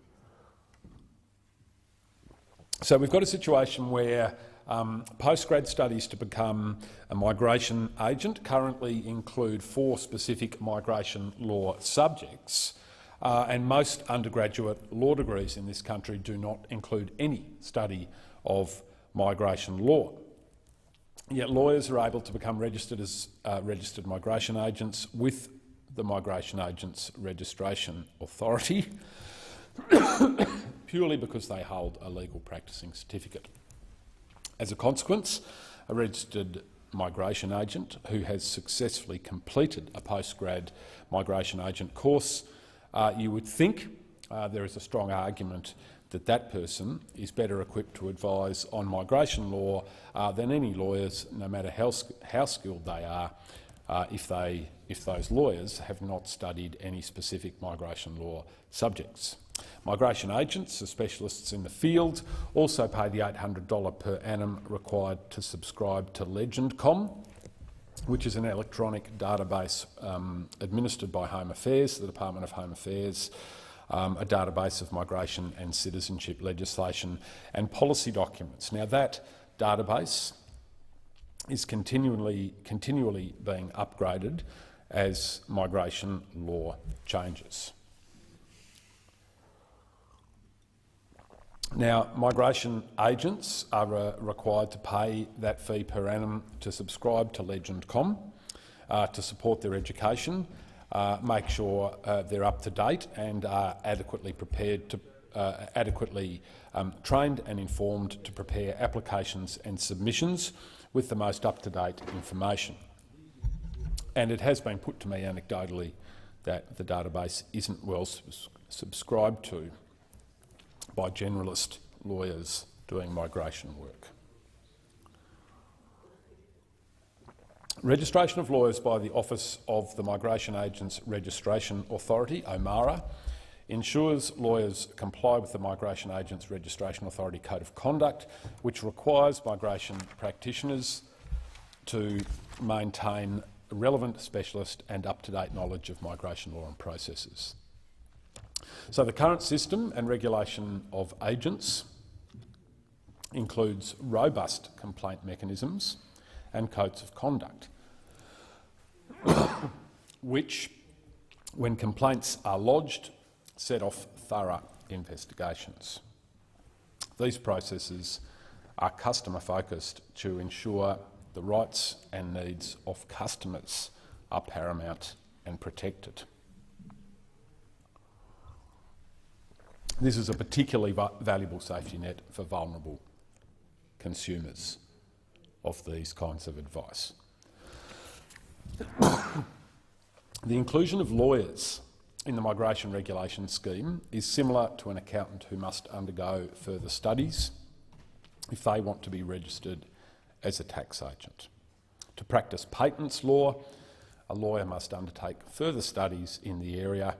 So we've got a situation where postgrad studies to become a migration agent currently include 4 specific migration law subjects, and most undergraduate law degrees in this country do not include any study of migration law. Yet lawyers are able to become registered as registered migration agents with the Migration Agents Registration Authority purely because they hold a legal practicing certificate. As a consequence, a registered migration agent who has successfully completed a postgrad migration agent course, you would think there is a strong argument that that person is better equipped to advise on migration law than any lawyers, no matter how skilled they are, if those lawyers have not studied any specific migration law subjects. Migration agents are specialists in the field, also pay the $800 per annum required to subscribe to Legendcom, which is an electronic database administered by Home Affairs, the Department of Home Affairs, a database of migration and citizenship legislation and policy documents. Now, that database is continually being upgraded as migration law changes. Now, migration agents are required to pay that fee per annum to subscribe to Legendcom to support their education, make sure they're up to date and are adequately prepared to adequately trained and informed to prepare applications and submissions with the most up-to-date information. And it has been put to me anecdotally that the database isn't well subscribed to by generalist lawyers doing migration work. Registration of lawyers by the Office of the Migration Agents Registration Authority, OMARA, ensures lawyers comply with the Migration Agents Registration Authority Code of Conduct, which requires migration practitioners to maintain relevant, specialist and up-to-date knowledge of migration law and processes. So the current system and regulation of agents includes robust complaint mechanisms and codes of conduct, which, when complaints are lodged, set off thorough investigations. These processes are customer-focused to ensure the rights and needs of customers are paramount and protected. This is a particularly valuable safety net for vulnerable consumers of these kinds of advice. The inclusion of lawyers in the migration regulation scheme is similar to an accountant who must undergo further studies if they want to be registered as a tax agent. To practice patents law, a lawyer must undertake further studies in the area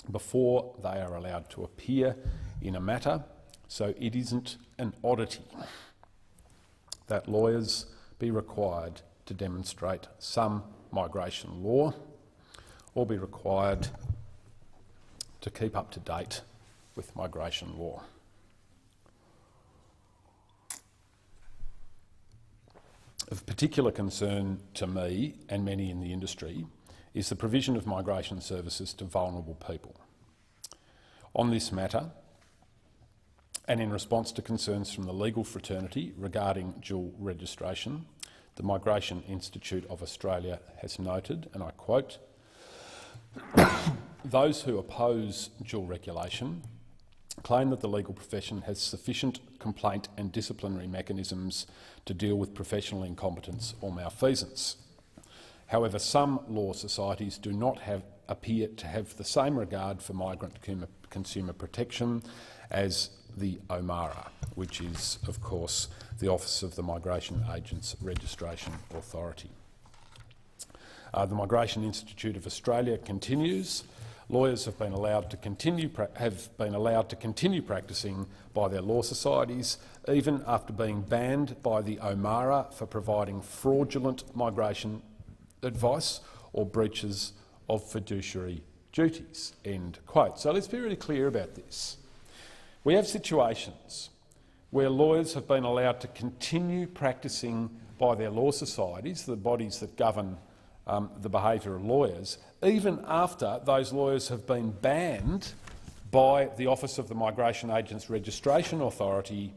before they are allowed to appear in a matter, so it isn't an oddity that lawyers be required to demonstrate some migration law or be required to keep up to date with migration law. Of particular concern to me and many in the industry is the provision of migration services to vulnerable people. On this matter, and in response to concerns from the legal fraternity regarding dual registration, the Migration Institute of Australia has noted, and I quote, "Those who oppose dual regulation claim that the legal profession has sufficient complaint and disciplinary mechanisms to deal with professional incompetence or malfeasance. However, some law societies do not appear to have the same regard for migrant consumer protection as the OMARA, which is, of course, the Office of the Migration Agents Registration Authority." The Migration Institute of Australia continues. Lawyers have been allowed to continue practising by their law societies, even after being banned by the OMARA for providing fraudulent migration advice or breaches of fiduciary duties. End quote. So let's be really clear about this. We have situations where lawyers have been allowed to continue practising by their law societies, the bodies that govern the behaviour of lawyers, even after those lawyers have been banned by the Office of the Migration Agents Registration Authority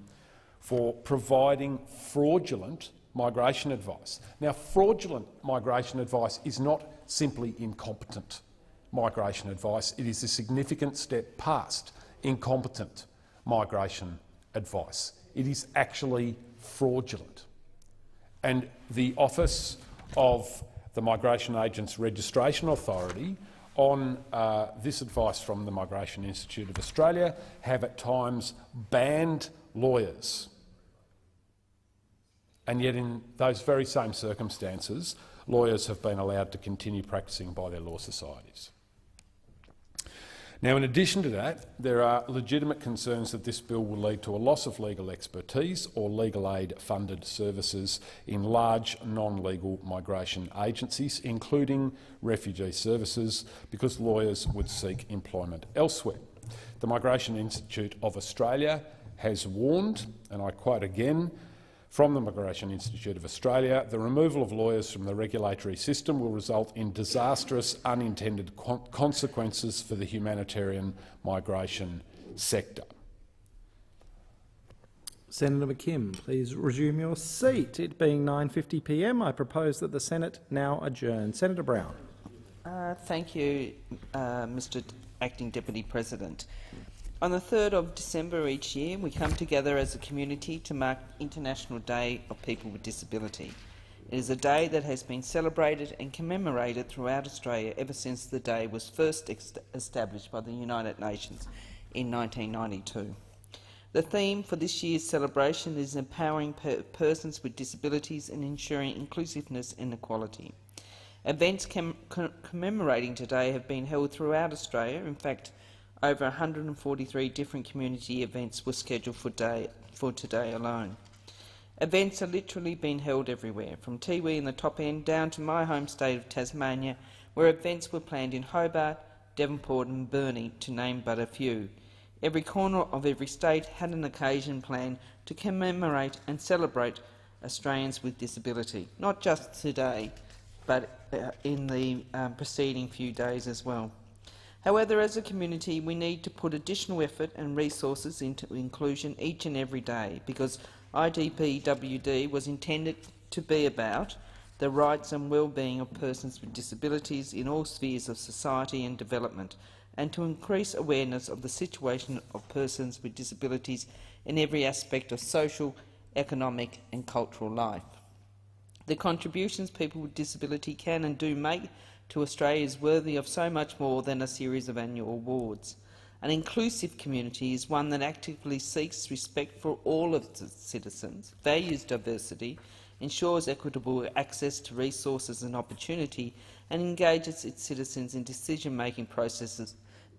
for providing fraudulent migration advice. Now, fraudulent migration advice is not simply incompetent migration advice. It is a significant step past incompetent migration advice. It is actually fraudulent. And the Office of the Migration Agents Registration Authority, on this advice from the Migration Institute of Australia, have at times banned lawyers. And yet in those very same circumstances, lawyers have been allowed to continue practising by their law societies. Now, in addition to that, there are legitimate concerns that this bill will lead to a loss of legal expertise or legal aid-funded services in large non-legal migration agencies, including refugee services, because lawyers would seek employment elsewhere. The Migration Institute of Australia has warned, and I quote again, from the Migration Institute of Australia, "The removal of lawyers from the regulatory system will result in disastrous unintended consequences for the humanitarian migration sector." Senator McKim, please resume your seat. It being 9:50 p.m, I propose that the Senate now adjourn. Senator Brown. Thank you, Mr Acting Deputy President. On the 3rd of December each year, we come together as a community to mark International Day of People with Disability. It is a day that has been celebrated and commemorated throughout Australia ever since the day was first established by the United Nations in 1992. The theme for this year's celebration is empowering persons with disabilities and ensuring inclusiveness and equality. Events commemorating today have been held throughout Australia. In fact, over 143 different community events were scheduled for today alone. Events are literally being held everywhere, from Tiwi in the top end down to my home state of Tasmania, where events were planned in Hobart, Devonport and Burnie, to name but a few. Every corner of every state had an occasion planned to commemorate and celebrate Australians with disability, not just today, but in the preceding few days as well. However, as a community, we need to put additional effort and resources into inclusion each and every day, because IDPWD was intended to be about the rights and well-being of persons with disabilities in all spheres of society and development, and to increase awareness of the situation of persons with disabilities in every aspect of social, economic and cultural life. The contributions people with disability can and do make to Australia is worthy of so much more than a series of annual awards. An inclusive community is one that actively seeks respect for all of its citizens, values diversity, ensures equitable access to resources and opportunity, and engages its citizens in decision-making processes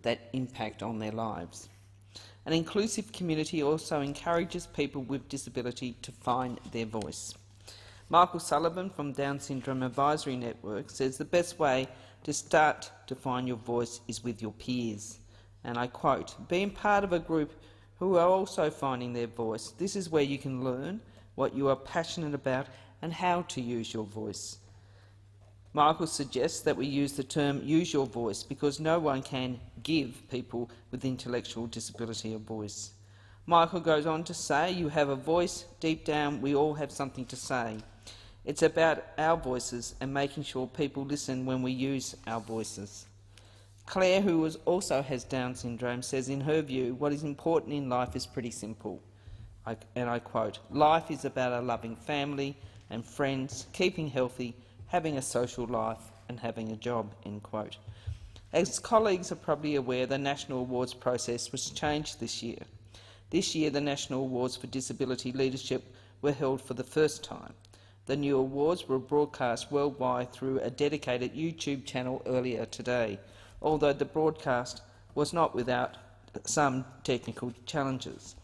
that impact on their lives. An inclusive community also encourages people with disability to find their voice. Michael Sullivan from Down Syndrome Advisory Network says the best way to start to find your voice is with your peers. And I quote, "Being part of a group who are also finding their voice, this is where you can learn what you are passionate about and how to use your voice." Michael suggests that we use the term "use your voice" because no one can give people with intellectual disability a voice. Michael goes on to say, "You have a voice. Deep down, we all have something to say. It's about our voices and making sure people listen when we use our voices." Claire, who also has Down syndrome, says in her view, what is important in life is pretty simple. And I quote, "Life is about a loving family and friends, keeping healthy, having a social life and having a job." End quote. As colleagues are probably aware, the National Awards process was changed this year. This year, the National Awards for Disability Leadership were held for the first time. The new awards were broadcast worldwide through a dedicated YouTube channel earlier today, although the broadcast was not without some technical challenges.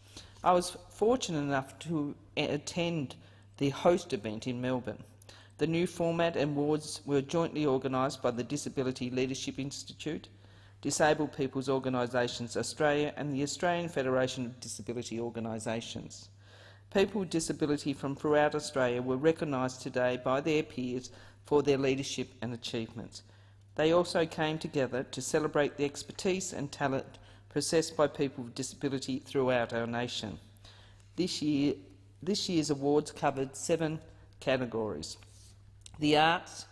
I was fortunate enough to attend the host event in Melbourne. The new format and awards were jointly organised by the Disability Leadership Institute, Disabled People's Organisations Australia and the Australian Federation of Disability Organisations. People with disability from throughout Australia were recognised today by their peers for their leadership and achievements. They also came together to celebrate the expertise and talent possessed by people with disability throughout our nation. This year's awards covered 7 categories: the arts,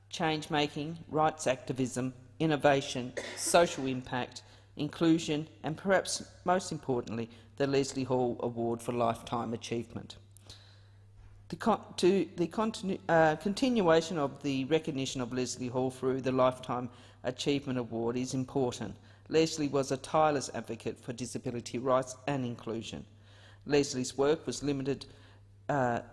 change-making, rights activism, innovation, social impact, inclusion and, perhaps most importantly, the Leslie Hall Award for Lifetime Achievement. The continuation of the recognition of Leslie Hall through the Lifetime Achievement Award is important. Leslie was a tireless advocate for disability rights and inclusion. Leslie's work was limited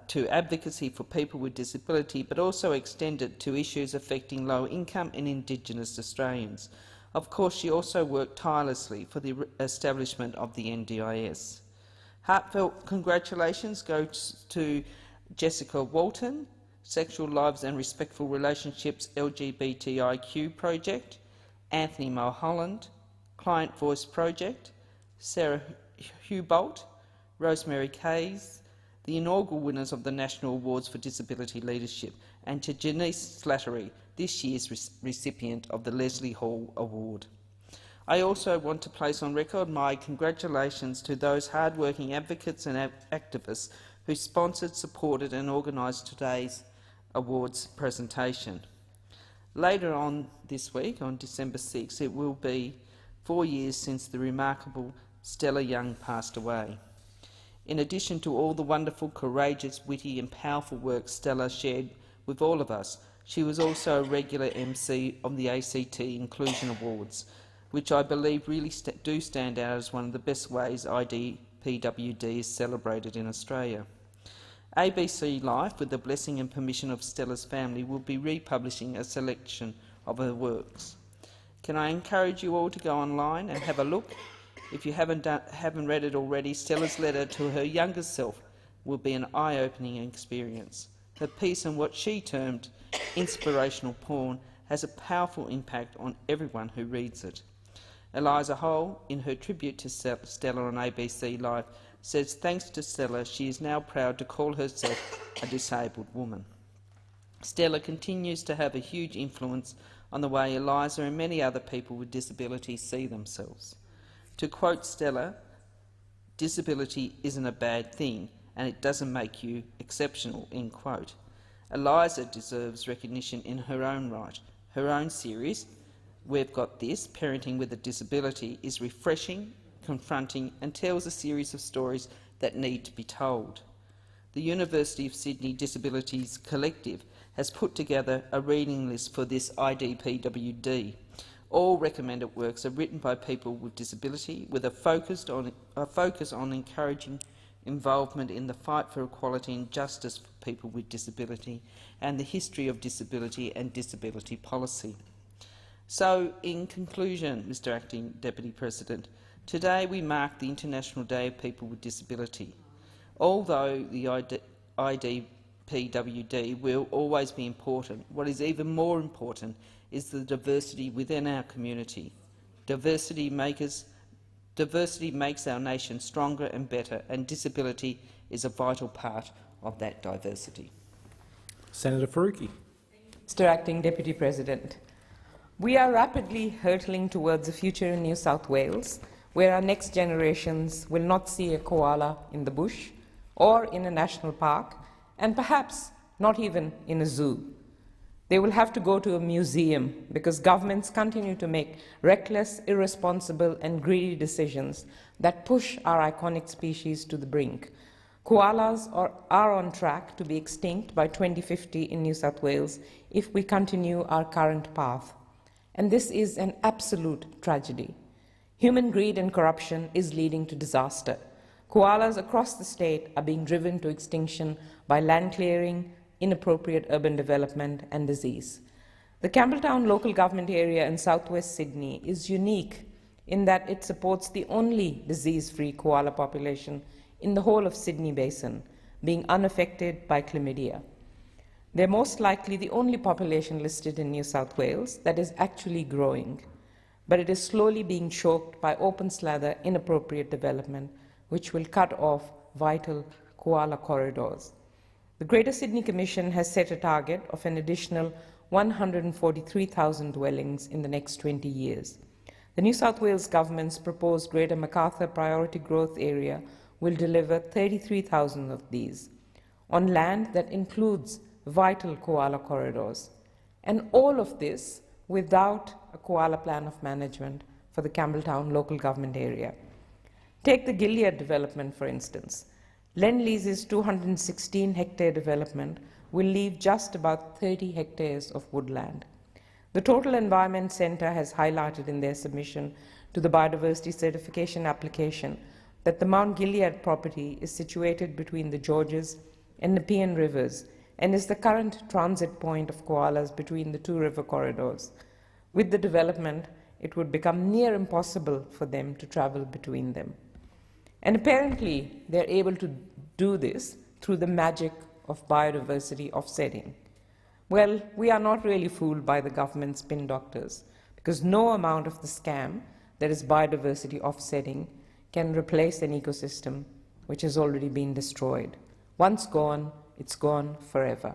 to advocacy for people with disability, but also extended to issues affecting low-income and Indigenous Australians. Of course, she also worked tirelessly for the establishment of the NDIS. Heartfelt congratulations go to Jessica Walton, Sexual Lives and Respectful Relationships LGBTIQ Project, Anthony Mulholland, Client Voice Project, Sarah Hubolt, Rosemary Kays, the inaugural winners of the National Awards for Disability Leadership, and to Janice Slattery, this year's recipient of the Leslie Hall Award. I also want to place on record my congratulations to those hard-working advocates and activists who sponsored, supported and organised today's awards presentation. Later on this week, on December 6, it will be 4 years since the remarkable Stella Young passed away. In addition to all the wonderful, courageous, witty and powerful work Stella shared with all of us, she was also a regular MC of the ACT Inclusion Awards, which I believe really do stand out as one of the best ways IDP PWD is celebrated in Australia. ABC Life, with the blessing and permission of Stella's family, will be republishing a selection of her works. Can I encourage you all to go online and have a look? If you haven't read it already, Stella's letter to her younger self will be an eye-opening experience. Her piece on what she termed inspirational porn has a powerful impact on everyone who reads it. Eliza Hole, in her tribute to Stella on ABC Life, says thanks to Stella she is now proud to call herself a disabled woman. Stella continues to have a huge influence on the way Eliza and many other people with disability see themselves. To quote Stella, "Disability isn't a bad thing and it doesn't make you exceptional," end quote. Eliza deserves recognition in her own right. Her own series, We've Got This, Parenting with a Disability, is refreshing, confronting and tells a series of stories that need to be told. The University of Sydney Disabilities Collective has put together a reading list for this IDPWD. All recommended works are written by people with disability, with a focus on encouraging involvement in the fight for equality and justice for people with disability and the history of disability and disability policy. So, in conclusion, Mr Acting Deputy President, today we mark the International Day of People with Disability. Although the IDPWD will always be important, what is even more important is the diversity within our community. Diversity makes our nation stronger and better, and disability is a vital part of that diversity. Senator Faruqi. Mr Acting Deputy President, we are rapidly hurtling towards a future in New South Wales where our next generations will not see a koala in the bush or in a national park, and perhaps not even in a zoo. They will have to go to a museum because governments continue to make reckless, irresponsible and greedy decisions that push our iconic species to the brink. Koalas are on track to be extinct by 2050 in New South Wales if we continue our current path. And this is an absolute tragedy. Human greed and corruption is leading to disaster. Koalas across the state are being driven to extinction by land clearing, inappropriate urban development and disease. The Campbelltown local government area in southwest Sydney is unique in that it supports the only disease-free koala population in the whole of Sydney Basin, being unaffected by chlamydia. They're most likely the only population listed in New South Wales that is actually growing, but it is slowly being choked by open slather inappropriate development, which will cut off vital koala corridors. The Greater Sydney Commission has set a target of an additional 143,000 dwellings in the next 20 years. The New South Wales Government's proposed Greater Macarthur Priority Growth Area will deliver 33,000 of these, on land that includes vital koala corridors, and all of this without a koala plan of management for the Campbelltown local government area. Take the Gilead development, for instance. Lend-Lease's 216-hectare development will leave just about 30 hectares of woodland. The Total Environment Centre has highlighted in their submission to the biodiversity certification application that the Mount Gilead property is situated between the Georges and Nepean rivers and is the current transit point of koalas between the two river corridors. With the development, it would become near impossible for them to travel between them. And apparently, they're able to do this through the magic of biodiversity offsetting. Well, we are not really fooled by the government spin doctors, because no amount of the scam that is biodiversity offsetting can replace an ecosystem which has already been destroyed. Once gone, it's gone forever.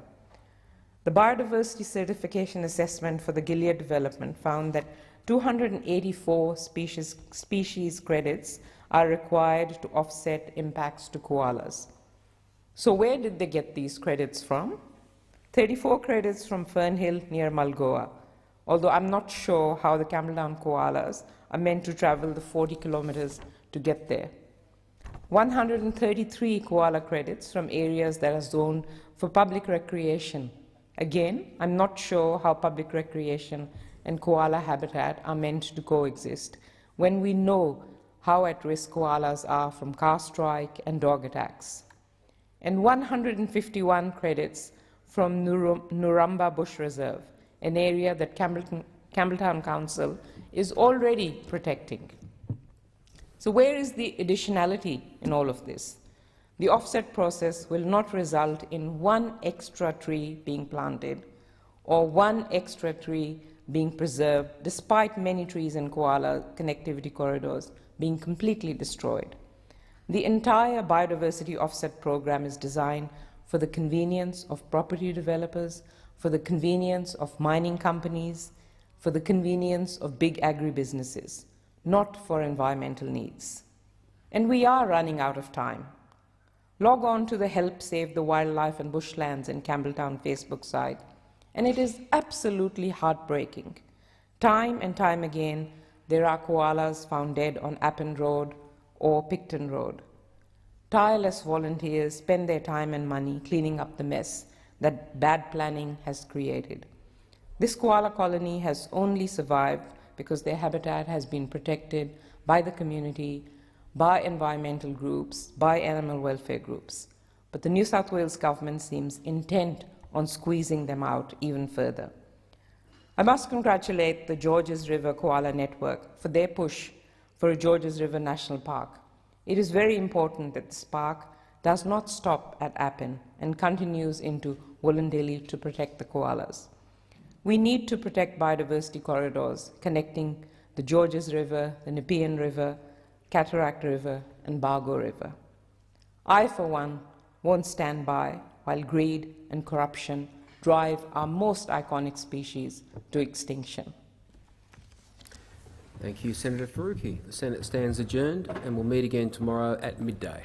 The biodiversity certification assessment for the Gilead development found that 284 species credits are required to offset impacts to koalas. So where did they get these credits from? 34 credits from Fernhill near Mulgoa, although I'm not sure how the Campbelltown koalas are meant to travel the 40 kilometers to get there. 133 koala credits from areas that are zoned for public recreation. Again, I'm not sure how public recreation and koala habitat are meant to coexist when we know how at risk koalas are from car strike and dog attacks, and 151 credits from Nurumba Bush Reserve, an area that Campbelltown Council is already protecting. So where is the additionality in all of this? The offset process will not result in one extra tree being planted or one extra tree being preserved, despite many trees and koala connectivity corridors being completely destroyed. The entire biodiversity offset program is designed for the convenience of property developers, for the convenience of mining companies, for the convenience of big agribusinesses, not for environmental needs. And we are running out of time. Log on to the Help Save the Wildlife and Bushlands in Campbelltown Facebook site, and it is absolutely heartbreaking. Time and time again, there are koalas found dead on Appin Road or Picton Road. Tireless volunteers spend their time and money cleaning up the mess that bad planning has created. This koala colony has only survived because their habitat has been protected by the community, by environmental groups, by animal welfare groups. But the New South Wales government seems intent on squeezing them out even further. I must congratulate the Georges River Koala Network for their push for a Georges River National Park. It is very important that this park does not stop at Appin and continues into Wollondilly to protect the koalas. We need to protect biodiversity corridors connecting the Georges River, the Nepean River, Cataract River, and Bargo River. I, for one, won't stand by while greed and corruption drive our most iconic species to extinction. Thank you, Senator Faruqi. The Senate stands adjourned and will meet again tomorrow at midday.